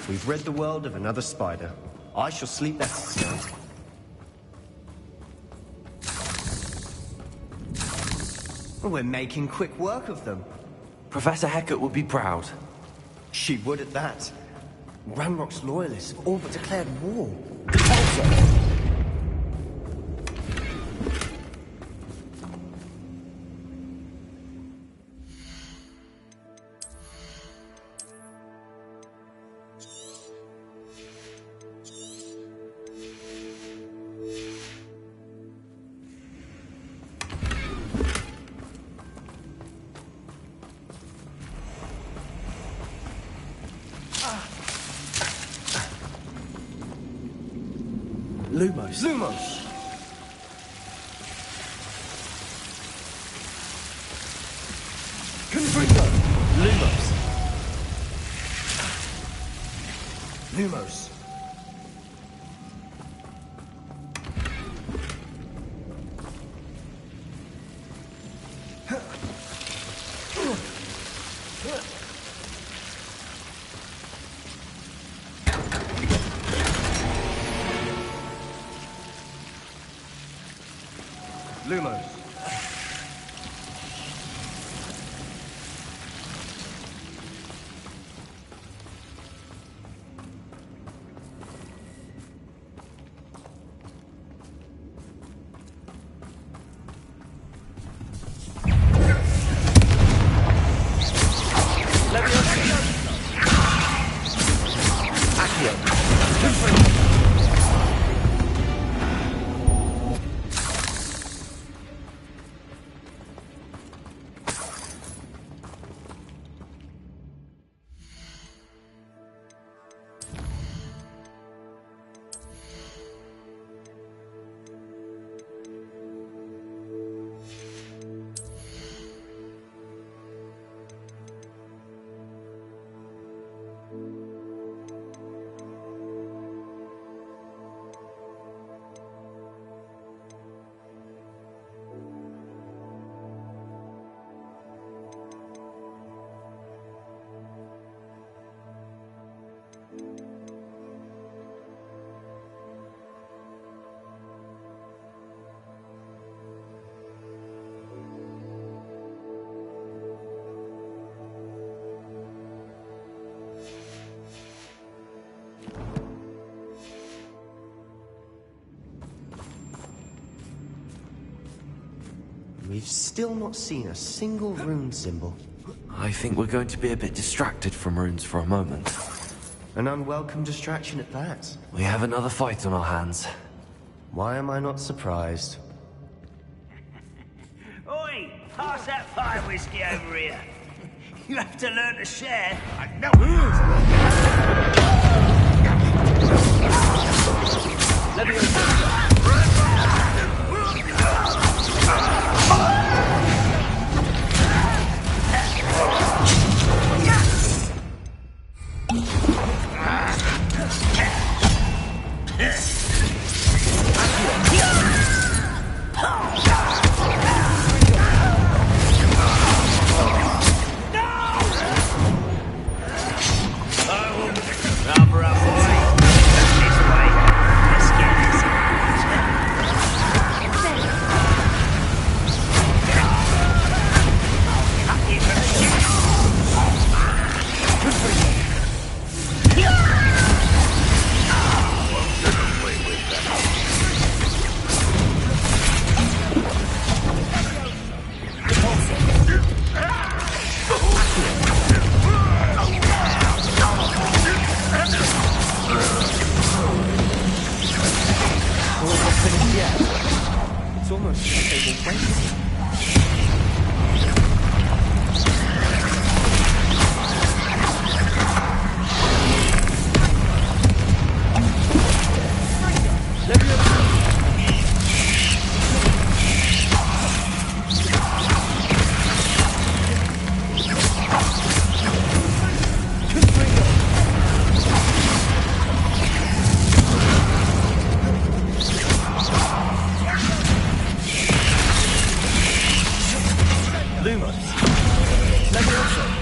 We've rid the world of another spider. I shall sleep better tonight. We're making quick work of them. Professor Hecat would be proud. She would at that. Ranrock's loyalists have all but declared war. Lumos. Lumos! Confringo! Lumos. Lumos. Lumos. We've still not seen a single rune symbol. I think we're going to be a bit distracted from runes for a moment. An unwelcome distraction at that. We have another fight on our hands. Why am I not surprised? Oi! Pass that fire whiskey over here. You have to learn to share. I know. Let me Lumos. Levioso.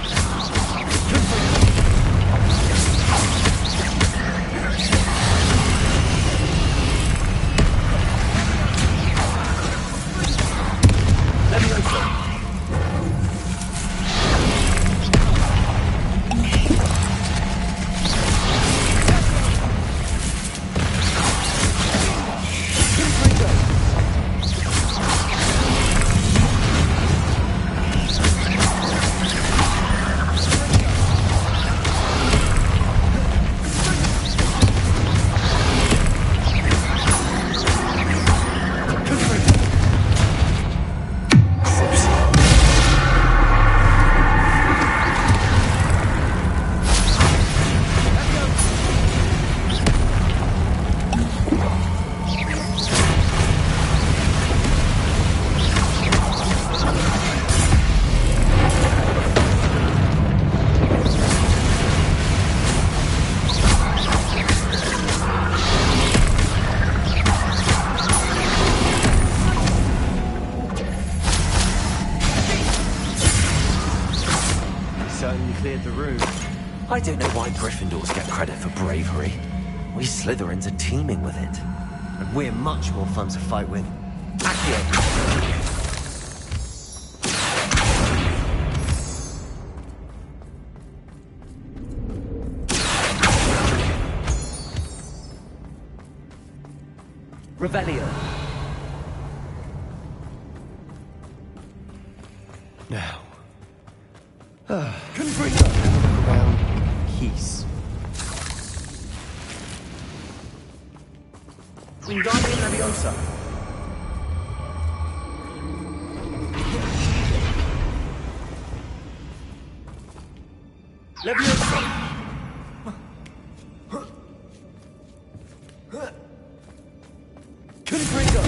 I don't know why Gryffindors get credit for bravery. We Slytherins are teeming with it. And we're much more fun to fight with. Accio! Revelio. Now. Around peace. Wingardium Leviosa. Leviosa. Confringo.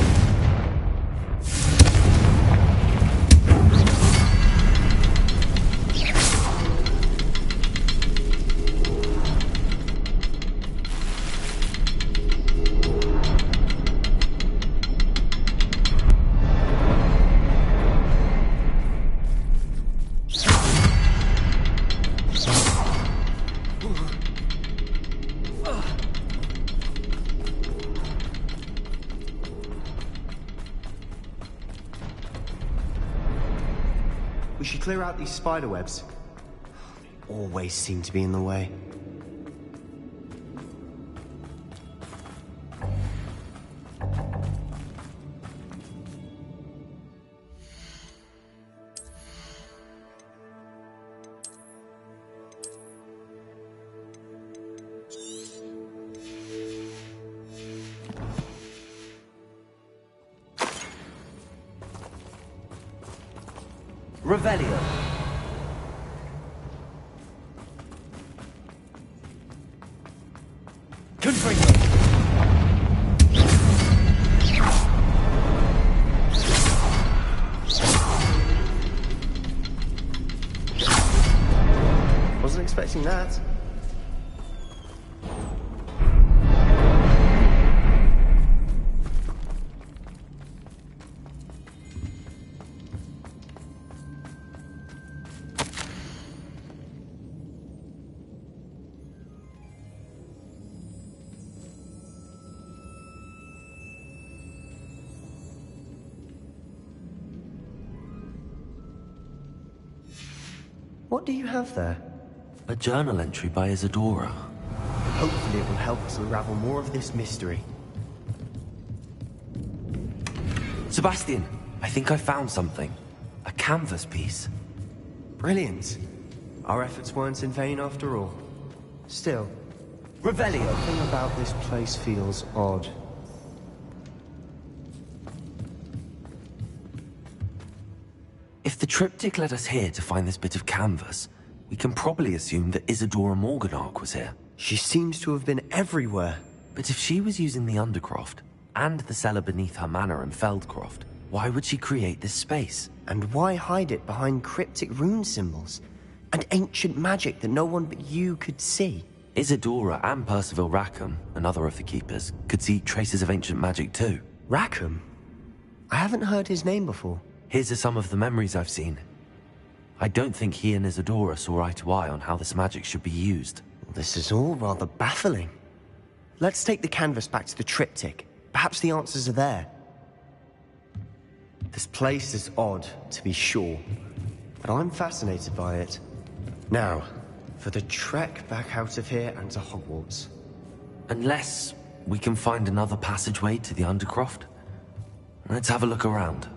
We should clear out these spider webs. They always seem to be in the way. Revelio. Confringo. Wasn't expecting that. What do you have there? A journal entry by Isadora. Hopefully it will help us unravel more of this mystery. Sebastian, I think I found something. A canvas piece. Brilliant. Our efforts weren't in vain after all. Still, Revelio. something about this place feels odd. If the triptych led us here to find this bit of canvas, we can probably assume that Isadora Morganach was here. She seems to have been everywhere. But if she was using the Undercroft, and the cellar beneath her manor in Feldcroft, why would she create this space? And why hide it behind cryptic rune symbols? And ancient magic that no one but you could see? Isadora and Percival Rackham, another of the Keepers, could see traces of ancient magic too. Rackham? I haven't heard his name before. Here's some of the memories I've seen. I don't think he and Isadora saw eye to eye on how this magic should be used. This is all rather baffling. Let's take the canvas back to the triptych. Perhaps the answers are there. This place is odd, to be sure, but I'm fascinated by it. Now, for the trek back out of here and to Hogwarts. Unless we can find another passageway to the Undercroft. Let's have a look around.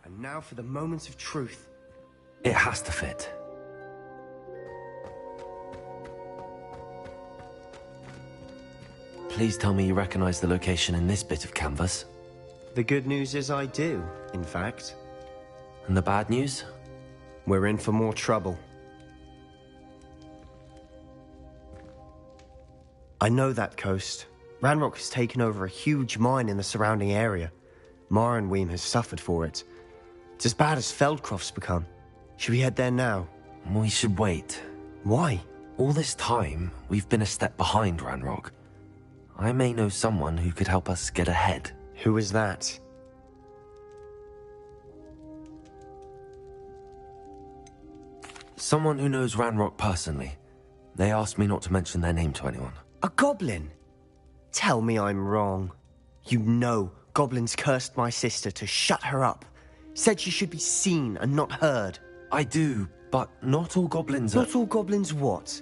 And now for the moment of truth. It has to fit. Please tell me you recognize the location in this bit of canvas. The good news is I do, in fact. And the bad news? We're in for more trouble. I know that coast. Ranrock has taken over a huge mine in the surrounding area. Marrenweem has suffered for it. It's as bad as Feldcroft's become. Should we head there now? We should wait. Why? All this time, we've been a step behind Ranrock. I may know someone who could help us get ahead. Who is that? Someone who knows Ranrock personally. They asked me not to mention their name to anyone. A goblin? Tell me I'm wrong. You know goblins cursed my sister to shut her up. Said she should be seen and not heard. I do, but not all goblins are... Not all goblins what?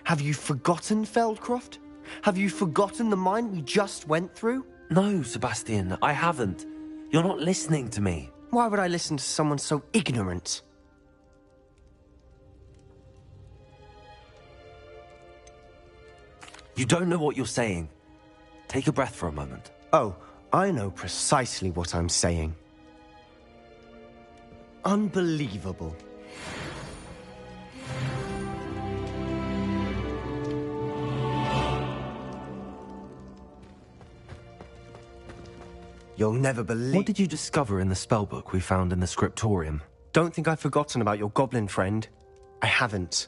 Have you forgotten Feldcroft? Have you forgotten the mine we just went through? No, Sebastian, I haven't. You're not listening to me. Why would I listen to someone so ignorant? You don't know what you're saying. Take a breath for a moment. Oh, I know precisely what I'm saying. Unbelievable. You'll never believe... What did you discover in the spellbook we found in the scriptorium? Don't think I've forgotten about your goblin friend. I haven't.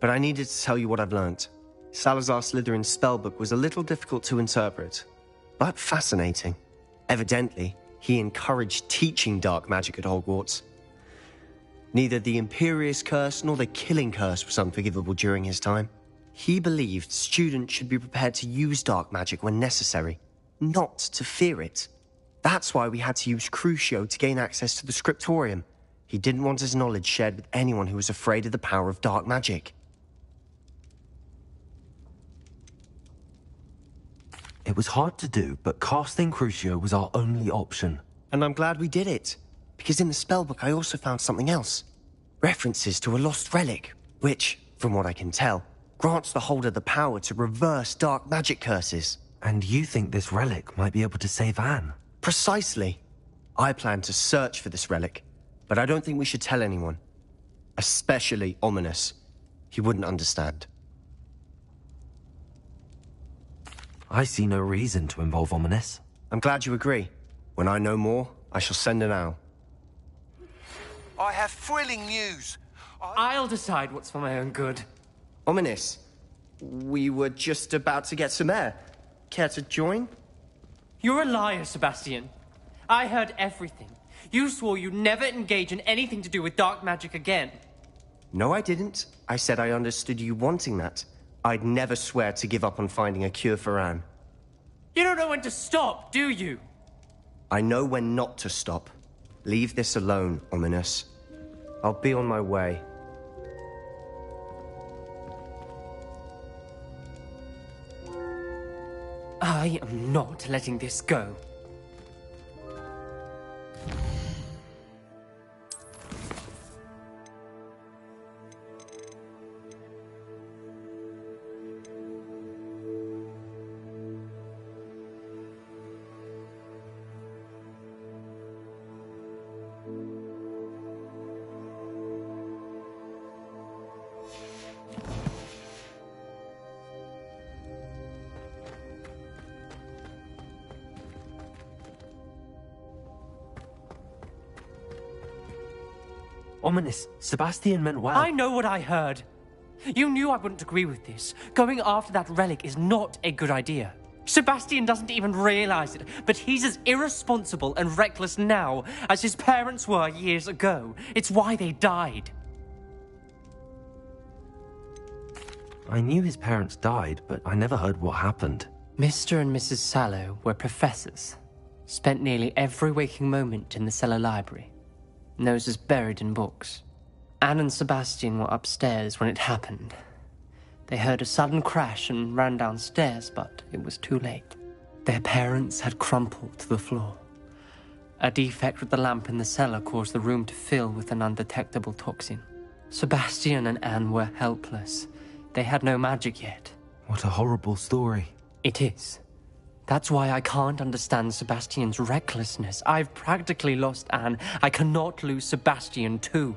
But I needed to tell you what I've learnt. Salazar Slytherin's spellbook was a little difficult to interpret, but fascinating. Evidently, he encouraged teaching dark magic at Hogwarts. Neither the Imperious Curse nor the Killing Curse was unforgivable during his time. He believed students should be prepared to use dark magic when necessary, not to fear it. That's why we had to use Crucio to gain access to the scriptorium. He didn't want his knowledge shared with anyone who was afraid of the power of dark magic. It was hard to do, but casting Crucio was our only option. And I'm glad we did it, because in the spellbook I also found something else. References to a lost relic, which, from what I can tell, grants the holder the power to reverse dark magic curses. And you think this relic might be able to save Anne? Precisely. I plan to search for this relic, but I don't think we should tell anyone. Especially Ominous. He wouldn't understand. I see no reason to involve Ominous. I'm glad you agree. When I know more, I shall send an owl. I have thrilling news. I'll decide what's for my own good. Ominous, we were just about to get some air. Care to join? You're a liar, Sebastian. I heard everything. You swore you'd never engage in anything to do with dark magic again. No, I didn't. I said I understood you wanting that. I'd never swear to give up on finding a cure for Anne. You don't know when to stop, do you? I know when not to stop. Leave this alone, Ominous. I'll be on my way. I am not letting this go. Ominous. Sebastian meant well. I know what I heard. You knew I wouldn't agree with this. Going after that relic is not a good idea. Sebastian doesn't even realize it, but he's as irresponsible and reckless now as his parents were years ago. It's why they died. I knew his parents died, but I never heard what happened. Mr. and Mrs. Sallow were professors. Spent nearly every waking moment in the cellar library. Noses buried in books. Anne and Sebastian were upstairs when it happened. They heard a sudden crash and ran downstairs, but it was too late. Their parents had crumpled to the floor. A defect with the lamp in the cellar caused the room to fill with an undetectable toxin. Sebastian and Anne were helpless. They had no magic yet. What a horrible story. It is. That's why I can't understand Sebastian's recklessness. I've practically lost Anne. I cannot lose Sebastian too.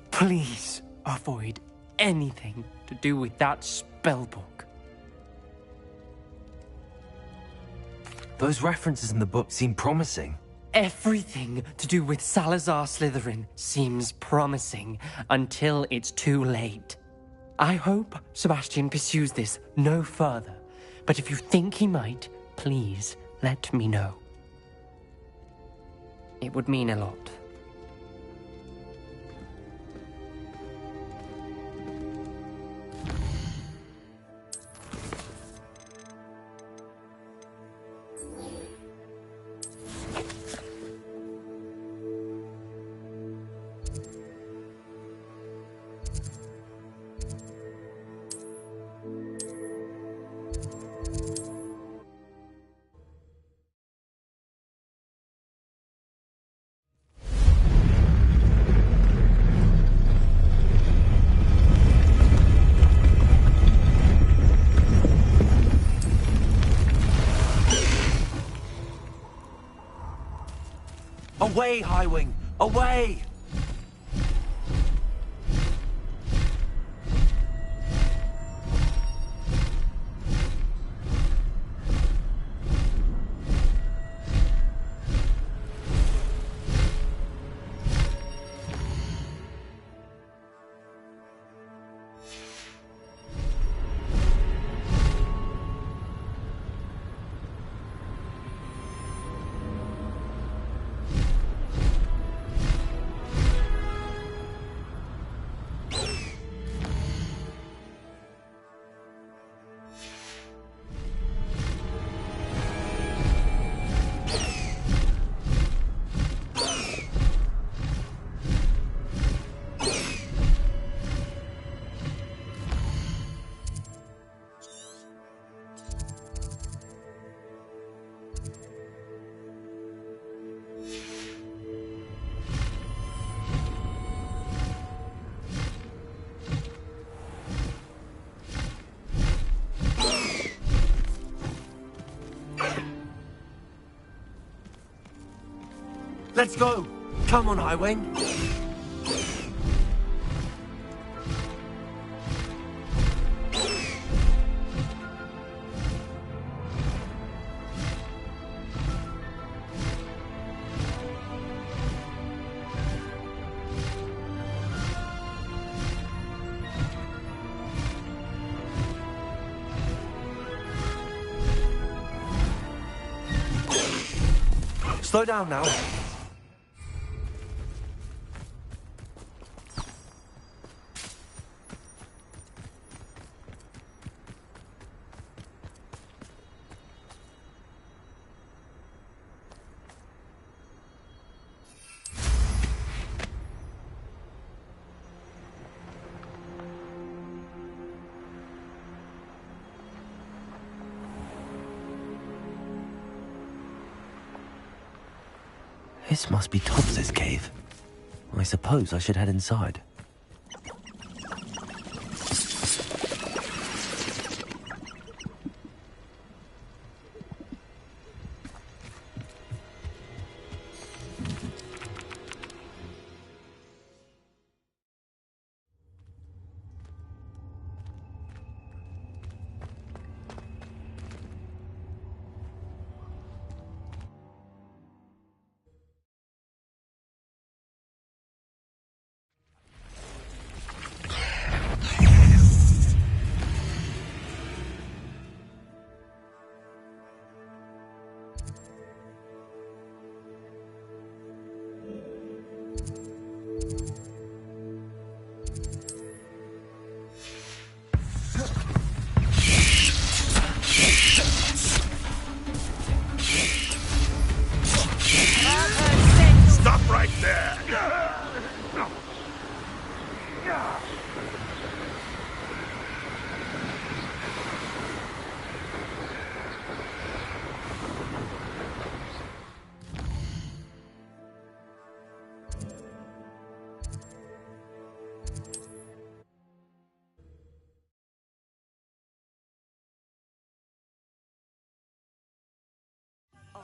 Please avoid anything to do with that spellbook. Those references in the book seem promising. Everything to do with Salazar Slytherin seems promising until it's too late. I hope Sebastian pursues this no further, but if you think he might, please let me know. It would mean a lot. Away, Highwing! Away! Let's go! Come on, Highwing! Slow down now. This must be Tobbs's cave. I suppose I should head inside.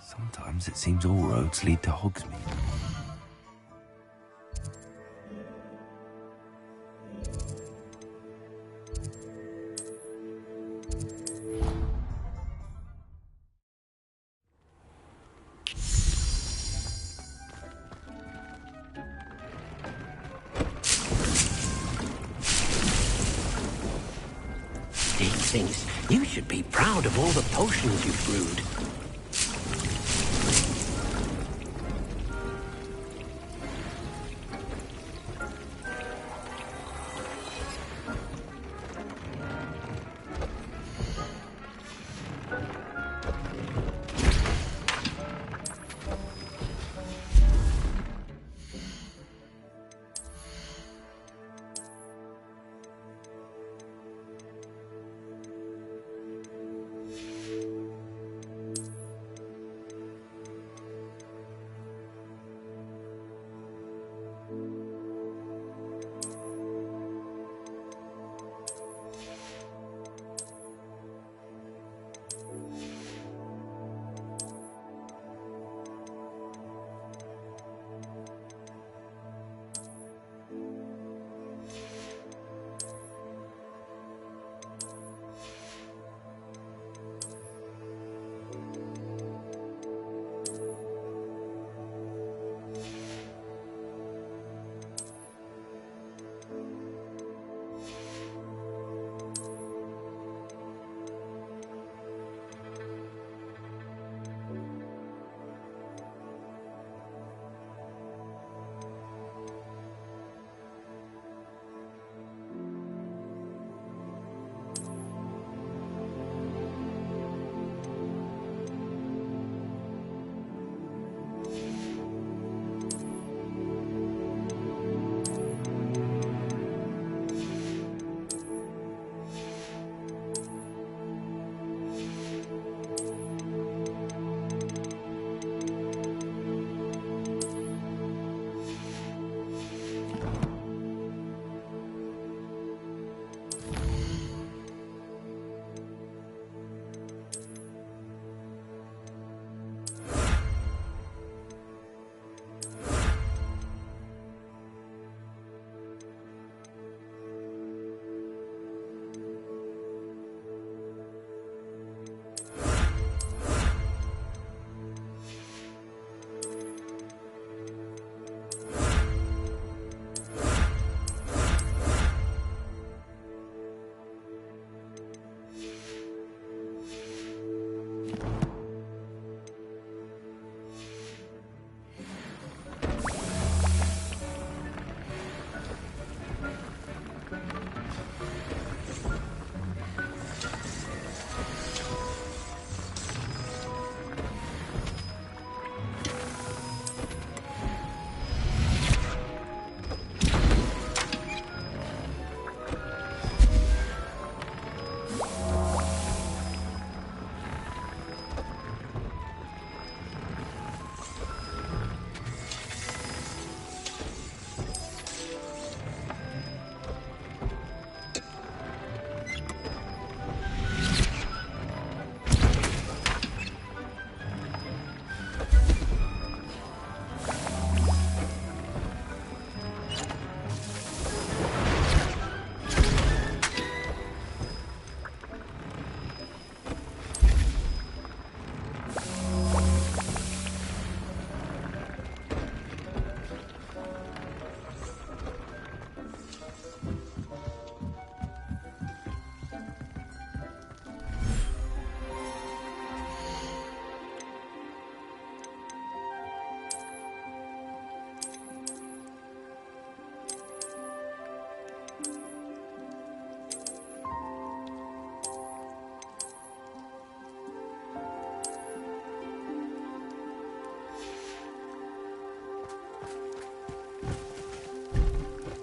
Sometimes it seems all roads lead to Hogsmeade. Deep thinks you should be proud of all the potions you've brewed.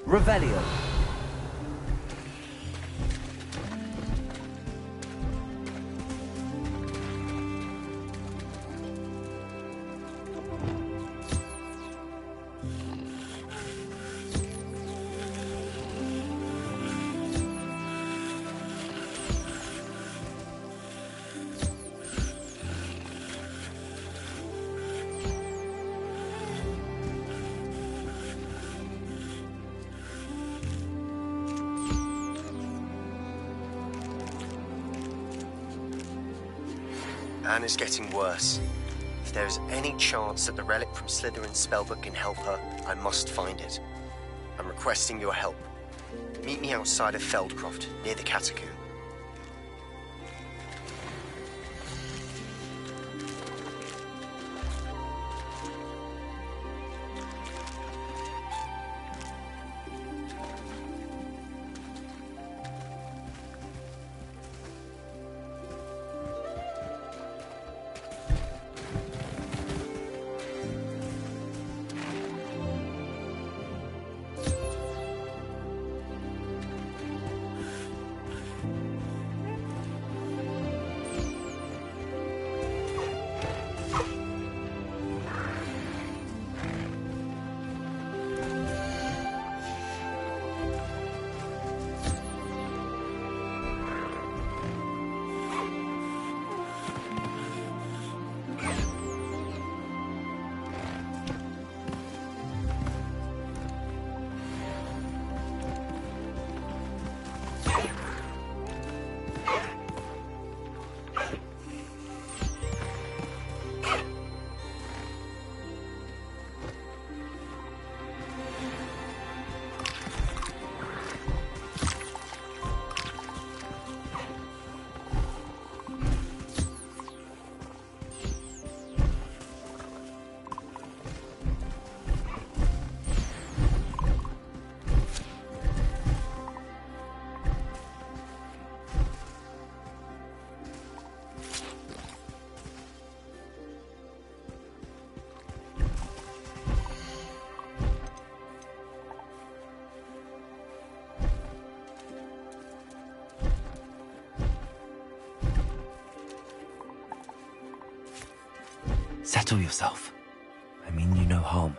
Revelio. Anne is getting worse. If there is any chance that the relic from Slytherin's spellbook can help her, I must find it. I'm requesting your help. Meet me outside of Feldcroft, near the catacomb. Settle yourself. I mean you no harm.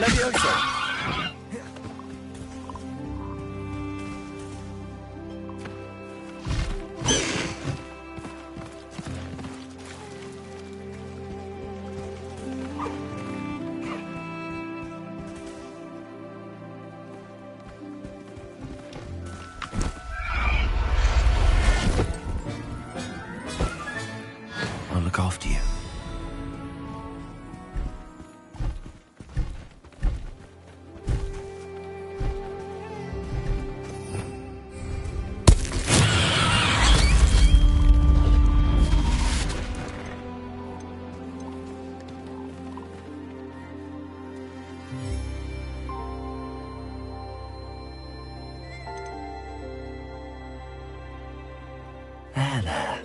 Levioso! I'll look after you. There.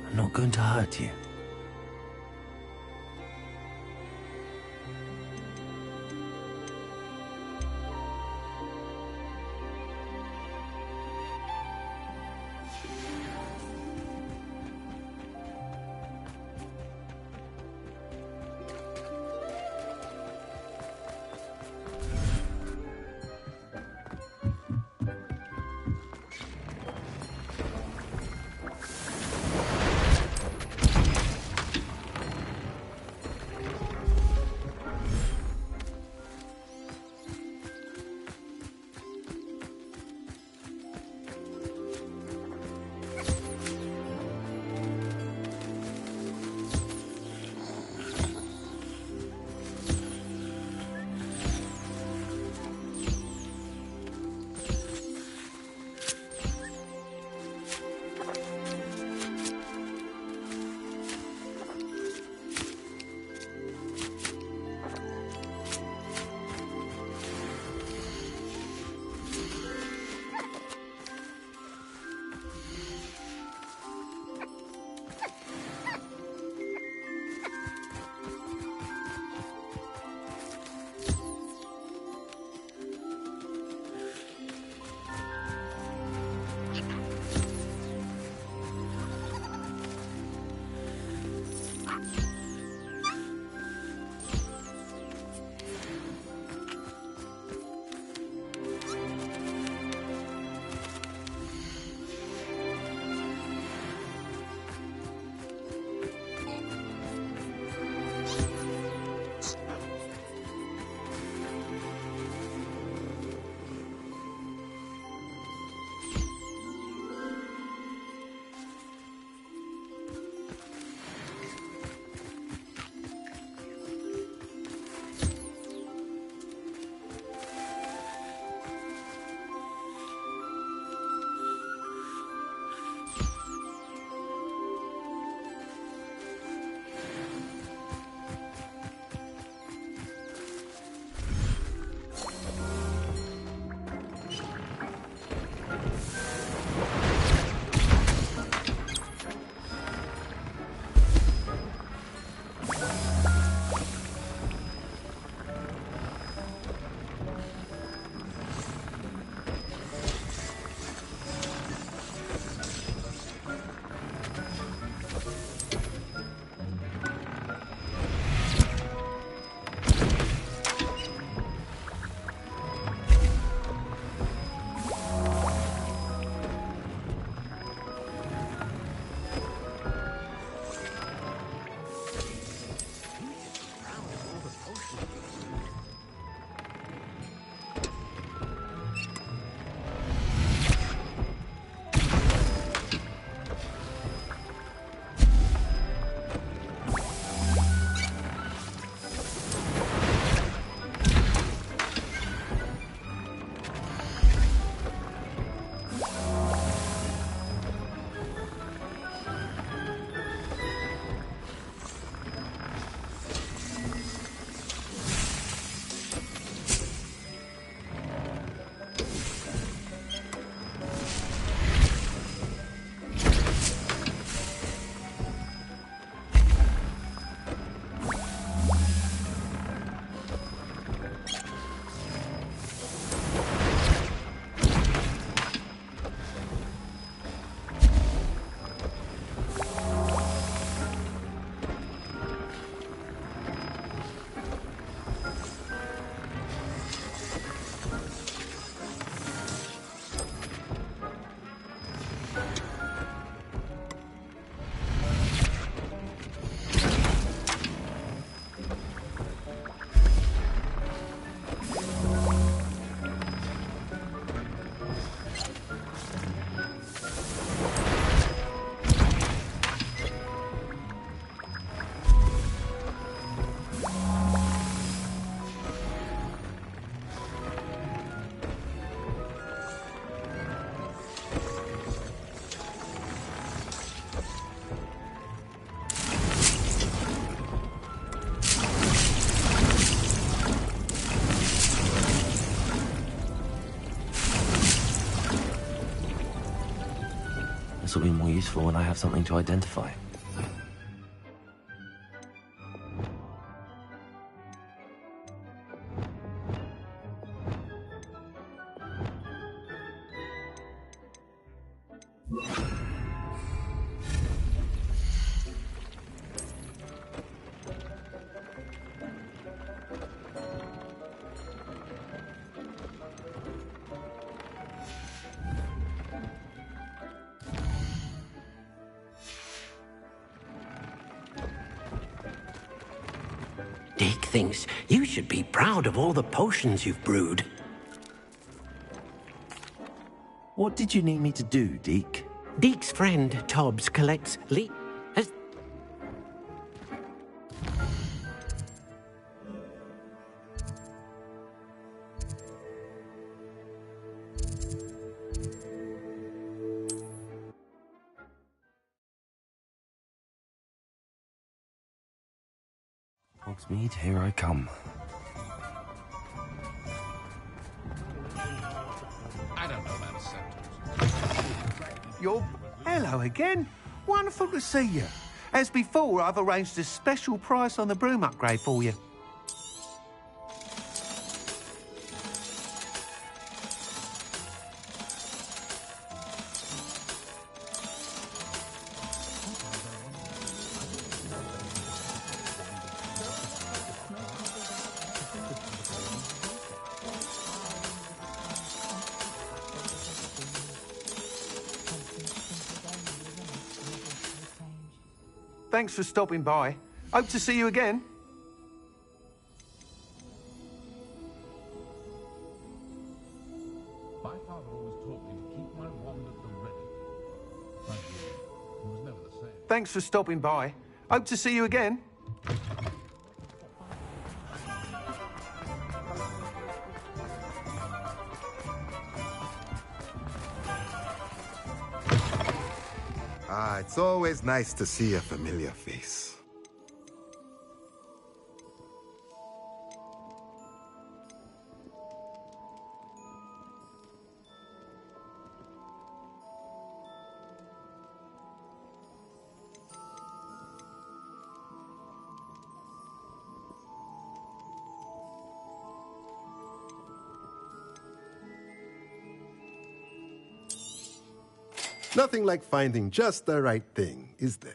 I'm not going to hurt you. This will be more useful when I have something to identify. Deke thinks you should be proud of all the potions you've brewed. What did you need me to do, Deke? Deke's friend, Tobbs, collects Hogsmeade, here I come. I don't know that sentence. You're... Hello again. Wonderful to see you. As before, I've arranged a special price on the broom upgrade for you. Thanks for stopping by. Hope to see you again. My father always taught me to keep my wand at the ready. Thank you. He was never the same. Thanks for stopping by. Hope to see you again. It's always nice to see a familiar face. Nothing like finding just the right thing, is there?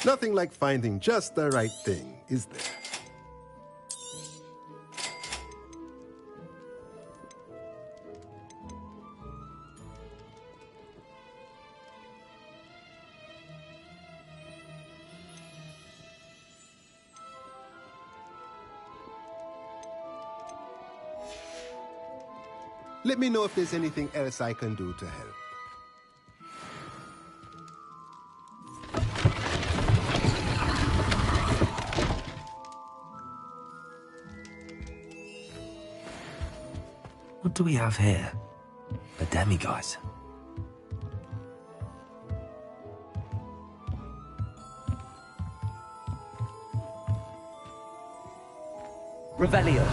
Nothing like finding just the right thing, is there? Let me know if there's anything else I can do to help. What do we have here? A demiguise. Revelio.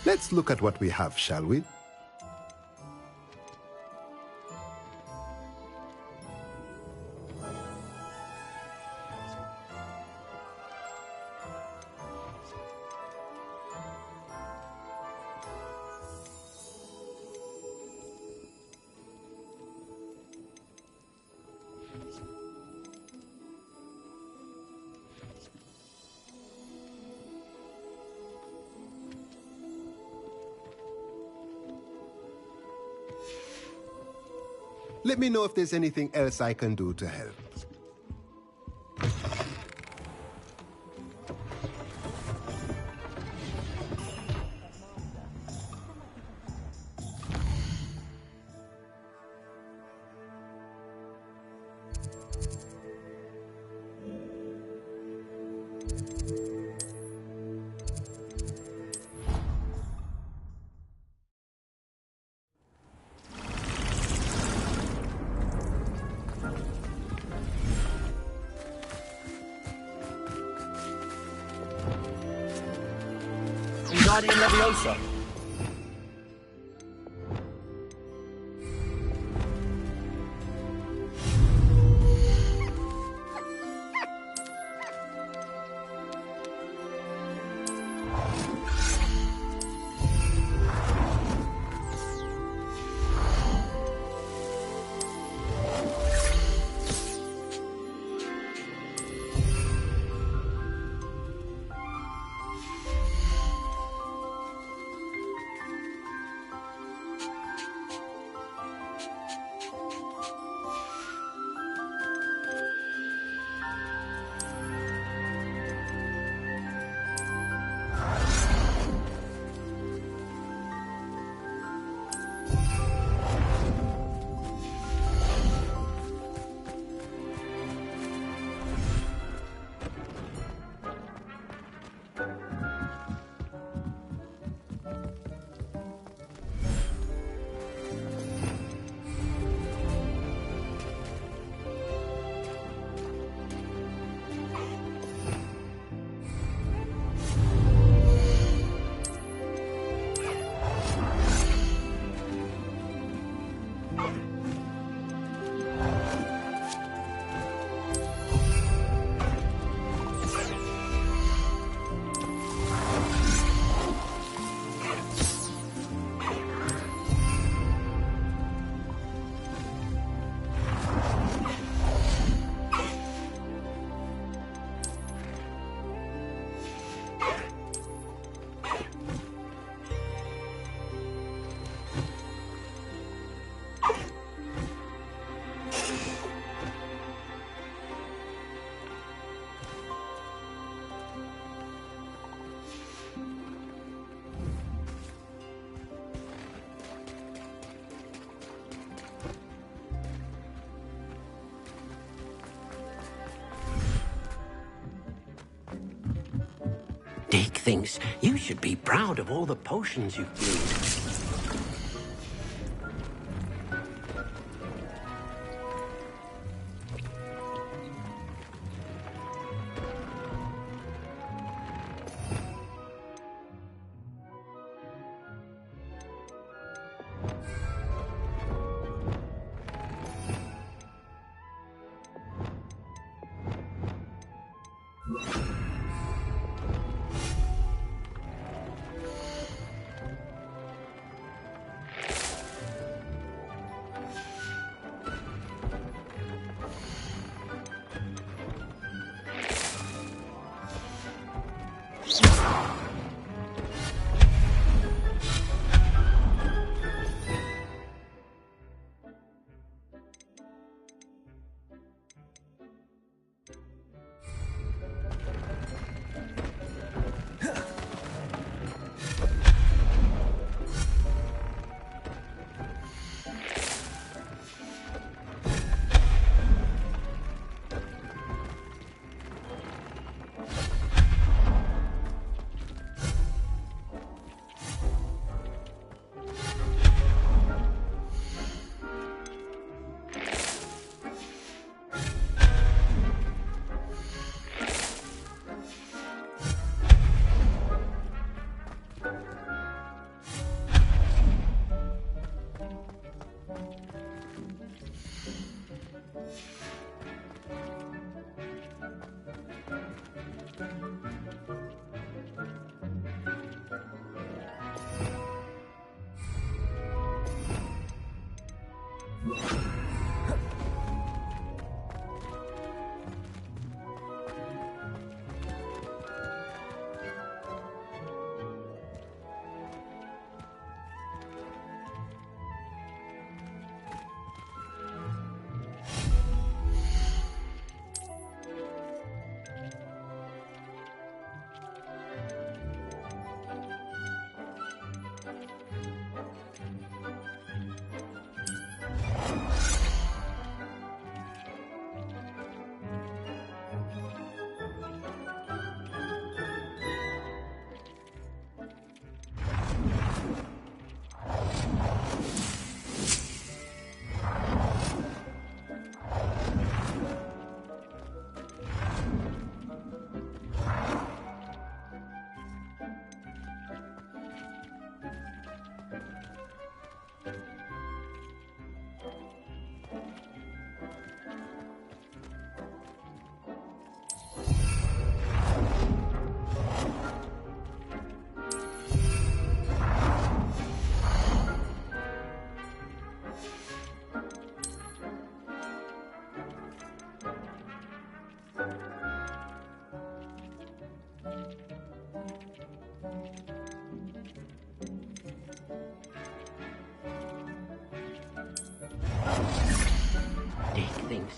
Let's look at what we have, shall we? Let me know if there's anything else I can do to help. Guardian Leviosa. Dick thinks you should be proud of all the potions you've brewed.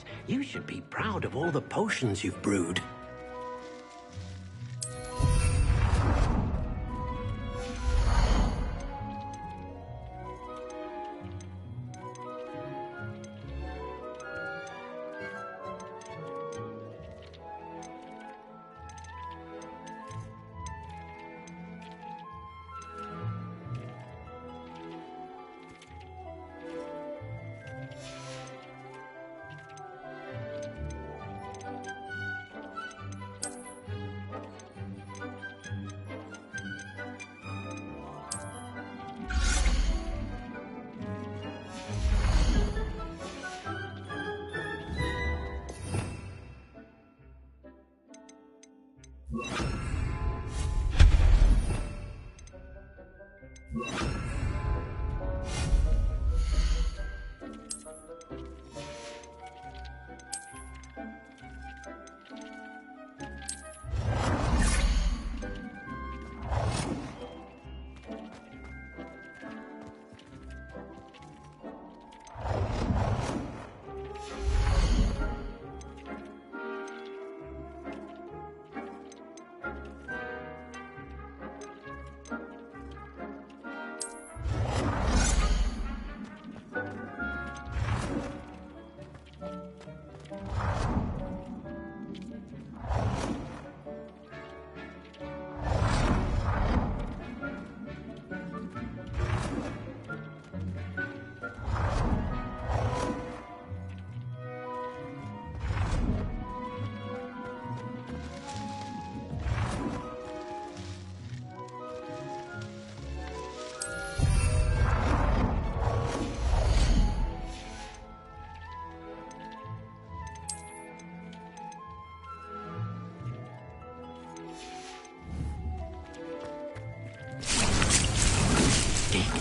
thinks you should be proud of all the potions you've brewed.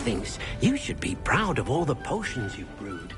Thinks you should be proud of all the potions you've brewed.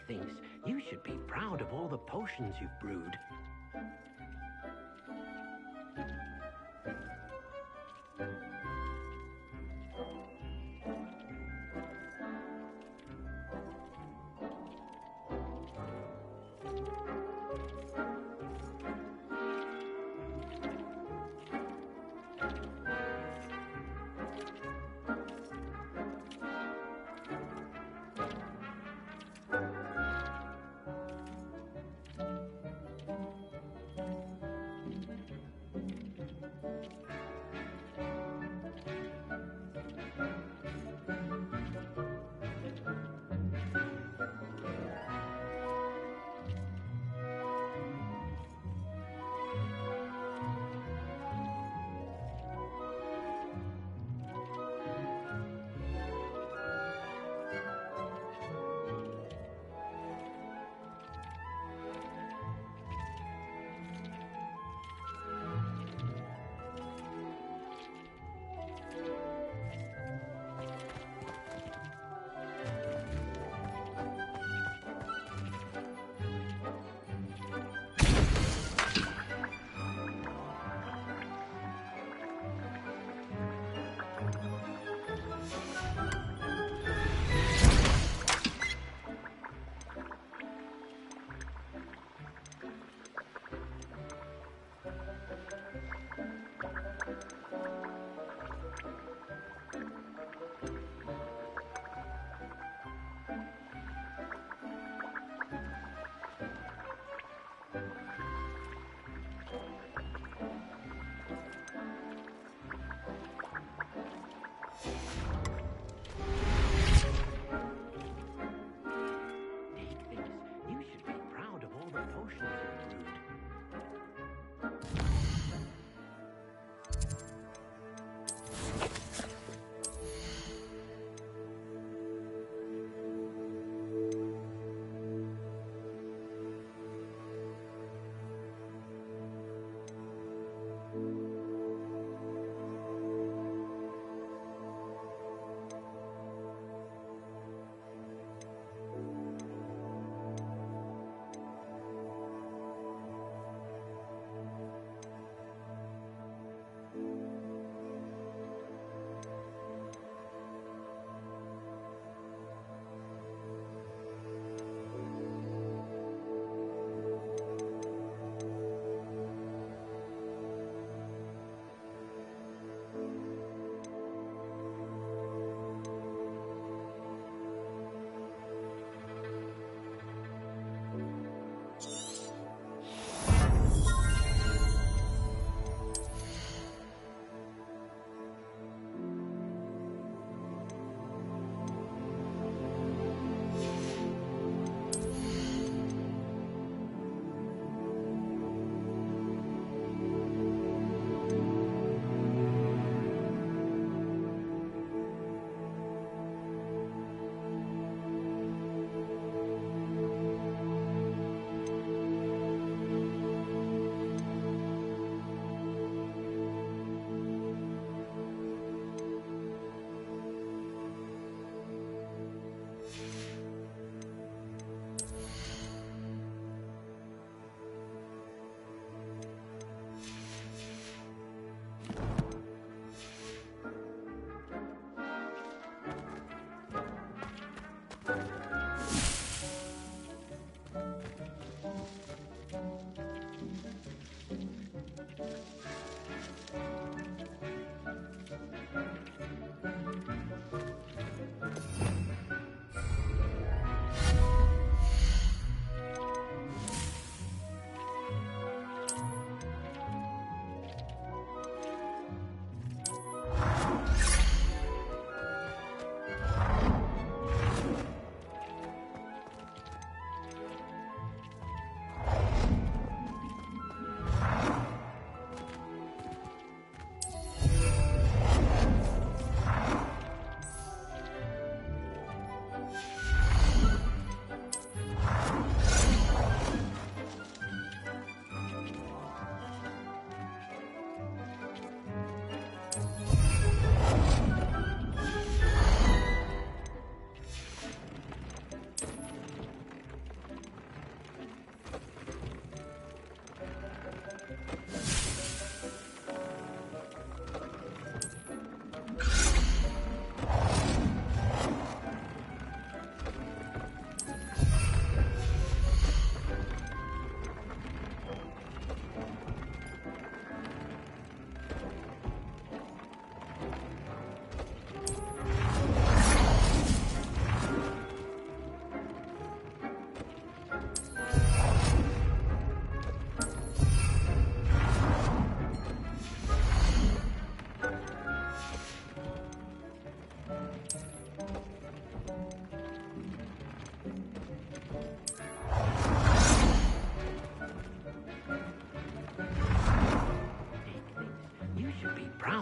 Thinks you should be proud of all the potions you've brewed.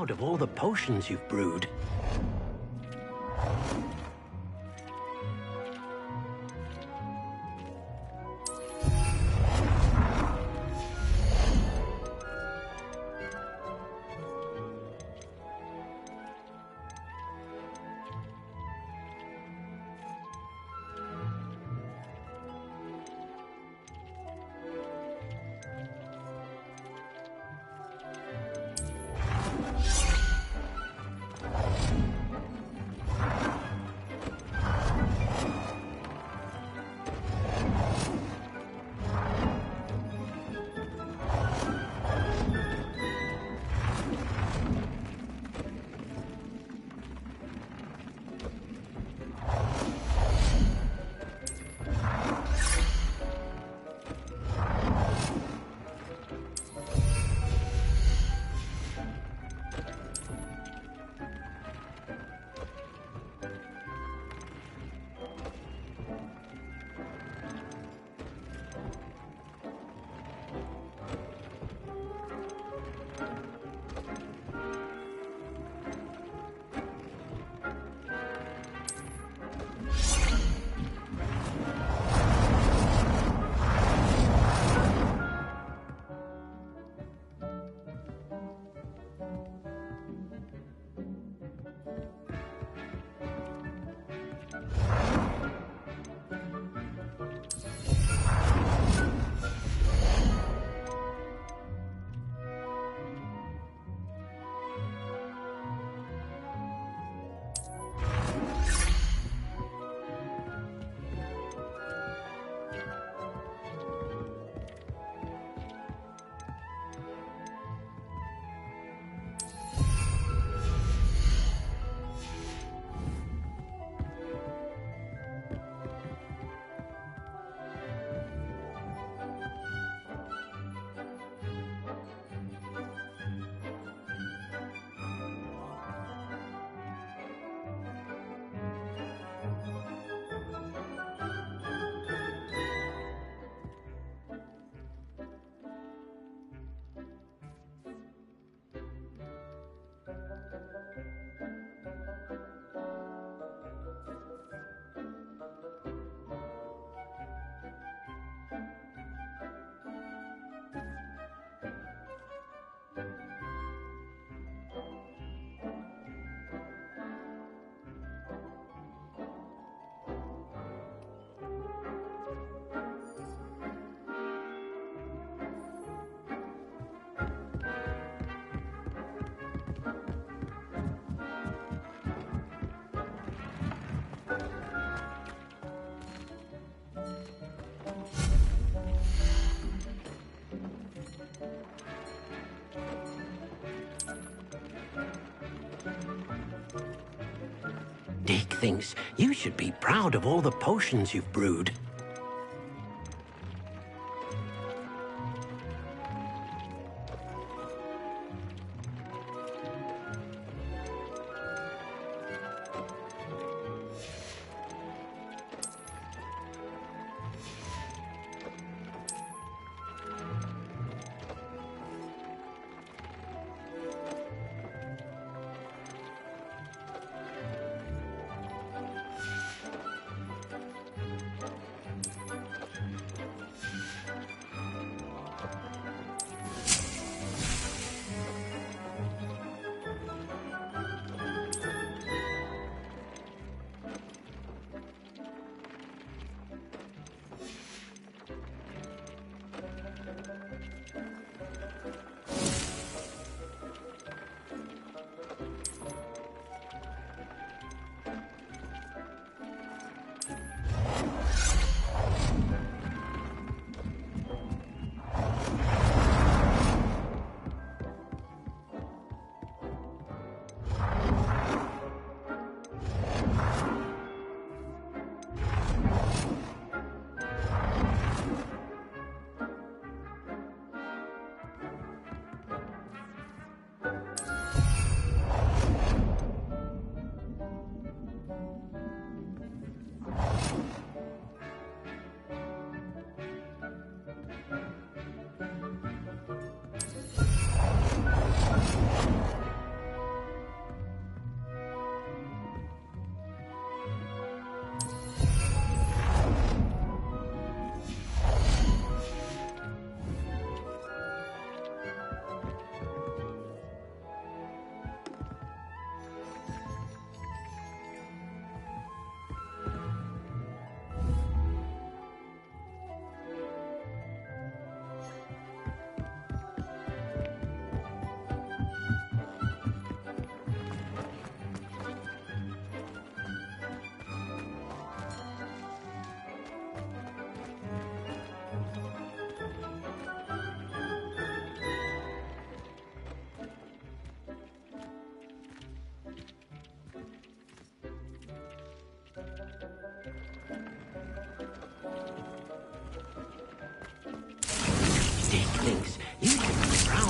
proud of all the potions you've brewed. Dick thinks you should be proud of all the potions you've brewed.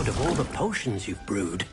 proud of all the potions you've brewed.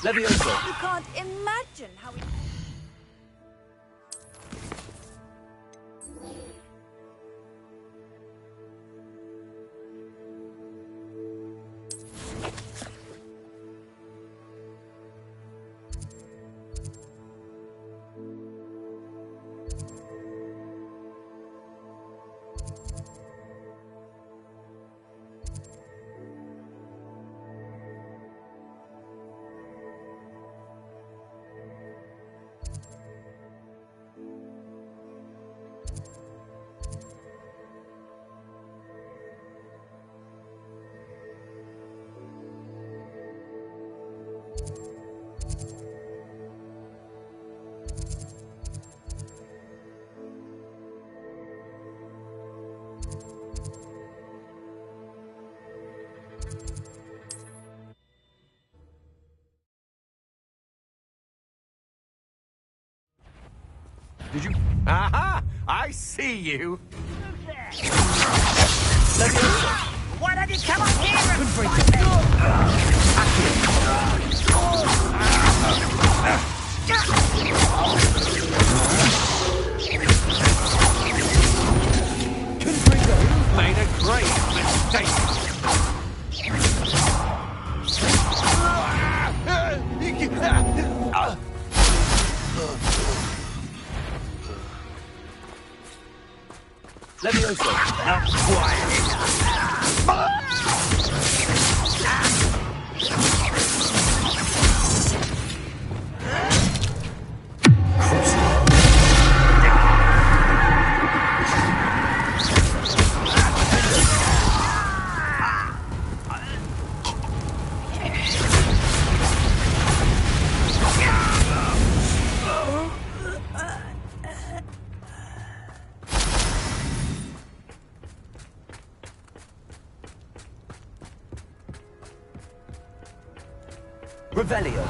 Levioso. You can't imagine how we... Did you? Aha! I see you. Why don't you come up here and fight You've made a great mistake. Levioso. Not quiet Revelio.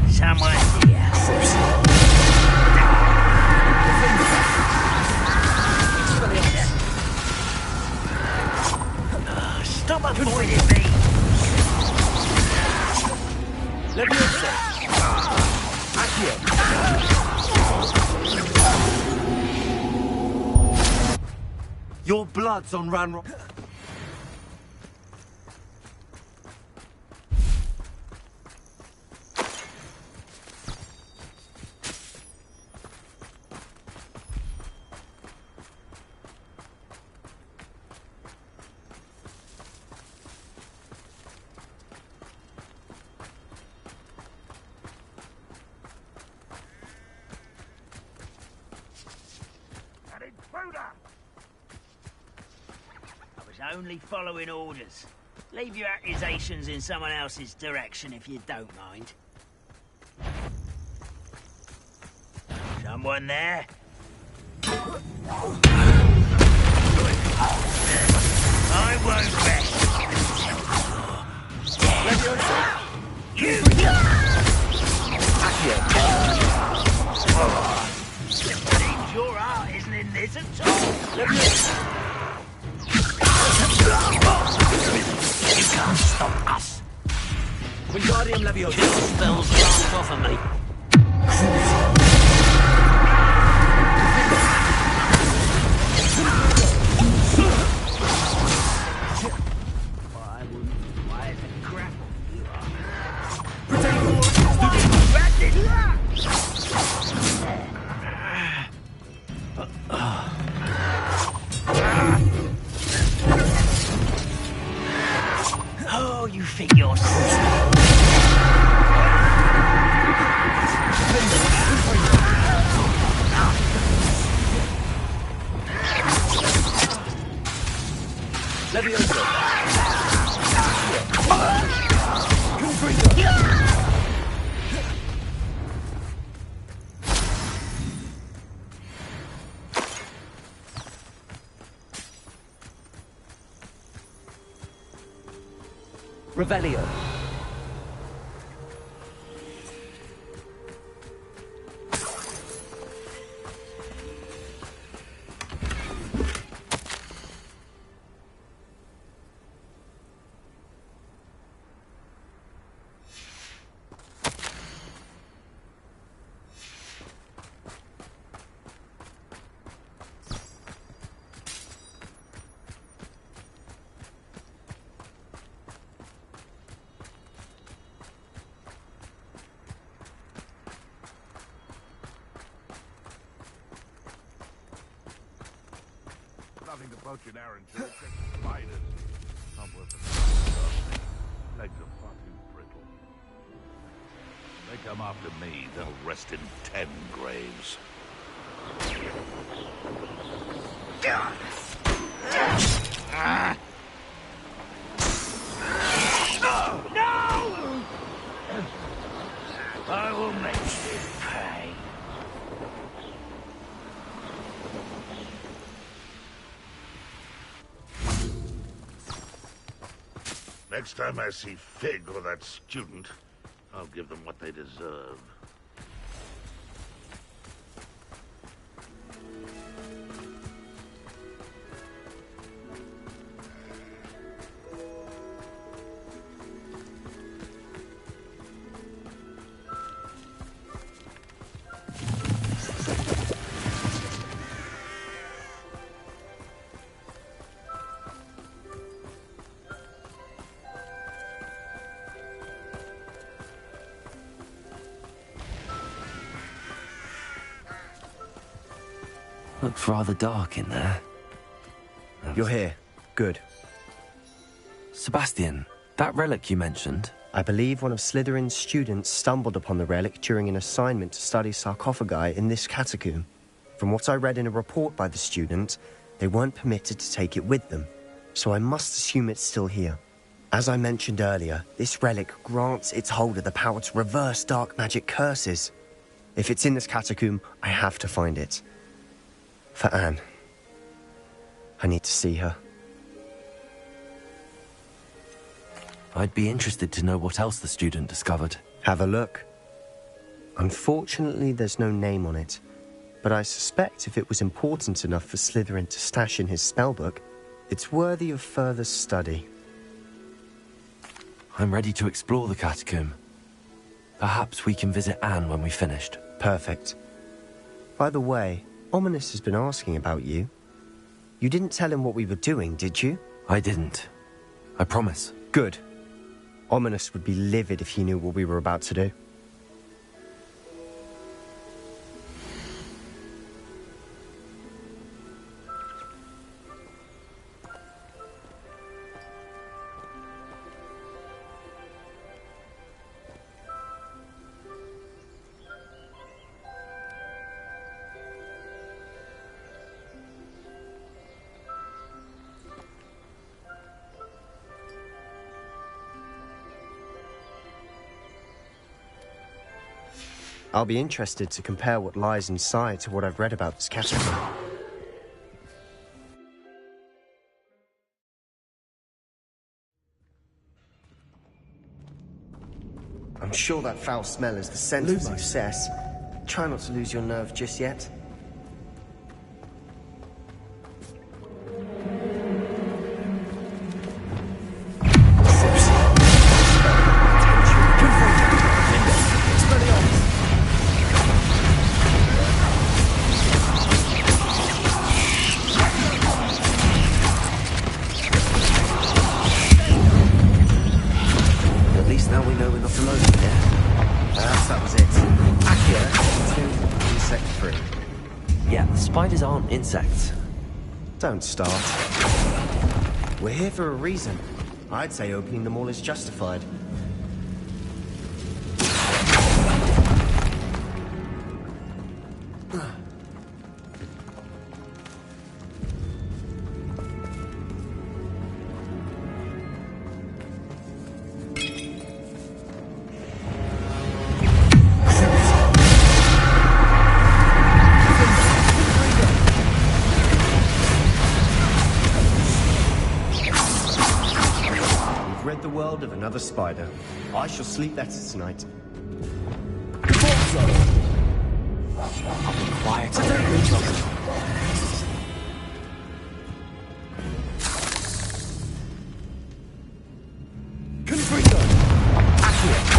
Someone here. Stop avoiding me! Levioso. Accio. Your blood's on Ranrock. An intruder! I was only following orders. Leave your accusations in someone else's direction if you don't mind. Someone there? I won't rest. You! Seems your art isn't in this at all. You can't stop us. Wingardium Levioso. Kill spells laughed off of me. Why is it grapple? You Oh, you think you're Levioso. Revelio. Nothing to poach an arrow to except spiders. Not worth the stuff. Legs are far too brittle. They come after me, they'll rest in 10 graves. No! I will make you pay. Next time I see Fig or that student, I'll give them what they deserve. Looks rather dark in there. You're here. Good. Sebastian, that relic you mentioned. I believe one of Slytherin's students stumbled upon the relic during an assignment to study sarcophagi in this catacomb. From what I read in a report by the student, they weren't permitted to take it with them, so I must assume it's still here. As I mentioned earlier, this relic grants its holder the power to reverse dark magic curses. If it's in this catacomb, I have to find it. For Anne. I need to see her. I'd be interested to know what else the student discovered. Have a look. Unfortunately, there's no name on it, but I suspect if it was important enough for Slytherin to stash in his spellbook, it's worthy of further study. I'm ready to explore the catacomb. Perhaps we can visit Anne when we've finished. Perfect. By the way, Ominous has been asking about you. You didn't tell him what we were doing, did you? I didn't. I promise. Good. Ominous would be livid if he knew what we were about to do. I'll be interested to compare what lies inside to what I've read about this catacomb. I'm sure that foul smell is the scent of success. Try not to lose your nerve just yet. Spiders aren't insects. Don't start. We're here for a reason. I'd say opening them all is justified. rid the world of another spider. I shall sleep better tonight. I'll be quiet and don't reach off. Confringo! Accio!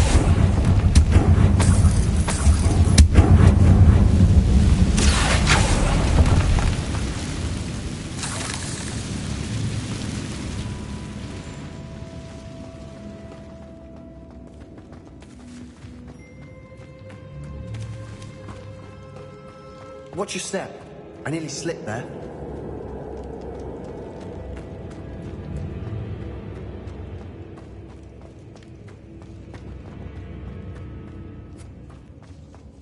Watch your step. I nearly slipped there.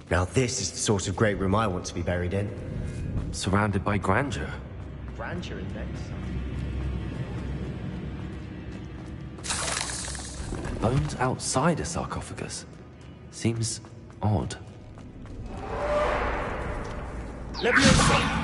Now this is the sort of great room I want to be buried in. Surrounded by grandeur. Grandeur index. Bones outside a sarcophagus. Seems odd. Leviosa!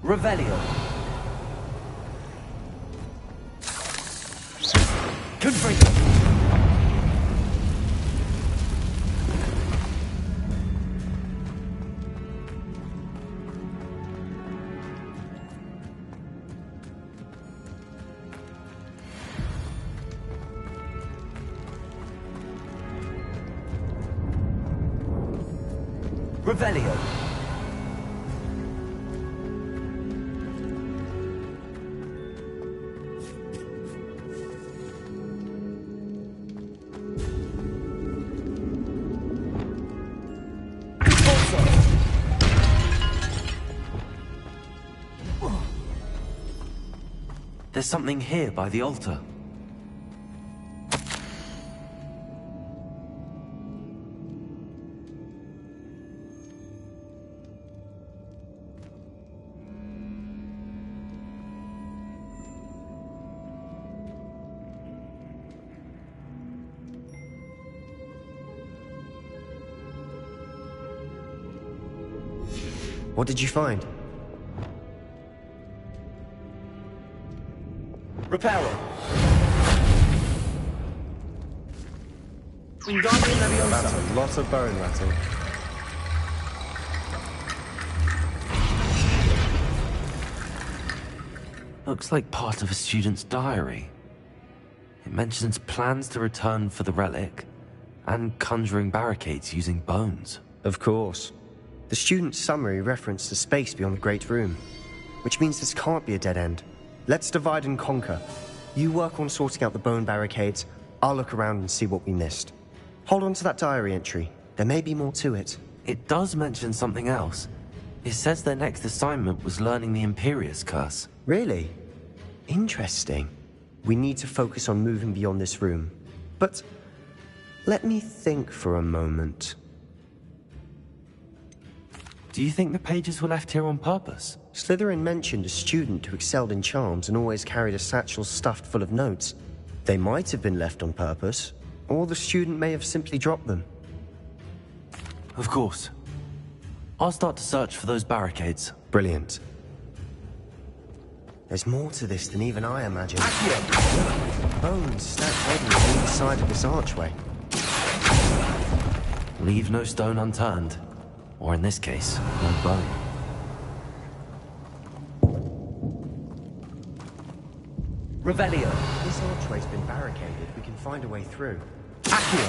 Revelio. Confringo. Revelio. There's something here by the altar. What did you find? Reparo. Wingardium Leviosa. That's a lot of bone rattle. Looks like part of a student's diary. It mentions plans to return for the relic and conjuring barricades using bones. Of course. The student's summary referenced a space beyond the Great Room, which means this can't be a dead end. Let's divide and conquer. You work on sorting out the bone barricades, I'll look around and see what we missed. Hold on to that diary entry. There may be more to it. It does mention something else. It says their next assignment was learning the Imperius Curse. Really? Interesting. We need to focus on moving beyond this room. But let me think for a moment. Do you think the pages were left here on purpose? Slytherin mentioned a student who excelled in charms and always carried a satchel stuffed full of notes. They might have been left on purpose, or the student may have simply dropped them. Of course. I'll start to search for those barricades. Brilliant. There's more to this than even I imagined. Bones stacked heavily on either side of this archway. Leave no stone unturned. Or in this case, no bone. Revelio. This archway's been barricaded. We can find a way through. Accio.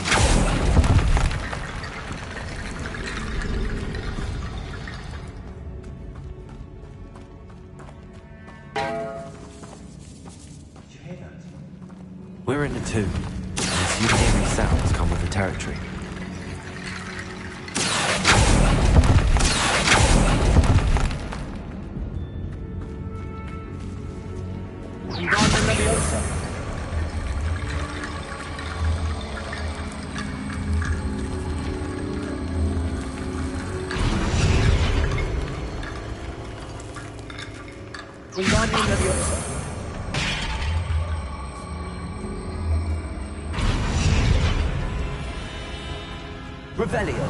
We're in a tomb, and a few eerie sounds come with the territory. Wingardium Leviosa. Wingardium Leviosa. Revelio.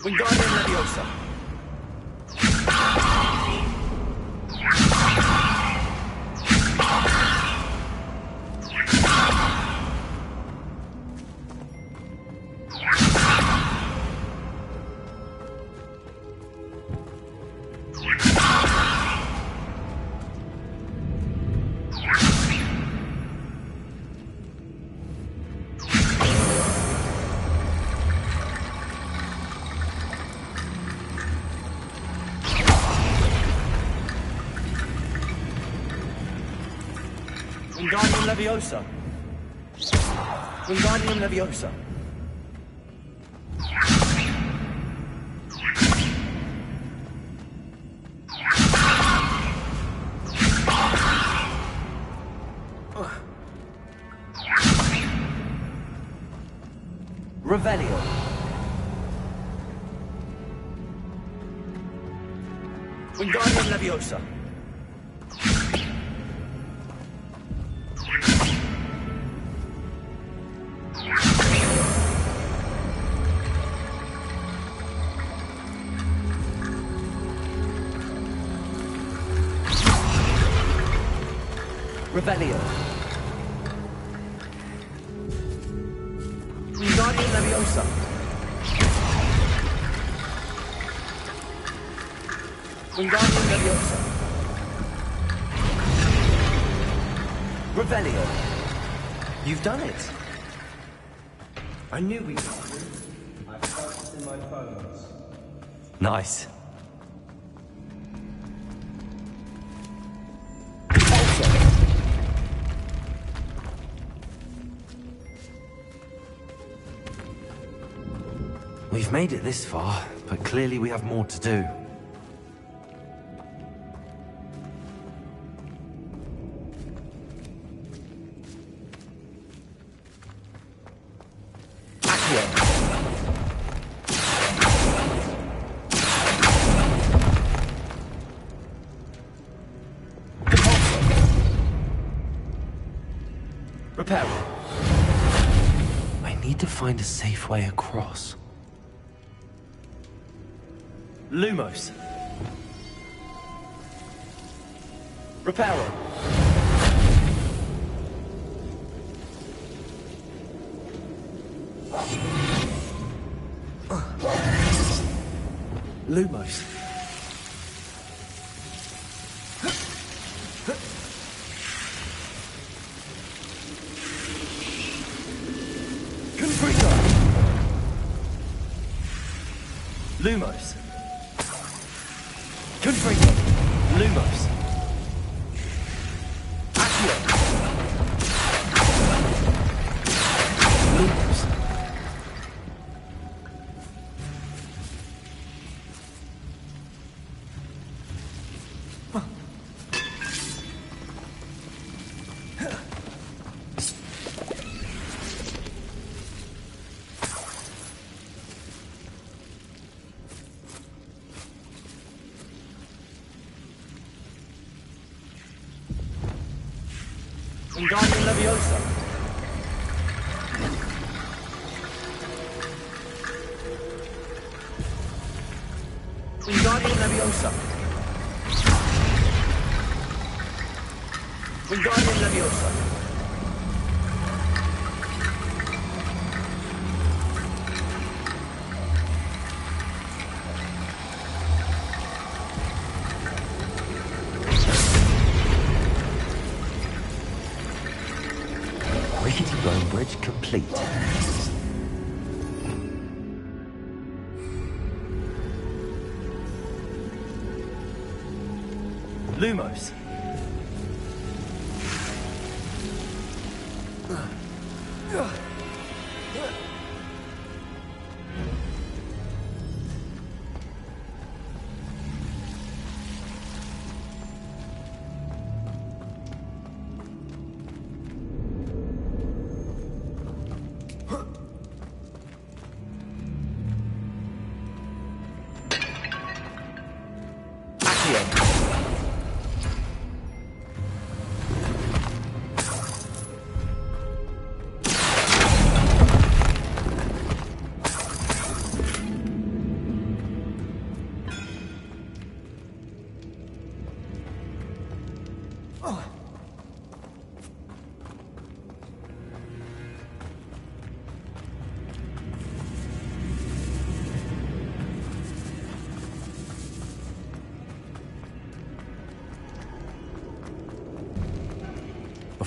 Wingardium Leviosa. Wingardium Leviosa. Wingardium Leviosa. Revelio. Wingardium Leviosa. Revelio. Wingardium Leviosa. Wingardium Leviosa. Revelio. You've done it. I knew we could. I felt it in my bones. Nice. We've made it this far, but clearly we have more to do. Repair. I need to find a safe way across. Lumos. Reparo. Lumos. Confringo. Lumos. Confringo. Lumos. Accio. Lumos. Wingardium Leviosa. Wingardium Leviosa. Wingardium Leviosa. Rickety Bone Bridge complete. Lumos.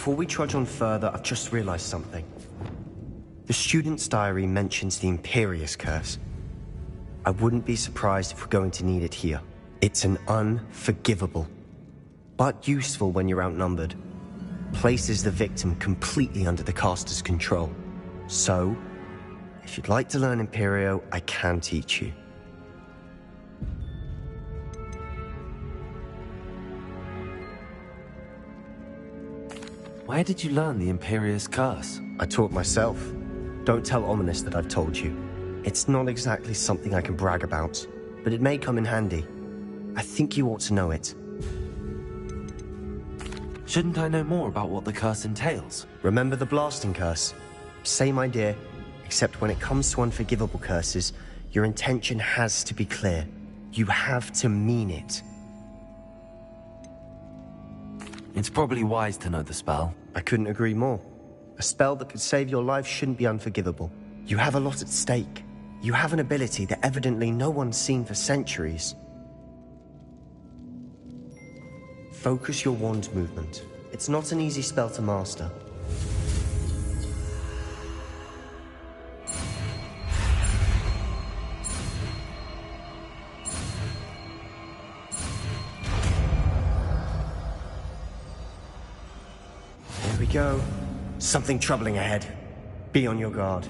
Before we trudge on further, I've just realized something. The student's diary mentions the Imperious Curse. I wouldn't be surprised if we're going to need it here. It's an unforgivable, but useful when you're outnumbered. Places the victim completely under the caster's control. So, if you'd like to learn Imperio, I can teach you. Where did you learn the Imperious Curse? I taught myself. Don't tell Ominous that I've told you. It's not exactly something I can brag about, but it may come in handy. I think you ought to know it. Shouldn't I know more about what the curse entails? Remember the blasting curse? Same idea, except when it comes to unforgivable curses, your intention has to be clear. You have to mean it. It's probably wise to know the spell. I couldn't agree more. A spell that could save your life shouldn't be unforgivable. You have a lot at stake. You have an ability that evidently no one's seen for centuries. Focus your wand movement. It's not an easy spell to master. Here we go. Something troubling ahead. Be on your guard.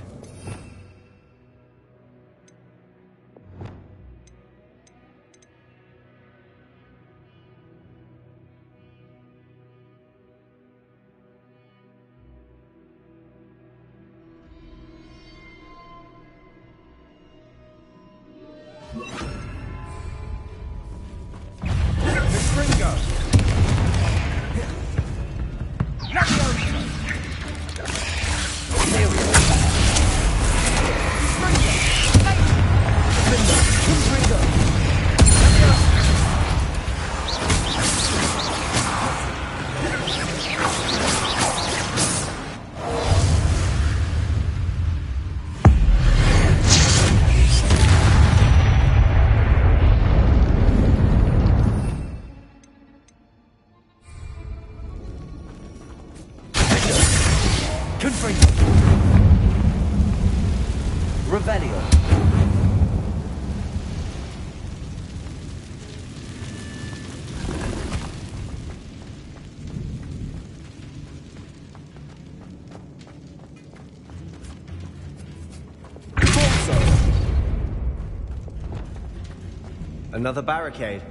Another barricade.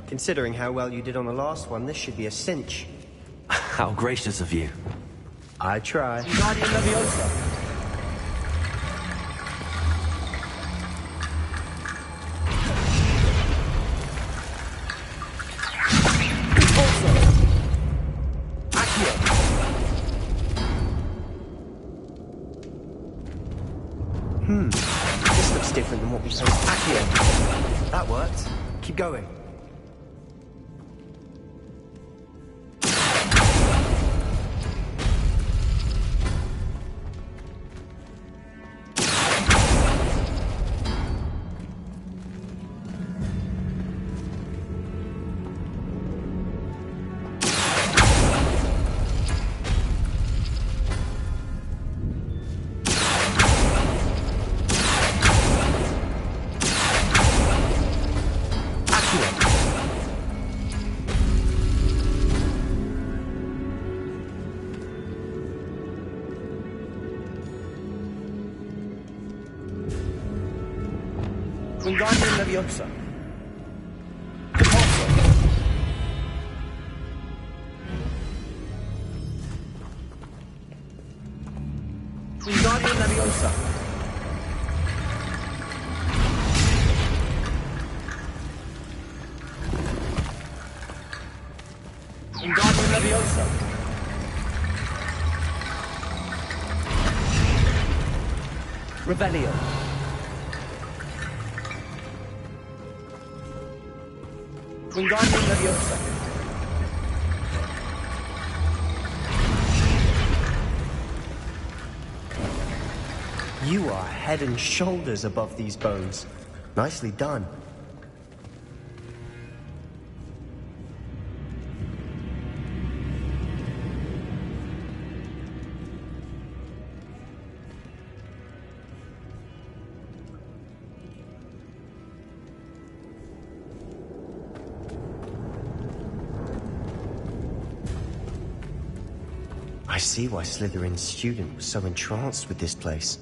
Considering how well you did on the last one, this should be a cinch. How gracious of you. I try. Guardian Leviosa. This looks different than what we saw. Accio. That worked. Keep going. Guardian Leviosa. Guardian Leviosa. Guardian Leviosa. Revelio. Wingardium Leviosa. You are head and shoulders above these bones. Nicely done. I see why Slytherin's student was so entranced with this place.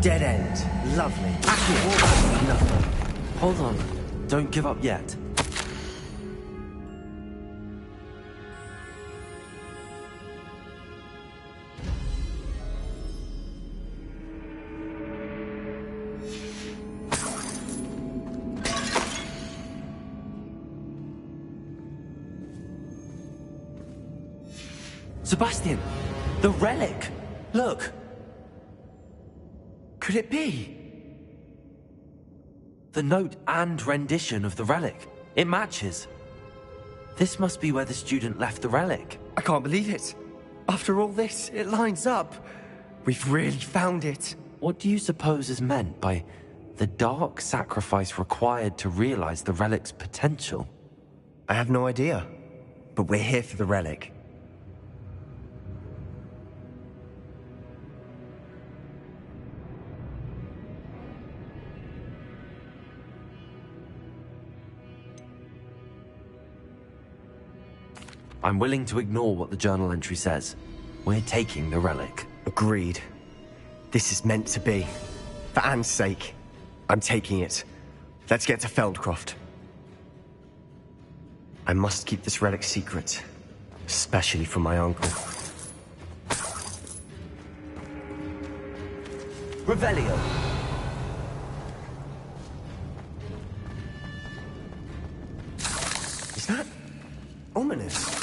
Dead end. Lovely. Nothing. Hold on. Don't give up yet. Sebastian! The relic! Look! Could it be? The note and rendition of the relic. It matches. This must be where the student left the relic. I can't believe it. After all this, it lines up. We've really found it. What do you suppose is meant by the dark sacrifice required to realize the relic's potential? I have no idea. But we're here for the relic. I'm willing to ignore what the journal entry says. We're taking the relic. Agreed. This is meant to be. For Anne's sake, I'm taking it. Let's get to Feldcroft. I must keep this relic secret, especially from my uncle. Revelio! Is that ominous?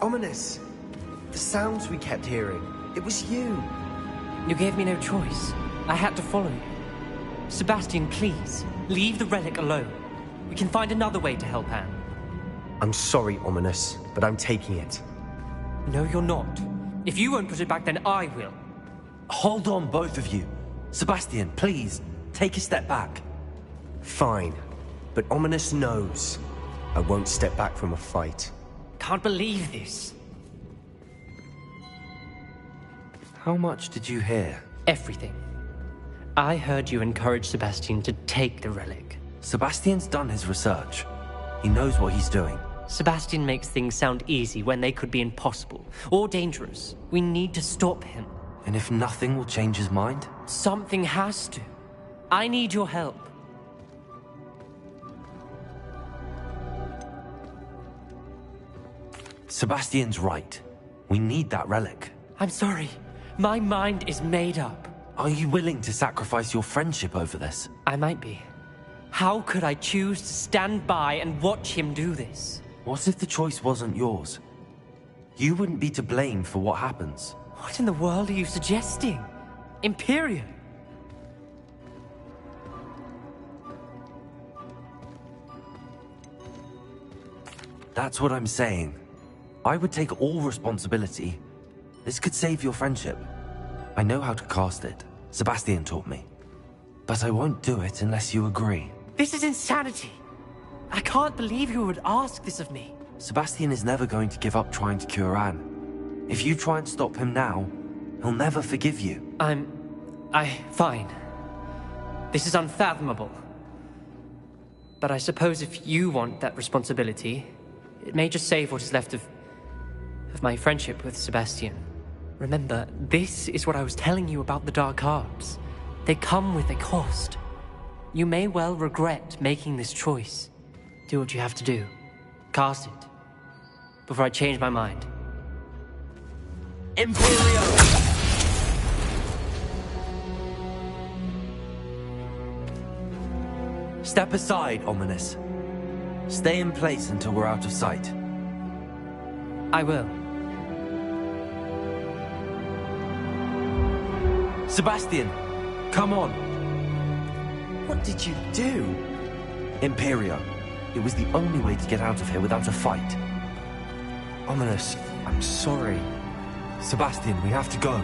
Ominous. The sounds we kept hearing. It was you. You gave me no choice. I had to follow you. Sebastian, please, leave the relic alone. We can find another way to help Anne. I'm sorry, Ominous, but I'm taking it. No, you're not. If you won't put it back, then I will. Hold on, both of you. Sebastian, please, take a step back. Fine, but Ominous knows I won't step back from a fight. Can't believe this. How much did you hear? Everything. I heard you encourage Sebastian to take the relic. Sebastian's done his research. He knows what he's doing. Sebastian makes things sound easy when they could be impossible or dangerous. We need to stop him. And if nothing will change his mind? Something has to. I need your help. Sebastian's right. We need that relic. I'm sorry. My mind is made up. Are you willing to sacrifice your friendship over this? I might be. How could I choose to stand by and watch him do this? What if the choice wasn't yours? You wouldn't be to blame for what happens. What in the world are you suggesting? Imperium? That's what I'm saying. I would take all responsibility. This could save your friendship. I know how to cast it. Sebastian taught me. But I won't do it unless you agree. This is insanity. I can't believe you would ask this of me. Sebastian is never going to give up trying to cure Anne. If you try and stop him now, he'll never forgive you. Fine. This is unfathomable. But I suppose if you want that responsibility, it may just save what is left of my friendship with Sebastian. Remember, this is what I was telling you about the dark arts. They come with a cost. You may well regret making this choice. Do what you have to do. Cast it. Before I change my mind. Imperio! Step aside, Ominous. Stay in place until we're out of sight. I will. Sebastian, come on. What did you do? Imperio. It was the only way to get out of here without a fight. Ominous, I'm sorry. Sebastian, we have to go.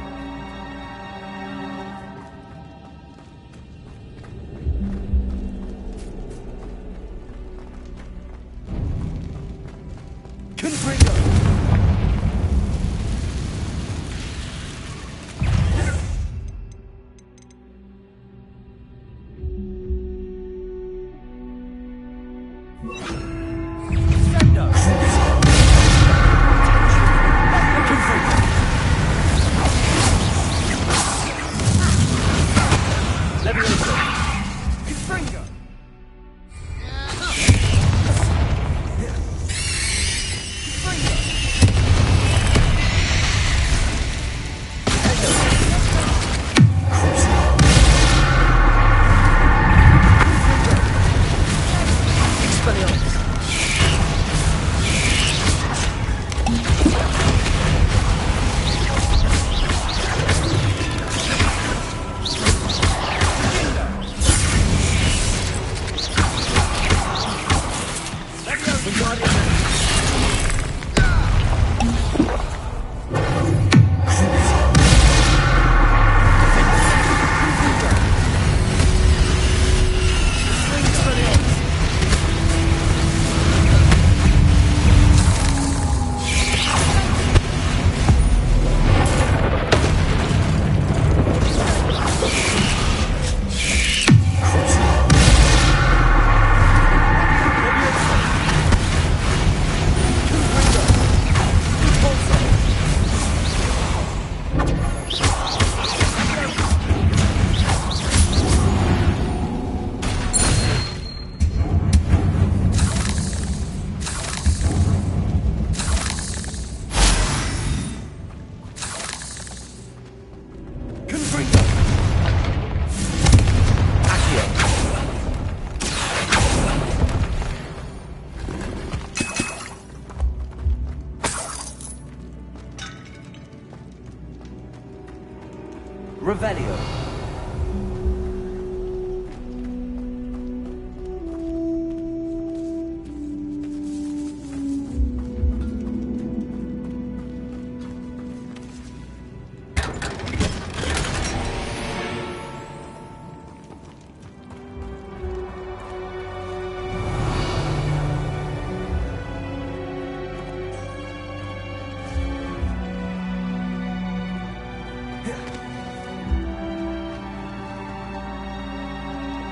Revelio.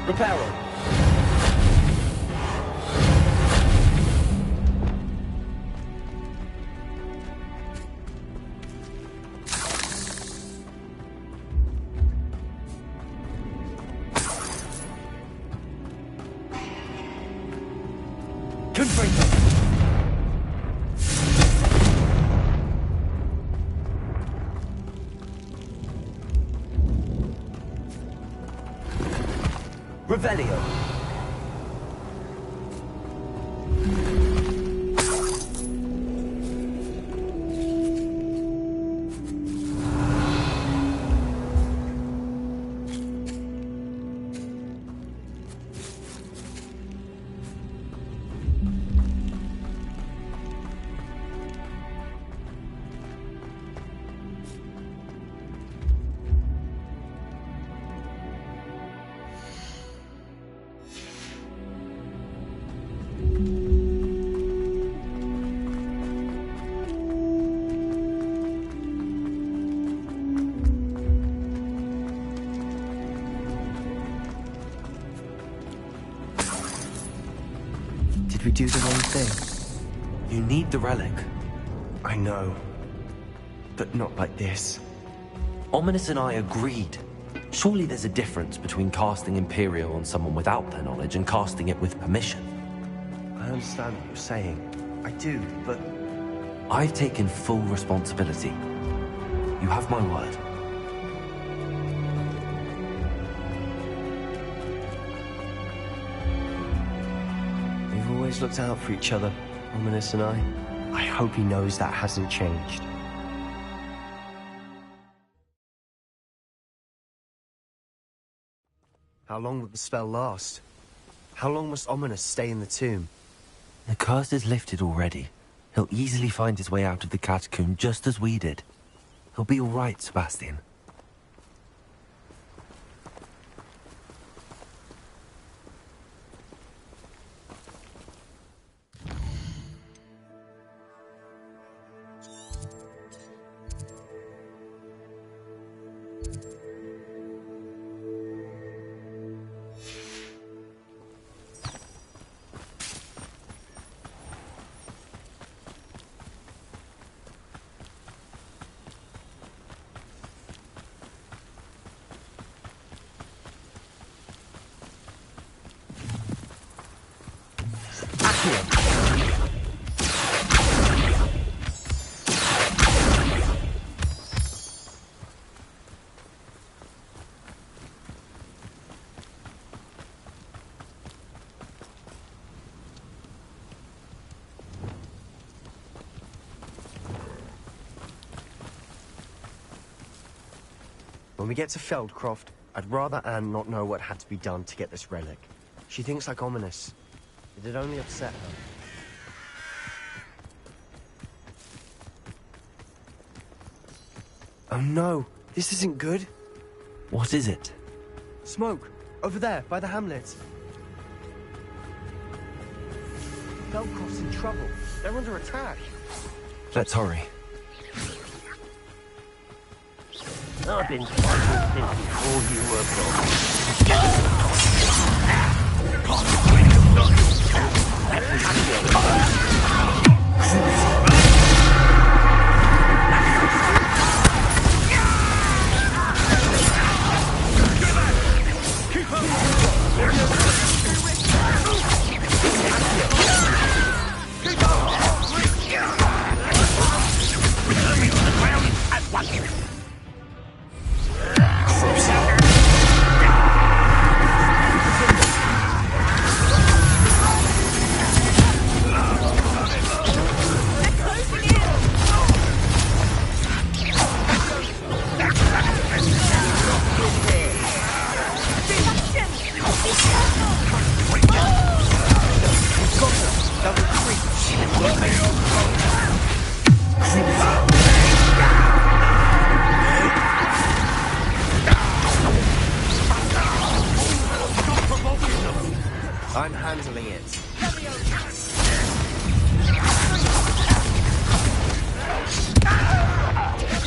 Reparo. Revelio. Did we do the wrong thing? You need the relic. I know. But not like this. Ominous and I agreed. Surely there's a difference between casting Imperial on someone without their knowledge and casting it with permission. I understand what you're saying. I do, but... I've taken full responsibility. You have my word. We've always looked out for each other, Ominous and I. I hope he knows that hasn't changed. How long will the spell last? How long must Ominous stay in the tomb? The curse is lifted already. He'll easily find his way out of the catacomb just as we did. He'll be all right, Sebastian. When we get to Feldcroft, I'd rather Anne not know what had to be done to get this relic. She thinks like Ominous. It'd only upset her. Oh no, this isn't good. What is it? Smoke, over there, by the hamlet. Feldcroft's in trouble. They're under attack. Let's hurry. I've been fighting since before you were born. I'm handling it.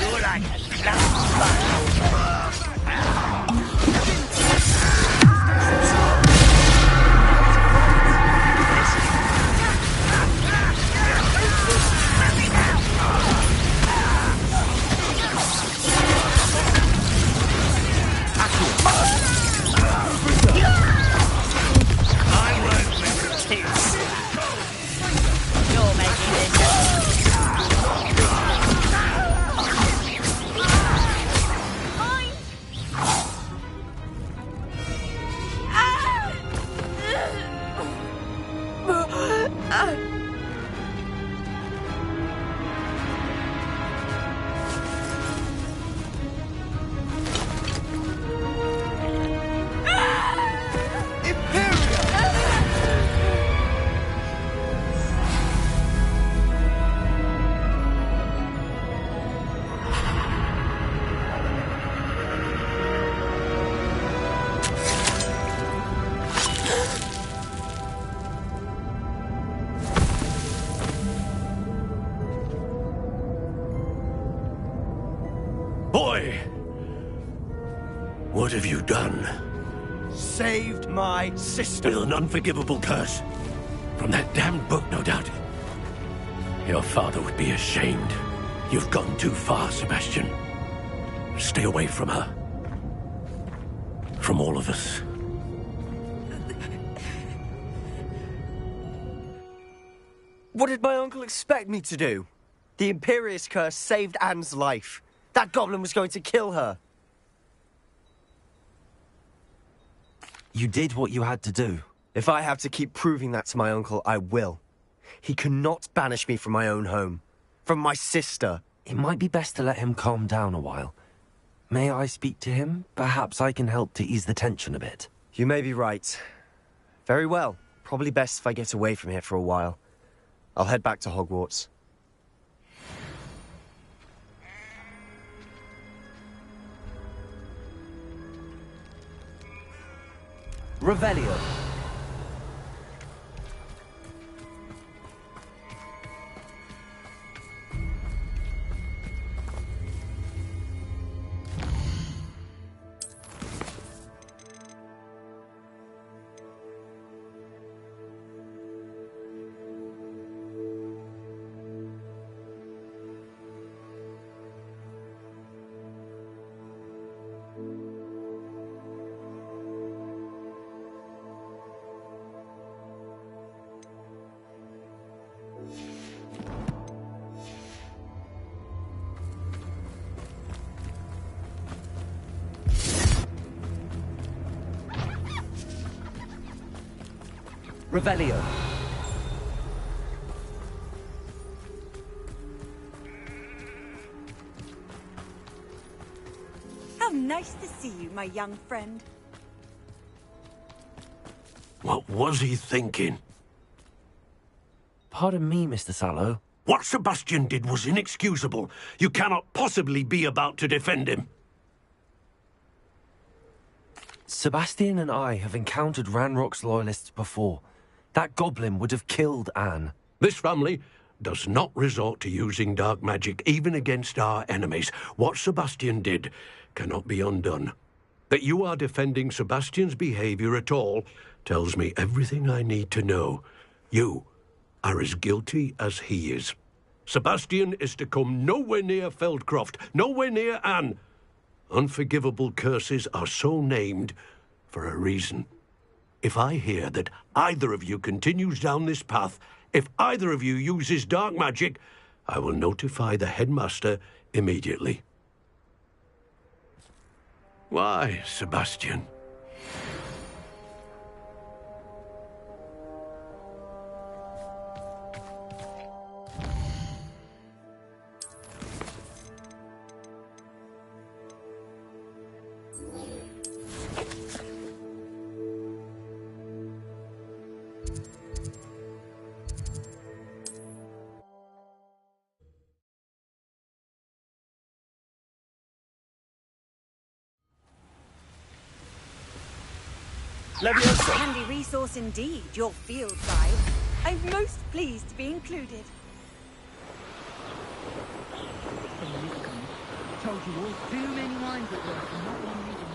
You're like a clown. boy. What have you done? Saved my sister. With an unforgivable curse. From that damned book, no doubt. Your father would be ashamed. You've gone too far, Sebastian. Stay away from her. From all of us. What did my uncle expect me to do? The Imperious curse saved Anne's life. That goblin was going to kill her. You did what you had to do. If I have to keep proving that to my uncle, I will. He cannot banish me from my own home. From my sister. It might be best to let him calm down a while. May I speak to him? Perhaps I can help to ease the tension a bit. You may be right. Very well. Probably best if I get away from here for a while. I'll head back to Hogwarts. Revelio. Revelio. How nice to see you, my young friend. What was he thinking? Pardon me, Mr. Sallow. What Sebastian did was inexcusable. You cannot possibly be about to defend him. Sebastian and I have encountered Ranrock's loyalists before. That goblin would have killed Anne. This family does not resort to using dark magic, even against our enemies. What Sebastian did cannot be undone. That you are defending Sebastian's behavior at all tells me everything I need to know. You are as guilty as he is. Sebastian is to come nowhere near Feldcroft, nowhere near Anne. Unforgivable curses are so named for a reason. If I hear that either of you continues down this path, if either of you uses dark magic, I will notify the headmaster immediately. Why, Sebastian? Leviosa. Handy resource indeed, your field guide. I'm most pleased to be included. Told you all too many lines at work and not one reading.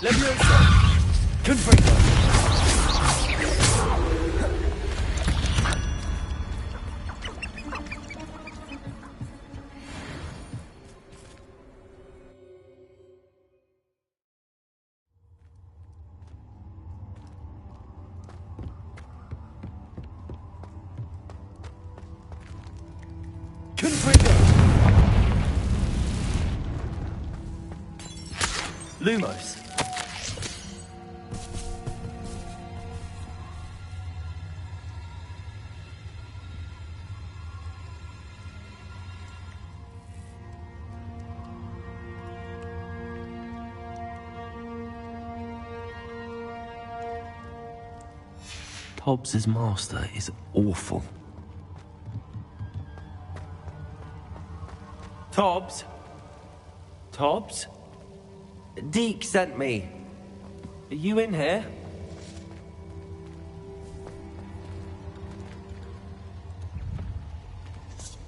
Leviosa! Confringo! Lumos. Hobbs's master is awful. Tobbs? Tobbs? Deke sent me. Are you in here?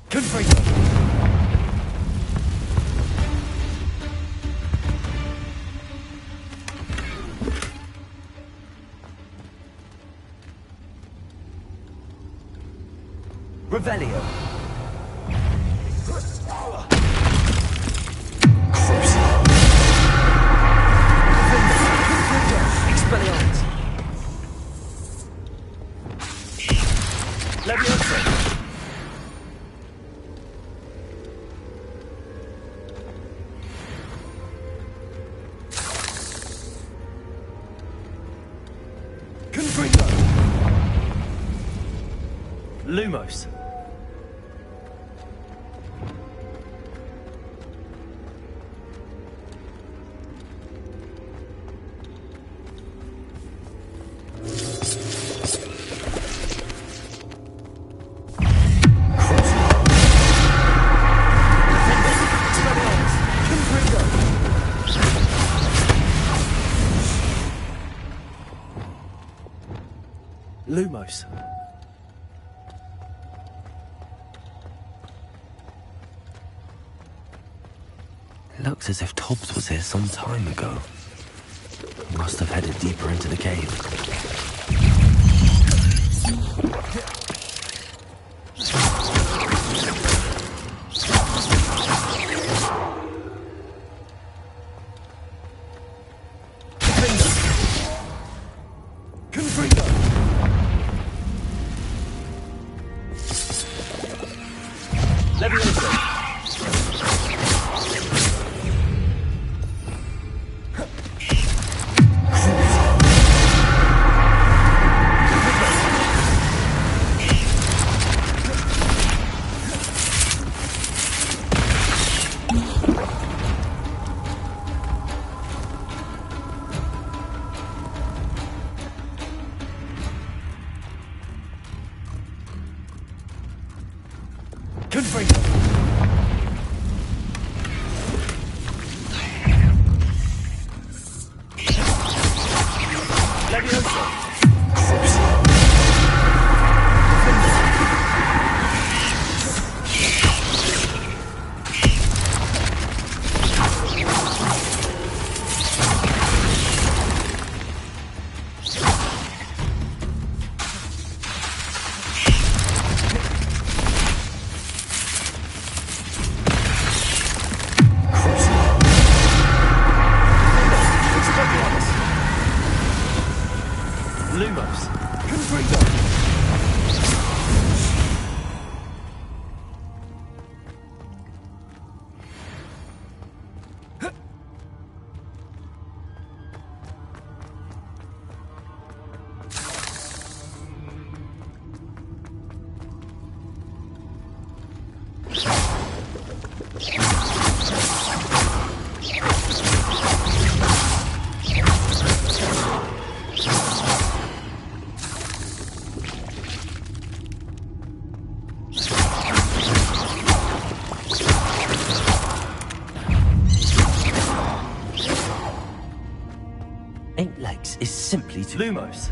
Confringo! Revelio. Expelliarmus. Leviosa. Confringo. Lumos. Lumos. Looks as if Tobbs was here some time ago. Must have headed deeper into the cave. Legs is simply too... Lumos.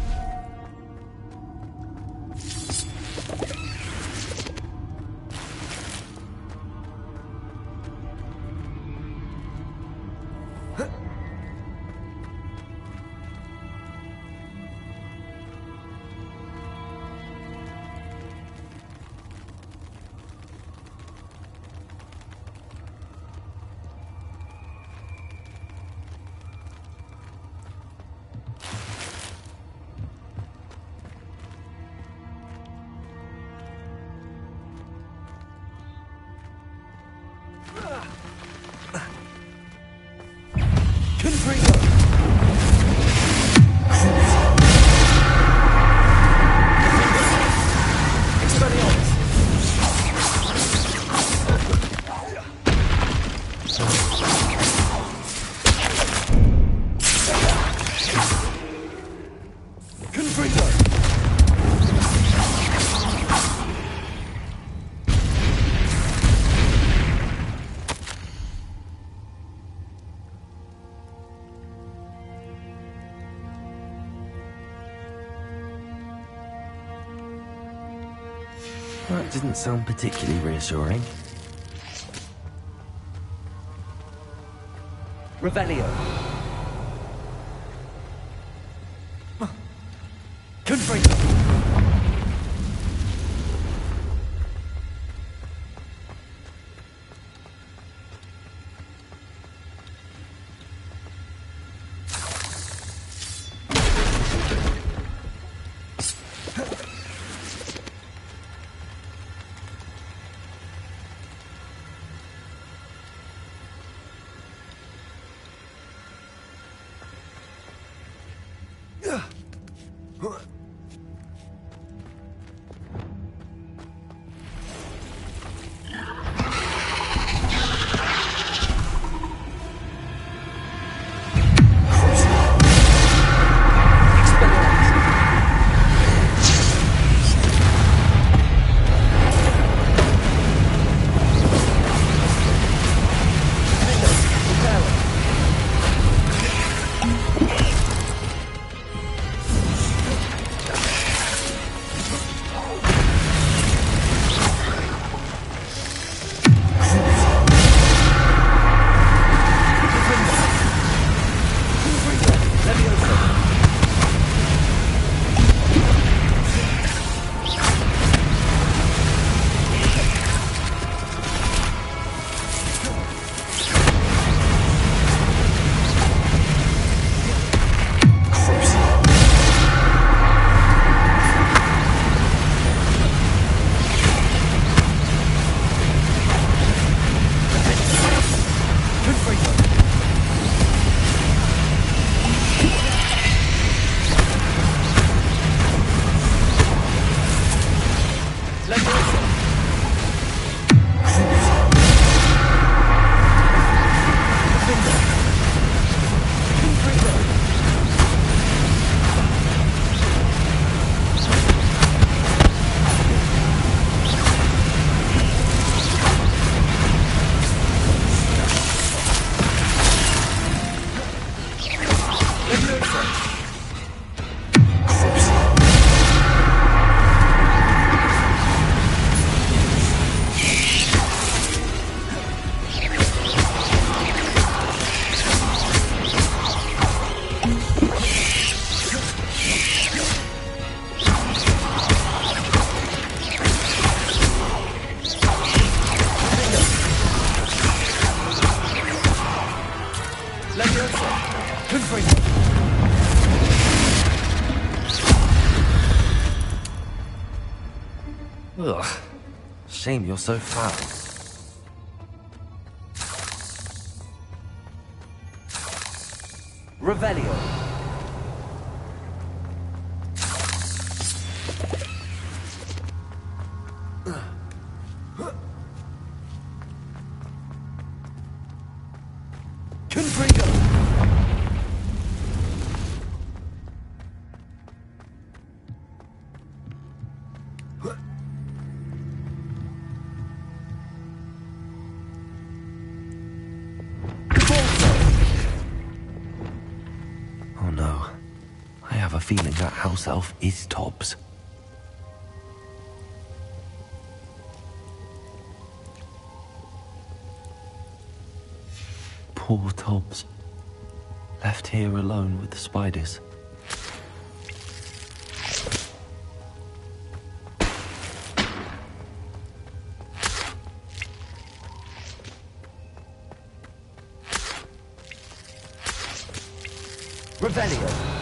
That didn't sound particularly reassuring. Revelio. Confringo. Ugh. Shame you're so fat. Revelio. Confringo. Oh no. I have a feeling that house elf is Tobbs. Poor Tobbs. Left here alone with the spiders. Revelio.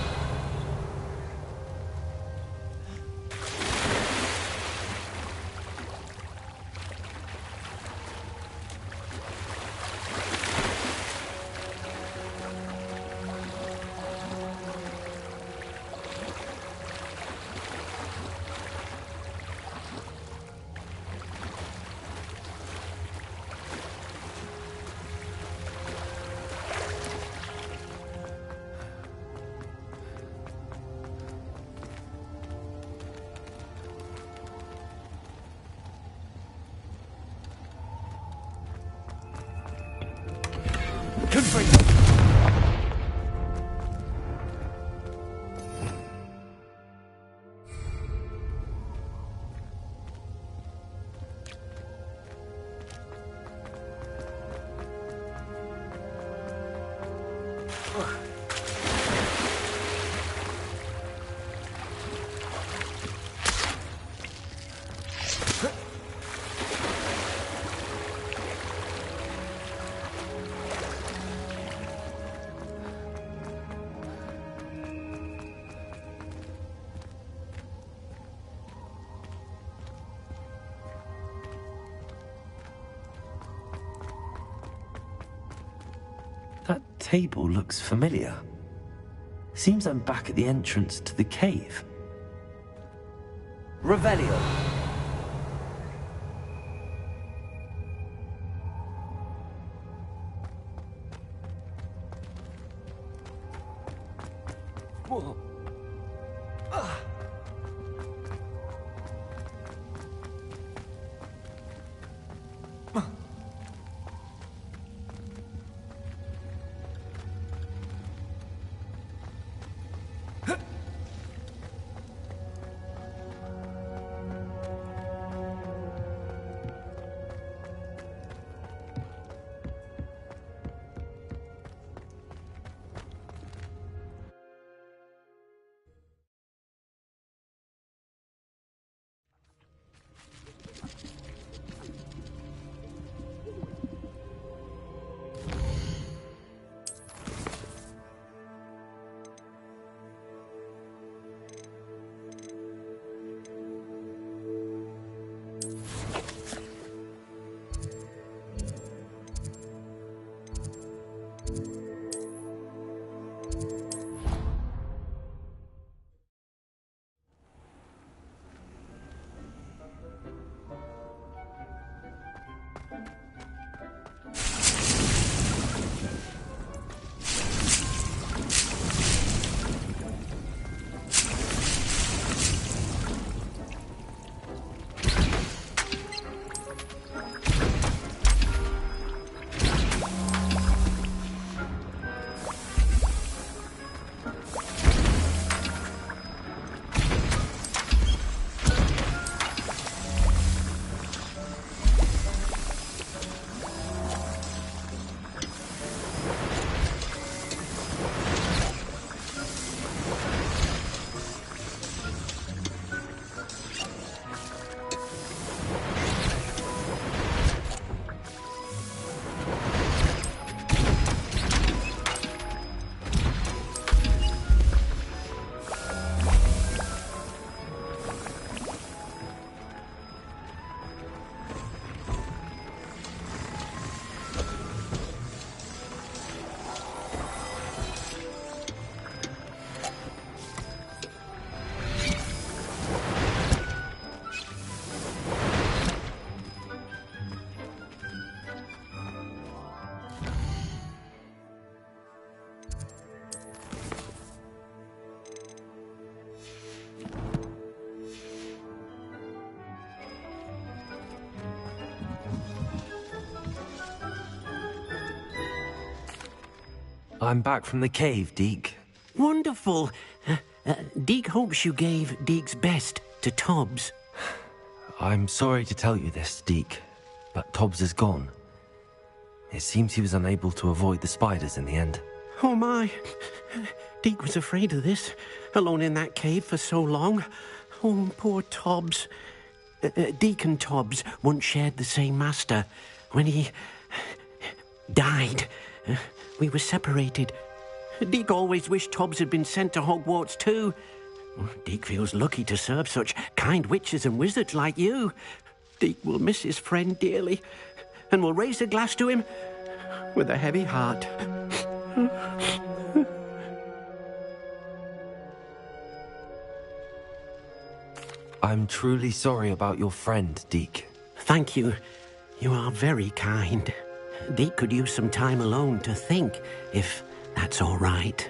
table looks familiar. Seems I'm back at the entrance to the cave. Revelio. Whoa. I'm back from the cave, Deke. Wonderful. Deke hopes you gave Deke's best to Tobbs. I'm sorry to tell you this, Deke, but Tobbs is gone. It seems he was unable to avoid the spiders in the end. Oh my. Deke was afraid of this, alone in that cave for so long. Oh, poor Tobbs. Deke and Tobbs once shared the same master. When he died, we were separated. Deke always wished Tobbs had been sent to Hogwarts too. Deke feels lucky to serve such kind witches and wizards like you. Deke will miss his friend dearly, and will raise a glass to him with a heavy heart. I'm truly sorry about your friend, Deke. Thank you. You are very kind. Deke could use some time alone to think, if that's all right.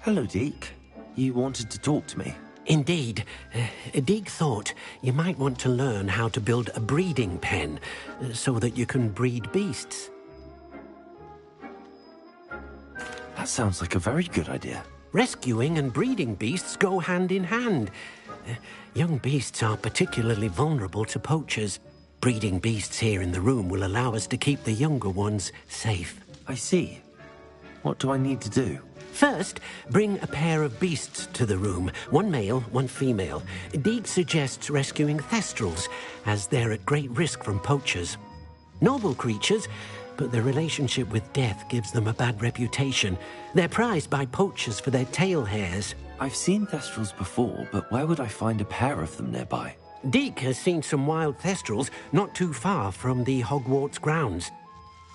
Hello, Deke. You wanted to talk to me? Indeed. Deek thought you might want to learn how to build a breeding pen so that you can breed beasts. That sounds like a very good idea. Rescuing and breeding beasts go hand in hand. Young beasts are particularly vulnerable to poachers. Breeding beasts here in the room will allow us to keep the younger ones safe. I see. What do I need to do? First, bring a pair of beasts to the room. One male, one female. Deek suggests rescuing thestrals, as they're at great risk from poachers. Noble creatures, but their relationship with death gives them a bad reputation. They're prized by poachers for their tail hairs. I've seen thestrals before, but where would I find a pair of them nearby? Deek has seen some wild thestrals not too far from the Hogwarts grounds.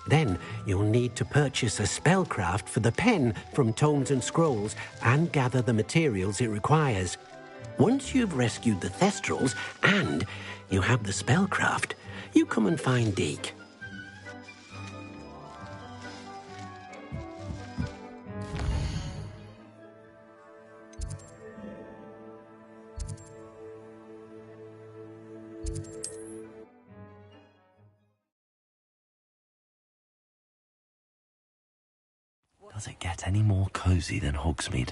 Then you'll need to purchase a spellcraft for the pen from Tomes and Scrolls and gather the materials it requires. Once you've rescued the thestrals and you have the spellcraft, you come and find Deek. Does it get any more cozy than Hogsmeade?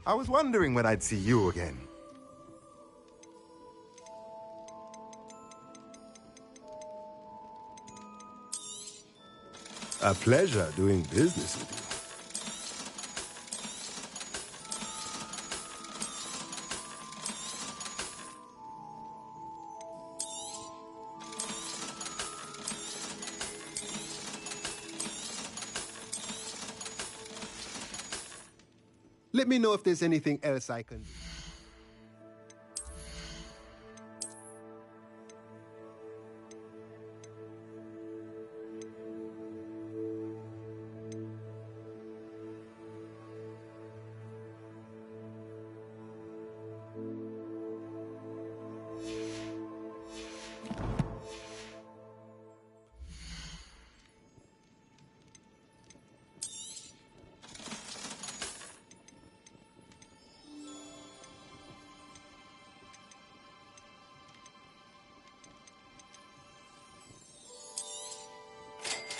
I was wondering when I'd see you again. A pleasure doing business with you. Let me know if there's anything else I can do.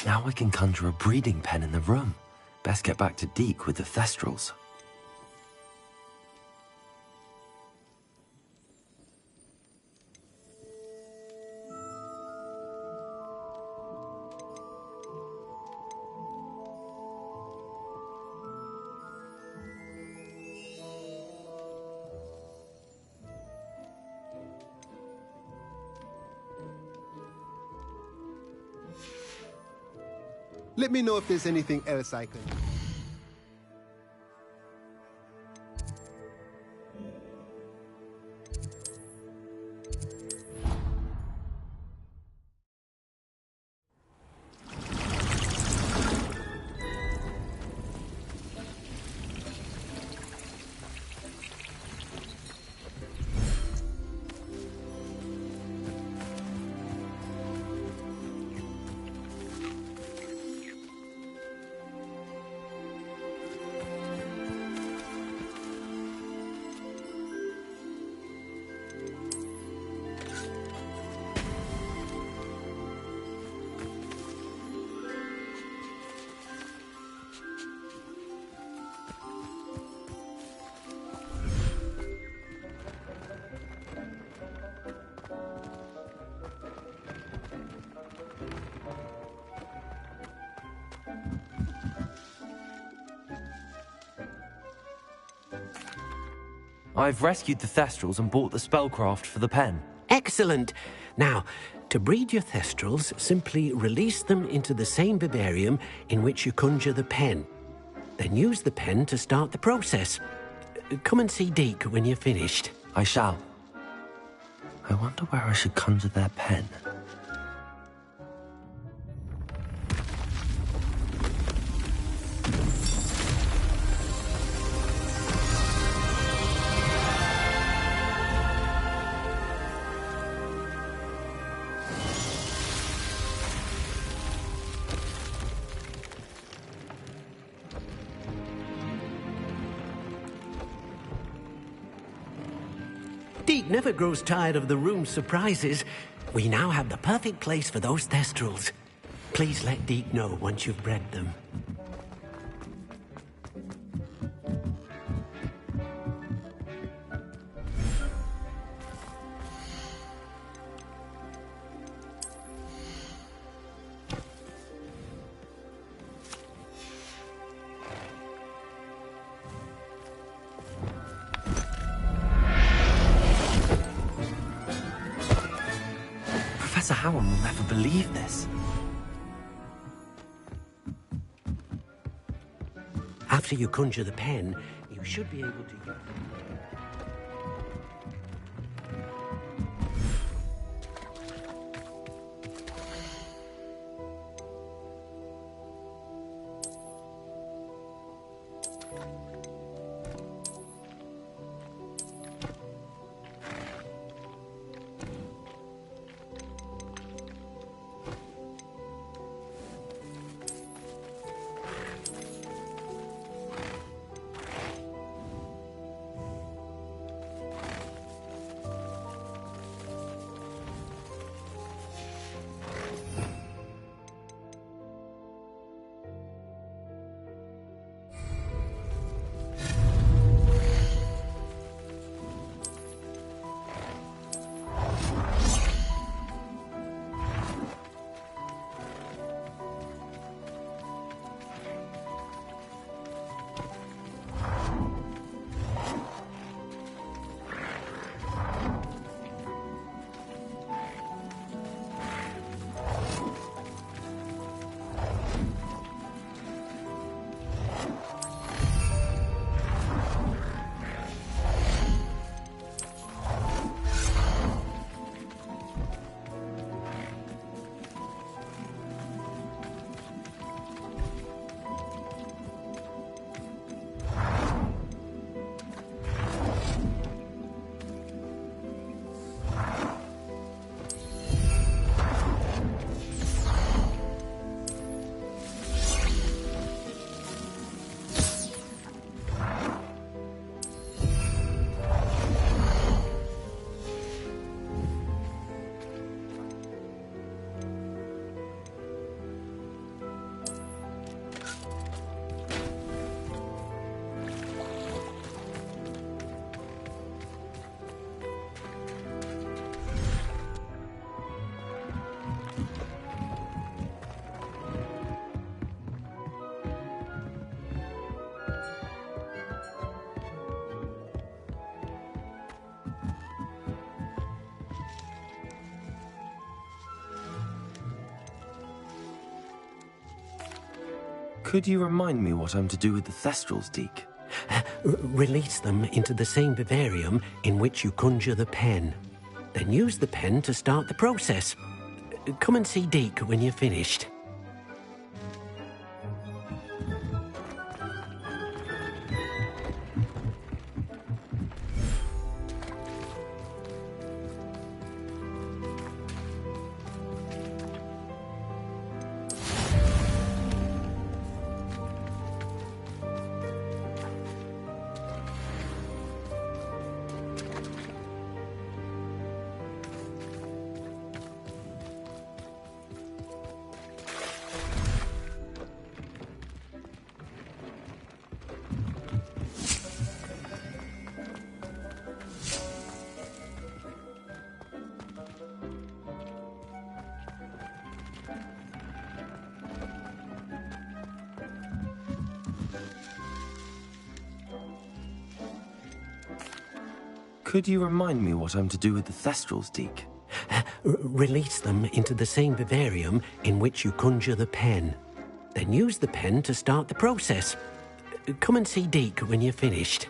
Now I can conjure a breeding pen in the room. Best get back to Deke with the thestrals. Let me know if there's anything else I can do. I've rescued the thestrals and bought the spellcraft for the pen. Excellent. Now, to breed your thestrals, simply release them into the same vivarium in which you conjure the pen. Then use the pen to start the process. Come and see Deke when you're finished. I shall. I wonder where I should conjure their pen. Deke never grows tired of the room's surprises. We now have the perfect place for those thestrals. Please let Deke know once you've bred them. Professor Howard will never believe this. After you conjure the pen, you should be able to use it. Could you remind me what I'm to do with the thestrals, Deke? Release them into the same vivarium in which you conjure the pen. Then use the pen to start the process. Come and see Deke when you're finished. Could you remind me what I'm to do with the thestrals, Deke? Release them into the same vivarium in which you conjure the pen. Then use the pen to start the process. Come and see Deke when you're finished.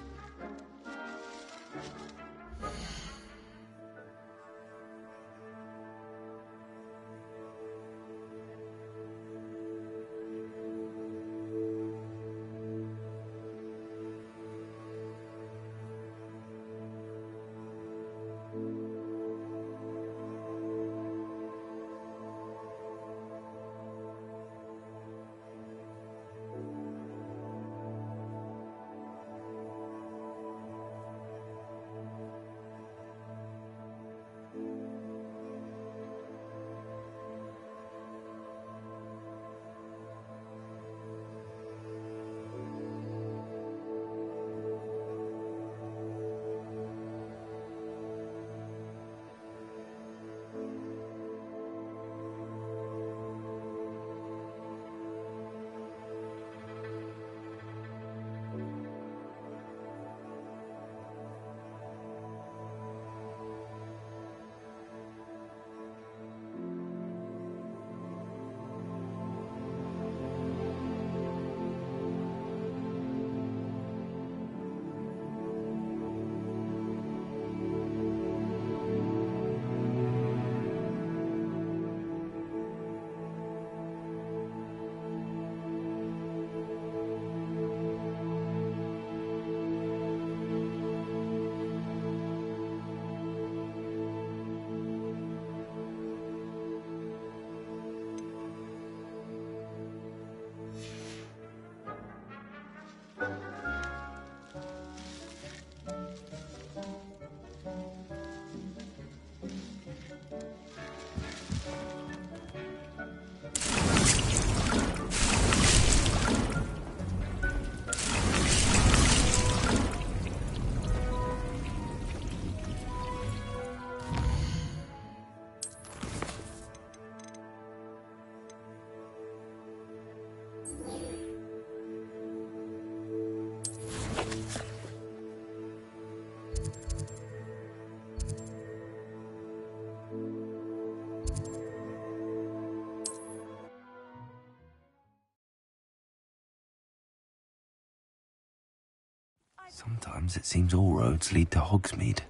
Sometimes it seems all roads lead to Hogsmeade.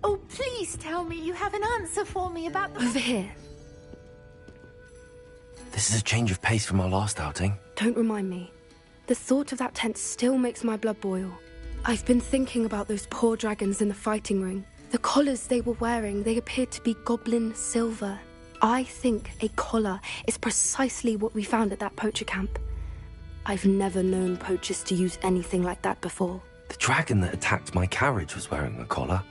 Oh, please tell me you have an answer for me about the... Over here. This is a change of pace from our last outing. Don't remind me. The thought of that tent still makes my blood boil. I've been thinking about those poor dragons in the fighting ring. The collars they were wearing, they appeared to be goblin silver. I think a collar is precisely what we found at that poacher camp. I've never known poachers to use anything like that before. The dragon that attacked my carriage was wearing a collar,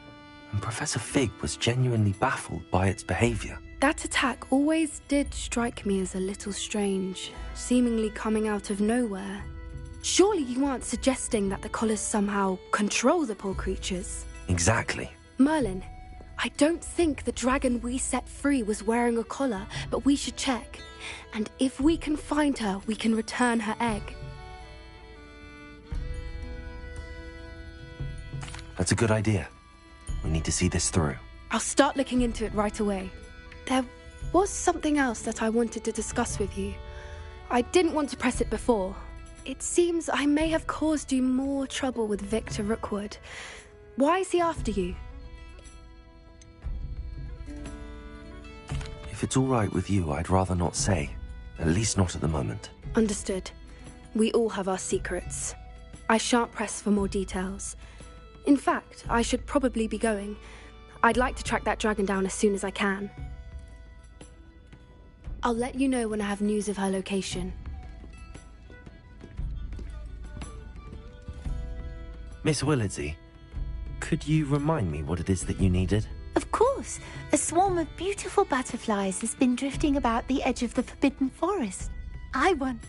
and Professor Fig was genuinely baffled by its behavior. That attack always did strike me as a little strange, seemingly coming out of nowhere. Surely you aren't suggesting that the collars somehow control the poor creatures? Exactly. Merlin, I don't think the dragon we set free was wearing a collar, but we should check. And if we can find her, we can return her egg. That's a good idea. We need to see this through. I'll start looking into it right away. There was something else that I wanted to discuss with you. I didn't want to press it before. It seems I may have caused you more trouble with Victor Rookwood. Why is he after you? If it's all right with you, I'd rather not say. At least not at the moment. Understood. We all have our secrets. I shan't press for more details. In fact, I should probably be going. I'd like to track that dragon down as soon as I can. I'll let you know when I have news of her location. Miss Willardsey, could you remind me what it is that you needed? Of course. A swarm of beautiful butterflies has been drifting about the edge of the Forbidden Forest. I won.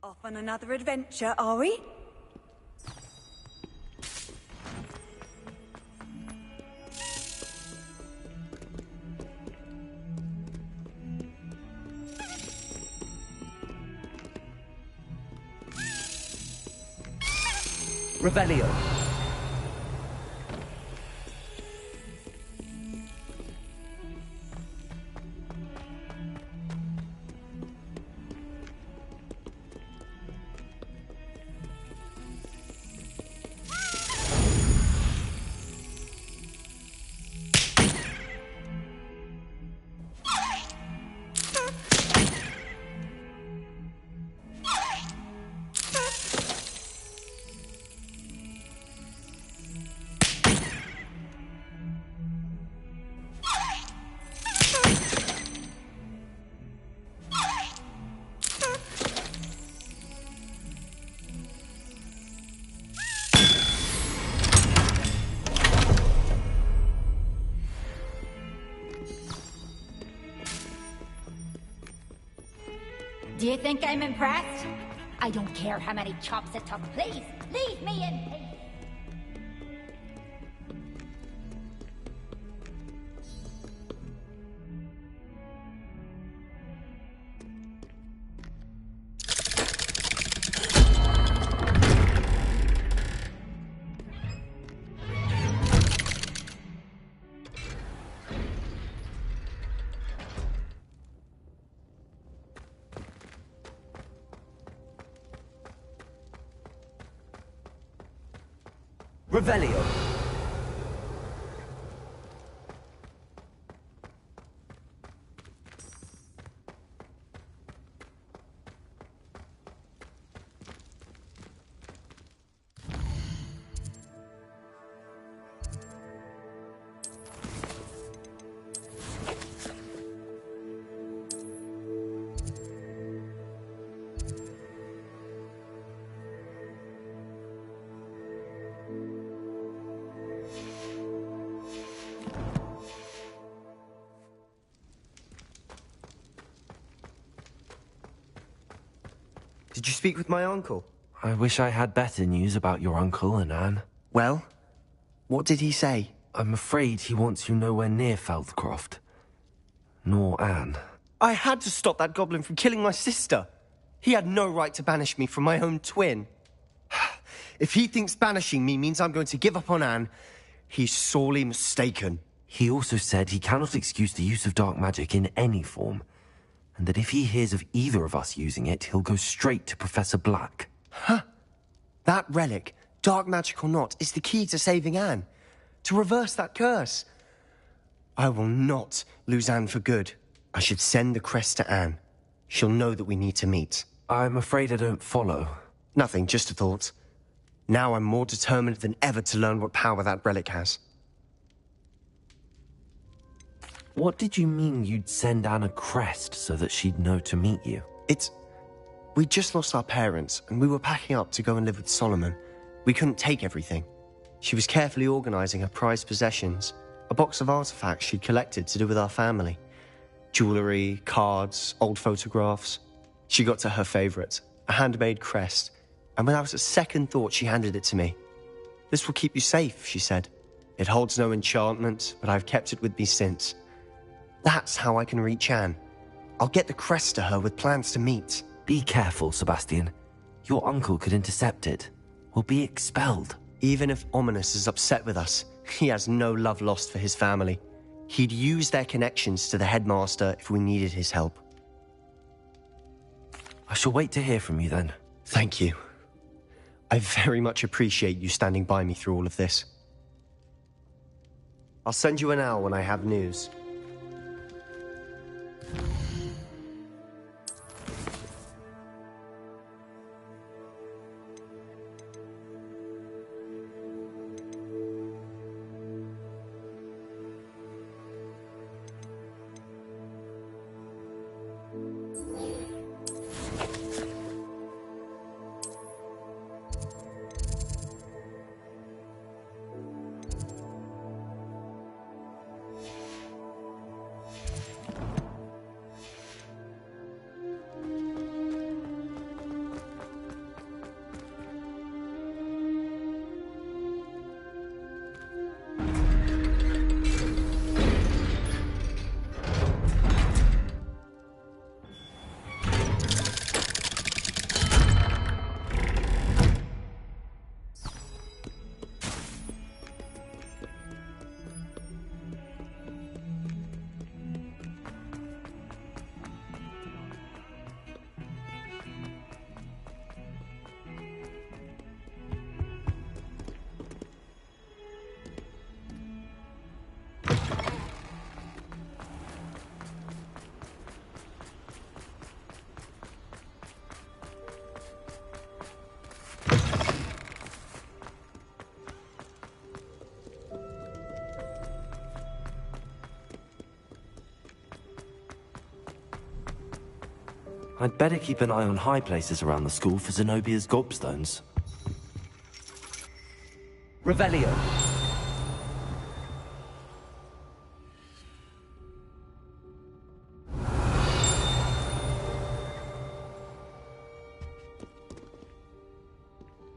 Off on another adventure, are we? Revelio. Do you think I'm impressed? I don't care how many chops it took. Please, leave me in peace. Revelio. Did you speak with my uncle? I wish I had better news about your uncle and Anne. Well, what did he say? I'm afraid he wants you nowhere near Feldcroft. Nor Anne. I had to stop that goblin from killing my sister. He had no right to banish me from my own twin. If he thinks banishing me means I'm going to give up on Anne, he's sorely mistaken. He also said he cannot excuse the use of dark magic in any form, and that if he hears of either of us using it, he'll go straight to Professor Black. Huh? That relic, dark magic or not, is the key to saving Anne. To reverse that curse. I will not lose Anne for good. I should send the crest to Anne. She'll know that we need to meet. I'm afraid I don't follow. Nothing, just a thought. Now I'm more determined than ever to learn what power that relic has. What did you mean you'd send Anne a crest so that she'd know to meet you? We just lost our parents, and we were packing up to go and live with Solomon. We couldn't take everything. She was carefully organizing her prized possessions, a box of artifacts she'd collected to do with our family. Jewelry, cards, old photographs. She got to her favorite, a handmade crest, and without a second thought she handed it to me. "This will keep you safe," she said. "It holds no enchantment, but I've kept it with me since. That's how I can reach Anne. I'll get the crest to her with plans to meet." Be careful, Sebastian. Your uncle could intercept it. We'll be expelled. Even if Ominous is upset with us, he has no love lost for his family. He'd use their connections to the headmaster if we needed his help. I shall wait to hear from you then. Thank you. I very much appreciate you standing by me through all of this. I'll send you an owl when I have news. I'd better keep an eye on high places around the school for Zenobia's gobstones. Revelio.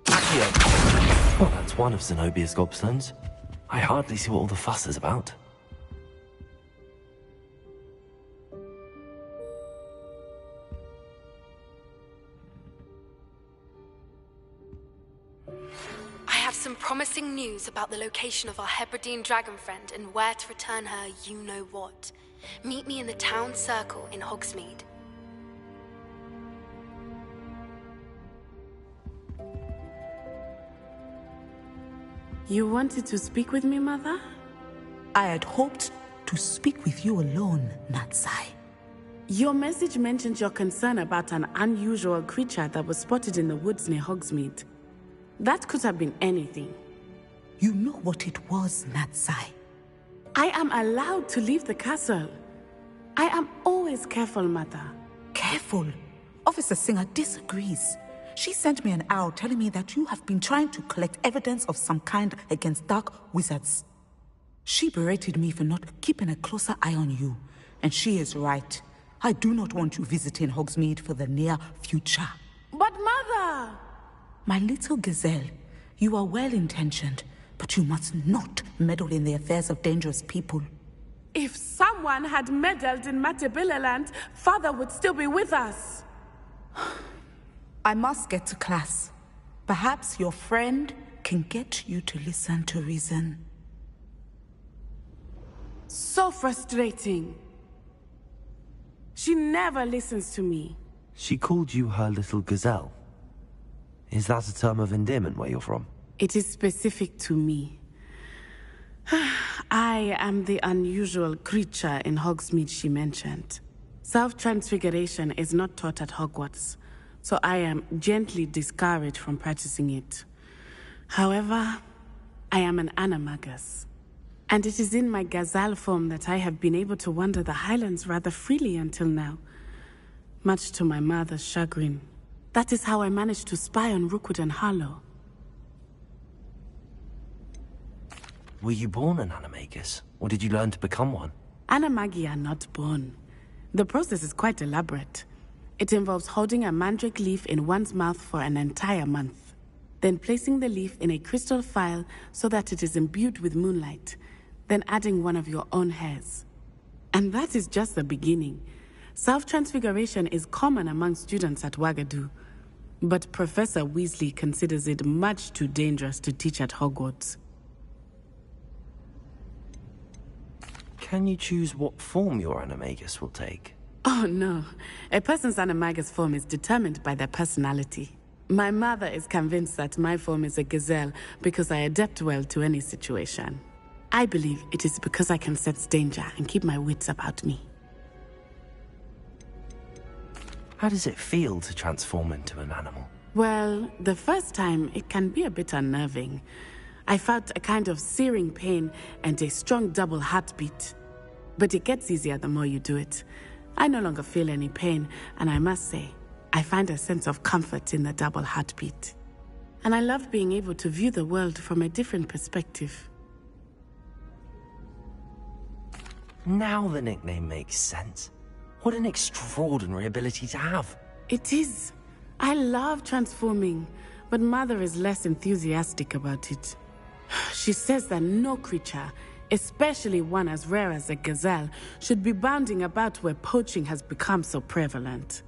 Accio. Well, that's one of Zenobia's gobstones. I hardly see what all the fuss is about. Promising news about the location of our Hebridean dragon friend and where to return her you-know-what. Meet me in the town circle in Hogsmeade. You wanted to speak with me, Mother? I had hoped to speak with you alone, Natsai. Your message mentioned your concern about an unusual creature that was spotted in the woods near Hogsmeade. That could have been anything. You know what it was, Natsai. I am allowed to leave the castle. I am always careful, Mother. Careful? Officer Singer disagrees. She sent me an owl telling me that you have been trying to collect evidence of some kind against dark wizards. She berated me for not keeping a closer eye on you, and she is right. I do not want you visiting Hogsmeade for the near future. But Mother! My little gazelle, you are well-intentioned, but you must not meddle in the affairs of dangerous people. If someone had meddled in Matabeleland, Father would still be with us. I must get to class. Perhaps your friend can get you to listen to reason. So frustrating. She never listens to me. She called you her little gazelle. Is that a term of endearment where you're from? It is specific to me. I am the unusual creature in Hogsmeade she mentioned. Self-transfiguration is not taught at Hogwarts, so I am gently discouraged from practicing it. However, I am an animagus, and it is in my gazelle form that I have been able to wander the Highlands rather freely until now, much to my mother's chagrin. That is how I managed to spy on Rookwood and Harlow. Were you born an animagus, or did you learn to become one? Animagi are not born. The process is quite elaborate. It involves holding a mandrake leaf in one's mouth for an entire month, then placing the leaf in a crystal phial so that it is imbued with moonlight, then adding one of your own hairs. And that is just the beginning. Self-transfiguration is common among students at Wagadu, but Professor Weasley considers it much too dangerous to teach at Hogwarts. Can you choose what form your animagus will take? Oh no, a person's animagus form is determined by their personality. My mother is convinced that my form is a gazelle because I adapt well to any situation. I believe it is because I can sense danger and keep my wits about me. How does it feel to transform into an animal? Well, the first time it can be a bit unnerving. I felt a kind of searing pain and a strong double heartbeat. But it gets easier the more you do it. I no longer feel any pain, and I must say, I find a sense of comfort in the double heartbeat. And I love being able to view the world from a different perspective. Now the nickname makes sense. What an extraordinary ability to have. It is. I love transforming, but Mother is less enthusiastic about it. She says that no creature, especially one as rare as a gazelle, should be bounding about where poaching has become so prevalent.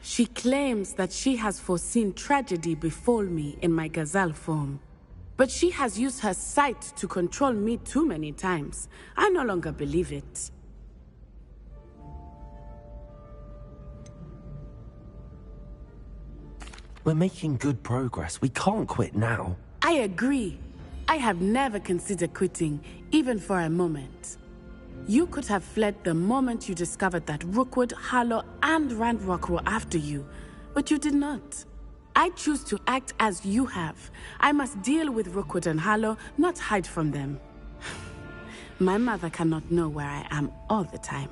She claims that she has foreseen tragedy befall me in my gazelle form. But she has used her sight to control me too many times. I no longer believe it. We're making good progress. We can't quit now. I agree. I have never considered quitting, even for a moment. You could have fled the moment you discovered that Rookwood, Harlow, and Ranrock were after you, but you did not. I choose to act as you have. I must deal with Rookwood and Harlow, not hide from them. My mother cannot know where I am all the time.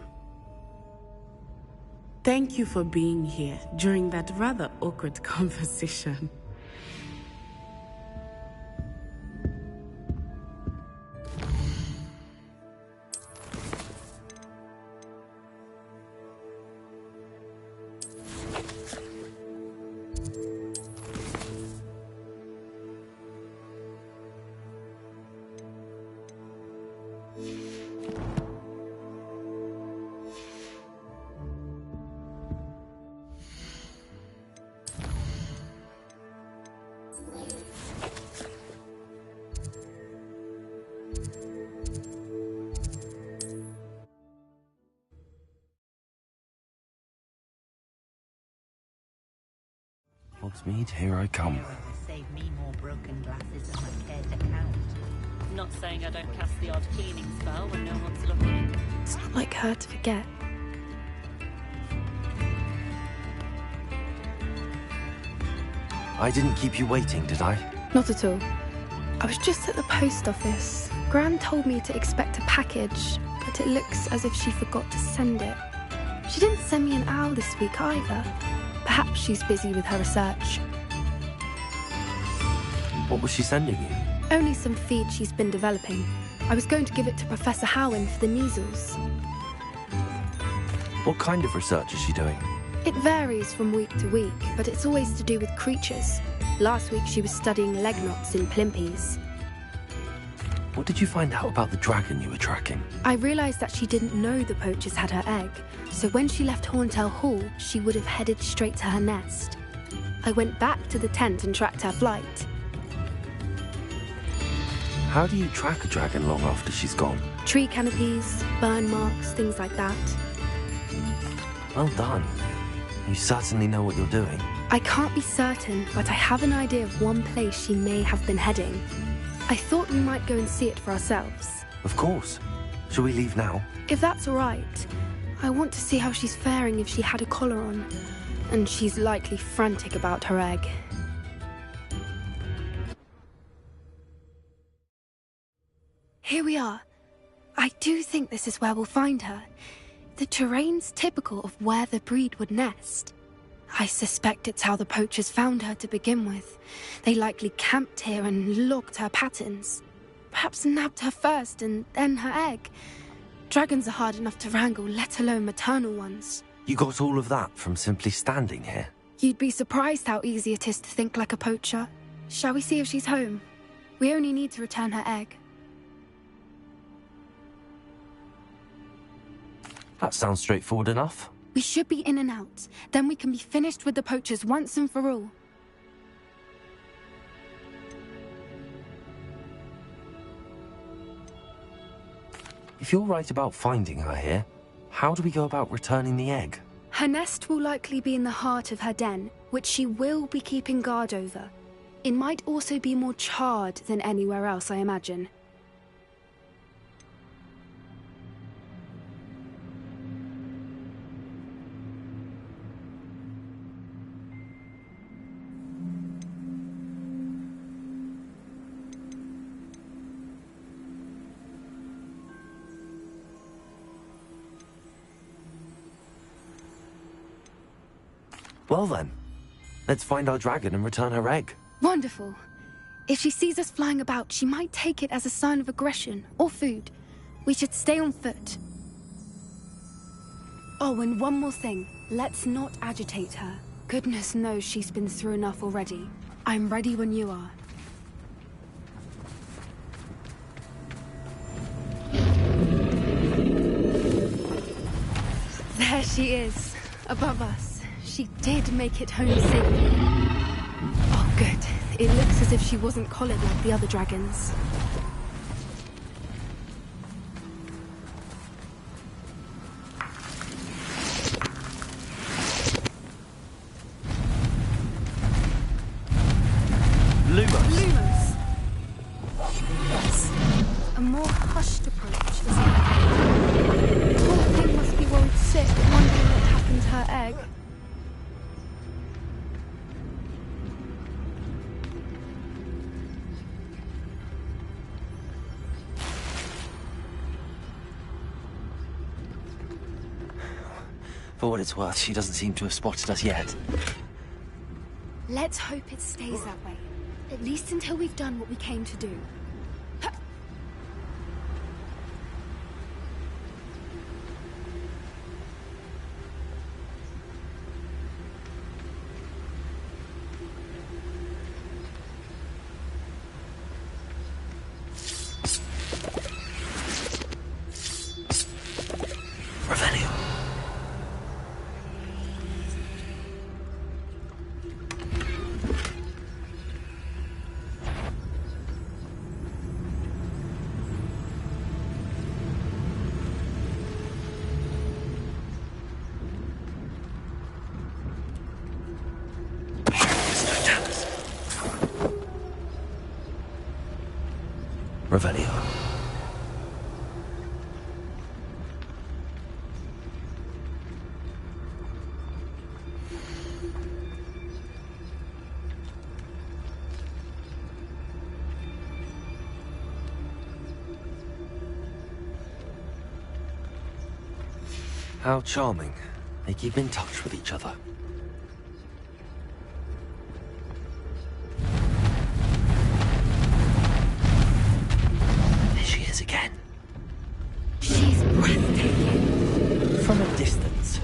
Thank you for being here during that rather awkward conversation. Hogsmeade, here I come. Save me more broken glasses than I care to count. Not saying I don't cast the odd cleaning spell when no one's looking. It's not like her to forget. I didn't keep you waiting, did I? Not at all. I was just at the post office. Gran told me to expect a package, but it looks as if she forgot to send it. She didn't send me an owl this week either. Perhaps she's busy with her research. What was she sending you? Only some feed she's been developing. I was going to give it to Professor Howin for the measles. What kind of research is she doing? It varies from week to week, but it's always to do with creatures. Last week she was studying leg knots in Plimpies. What did you find out about the dragon you were tracking? I realised that she didn't know the poachers had her egg, so when she left Horntail Hall, she would have headed straight to her nest. I went back to the tent and tracked her flight. How do you track a dragon long after she's gone? Tree canopies, burn marks, things like that. Well done. You certainly know what you're doing. I can't be certain, but I have an idea of one place she may have been heading. I thought we might go and see it for ourselves. Of course. Shall we leave now? If that's all right. I want to see how she's faring if she had a collar on. And she's likely frantic about her egg. Here we are. I do think this is where we'll find her. The terrain's typical of where the breed would nest. I suspect it's how the poachers found her to begin with. They likely camped here and logged her patterns. Perhaps nabbed her first and then her egg. Dragons are hard enough to wrangle, let alone maternal ones. You got all of that from simply standing here? You'd be surprised how easy it is to think like a poacher. Shall we see if she's home? We only need to return her egg. That sounds straightforward enough. We should be in and out. Then we can be finished with the poachers once and for all. If you're right about finding her here, how do we go about returning the egg? Her nest will likely be in the heart of her den, which she will be keeping guard over. It might also be more charred than anywhere else, I imagine. Well then, let's find our dragon and return her egg. Wonderful. If she sees us flying about, she might take it as a sign of aggression or food. We should stay on foot. Oh, and one more thing. Let's not agitate her. Goodness knows she's been through enough already. I'm ready when you are. There she is, above us. She did make it home safely. Oh, good. It looks as if she wasn't collared like the other dragons. Lumos. Yes. A more hushed approach, isn't it? The poor thing must be worried sick, wondering what happened to her egg. For what it's worth, she doesn't seem to have spotted us yet. Let's hope it stays that way. At least until we've done what we came to do. Revelio. How charming. They keep in touch with each other. Again. She's breathtaking. From a distance.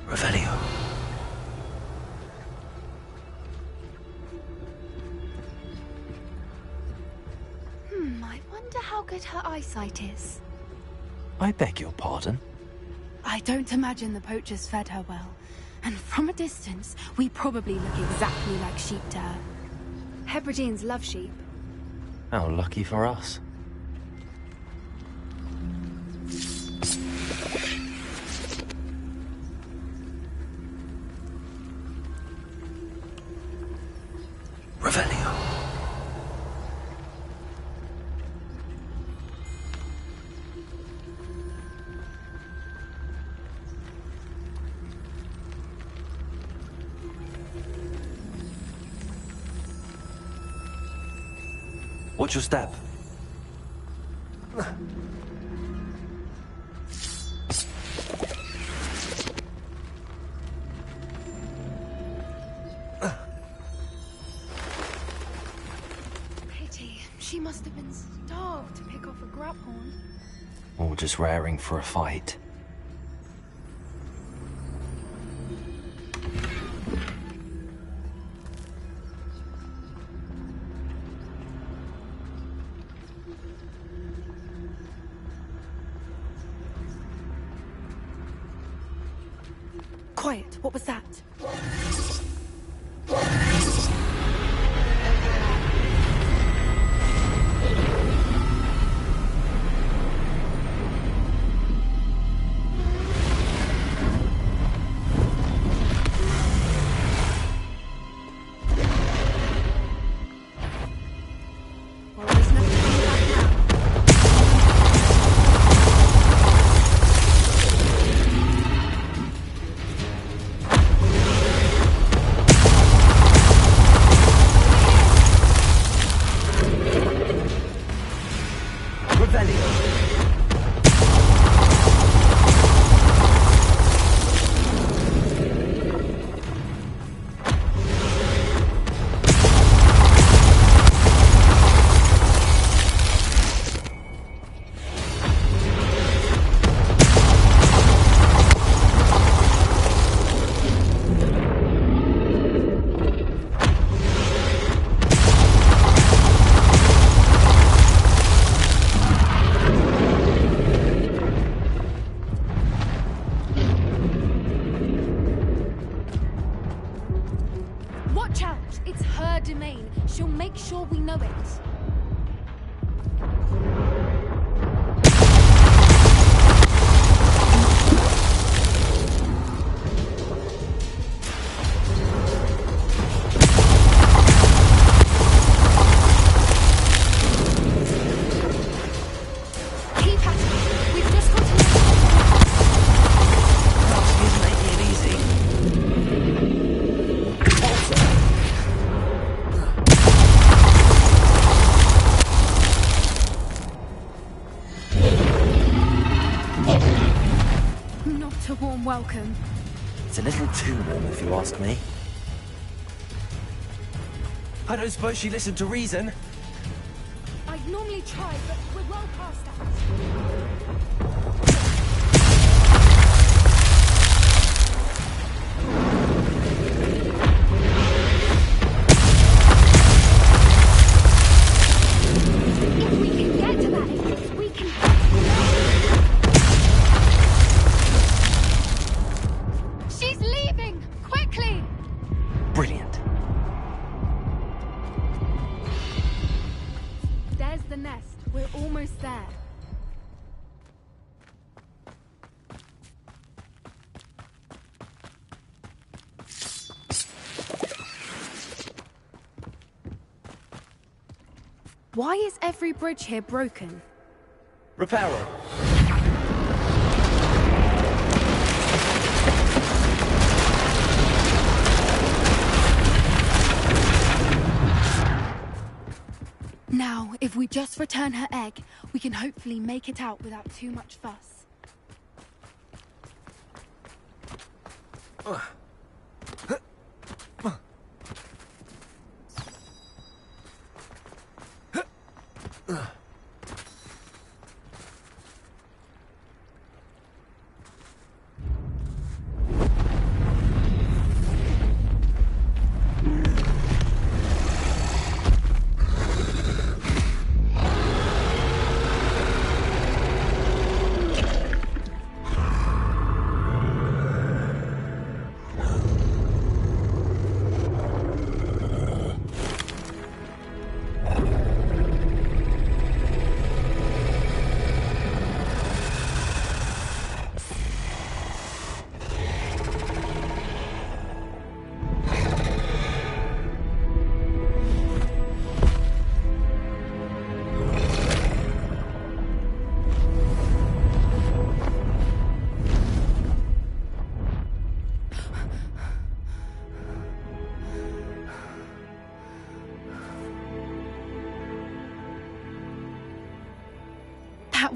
Revelio. I wonder how good her eyesight is. I beg your pardon? I don't imagine the poachers fed her well. And from a distance, we probably look exactly like sheep to her. Hebrideans love sheep. How lucky for us. Revelio. Watch your step. Pity. She must have been starved to pick off a grubhorn. Or just raring for a fight. Quiet. What was that? Well, there's no turning back now. Watch out! It's her domain. She'll make sure we know it. Keep at it. We've just got to let She's making it easy. Not a warm welcome. It's a little too warm, if you ask me. I don't suppose she listened to reason. I'd normally try, but we're well past that. If we can get to that exit, we can get to that. She's leaving! Quickly! Brilliant. There's the nest. We're almost there. Why is every bridge here broken? Repair her. Now, if we just return her egg, we can hopefully make it out without too much fuss.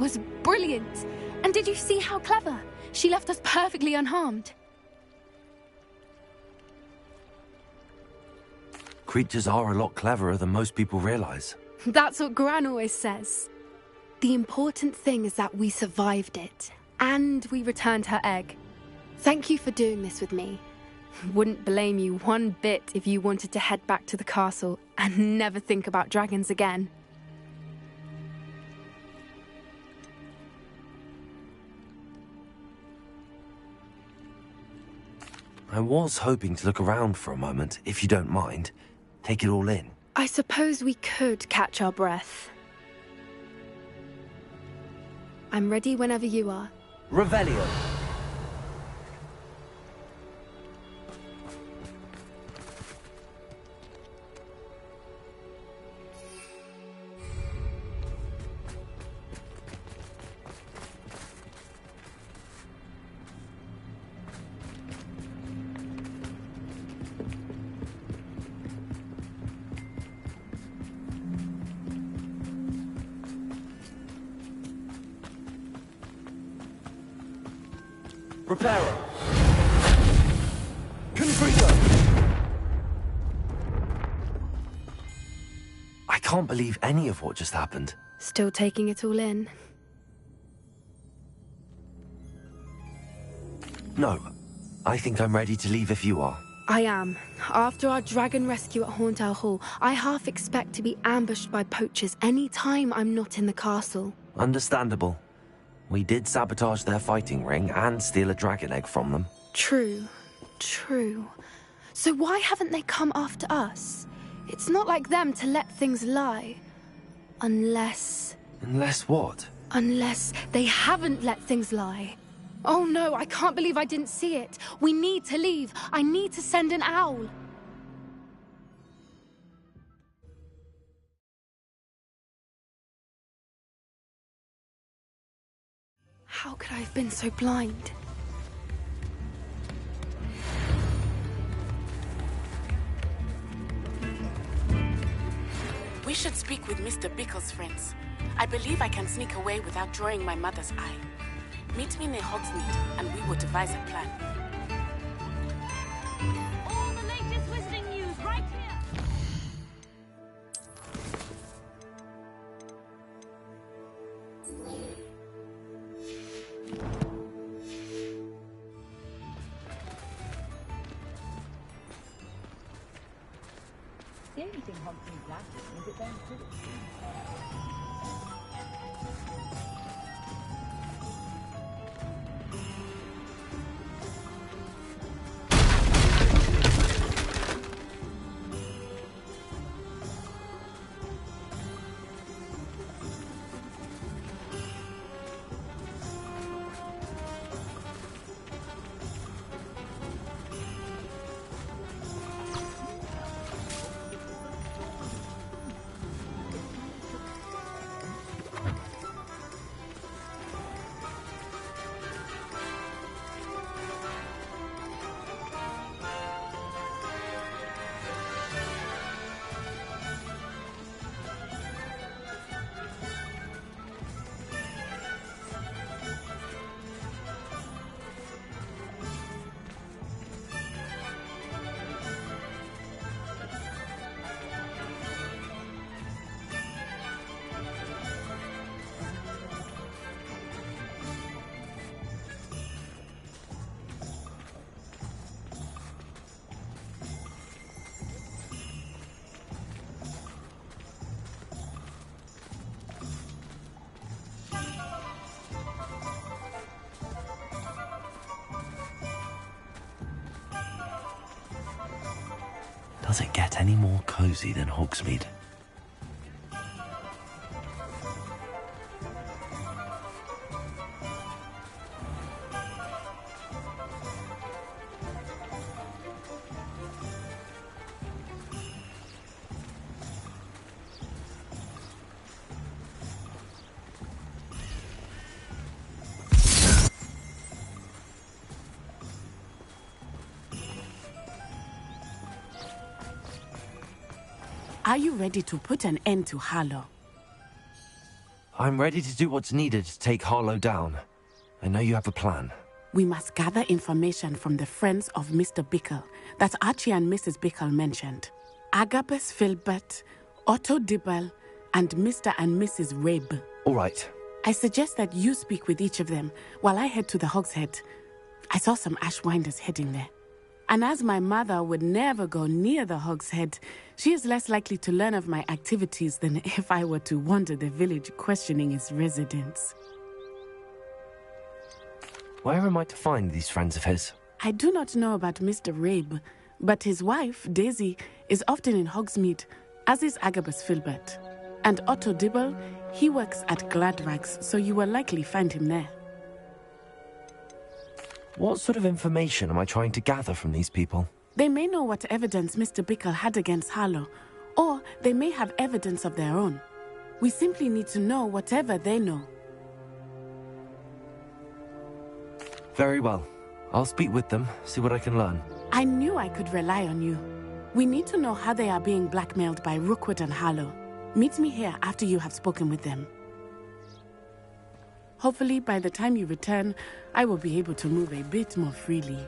was brilliant. And did you see how clever? She left us perfectly unharmed. Creatures are a lot cleverer than most people realize. That's what Gran always says. The important thing is that we survived it, and we returned her egg. Thank you for doing this with me. Wouldn't blame you one bit if you wanted to head back to the castle and never think about dragons again. I was hoping to look around for a moment, if you don't mind. Take it all in. I suppose we could catch our breath. I'm ready whenever you are. Revelio. Reparo. Confringo. I can't believe any of what just happened. Still taking it all in. No. I think I'm ready to leave if you are. I am. After our dragon rescue at Hauntow Hall, I half expect to be ambushed by poachers any time I'm not in the castle. Understandable. We did sabotage their fighting ring and steal a dragon egg from them. True. True. So why haven't they come after us? It's not like them to let things lie. Unless... Unless what? Unless they haven't let things lie. Oh no, I can't believe I didn't see it. We need to leave. I need to send an owl. How could I have been so blind? We should speak with Mr. Bickle's friends. I believe I can sneak away without drawing my mother's eye. Meet me near Hogsmeade, and we will devise a plan. All the latest Wizarding news right here! The only thing Hogsmeade lacks is its own Quidditch. Does it get any more cozy than Hogsmeade? Are you ready to put an end to Harlow? I'm ready to do what's needed to take Harlow down. I know you have a plan. We must gather information from the friends of Mr. Bickle that Archie and Mrs. Bickle mentioned. Agabus Filbert, Otto Dibble, and Mr. and Mrs. Rabe. All right. I suggest that you speak with each of them while I head to the Hog's Head. I saw some Ashwinders heading there. And as my mother would never go near the Hog's Head, she is less likely to learn of my activities than if I were to wander the village questioning its residents. Where am I to find these friends of his? I do not know about Mr. Rabe, but his wife, Daisy, is often in Hogsmeade, as is Agabus Filbert. And Otto Dibble, he works at Gladrags, so you will likely find him there. What sort of information am I trying to gather from these people? They may know what evidence Mr. Bickle had against Harlow, or they may have evidence of their own. We simply need to know whatever they know. Very well. I'll speak with them, see what I can learn. I knew I could rely on you. We need to know how they are being blackmailed by Rookwood and Harlow. Meet me here after you have spoken with them. Hopefully, by the time you return, I will be able to move a bit more freely.